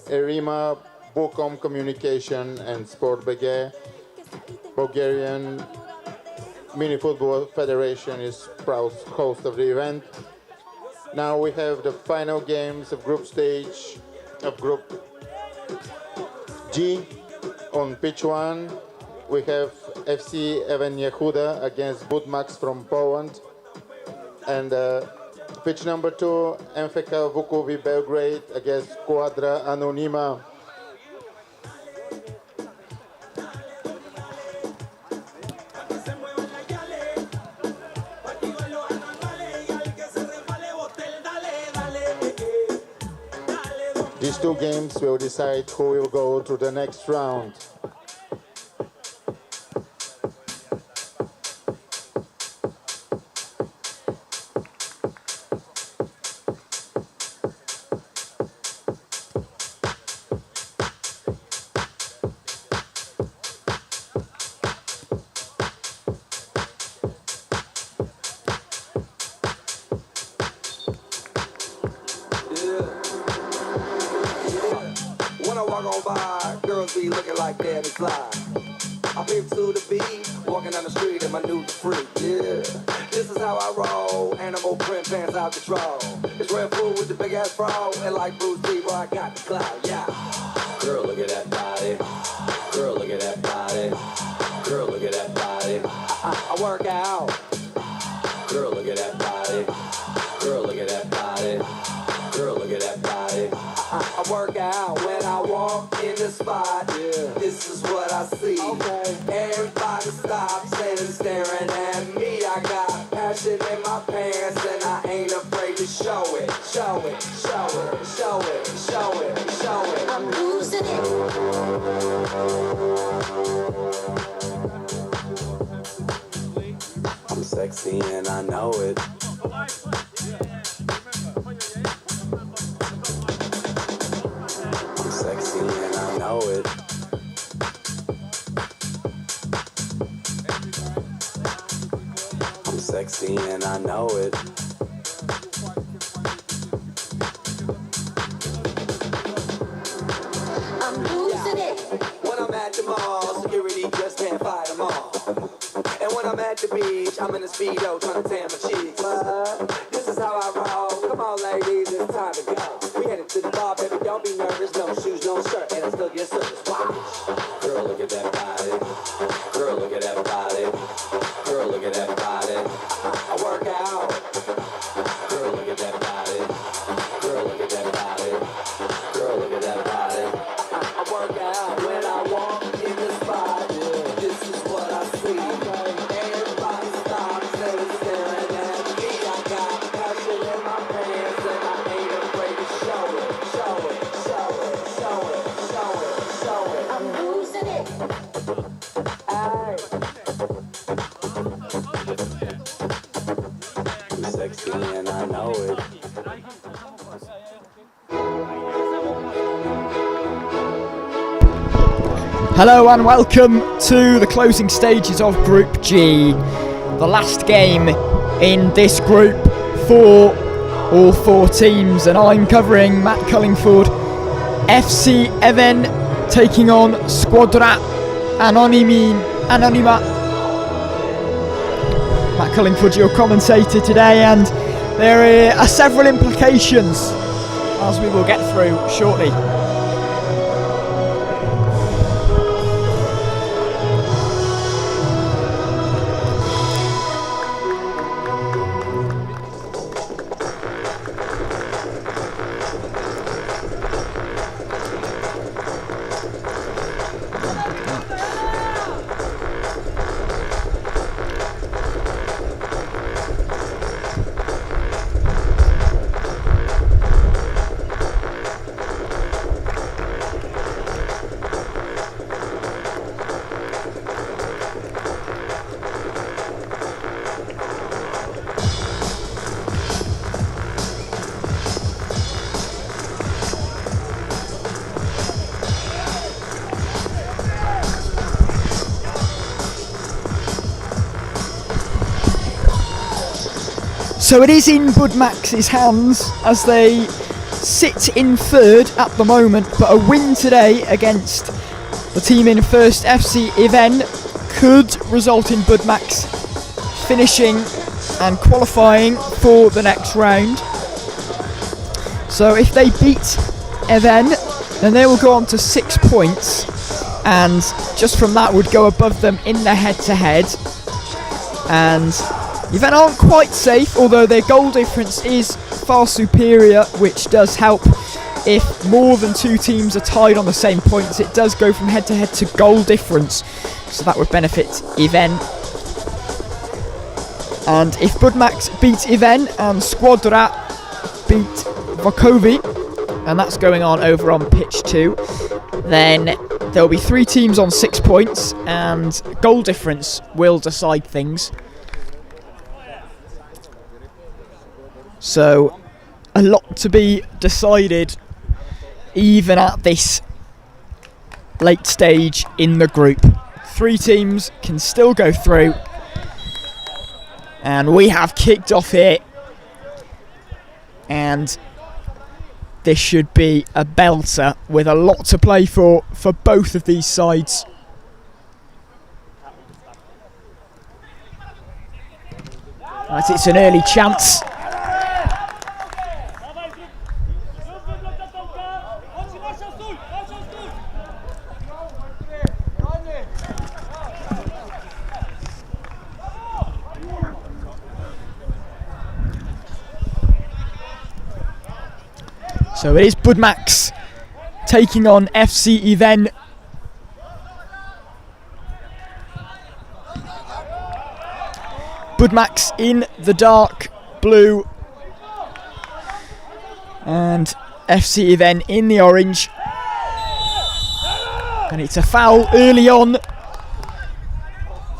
Erima, Bukom Communication and Sport.bg. Bulgarian Mini Football Federation is proud host of the event. Now we have the final games of group stage, of group G. On pitch 1, we have FC Even Yehuda against Budmax from Poland. And pitch number 2, MFK Vukovi Belgrade against Squadra Anonima. These two games will decide who will go to the next round. I peep to the beat, walking down the street and my new the freak, yeah. This is how I roll, animal print pants out control. It's Red Bull with the big ass fro, and like Bruce Lee, where I got the clout, yeah. Girl, look at that body. Girl, look at that body. Girl, look at that body. I work out. Girl, look at that body. Girl, look at that body. Girl, look at that body. I work out when I walk in the spot. Yeah. This is what I see. Okay. Everybody stops and is staring at me. I got passion in my pants and I ain't afraid to show it. Show it, show it, show it, show it, show it. I'm losing it. I'm sexy and I know it. Sexy and I know it. I'm sexy and I know it. I'm losing it. When I'm at the mall, security just can't fight them all. And when I'm at the beach, I'm in a Speedo trying to tan my cheeks. This is how I roll. Come on, ladies, it's time to go. We headed to the bar, baby, don't be nervous. No shoes, no shirt, and I still get service. Watch. Girl, look at that body. Girl, look at that body. Girl, look at that body. I work out. Girl, look at that body. Girl, look at that body. Girl, look at that body. I work out when I walk in the spot. This is what I see. Everybody stops and is staring at me. I got passion in my pants and I ain't afraid to show it. Show it, show it, show it, show it, show it. I'm losing it. Aye. I'm sexy and I know it. Hello and welcome to the closing stages of Group G. The last game in this group for all four teams, and I'm covering Matt Cullingford. FC Even taking on Squadra Anonima. Matt Cullingford, your commentator today, and there are several implications as we will get through shortly. So it is in Budmax's hands as they sit in third at the moment, but a win today against the team in first, FC Even, could result in Budmax finishing and qualifying for the next round. So if they beat Even, then they will go on to 6 points, and just from that would go above them in the head-to-head. And Yven aren't quite safe, although their goal difference is far superior, which does help. If more than 2 teams are tied on the same points, it does go from head-to-head to goal difference, so that would benefit Yven. And if Budmax beats Yven and Squadra beat Vukovi, and that's going on over on pitch 2, then there'll be 3 teams on 6 points, and goal difference will decide things. So a lot to be decided even at this late stage in the group. 3 teams can still go through, and we have kicked off here, and this should be a belter with a lot to play for both of these sides. Right, it's an early chance. So it is Budmax taking on FC Yven. Budmax in the dark blue and FC Yven in the orange. And it's a foul early on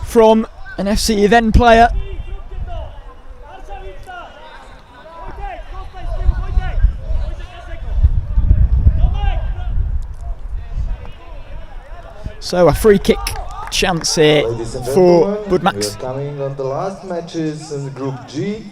from an FC Yven player. So a free kick chance here for Budmax. We are coming on the last matches in Group G.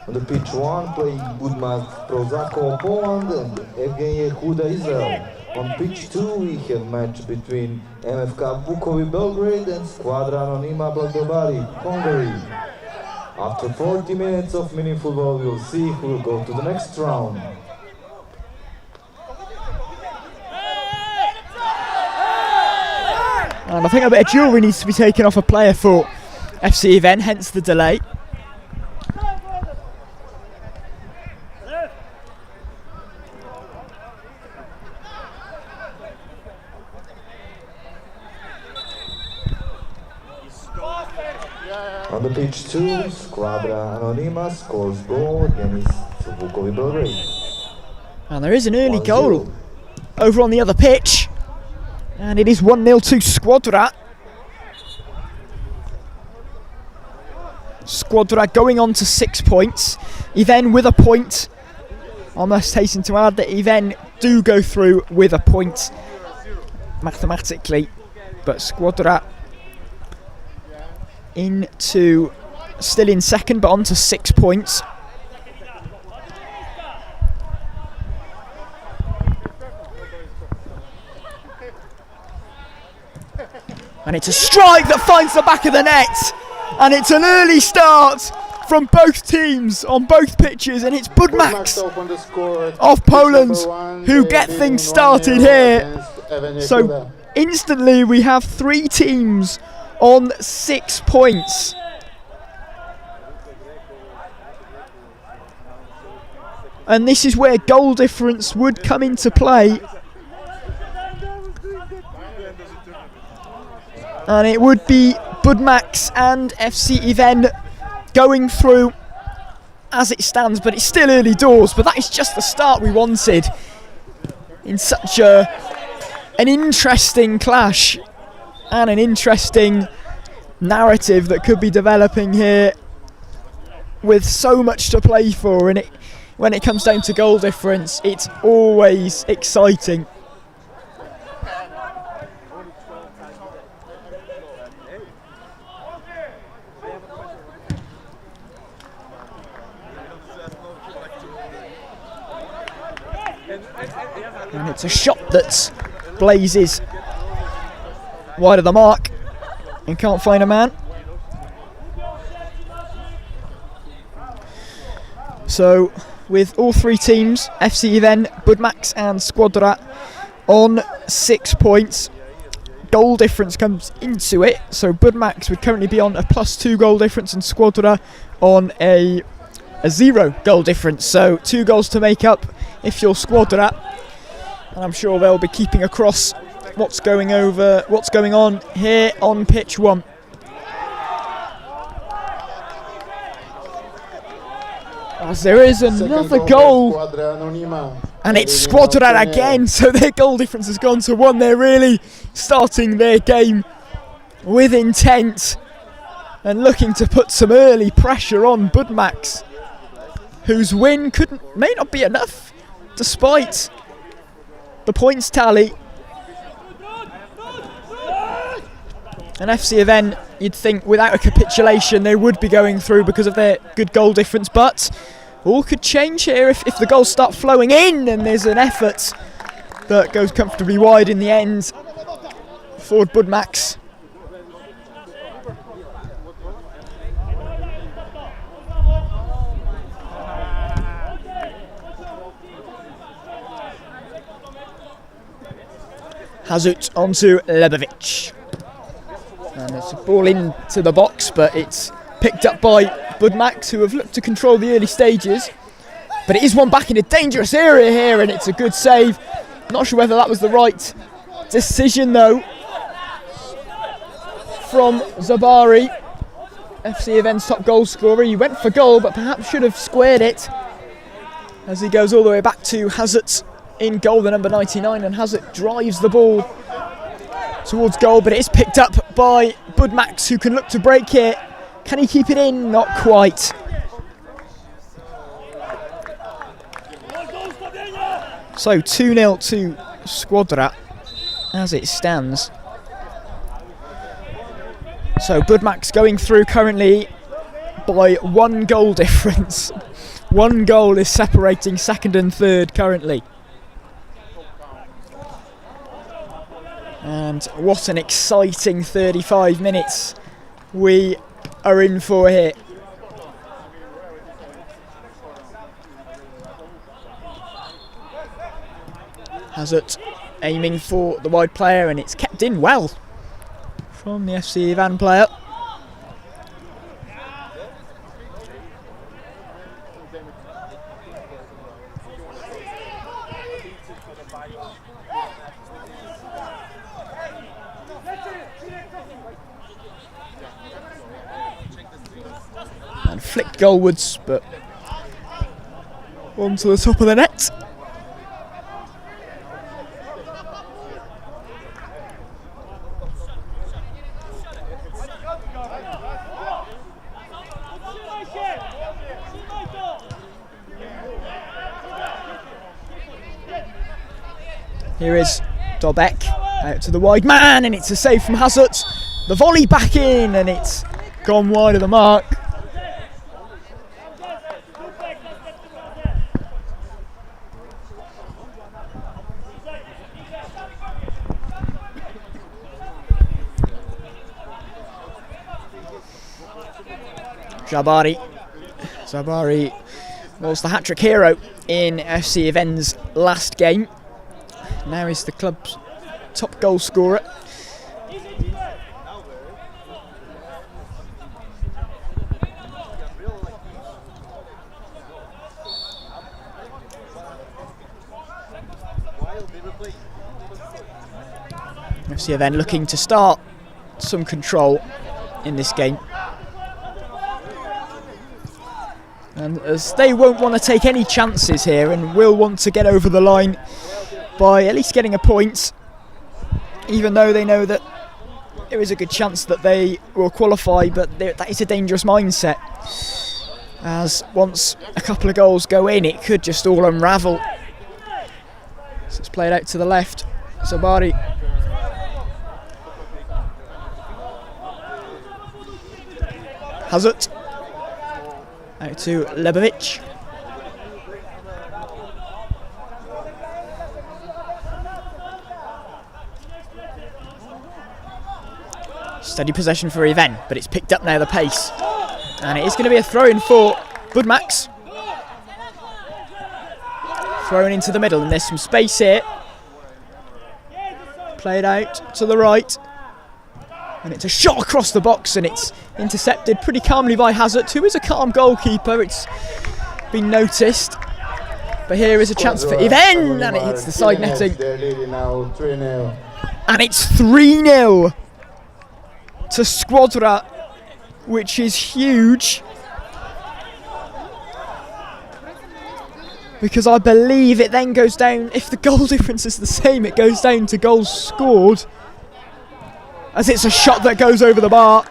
On the pitch 1, playing Budmax Przodkowo Poland and Yehuda Israel. On pitch 2, we have match between MFK Vukovi Belgrade and Squadra Anonima Blagodari, Hungary. After 40 minutes of mini football, we will see who will go to the next round. And I think a bit of jewellery needs to be taken off a player for FC Yven, hence the delay. On the pitch 2, Squadra Anonima scores goal against Vukovi Belgrade. And there is an early goal over on the other pitch. And it is 1-0 to Squadra. Squadra going on to 6 points. Yven with a point. I must hasten to add that Yven do go through with a point mathematically. But Squadra still in second, but on to 6 points. And it's a strike that finds the back of the net. And it's an early start from both teams on both pitches. And it's Budmax of Poland who get things started here. So instantly we have 3 teams on 6 points. And this is where goal difference would come into play. And it would be Budmax and FC Yven going through as it stands, but it's still early doors. But that is just the start we wanted in such an interesting clash and an interesting narrative that could be developing here with so much to play for. And when it comes down to goal difference, it's always exciting. And it's a shot that blazes wide of the mark and can't find a man. So with all 3 teams, FC Yven, Budmax and Squadra, on 6 points. Goal difference comes into it, so Budmax would currently be on a +2 goal difference and Squadra on a 0 goal difference. So 2 goals to make up if you're Squadra, and I'm sure they'll be keeping across what's going on here on pitch 1. As there is another goal, and it's Squadra again, so their goal difference has gone to 1. They're really starting their game with intent and looking to put some early pressure on Budmax, whose win may not be enough despite the points tally. And FC event, you'd think without a capitulation they would be going through because of their good goal difference, but all could change here if the goals start flowing in and there's an effort that goes comfortably wide in the end for Budmax. Hazut onto Lebovic. And it's a ball into the box, but it's picked up by Budmax, who have looked to control the early stages. But it is one back in a dangerous area here, and it's a good save. Not sure whether that was the right decision, though, from Zabari, FC Event's top goal scorer. He went for goal, but perhaps should have squared it, as he goes all the way back to Hazut in goal, the number 99, and Hazut drives the ball towards goal, but it is picked up by Budmax, who can look to break here. Can he keep it in? Not quite. So 2-0 to Squadra as it stands. So Budmax going through currently by 1 goal difference. 1 goal is separating second and third currently. And what an exciting 35 minutes we are in for here. Hazut aiming for the wide player, and it's kept in well from the FC Ivan player. And flicked goalwards, but onto the top of the net. Here is Dobek out to the wide man, and it's a save from Hazut. The volley back in, and it's gone wide of the mark. Zabari was the hat-trick hero in FC Event's last game. Now he's the club's top goal scorer. FC Event looking to start some control in this game. And as they won't want to take any chances here and will want to get over the line by at least getting a point, even though they know that there is a good chance that they will qualify, but that is a dangerous mindset, as once a couple of goals go in it could just all unravel. So it's played out to the left. Zabari. Hazut. Out to Lebovic. Steady possession for Ivan, but it's picked up now, the pace. And it is going to be a throw-in for Budmax. Thrown into the middle, and there's some space here. Played out to the right. And it's a shot across the box, and it's intercepted pretty calmly by Hazard, who is a calm goalkeeper. It's been noticed. But here is a chance for Iven, and it hits the side netting. And it's 3-0 to Squadra, which is huge. Because I believe it then goes down, if the goal difference is the same, it goes down to goals scored. As it's a shot that goes over the bar.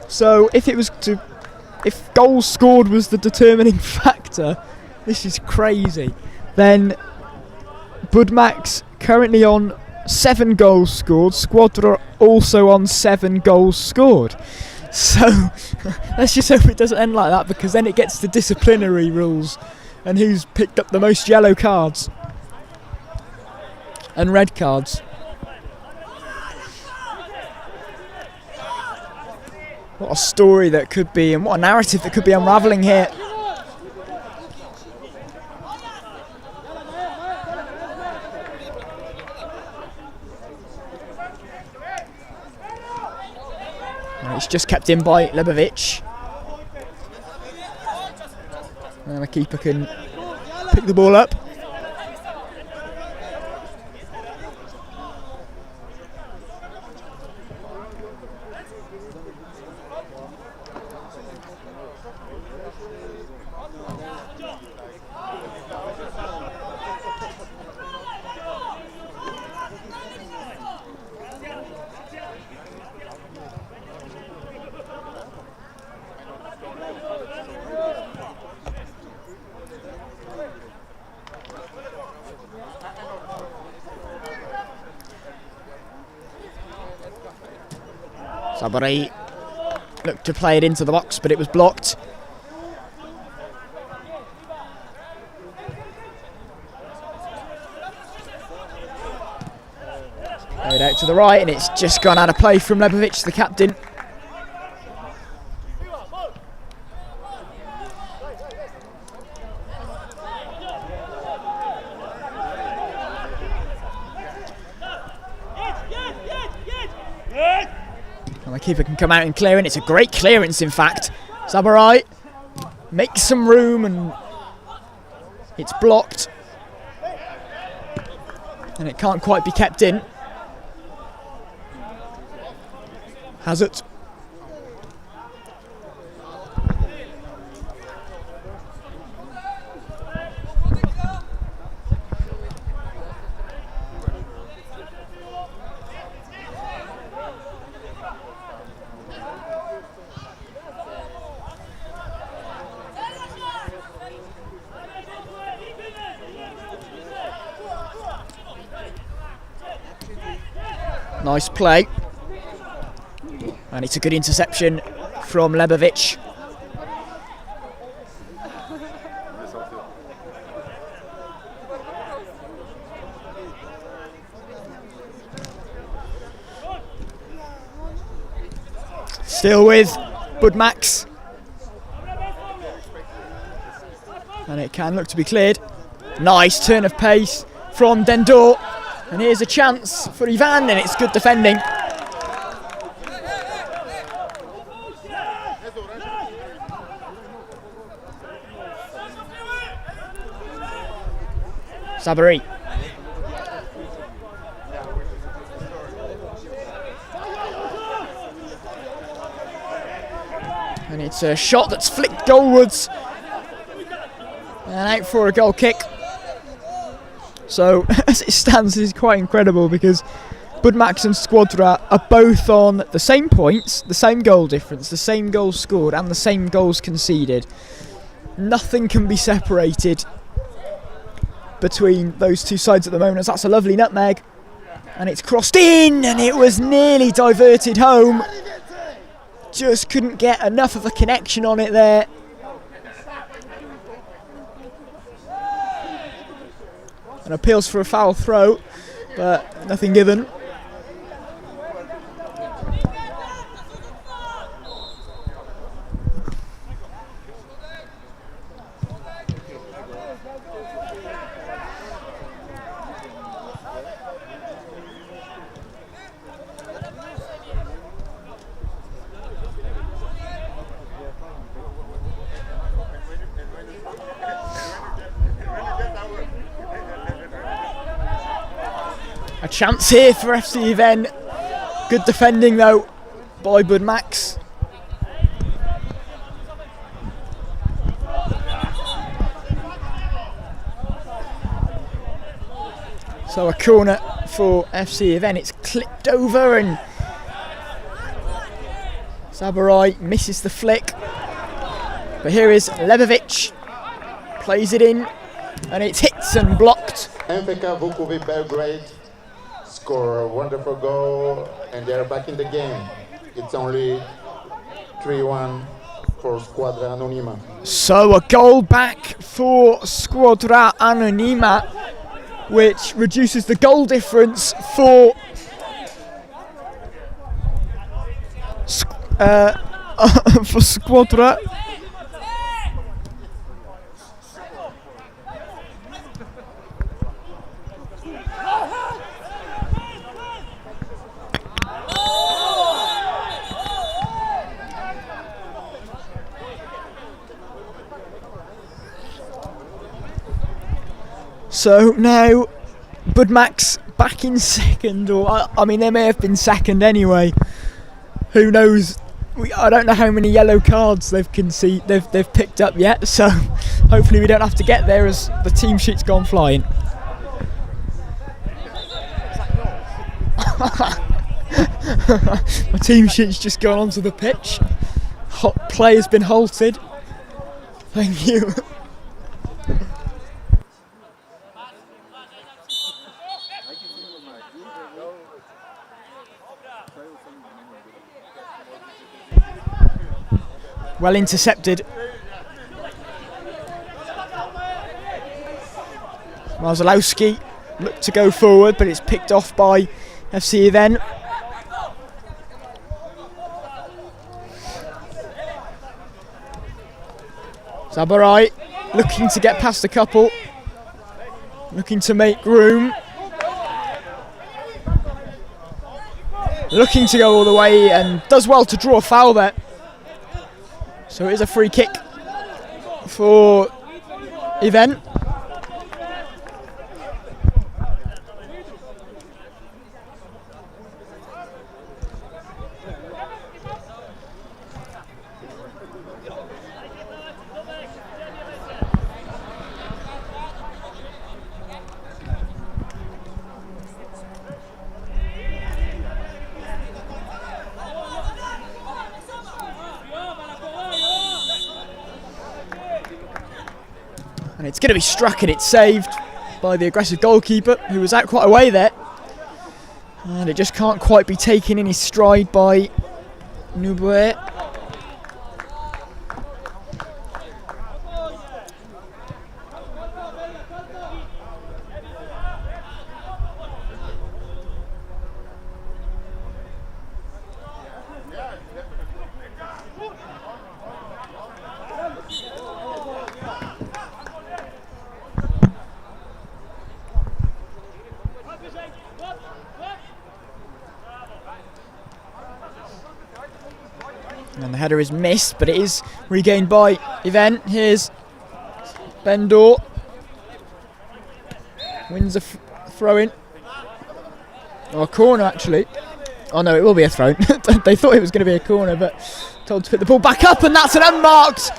So if goals scored was the determining factor, this is crazy. Then Budmax currently on 7 goals scored, Squadra also on 7 goals scored. So let's just hope it doesn't end like that, because then it gets to disciplinary rules and who's picked up the most yellow cards and red cards. What a story that could be, and what a narrative that could be unravelling here. It's just kept in by Lebovic. And the keeper can pick the ball up. Sabari looked to play it into the box, but it was blocked. Played out to the right, and it's just gone out of play from Lebovic, the captain. And the keeper can come out and clear, and it's a great clearance, in fact. Sabarai makes some room, and it's blocked. And it can't quite be kept in. Hazard. Nice play. And it's a good interception from Lebovic. Still with Budmax. And it can look to be cleared. Nice turn of pace from Dendor. And here's a chance for Ivan, and it's good defending. Sabari. And it's a shot that's flicked goalwards. And out for a goal kick. So, as it stands, this is quite incredible, because Budmax and Squadra are both on the same points, the same goal difference, the same goals scored and the same goals conceded. Nothing can be separated between those two sides at the moment, as that's a lovely nutmeg. And it's crossed in, and it was nearly diverted home. Just couldn't get enough of a connection on it there. And appeals for a foul throw, but nothing given. A chance here for FC Even. Good defending though by Budmax. So a corner for FC Even. It's clipped over and Sabarai misses the flick. But here is Lebovic. Plays it in and it hits and blocked. MFK Vukovic Belgrade score a wonderful goal and they're back in the game. It's only 3-1 for Squadra Anonima. So a goal back for Squadra Anonima, which reduces the goal difference for for Squadra. So now Budmax back in second, or I mean they may have been second anyway. Who knows? I don't know how many yellow cards they've picked up yet. So hopefully we don't have to get there as the team sheet's gone flying. My team sheet's just gone onto the pitch. Player's been halted. Thank you. Well intercepted. Marzalowski looked to go forward, but it's picked off by FC Even. Sabarai looking to get past a couple, looking to make room, looking to go all the way and does well to draw a foul there. So it is a free kick for Even. And it's going to be struck and it's saved by the aggressive goalkeeper, who was out quite a way there. And it just can't quite be taken in his stride by Nubue. And the header is missed, but it is regained by Even. Here's Bendor. Wins a throw-in. Or a corner, actually. Oh no, it will be a throw-in. They thought it was going to be a corner, but told to pick the ball back up, and that's an unmarked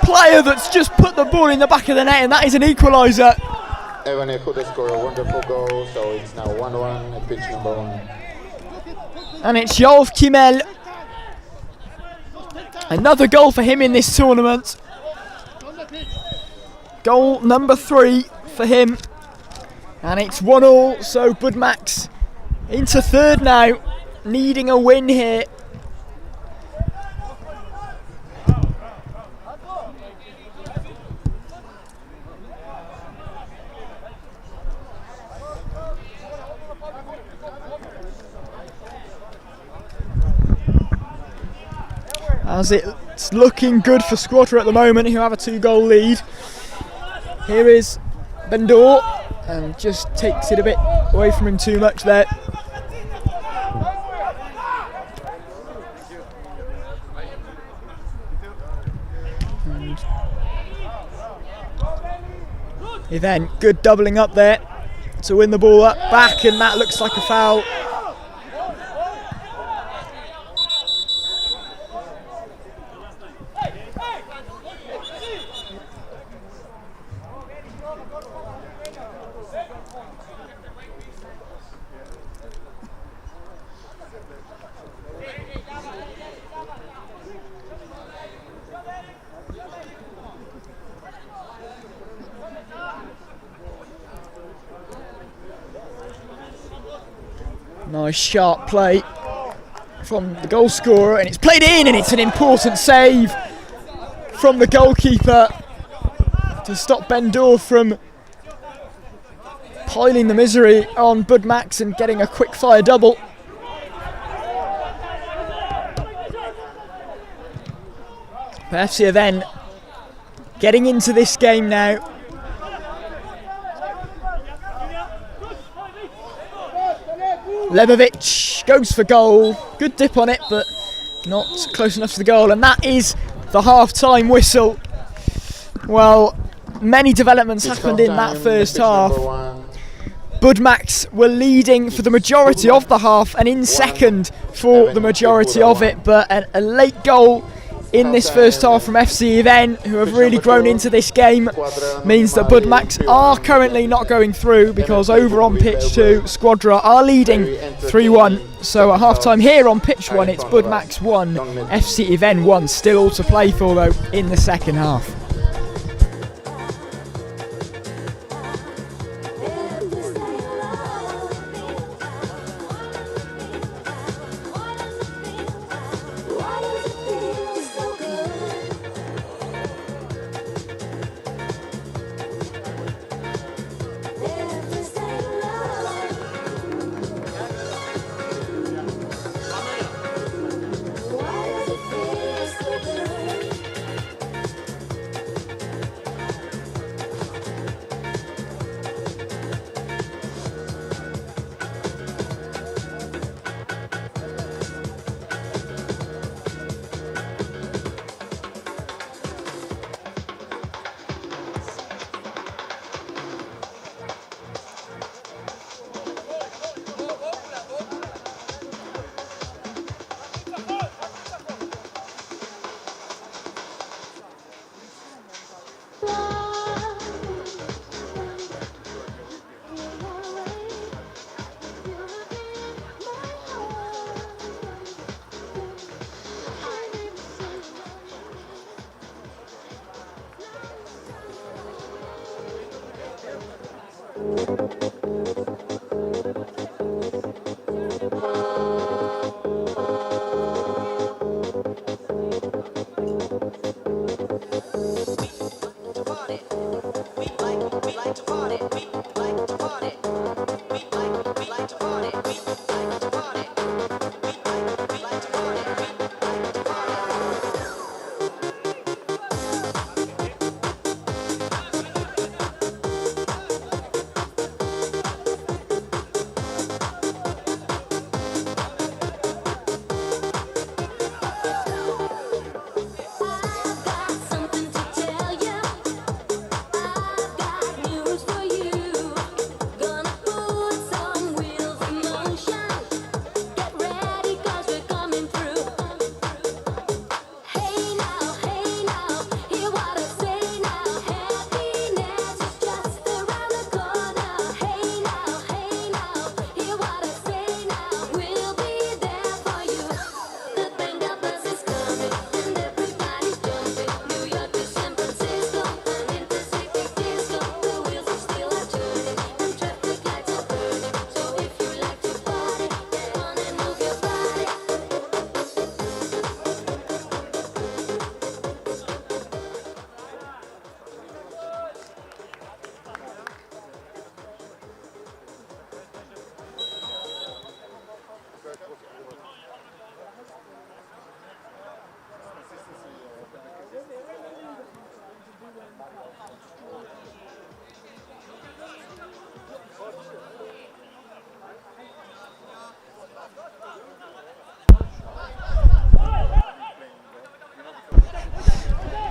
player that's just put the ball in the back of the net, and that is an equaliser. Evan Yehuda scored a wonderful goal, so it's now 1-1 at pitch number 1. And it's Yolf Kimel. Another goal for him in this tournament. Goal number 3 for him. And it's 1-1, so Budmax into third now, needing a win here. As it's looking good for Squadra at the moment, who have a 2-goal lead. Here is Bendor, and just takes it a bit away from him too much there. And Even, good doubling up there. to win the ball up back, and that looks like a foul. Nice sharp play from the goal scorer, and it's played in, and it's an important save from the goalkeeper to stop Bendor from piling the misery on Budmax and getting a quick fire double. But FC then getting into this game now. Lebovic goes for goal, good dip on it, but not close enough to the goal, and that is the half-time whistle. Well, many developments happened in that first half. Budmax were leading for the majority of the half and in second for the majority of it, but a late goal in this first half from FC Even, who have really grown into this game, means that Budmax are currently not going through, because over on pitch 2, Squadra are leading 3-1. So at half-time here on pitch 1, it's Budmax 1, FC Even 1, still all to play for though in the second half.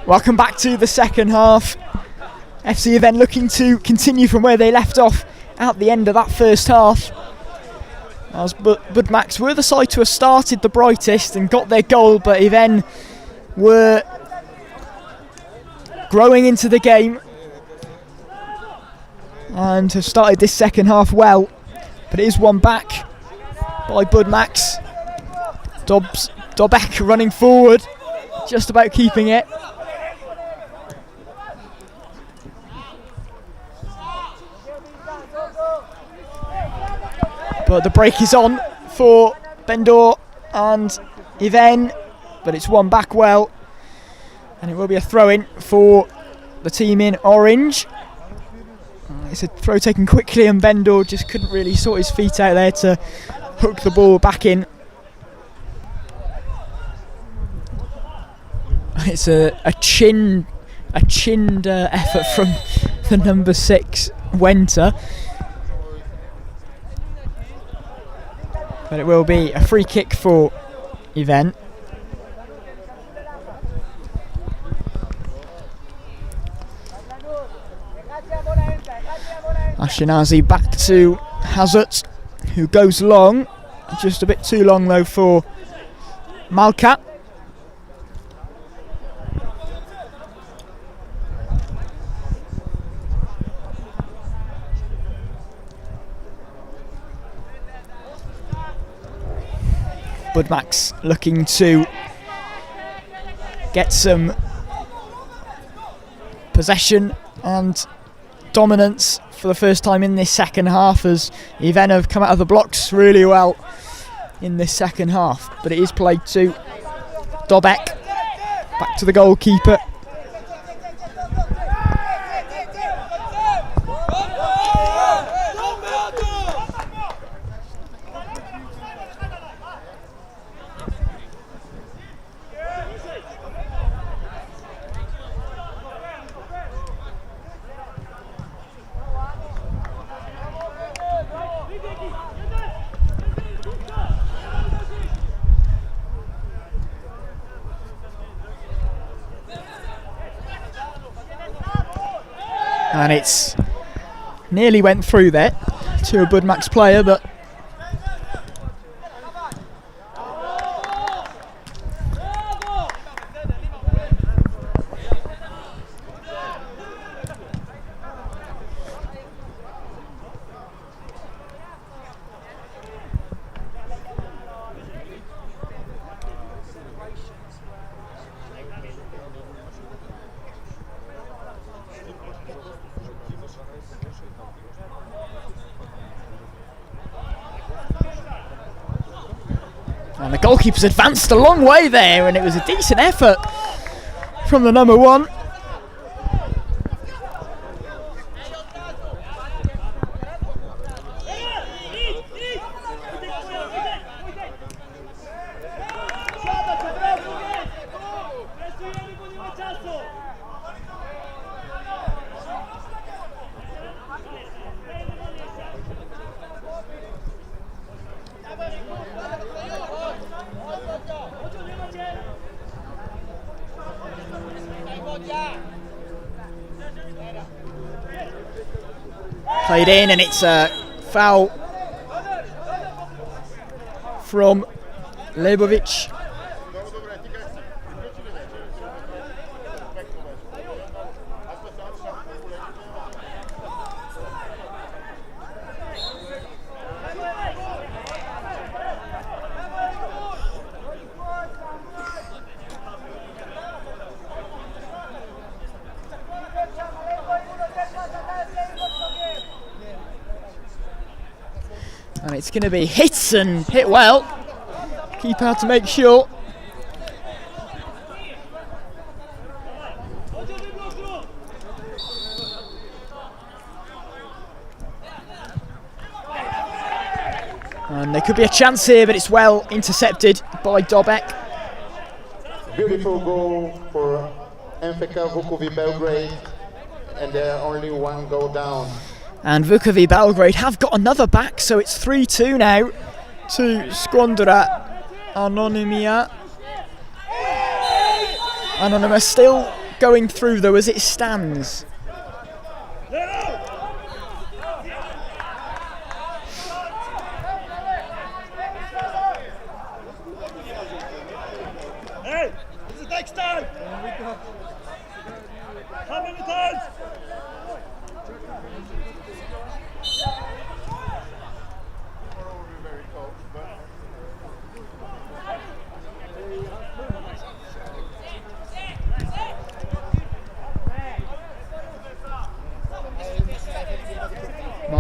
Welcome back to the second half. FC then looking to continue from where they left off at the end of that first half. As Budmax were the side to have started the brightest and got their goal, but then were growing into the game and have started this second half well. But it is won back by Budmax. Dobek running forward, just about keeping it. But the break is on for Bendor and Iven, but it's won back well. And it will be a throw-in for the team in orange. It's a throw taken quickly, and Bendor just couldn't really sort his feet out there to hook the ball back in. It's a chinned effort from the number 6 Wenter. But it will be a free kick for Iven. Ashkenazi back to Hazard, who goes long. Just a bit too long though for Malka. Budmax looking to get some possession and dominance for the first time in this second half, as Iven have come out of the blocks really well in this second half. But it is played to Dobek, back to the goalkeeper. And it's nearly went through there to a Budmax player, but and the goalkeeper's advanced a long way there, and it was a decent effort from the number 1. Played in, and it's a foul from Lebovic. And it's going to be hit, and hit well. Keeper had to make sure. And there could be a chance here, but it's well intercepted by Dobek. Beautiful goal for MFK Vukovi Belgrade, and they're only one goal down. And Vukovi Belgrade have got another back, so it's 3-2 now to Squandra Anonymia. Anonymous still going through though as it stands.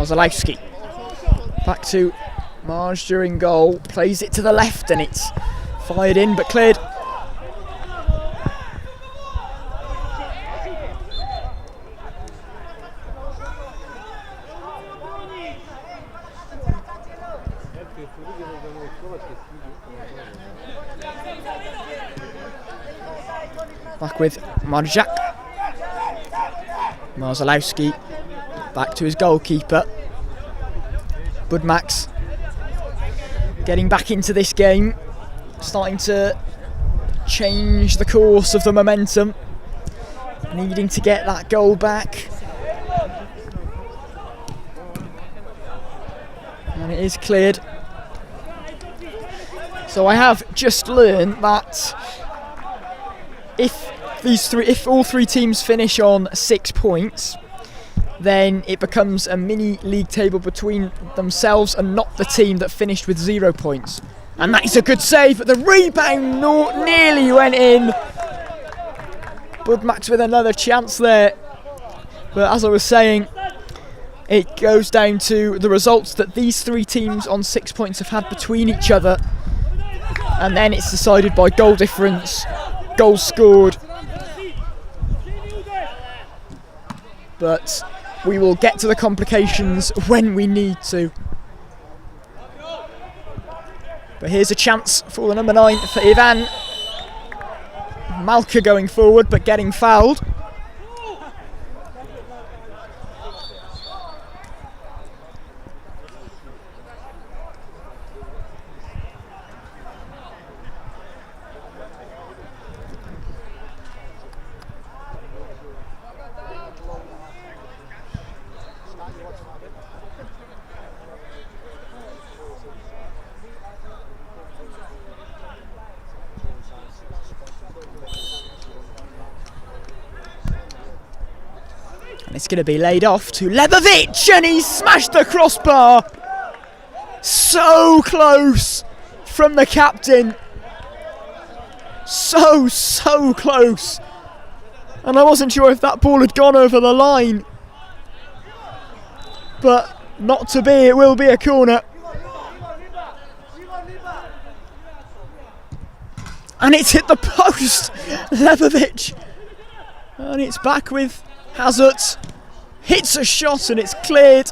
Marzalowski. Back to Marge during goal. Plays it to the left and it's fired in but cleared. Back with Marjak. Marzalowski back to his goalkeeper. Budmax getting back into this game, starting to change the course of the momentum, needing to get that goal back. And it is cleared. So I have just learned that if all three teams finish on 6 points, then it becomes a mini league table between themselves and not the team that finished with 0 points. And that is a good save, but the rebound nearly went in. Budmax with another chance there. But as I was saying, it goes down to the results that these three teams on 6 points have had between each other. And then it's decided by goal difference, goals scored. But we will get to the complications when we need to. But here's a chance for the number 9 for Ivan. Malka going forward but getting fouled. It's going to be laid off to Lebovic, and he smashed the crossbar. So close from the captain. So close. And I wasn't sure if that ball had gone over the line. But not to be, it will be a corner. And it's hit the post. Lebovic. And it's back with Hazard. Hits a shot and it's cleared.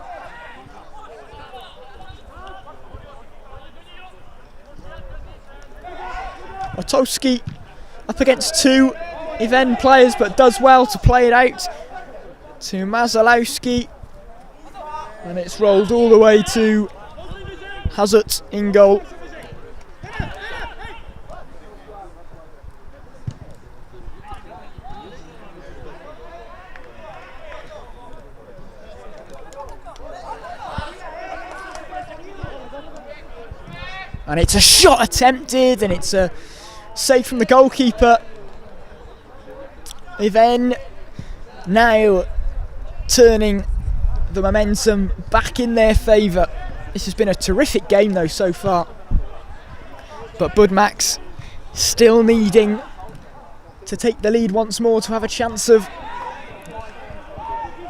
Otowski up against 2 Ivan players, but does well to play it out to Marzalowski. And it's rolled all the way to Hazard in goal. And it's a shot attempted, and it's a save from the goalkeeper. Ivan now turning the momentum back in their favour. This has been a terrific game though so far. But Budmax still needing to take the lead once more to have a chance of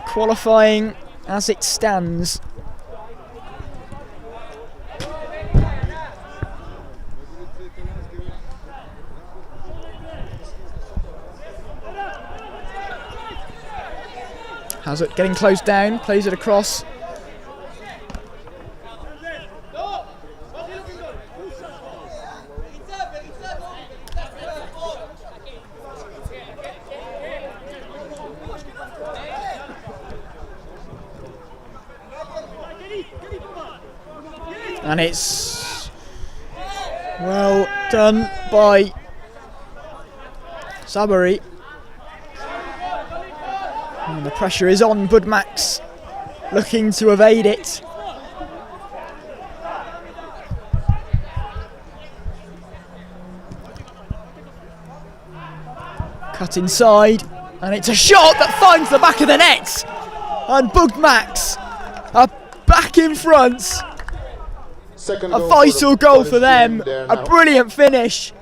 qualifying as it stands. Hazard getting closed down, plays it across. And it's well done by Sabari. And the pressure is on Budmax, looking to evade it. Cut inside, and it's a shot that finds the back of the net. And Budmax are back in front. A vital goal for them, a brilliant finish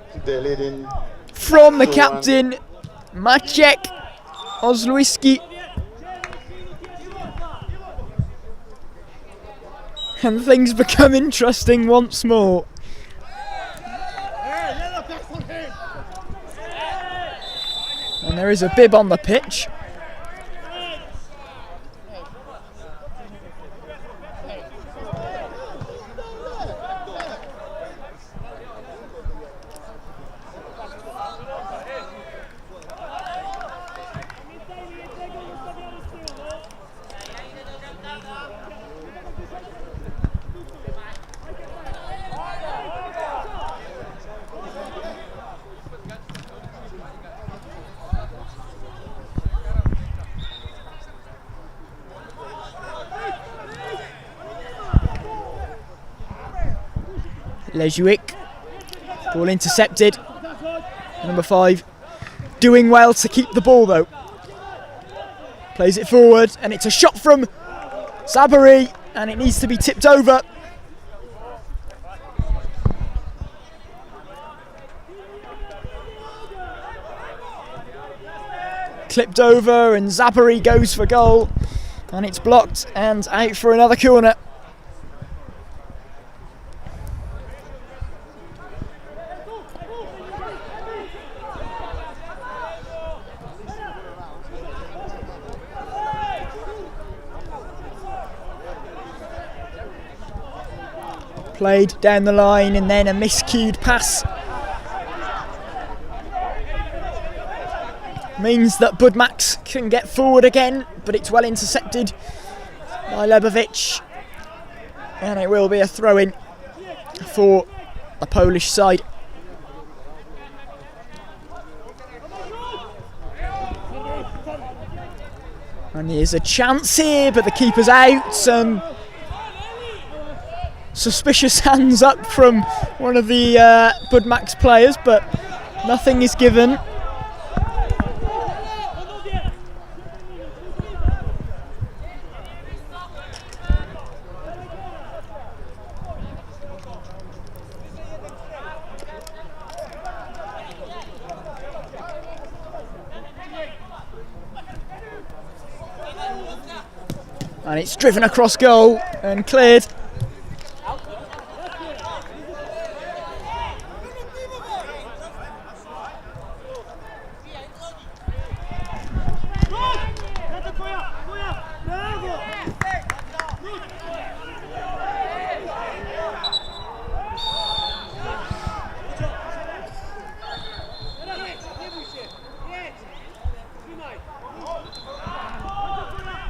from the captain, Maciek Ozluiski. And things become interesting once more. And there is a bib on the pitch. Lejuik, ball intercepted. Number 5 doing well to keep the ball though. Plays it forward and it's a shot from Sabari and it needs to be tipped over. Clipped over and Zabari goes for goal and it's blocked and out for another corner. Played down the line and then a miscued pass. Means that Budmax can get forward again, but it's well intercepted by Lebovic. And it will be a throw-in for the Polish side. And here's a chance here, but the keeper's out. And suspicious hands up from one of the Budmax players, but nothing is given. And it's driven across goal and cleared.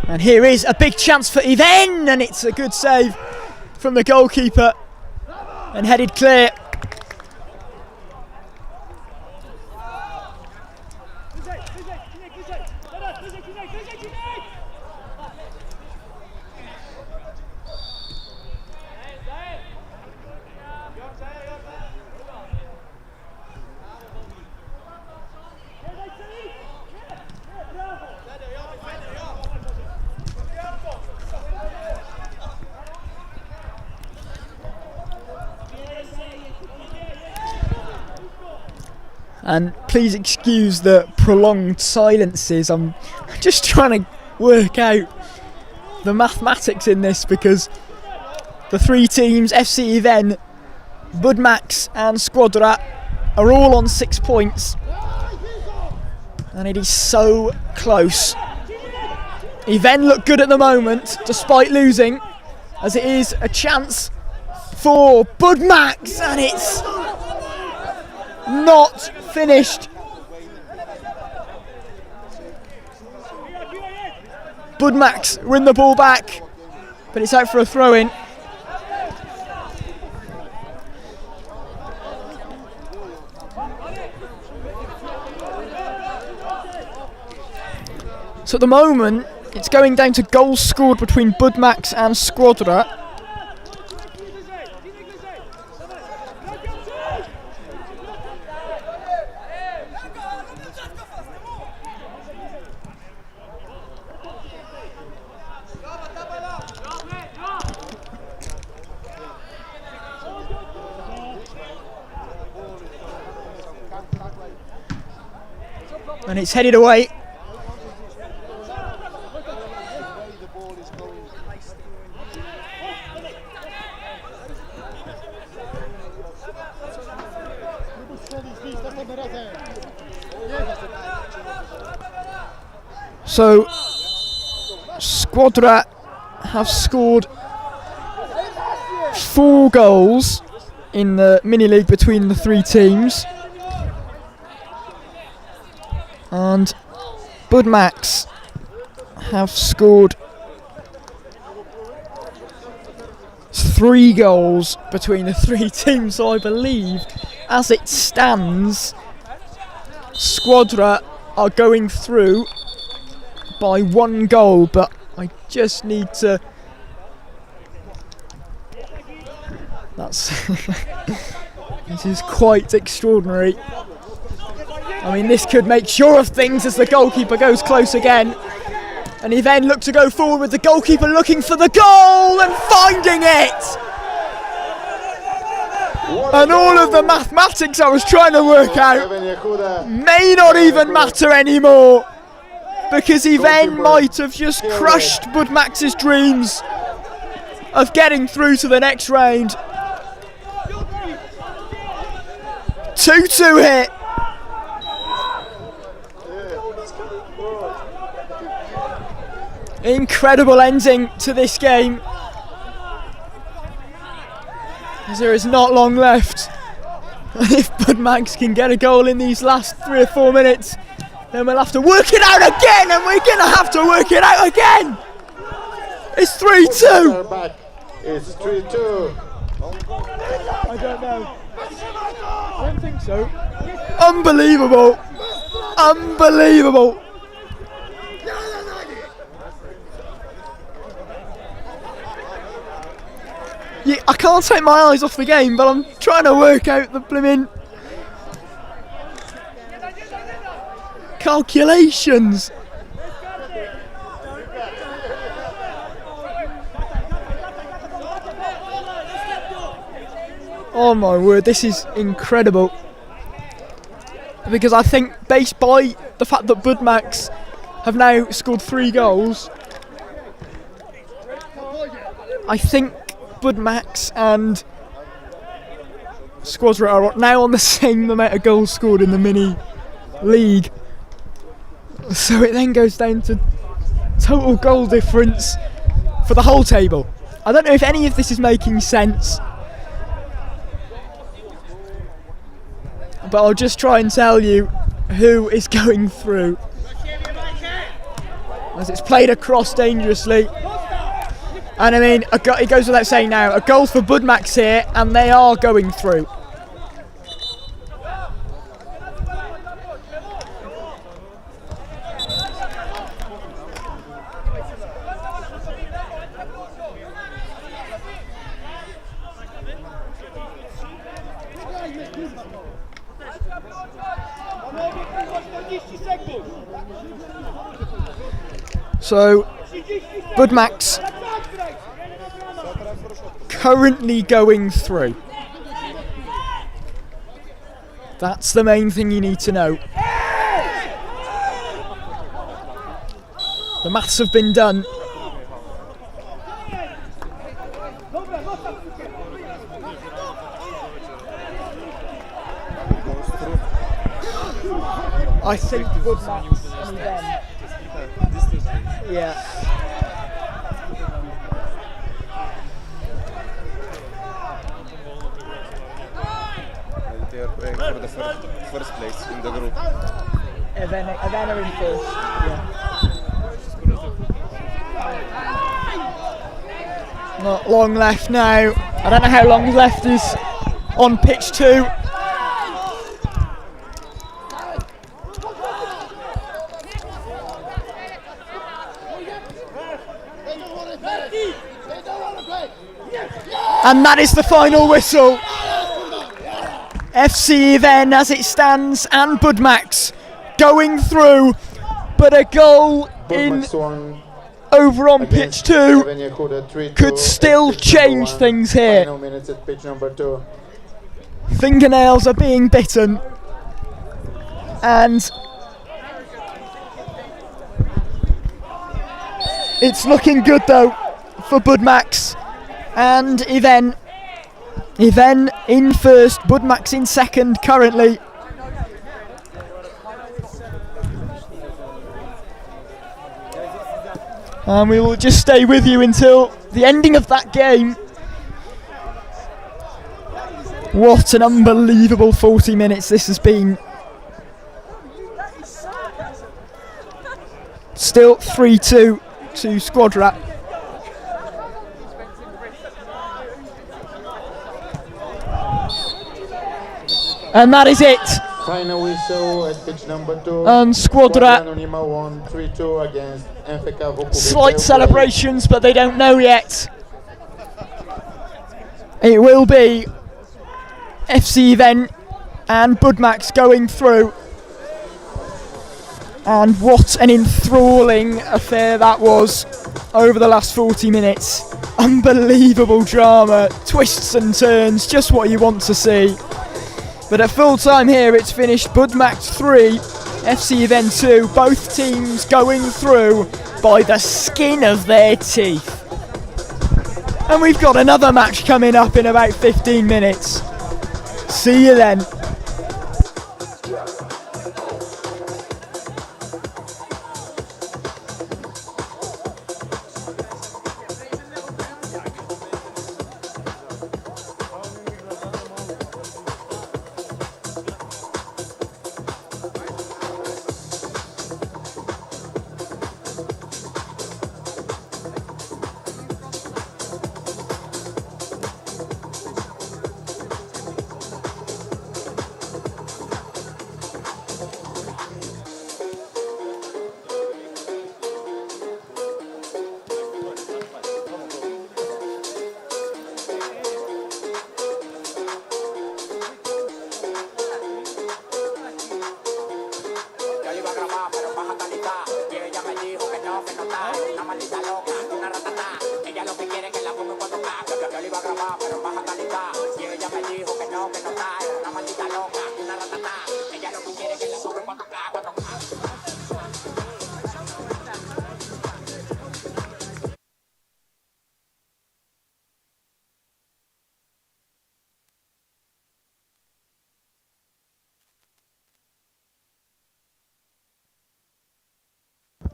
And here is a big chance for Even, and it's a good save from the goalkeeper and headed clear. And please excuse the prolonged silences. I'm just trying to work out the mathematics in this, because the three teams, FC Even, Budmax and Squadra, are all on 6 points. And it is so close. Even look good at the moment, despite losing, as it is a chance for Budmax, and it's not finished. Budmax win the ball back, but it's out for a throw-in. So at the moment, it's going down to goals scored between Budmax and Squadra. And it's headed away. So Squadra have scored 4 goals in the mini-league between the 3 teams. And Budmax have scored 3 goals between the 3 teams. So I believe, as it stands, Squadra are going through by 1 goal, but I just need to... That's... This is quite extraordinary. I mean, this could make sure of things as the goalkeeper goes close again. And he then looked to go forward with the goalkeeper looking for the goal and finding it! And all of the mathematics I was trying to work out may not even matter anymore, because he then might have just crushed Budmax's dreams of getting through to the next round. 2-2 hit. Incredible ending to this game, as there is not long left. If Budmax can get a goal in these last 3 or 4 minutes, then we'll have to work it out again, and we're going to have to work it out again. It's 3-2. It's 3-2. I don't know. I don't think so. Unbelievable. Unbelievable. Yeah, I can't take my eyes off the game, but I'm trying to work out the blimmin' calculations. Oh my word, this is incredible. Because I think, based by the fact that Budmax have now scored 3 goals, I think Budmax and Squadra are now on the same amount of goals scored in the mini league. So it then goes down to total goal difference for the whole table. I don't know if any of this is making sense, but I'll just try and tell you who is going through, as it's played across dangerously. And I mean, it goes without saying now, a goal for Budmax here, and they are going through. So, Budmax currently going through. That's the main thing you need to know. The maths have been done. I think Budmax and then. Yeah. They are playing for the first place in the group. Then are in first. Yeah. Not long left now. I don't know how long left is on pitch 2. And that is the final whistle. FC then, as it stands, and Budmax going through, but a goal in over on pitch 2 could still change things here. Fingernails are being bitten, and it's looking good though for Budmax and Even in first, Budmax in second currently. And we will just stay with you until the ending of that game. What an unbelievable 40 minutes this has been. Still 3-2 to Squadra. And that is it. Final whistle at pitch number 2. And Squadra won 3-2 against MFK Vukovic. Slight celebrations, but they don't know yet. It will be FC Event and Budmax going through. And what an enthralling affair that was over the last 40 minutes. Unbelievable drama, twists and turns, just what you want to see. But at full time here it's finished Budmax 3, FC Event 2, both teams going through by the skin of their teeth. And we've got another match coming up in about 15 minutes. See you then.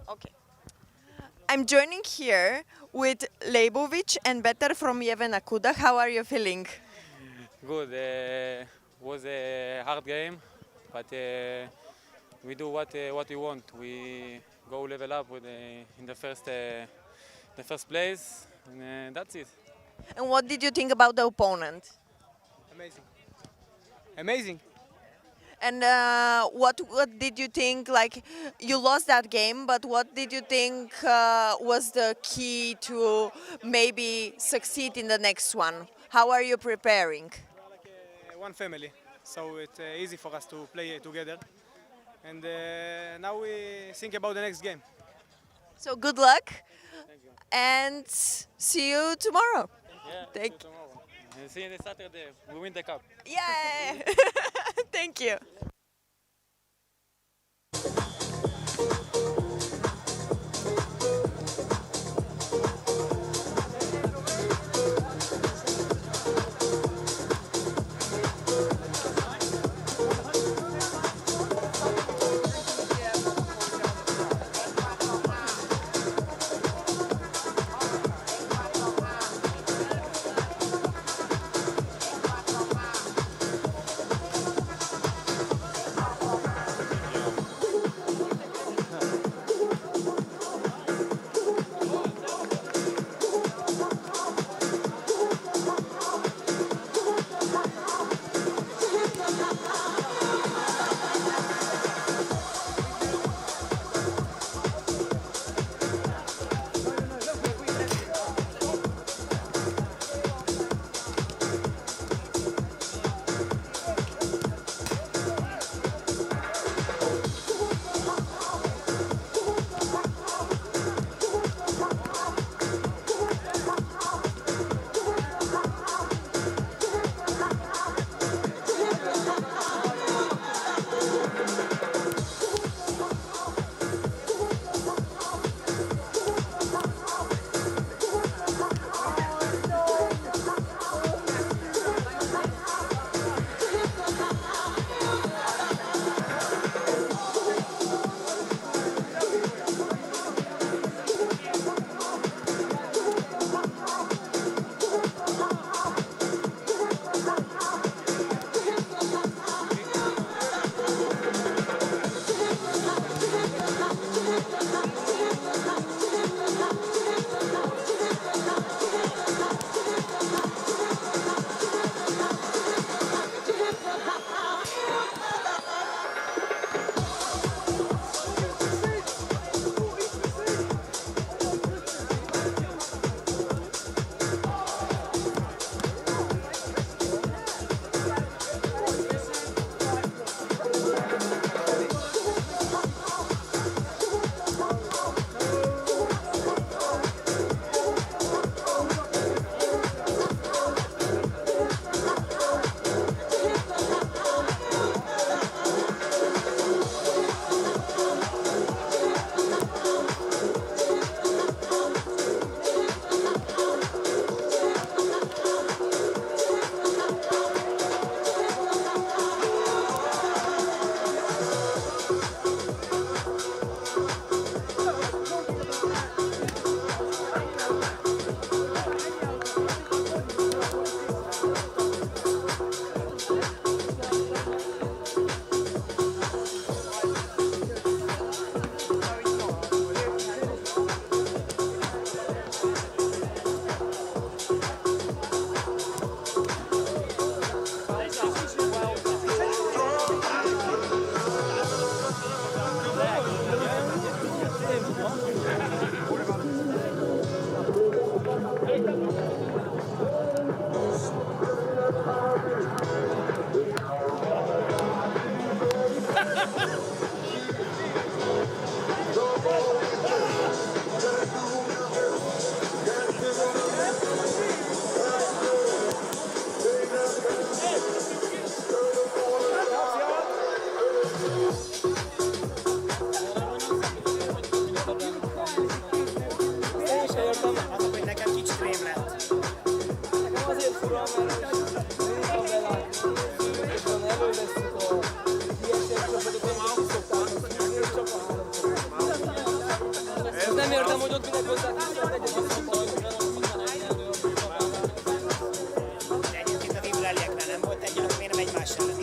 Okay. I'm joining here with Leibovic and Better from Yehuda. How are you feeling? Good. Was a hard game, but we do what we want. We go level up with in the first place, and that's it. And what did you think about the opponent? Amazing. Amazing. And what did you think, like, you lost that game, but what did you think was the key to maybe succeed in the next one? How are you preparing? One family, so it's easy for us to play together. And now we think about the next game. So good luck, and see you tomorrow. Yeah, Thank see you tomorrow. And see you this Saturday. We win the cup. Yay! Thank you. nem értem, hogy ott minek hozzá. Egyébként a izraelieknél nem volt egy, akkor miért nem egymás ellen?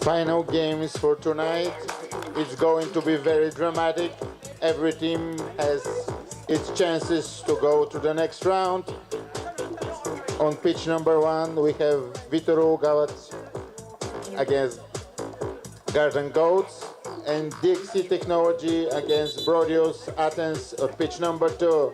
Final games for tonight. It's going to be very dramatic. Every team has its chances to go to the next round. On pitch number 1 we have Viitorul Galați against Garden Goats and Dixie Technology against Brodios Athens on pitch number 2.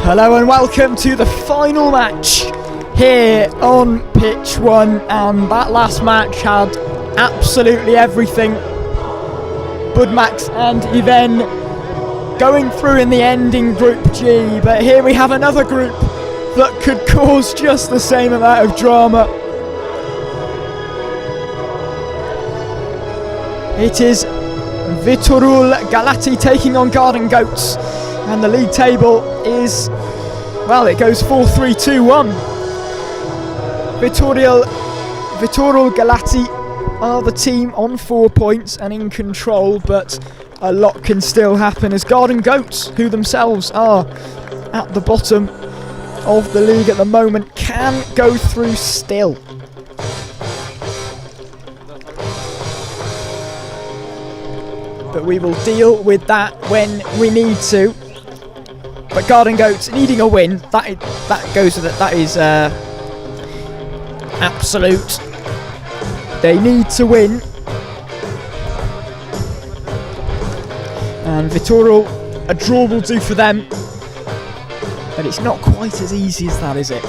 Hello and welcome to the final match here on pitch 1, and that last match had absolutely everything. Budmax and Even going through in the end in Group G, but here we have another group that could cause just the same amount of drama. It is Viitorul Galați taking on Garden Goats, and the league table is, well, it goes 4-3-2-1. Viitorul Galați are the team on 4 points and in control, but a lot can still happen as Garden Goats, who themselves are at the bottom of the league at the moment, can go through still. But we will deal with that when we need to. But Garden Goats needing a win, that goes with it. That is absolute. They need to win. And Viitorul, a draw will do for them. But it's not quite as easy as that, is it?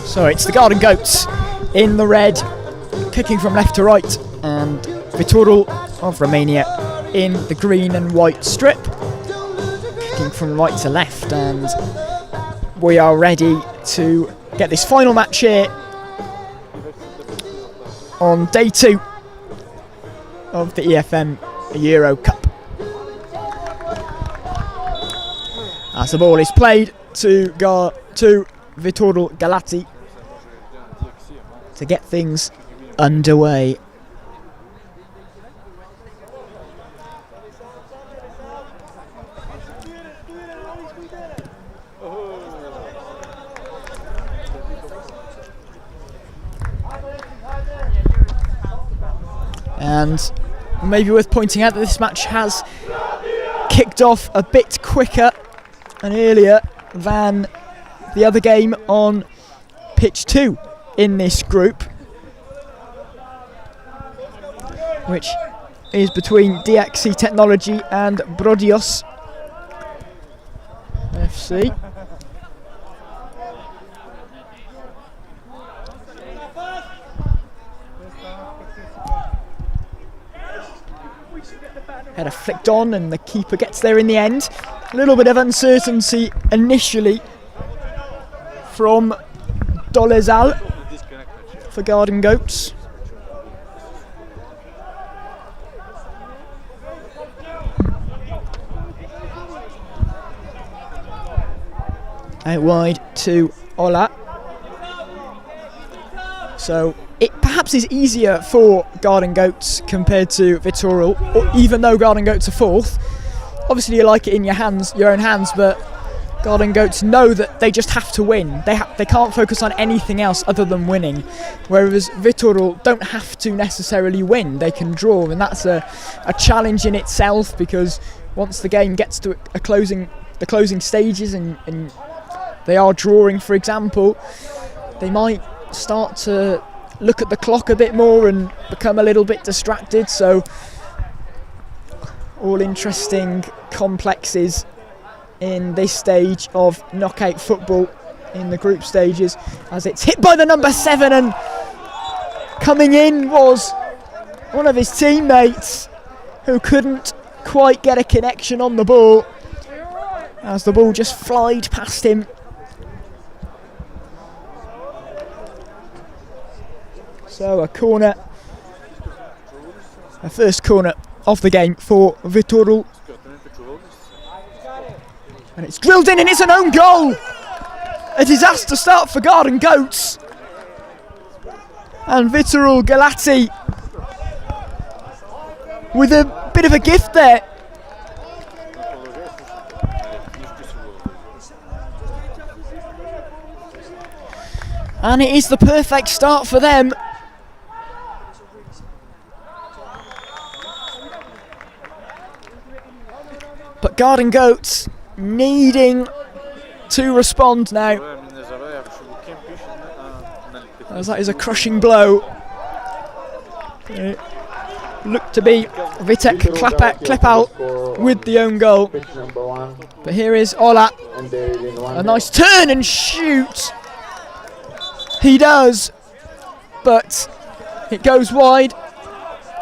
So it's the Garden Goats in the red, kicking from left to right, and Viitorul of Romania in the green and white strip, kicking from right to left, and we are ready to get this final match here on day 2 of the EFM Eurocup. As the ball is played to Viitorul Galați to get things underway. And maybe worth pointing out that this match has kicked off a bit quicker and earlier than the other game on pitch 2 in this group, which is between DXC Technology and Brodios FC. Header flicked on and the keeper gets there in the end. A little bit of uncertainty initially from Dolezal for Garden Goats. Out wide to Ola. So it perhaps is easier for Garden Goats compared to Viitorul, even though Garden Goats are 4th. Obviously you like it in your own hands, but Garden Goats know that they just have to win. They can't focus on anything else other than winning. Whereas Viitorul don't have to necessarily win. They can draw, and that's a challenge in itself, because once the game gets to the closing stages and they are drawing, for example, they might start to look at the clock a bit more and become a little bit distracted. So all interesting complexes in this stage of knockout football in the group stages, as it's hit by the number 7, and coming in was one of his teammates who couldn't quite get a connection on the ball, as the ball just flied past him. So a corner, a first corner of the game for Viitorul. And it's drilled in and it's an own goal! A disaster start for Garden Goats. And Viitorul Galați with a bit of a gift there. And it is the perfect start for them. But Garden Goats needing to respond now, as that is a crushing blow. Looked to be Vitek Klepal with the own goal. But here is Ola. A nice turn and shoot. He does, but it goes wide.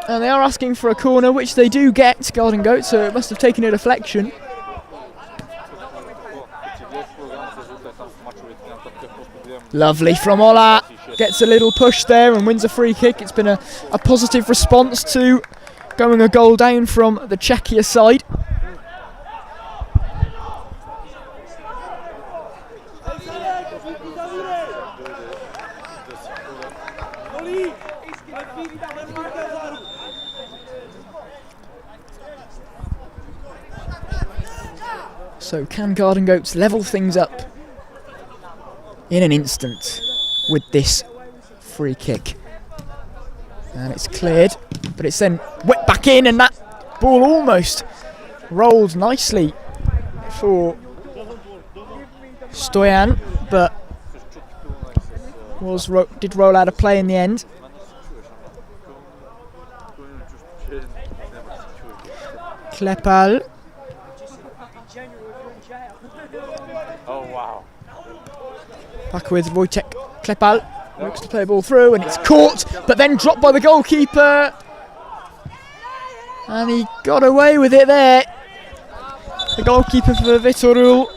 And they are asking for a corner, which they do get, Garden Goat, so it must have taken a deflection. Lovely from Ola. Gets a little push there and wins a free kick. It's been a positive response to going a goal down from the Czechia side. So can Garden Goats level things up in an instant with this free kick? And it's cleared, but it's then whipped back in, and that ball almost rolled nicely for Stoyan, but did roll out of play in the end. Klepal. Oh wow. Back with Wojtek Klepal. Looks to play a ball through, and it's caught, but then dropped by the goalkeeper. And he got away with it there. The goalkeeper for Viitorul,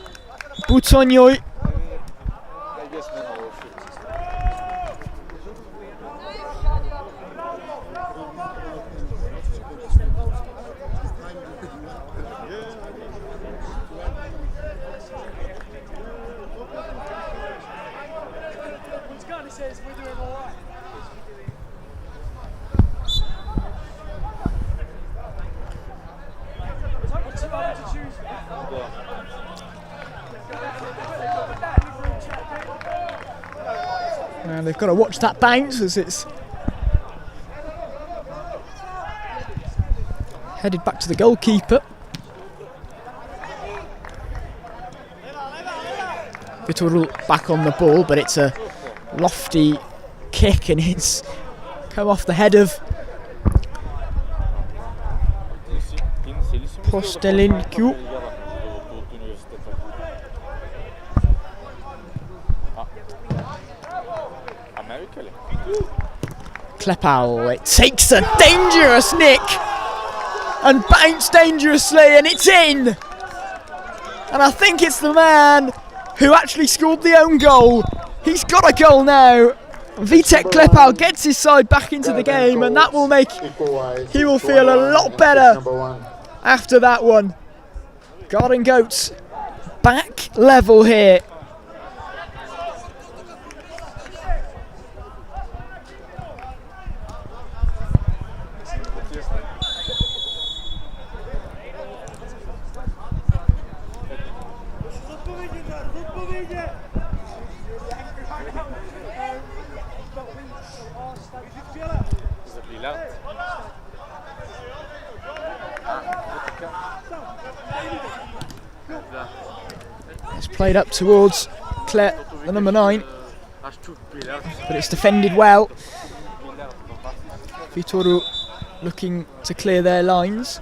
Butonjoi. And they've got to watch that bounce as it's headed back to the goalkeeper. Viitorul back on the ball, but it's a lofty kick and it's come off the head of Postelincu. Klepal, it takes a dangerous nick and bounced dangerously, and it's in. And I think it's the man who actually scored the own goal. He's got a goal now. Vitek Klepal gets his side back into the game, and that will make, he will feel a lot better after that one. Garden Goats back level here. It's played up towards Claire, the number 9, but it's defended well. Viitorul looking to clear their lines.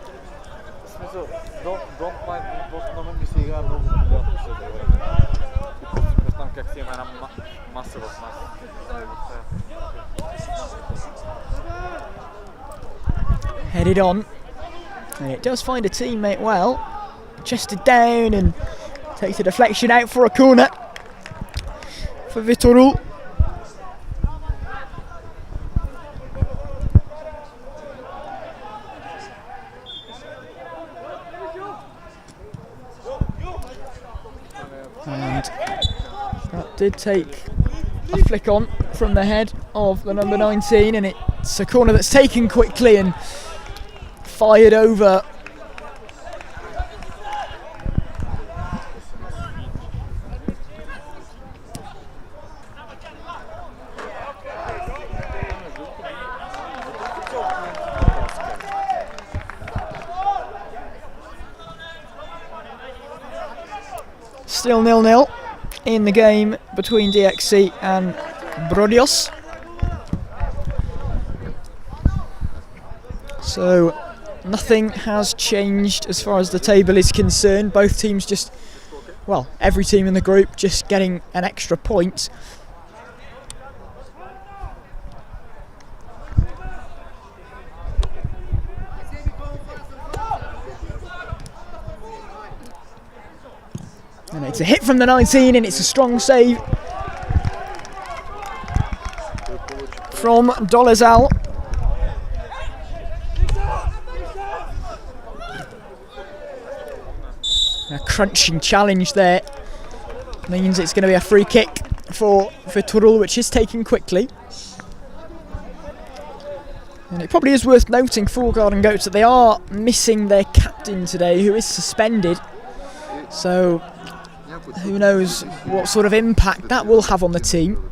Headed on, and it does find a teammate well. Chested down and takes a deflection out for a corner for Viitorul. And that did take a flick on from the head of the number 19, and it's a corner that's taken quickly and fired over. Still 0-0 in the game between DXC and Brodios. So nothing has changed as far as the table is concerned. Both teams just, well, every team in the group just getting an extra point. And it's a hit from the 19 and it's a strong save from Dolezal. A crunching challenge there means it's going to be a free kick for Viitorul, which is taken quickly. And it probably is worth noting for Garden Goats that they are missing their captain today, who is suspended. So who knows what sort of impact that will have on the team.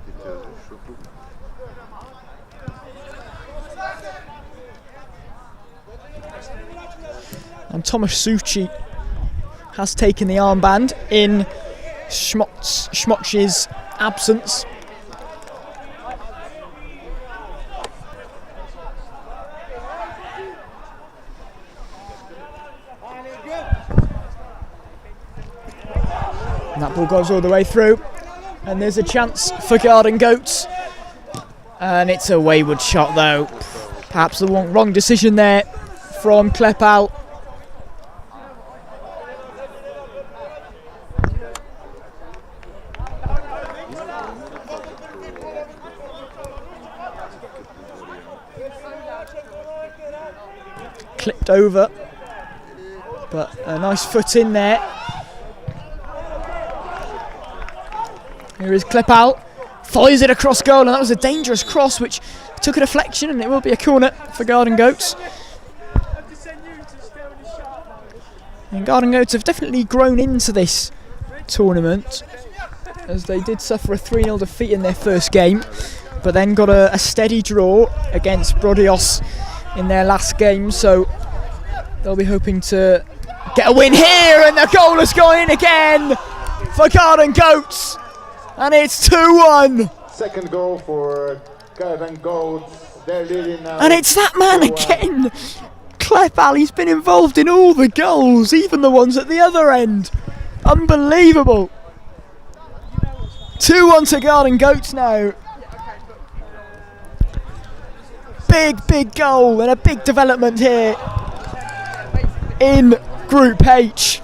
And Thomas Suchi has taken the armband in Schmoch's absence. And that ball goes all the way through. And there's a chance for Garden Goats. And it's a wayward shot though. Perhaps the wrong decision there from Klepal. Clipped over, but a nice foot in there. Here is Klepal, fires it across goal, and that was a dangerous cross which took a deflection, and it will be a corner for Garden Goats. And Garden Goats have definitely grown into this tournament, as they did suffer a 3-0 defeat in their first game, but then got a steady draw against Brodios in their last game, so they'll be hoping to get a win here, and the goal has gone in again for Garden Goats, and it's 2-1. Second goal for Garden Goats. They're leading now. And it's that man again, Klepal. He's been involved in all the goals, even the ones at the other end. Unbelievable. 2-1 to Garden Goats now. Big goal and a big development here in Group H.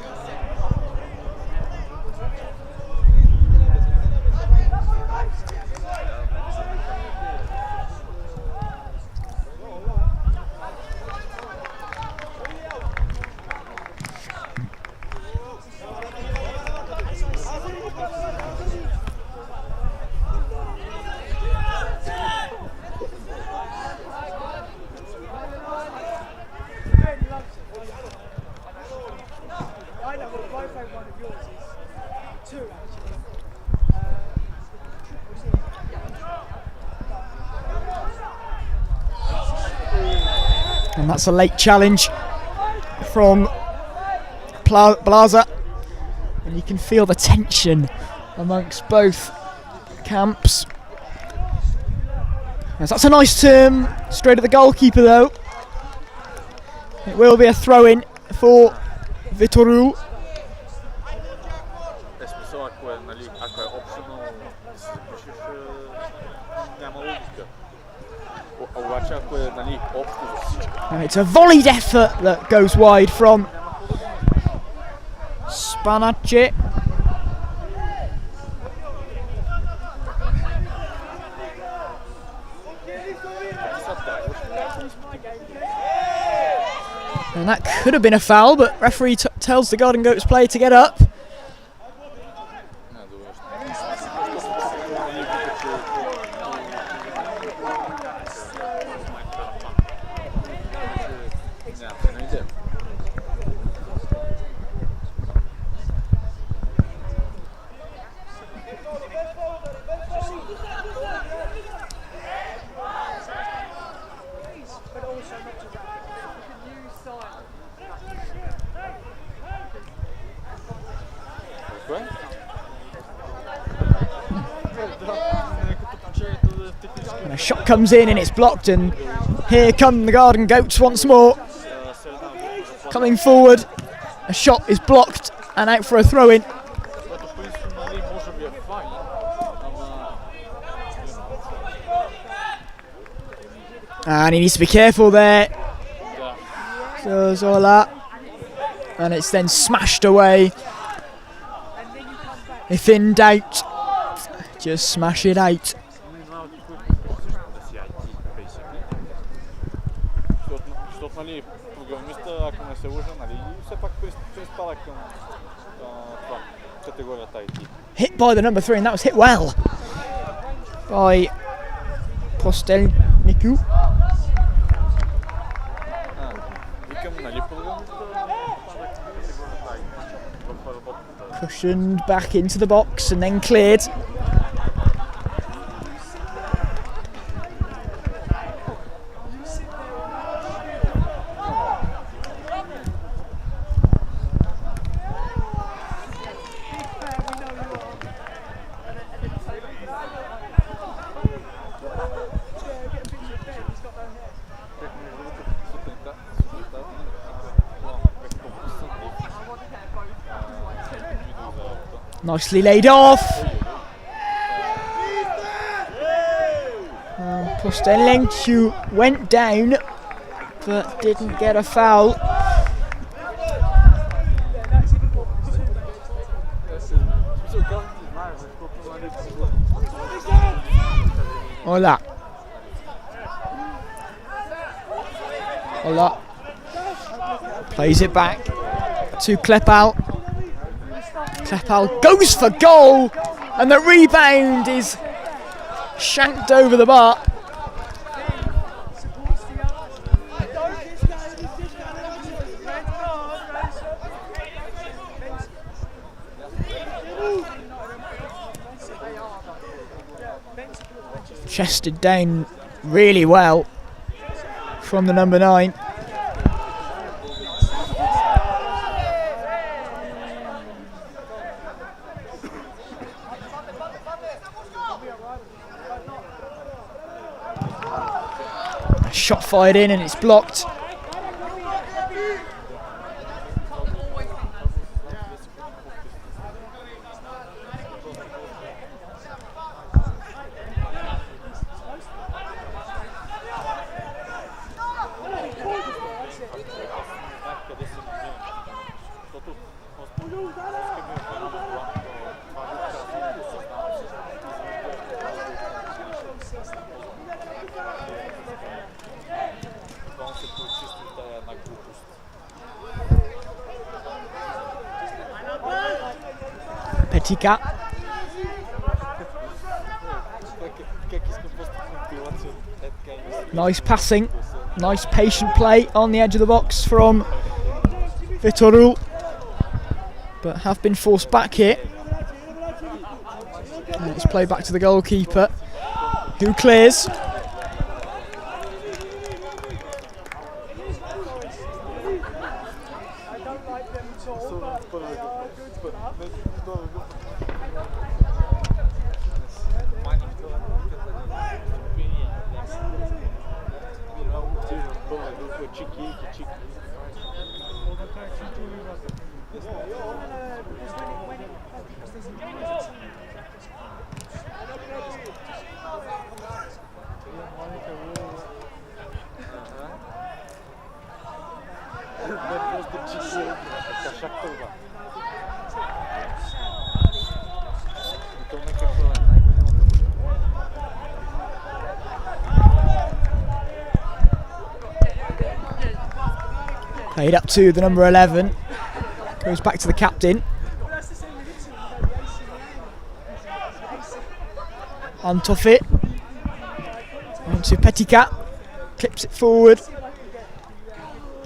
And that's a late challenge from Blaza, and you can feel the tension amongst both camps. Yes, that's a nice turn straight at the goalkeeper though. It will be a throw-in for Viitorul. And it's a volleyed effort that goes wide from Spanace. And that could have been a foul, but referee tells the Garden Goats player to get up. A shot comes in and it's blocked, and here come the Garden Goats once more. Coming forward, a shot is blocked and out for a throw-in. And he needs to be careful there. So Zola. And it's then smashed away. If in doubt, just smash it out. Hit by the number 3, and that was hit well by Postelniku. Cushioned back into the box and then cleared. Nicely laid off. Postelencu went down but didn't get a foul. Hola. Hola. Plays it back to Klepal. Klepal goes for goal, and the rebound is shanked over the bar. Chested down really well from the number 9. Shot fired in and it's blocked. Shepetivka. Nice passing, nice patient play on the edge of the box from Viitorul, but have been forced back here. And it's played back to the goalkeeper, who clears. Played up to the number 11, goes back to the captain. Ontoff it, onto Shepetivka, clips it forward,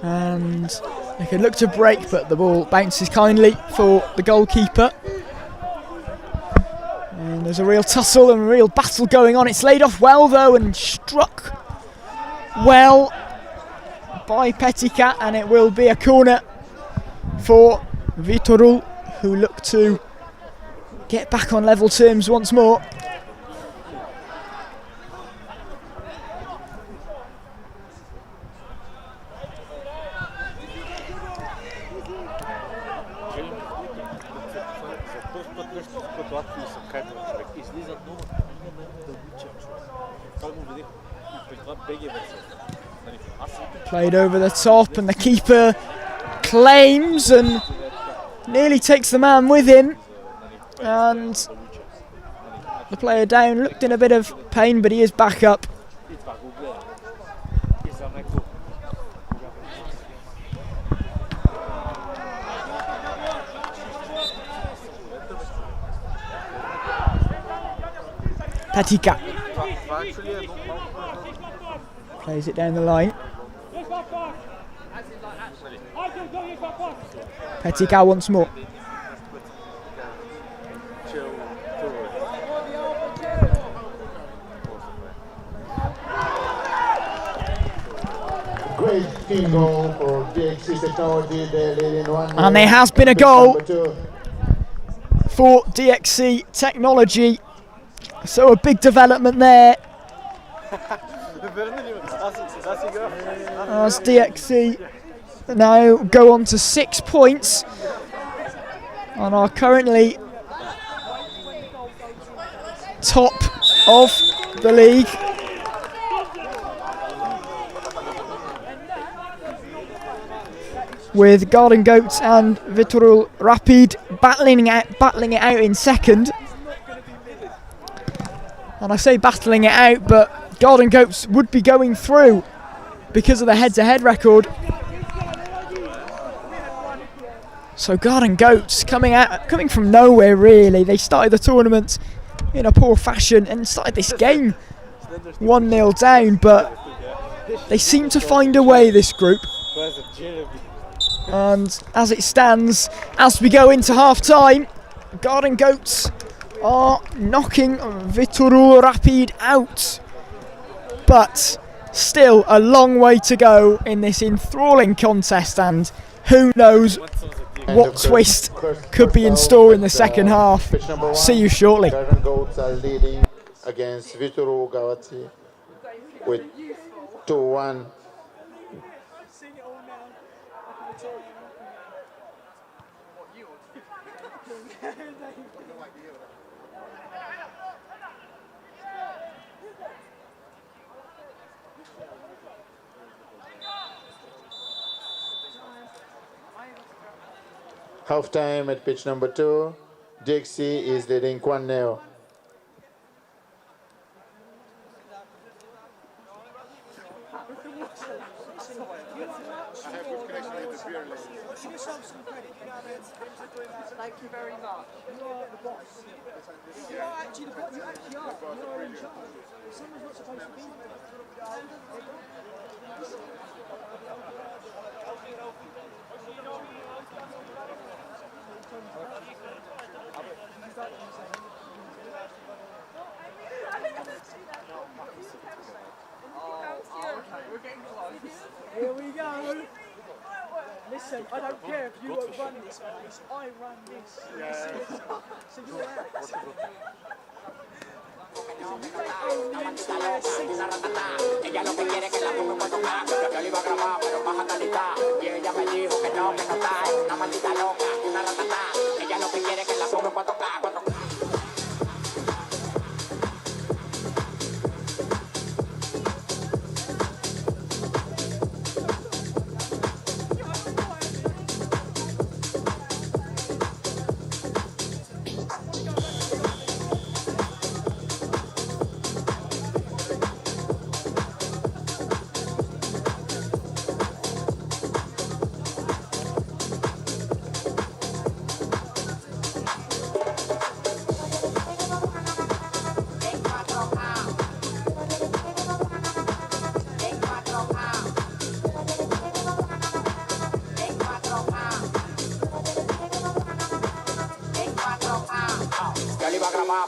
and they could look to break, but the ball bounces kindly for the goalkeeper. And there's a real tussle and a real battle going on. It's laid off well though and struck well by Shepetivka, and it will be a corner for Viitorul, who look to get back on level terms once more. Played over the top, and the keeper claims and nearly takes the man with him. And the player down looked in a bit of pain, but he is back up. Shepetivka plays it down the line. Shepetivka once more. Great team goal for DXC Technology. They're leading 1-0. And there has been a goal for DXC Technology. So a big development there. As DXC now go on to 6 points and are currently top of the league. With Garden Goats and Viitorul Rapid battling it out in second. And I say battling it out, but Garden Goats would be going through because of the head-to-head record. So Garden Goats coming from nowhere really. They started the tournament in a poor fashion and started this game 1-0 down, but they seem to find a way, this group. And as it stands, as we go into half-time, Garden Goats are knocking Viitorul Rapid out. But still a long way to go in this enthralling contest, and who knows what twist could be in store in the second half. See you shortly. Garden Goats are leading against Viitorul Galați with 2-1. Half time at pitch number 2. DXC is leading 1-0. Thank you very much. You are the boss. You are actually the boss. You actually are. You are in charge. Someone's not supposed to be there. Here we go. Listen, I don't care if you won't run this place. I run this. So you're out. Ella lo que quiere es que la fume cuando cago. Yo le iba a grabar, pero baja calidad. Y ella me dijo que no está. Es una maldita loca, una ratata. Ella lo que quiere es que la fume cuando cago.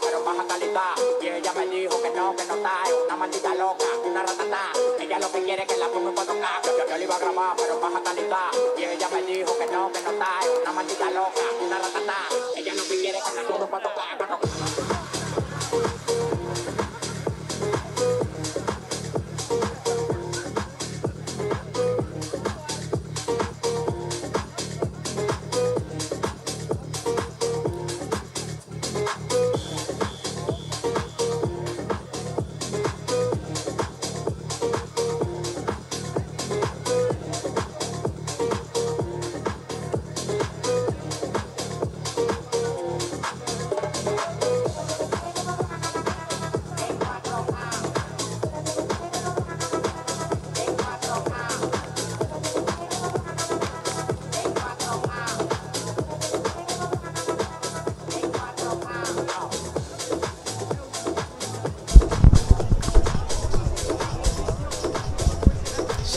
Pero baja calidad. Y ella me dijo que no está. Es una maldita loca, una ratata. Ella lo que quiere es que la fume cuando cago. Yo le iba a grabar, pero baja calidad. Y ella me dijo que no está. Es una maldita loca, una ratata. Ella lo que quiere es que la fume cuando cago.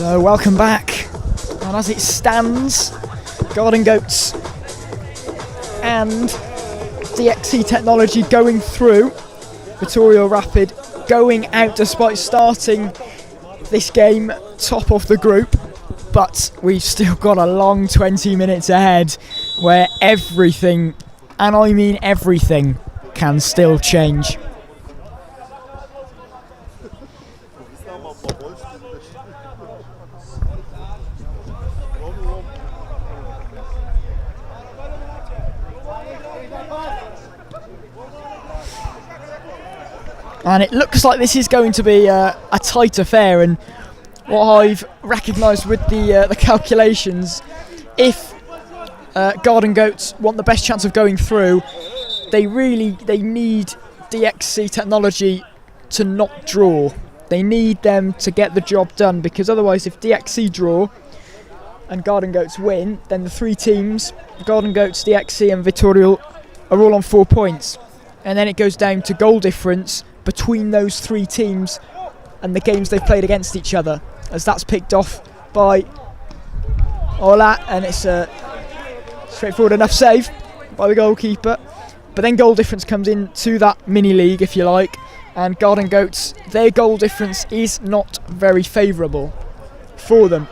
So welcome back. And as it stands, Garden Goats and DXC Technology going through. Vittorio Rapid going out despite starting this game top of the group. But we've still got a long 20 minutes ahead where everything, and I mean everything, can still change. And it looks like this is going to be a tight affair, and what I've recognised with the calculations, if Garden Goats want the best chance of going through, they need DXC Technology to not draw. They need them to get the job done, because otherwise if DXC draw and Garden Goats win, then the three teams, Garden Goats, DXC and Viitorul, are all on 4 points. And then it goes down to goal difference between those three teams and the games they've played against each other, as that's picked off by Ola, and it's a straightforward enough save by the goalkeeper. But then goal difference comes into that mini league, if you like, and Garden Goats, their goal difference is not very favourable for them.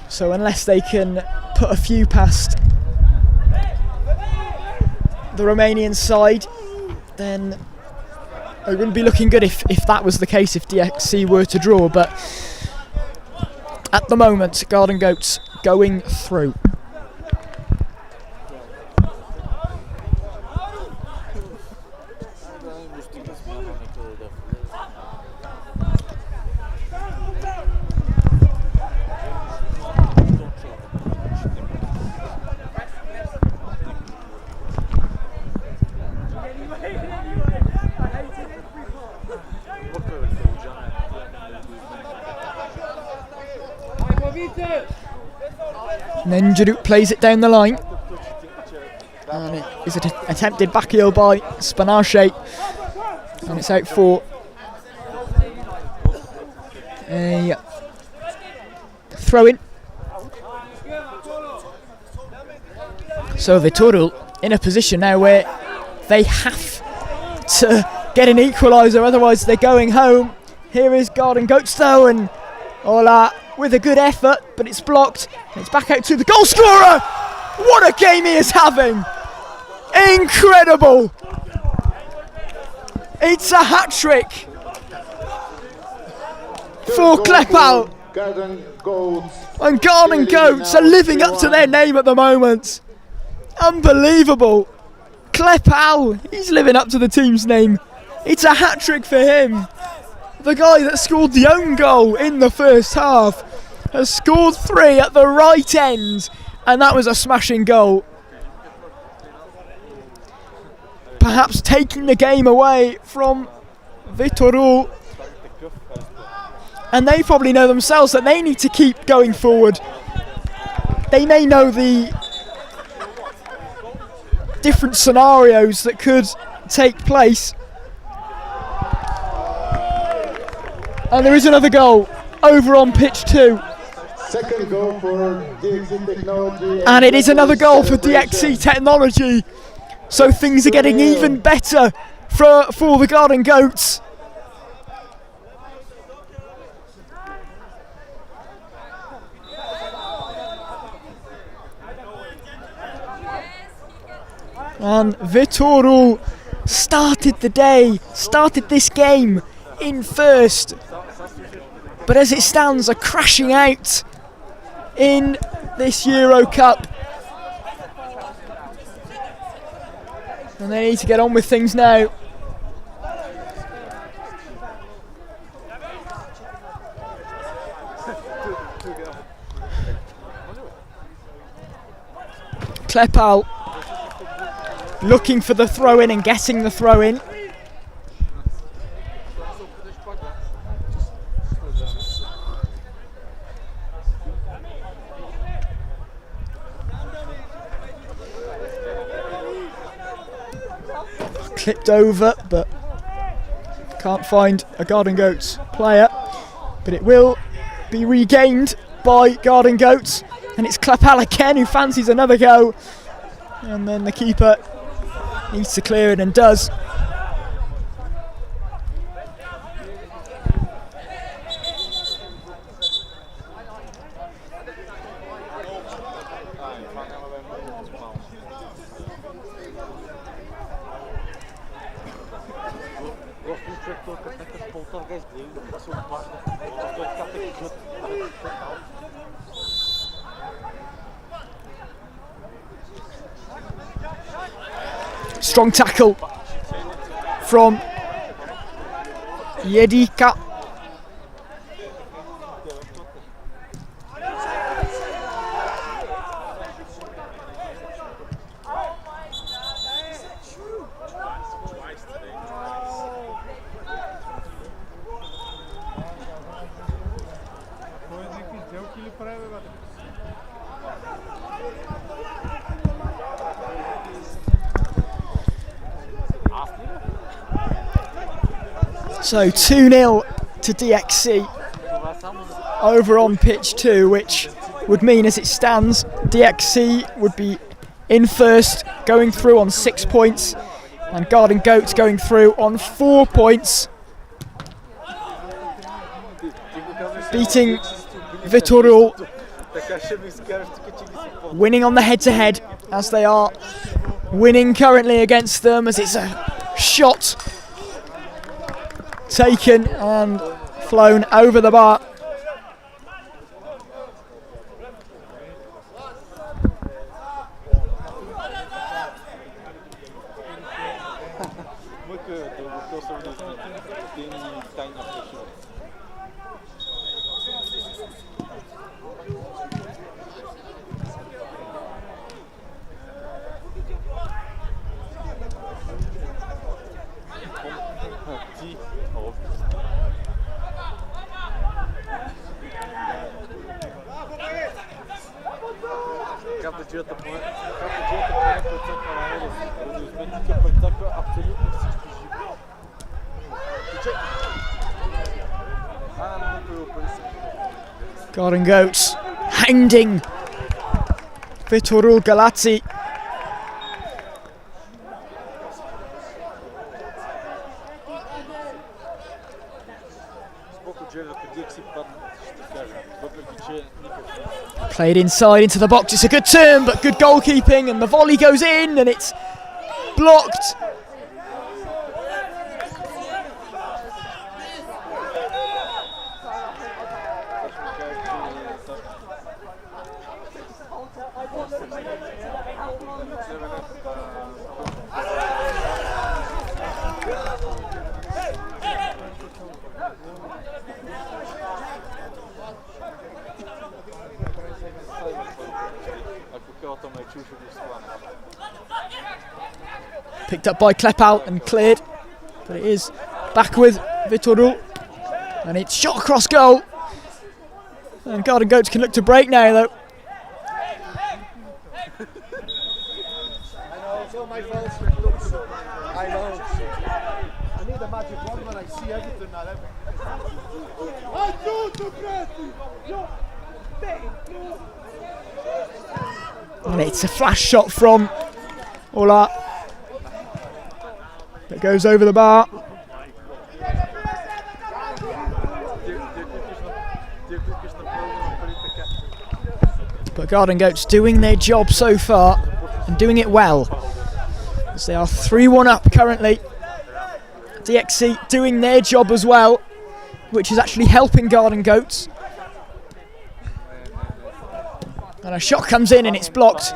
So unless they can put a few past the Romanian side, then it wouldn't be looking good if that was the case, if DXC were to draw. But at the moment, Garden Goats going through. Engerau plays it down the line, and it is attempted back heel by Spanache, and it's out for a throw-in. So Viitorul in a position now where they have to get an equaliser, otherwise they're going home. Here is Garden Goats though, and Ola with a good effort, but it's blocked. It's back out to the goal scorer. What a game he is having! Incredible! It's a hat trick for Klepau. And Garden Goats are living up to their name at the moment. Unbelievable. Klepau, he's living up to the team's name. It's a hat trick for him. The guy that scored the own goal in the first half has scored 3 at the right end, and that was a smashing goal. Perhaps taking the game away from Viitorul, and they probably know themselves that they need to keep going forward. They may know the different scenarios that could take place. And there is another goal over on pitch 2. Second goal for DXC Technology. And it is another goal for DXC Technology. So things are getting even better for the Garden Goats. And Viitorul started this game in first. But as it stands, are crashing out in this Eurocup. And they need to get on with things now. Klepau looking for the throw-in and getting the throw-in. Clipped over, but can't find a Garden Goats player. But it will be regained by Garden Goats, and it's Klepal again who fancies another go, and then the keeper needs to clear it and does. Strong tackle from Jedika. So 2-0 to DXC over on pitch 2, which would mean, as it stands, DXC would be in first, going through on 6 points, and Garden Goats going through on 4 points, beating Viitorul, winning on the head-to-head, as they are winning currently against them, as it's a shot taken and flown over the bar. Garden Goats hounding Viitorul Galați. Played inside into the box, it's a good turn, but good goalkeeping, and the volley goes in and it's blocked. Picked up by Klepal and cleared, but it is back with Viitorul, and it's shot across goal, and Garden Goats can look to break now though. I know. I need a magic wand when I see everything now. And it's a flash shot from Ola that goes over the bar. But Garden Goats doing their job so far and doing it well, as they are 3-1 up currently. DXC doing their job as well, which is actually helping Garden Goats. And a shot comes in and it's blocked.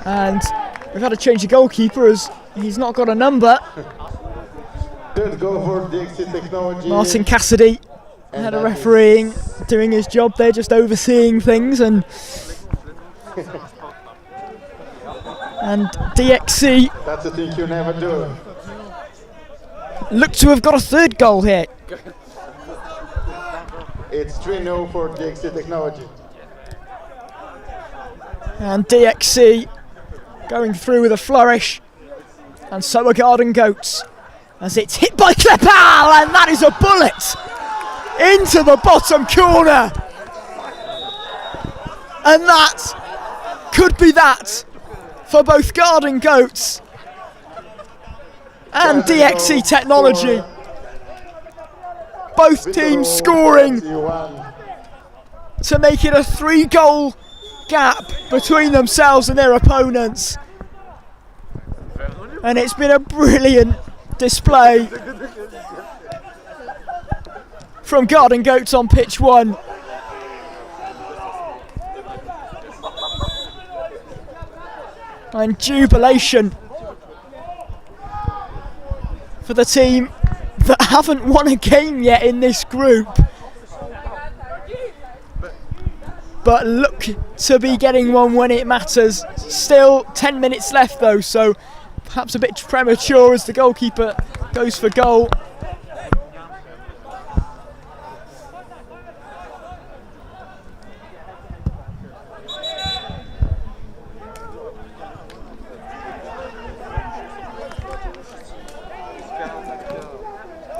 And we've had to change the goalkeeper as he's not got a number. Third goal for DXC Technology. Martin Cassidy had a refereeing, doing his job there, just overseeing things, and DXC that's a thing you never do. look to have got a third goal here. It's 3-0 for DXC Technology. And DXC going through with a flourish. And so are Garden Goats. As it's hit by Klepal, and that is a bullet into the bottom corner. And that could be that for both Garden Goats and DXC Technology. Both teams scoring to make it a 3-goal gap between themselves and their opponents. And it's been a brilliant display from Garden Goats on pitch 1. And jubilation for the team that haven't won a game yet in this group, but look to be getting one when it matters. Still 10 minutes left though, so perhaps a bit premature as the goalkeeper goes for goal.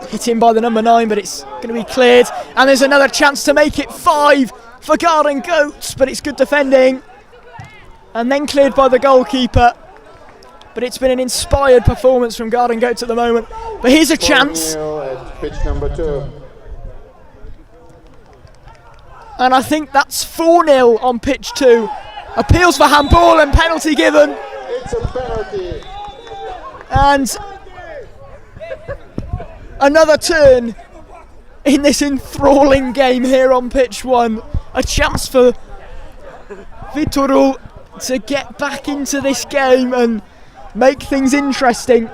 Hit in by the number 9, but it's going to be cleared. And there's another chance to make it 5 for Garden Goats, but it's good defending. And then cleared by the goalkeeper. But it's been an inspired performance from Garden Goats at the moment. But here's a chance. At pitch number 2. And I think that's 4-0 on pitch 2. Appeals for handball and penalty given. It's a penalty. And another turn in this enthralling game here on pitch 1. A chance for Viitorul to get back into this game and make things interesting.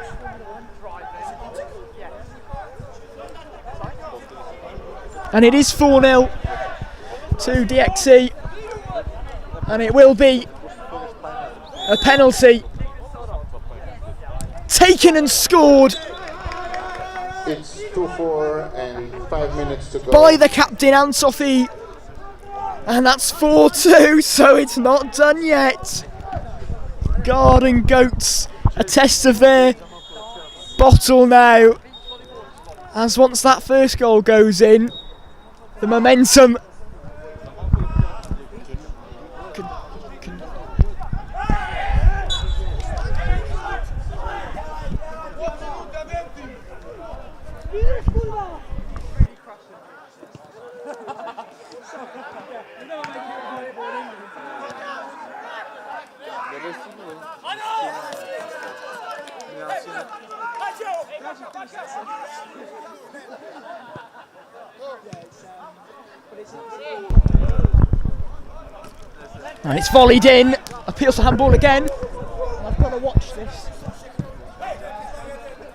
And it is 4-0 to DXC. And it will be a penalty taken and scored. It's 2-4 and 5 minutes to go. By the captain Ansofi. And that's 4-2, so it's not done yet. Garden Goats, a test of their bottle now. As once that first goal goes in, the momentum and it's volleyed in. Appeals for handball again. And I've got to watch this.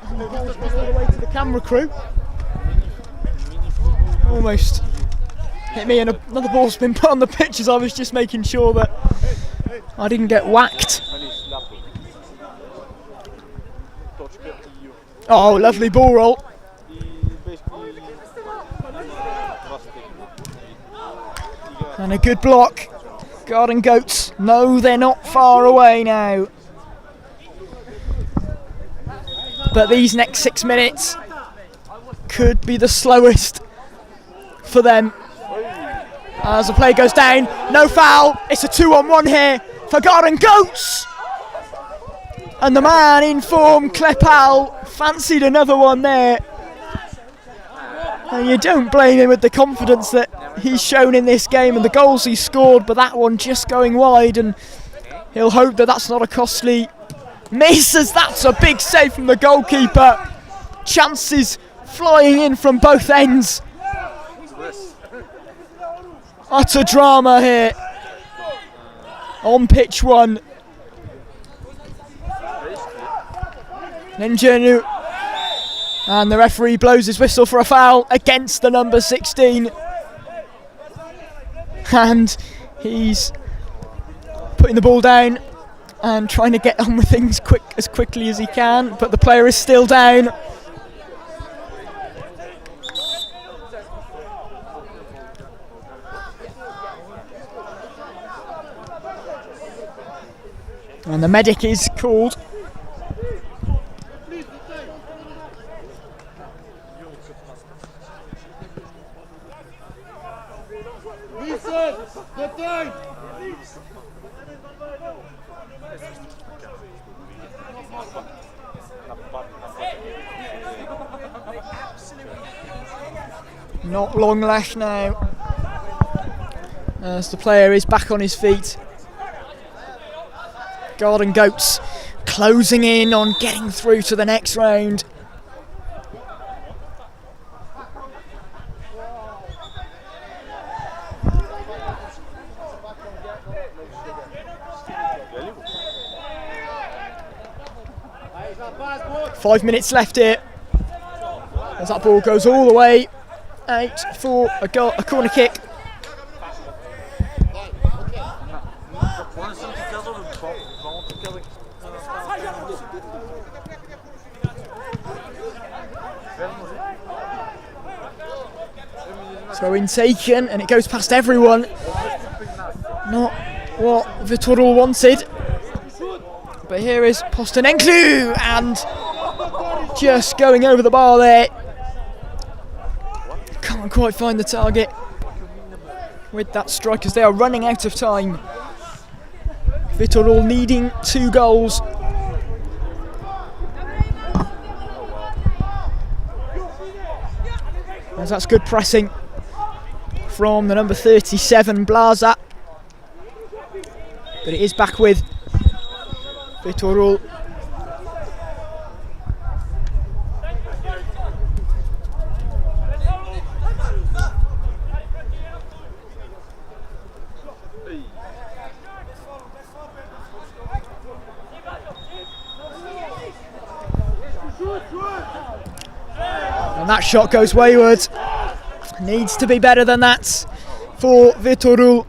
And the ball's gone all the way to the camera crew. Almost hit me, and another ball's been put on the pitch as I was just making sure that I didn't get whacked. Oh, lovely ball roll. And a good block. Garden Goats, no, they're not far away now. But these next 6 minutes could be the slowest for them. As the play goes down, no foul. It's a 2-on-1 here for Garden Goats. And the man in form, Klepal, fancied another one there. And you don't blame him with the confidence that he's shown in this game and the goals he's scored, but that one just going wide, and he'll hope that that's not a costly miss, as that's a big save from the goalkeeper. Chances flying in from both ends. Utter drama here on pitch 1. Nenjenu, and the referee blows his whistle for a foul against the number 16. And he's putting the ball down and trying to get on with things as quickly as he can, but the player is still down. And the medic is called. Not long left now, as the player is back on his feet. Garden Goats closing in on getting through to the next round. Five minutes left here, as that ball goes all the way out for a corner kick. So in taken, and it goes past everyone. Not what Viitorul wanted. But here is Postenenku, and just going over the bar there. Can't quite find the target with that strike, as they are running out of time. Viitorul needing 2 goals. As that's good pressing from the number 37, Blaza. But it is back with Viitorul. And that shot goes wayward. Needs to be better than that for Viitorul.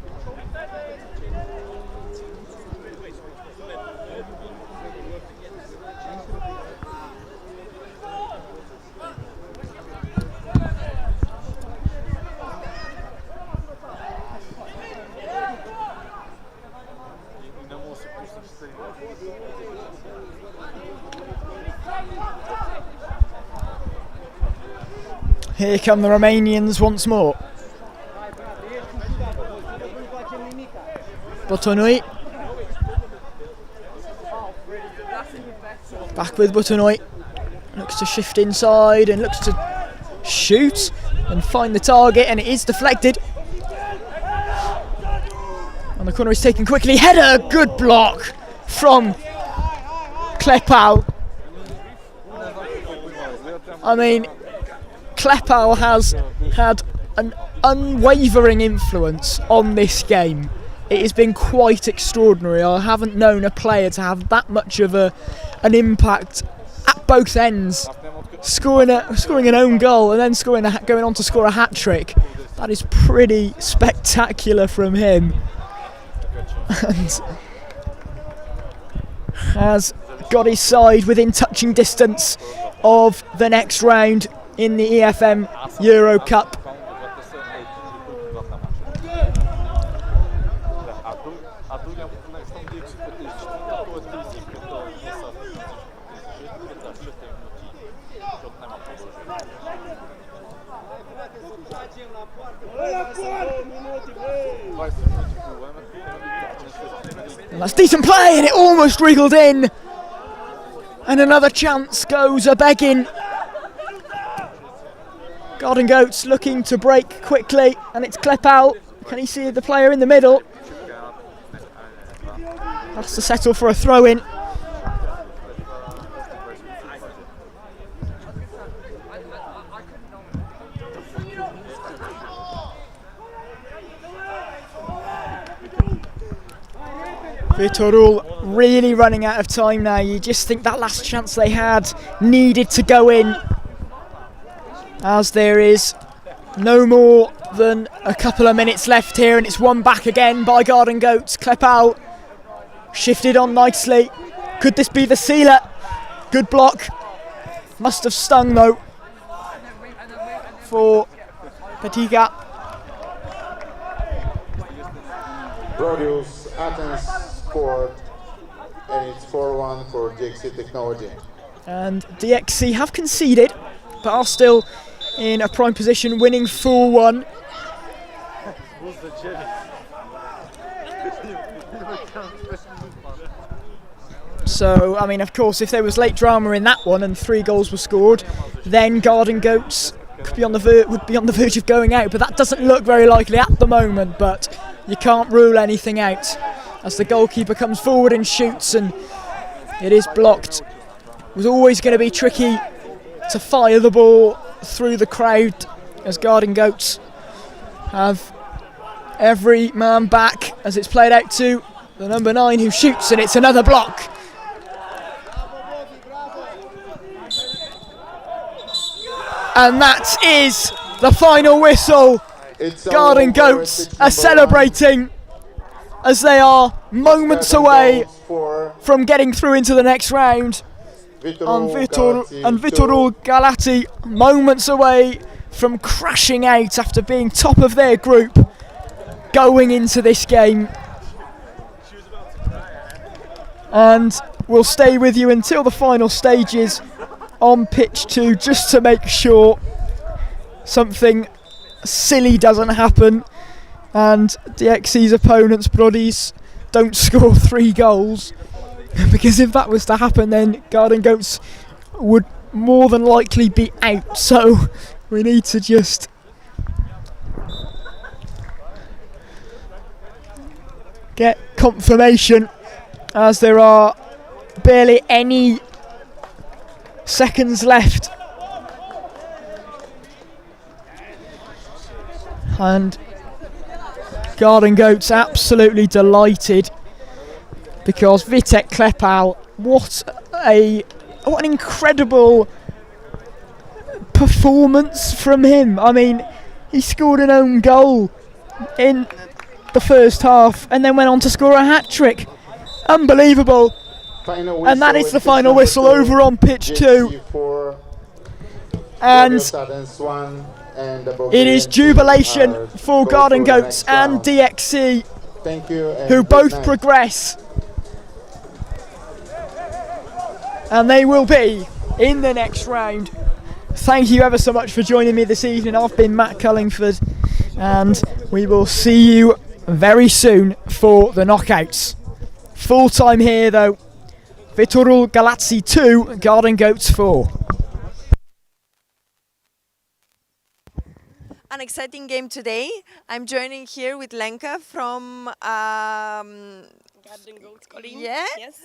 Here come the Romanians once more. Butonui. Back with Butonui. Looks to shift inside and looks to shoot and find the target, and it is deflected. And the corner is taken quickly. Header, good block from Klepau. I mean, Klepau has had an unwavering influence on this game. It has been quite extraordinary. I haven't known a player to have that much of an impact at both ends. Scoring an own goal and then going on to score a hat-trick. That is pretty spectacular from him. And has got his side within touching distance of the next round in the EFM Eurocup. And that's decent play, and it almost wriggled in. And another chance goes a-begging. Garden Goats looking to break quickly, and it's Klepau. Can he see the player in the middle? Has to settle for a throw-in. Viitorul really running out of time now. You just think that last chance they had needed to go in, as there is no more than a couple of minutes left here, and it's won back again by Garden Goats. Klepau shifted on nicely. Could this be the sealer? Good block. Must have stung though for Petiga. Produce Athens scored and it's 4-1 for DXC Technology. And DXC have conceded, but are still in a prime position, winning 4-1. So, I mean, of course, if there was late drama in that one and 3 goals were scored, then Garden Goats would be on the verge of going out. But that doesn't look very likely at the moment. But you can't rule anything out as the goalkeeper comes forward and shoots, and it is blocked. It was always going to be tricky to fire the ball through the crowd, as Garden Goats have every man back as it's played out to the number 9 who shoots, and it's another block. And that is the final whistle. Garden Goats are celebrating as they are moments away from getting through into the next round. And Viitorul Galați moments away from crashing out after being top of their group going into this game. And we'll stay with you until the final stages on pitch 2 just to make sure something silly doesn't happen and DXC's opponents, Brodies, don't score 3 goals. Because if that was to happen, then Garden Goats would more than likely be out. So we need to just get confirmation, as there are barely any seconds left. And Garden Goats absolutely delighted, because Vitek Klepal, what an incredible performance from him. I mean, he scored an own goal in the first half and then went on to score a hat-trick. Unbelievable. And that is the final whistle over on pitch 2. And it is jubilation for Garden Goats and DXC, who both progress. And they will be in the next round. Thank you ever so much for joining me this evening. I've been Matt Cullingford, and we will see you very soon for the knockouts. Full time here though. Viitorul Galați 2, Garden Goats 4. An exciting game today. I'm joining here with Lenka from Garden Goats, Kolín. Yeah? Yes.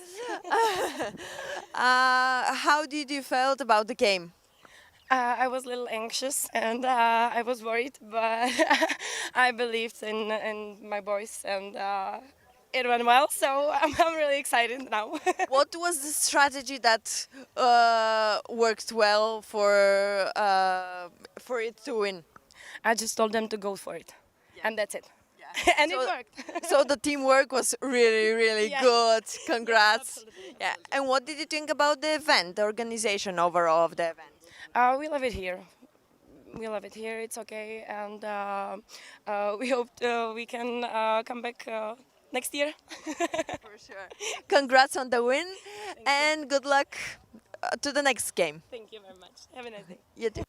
How did you felt about the game? I was a little anxious and I was worried, but I believed in my boys and it went well, so I'm really excited now. What was the strategy that worked well for it to win? I just told them to go for it, and that's it. And so, it worked. So the teamwork was really good. Congrats. Yeah. And what did you think about the event, the organization overall of the event? We love it here. We love it here. It's okay, and we hope we can come back next year. For sure. Congrats on the win, and good luck to the next game. Thank you very much. Have a nice day. You too.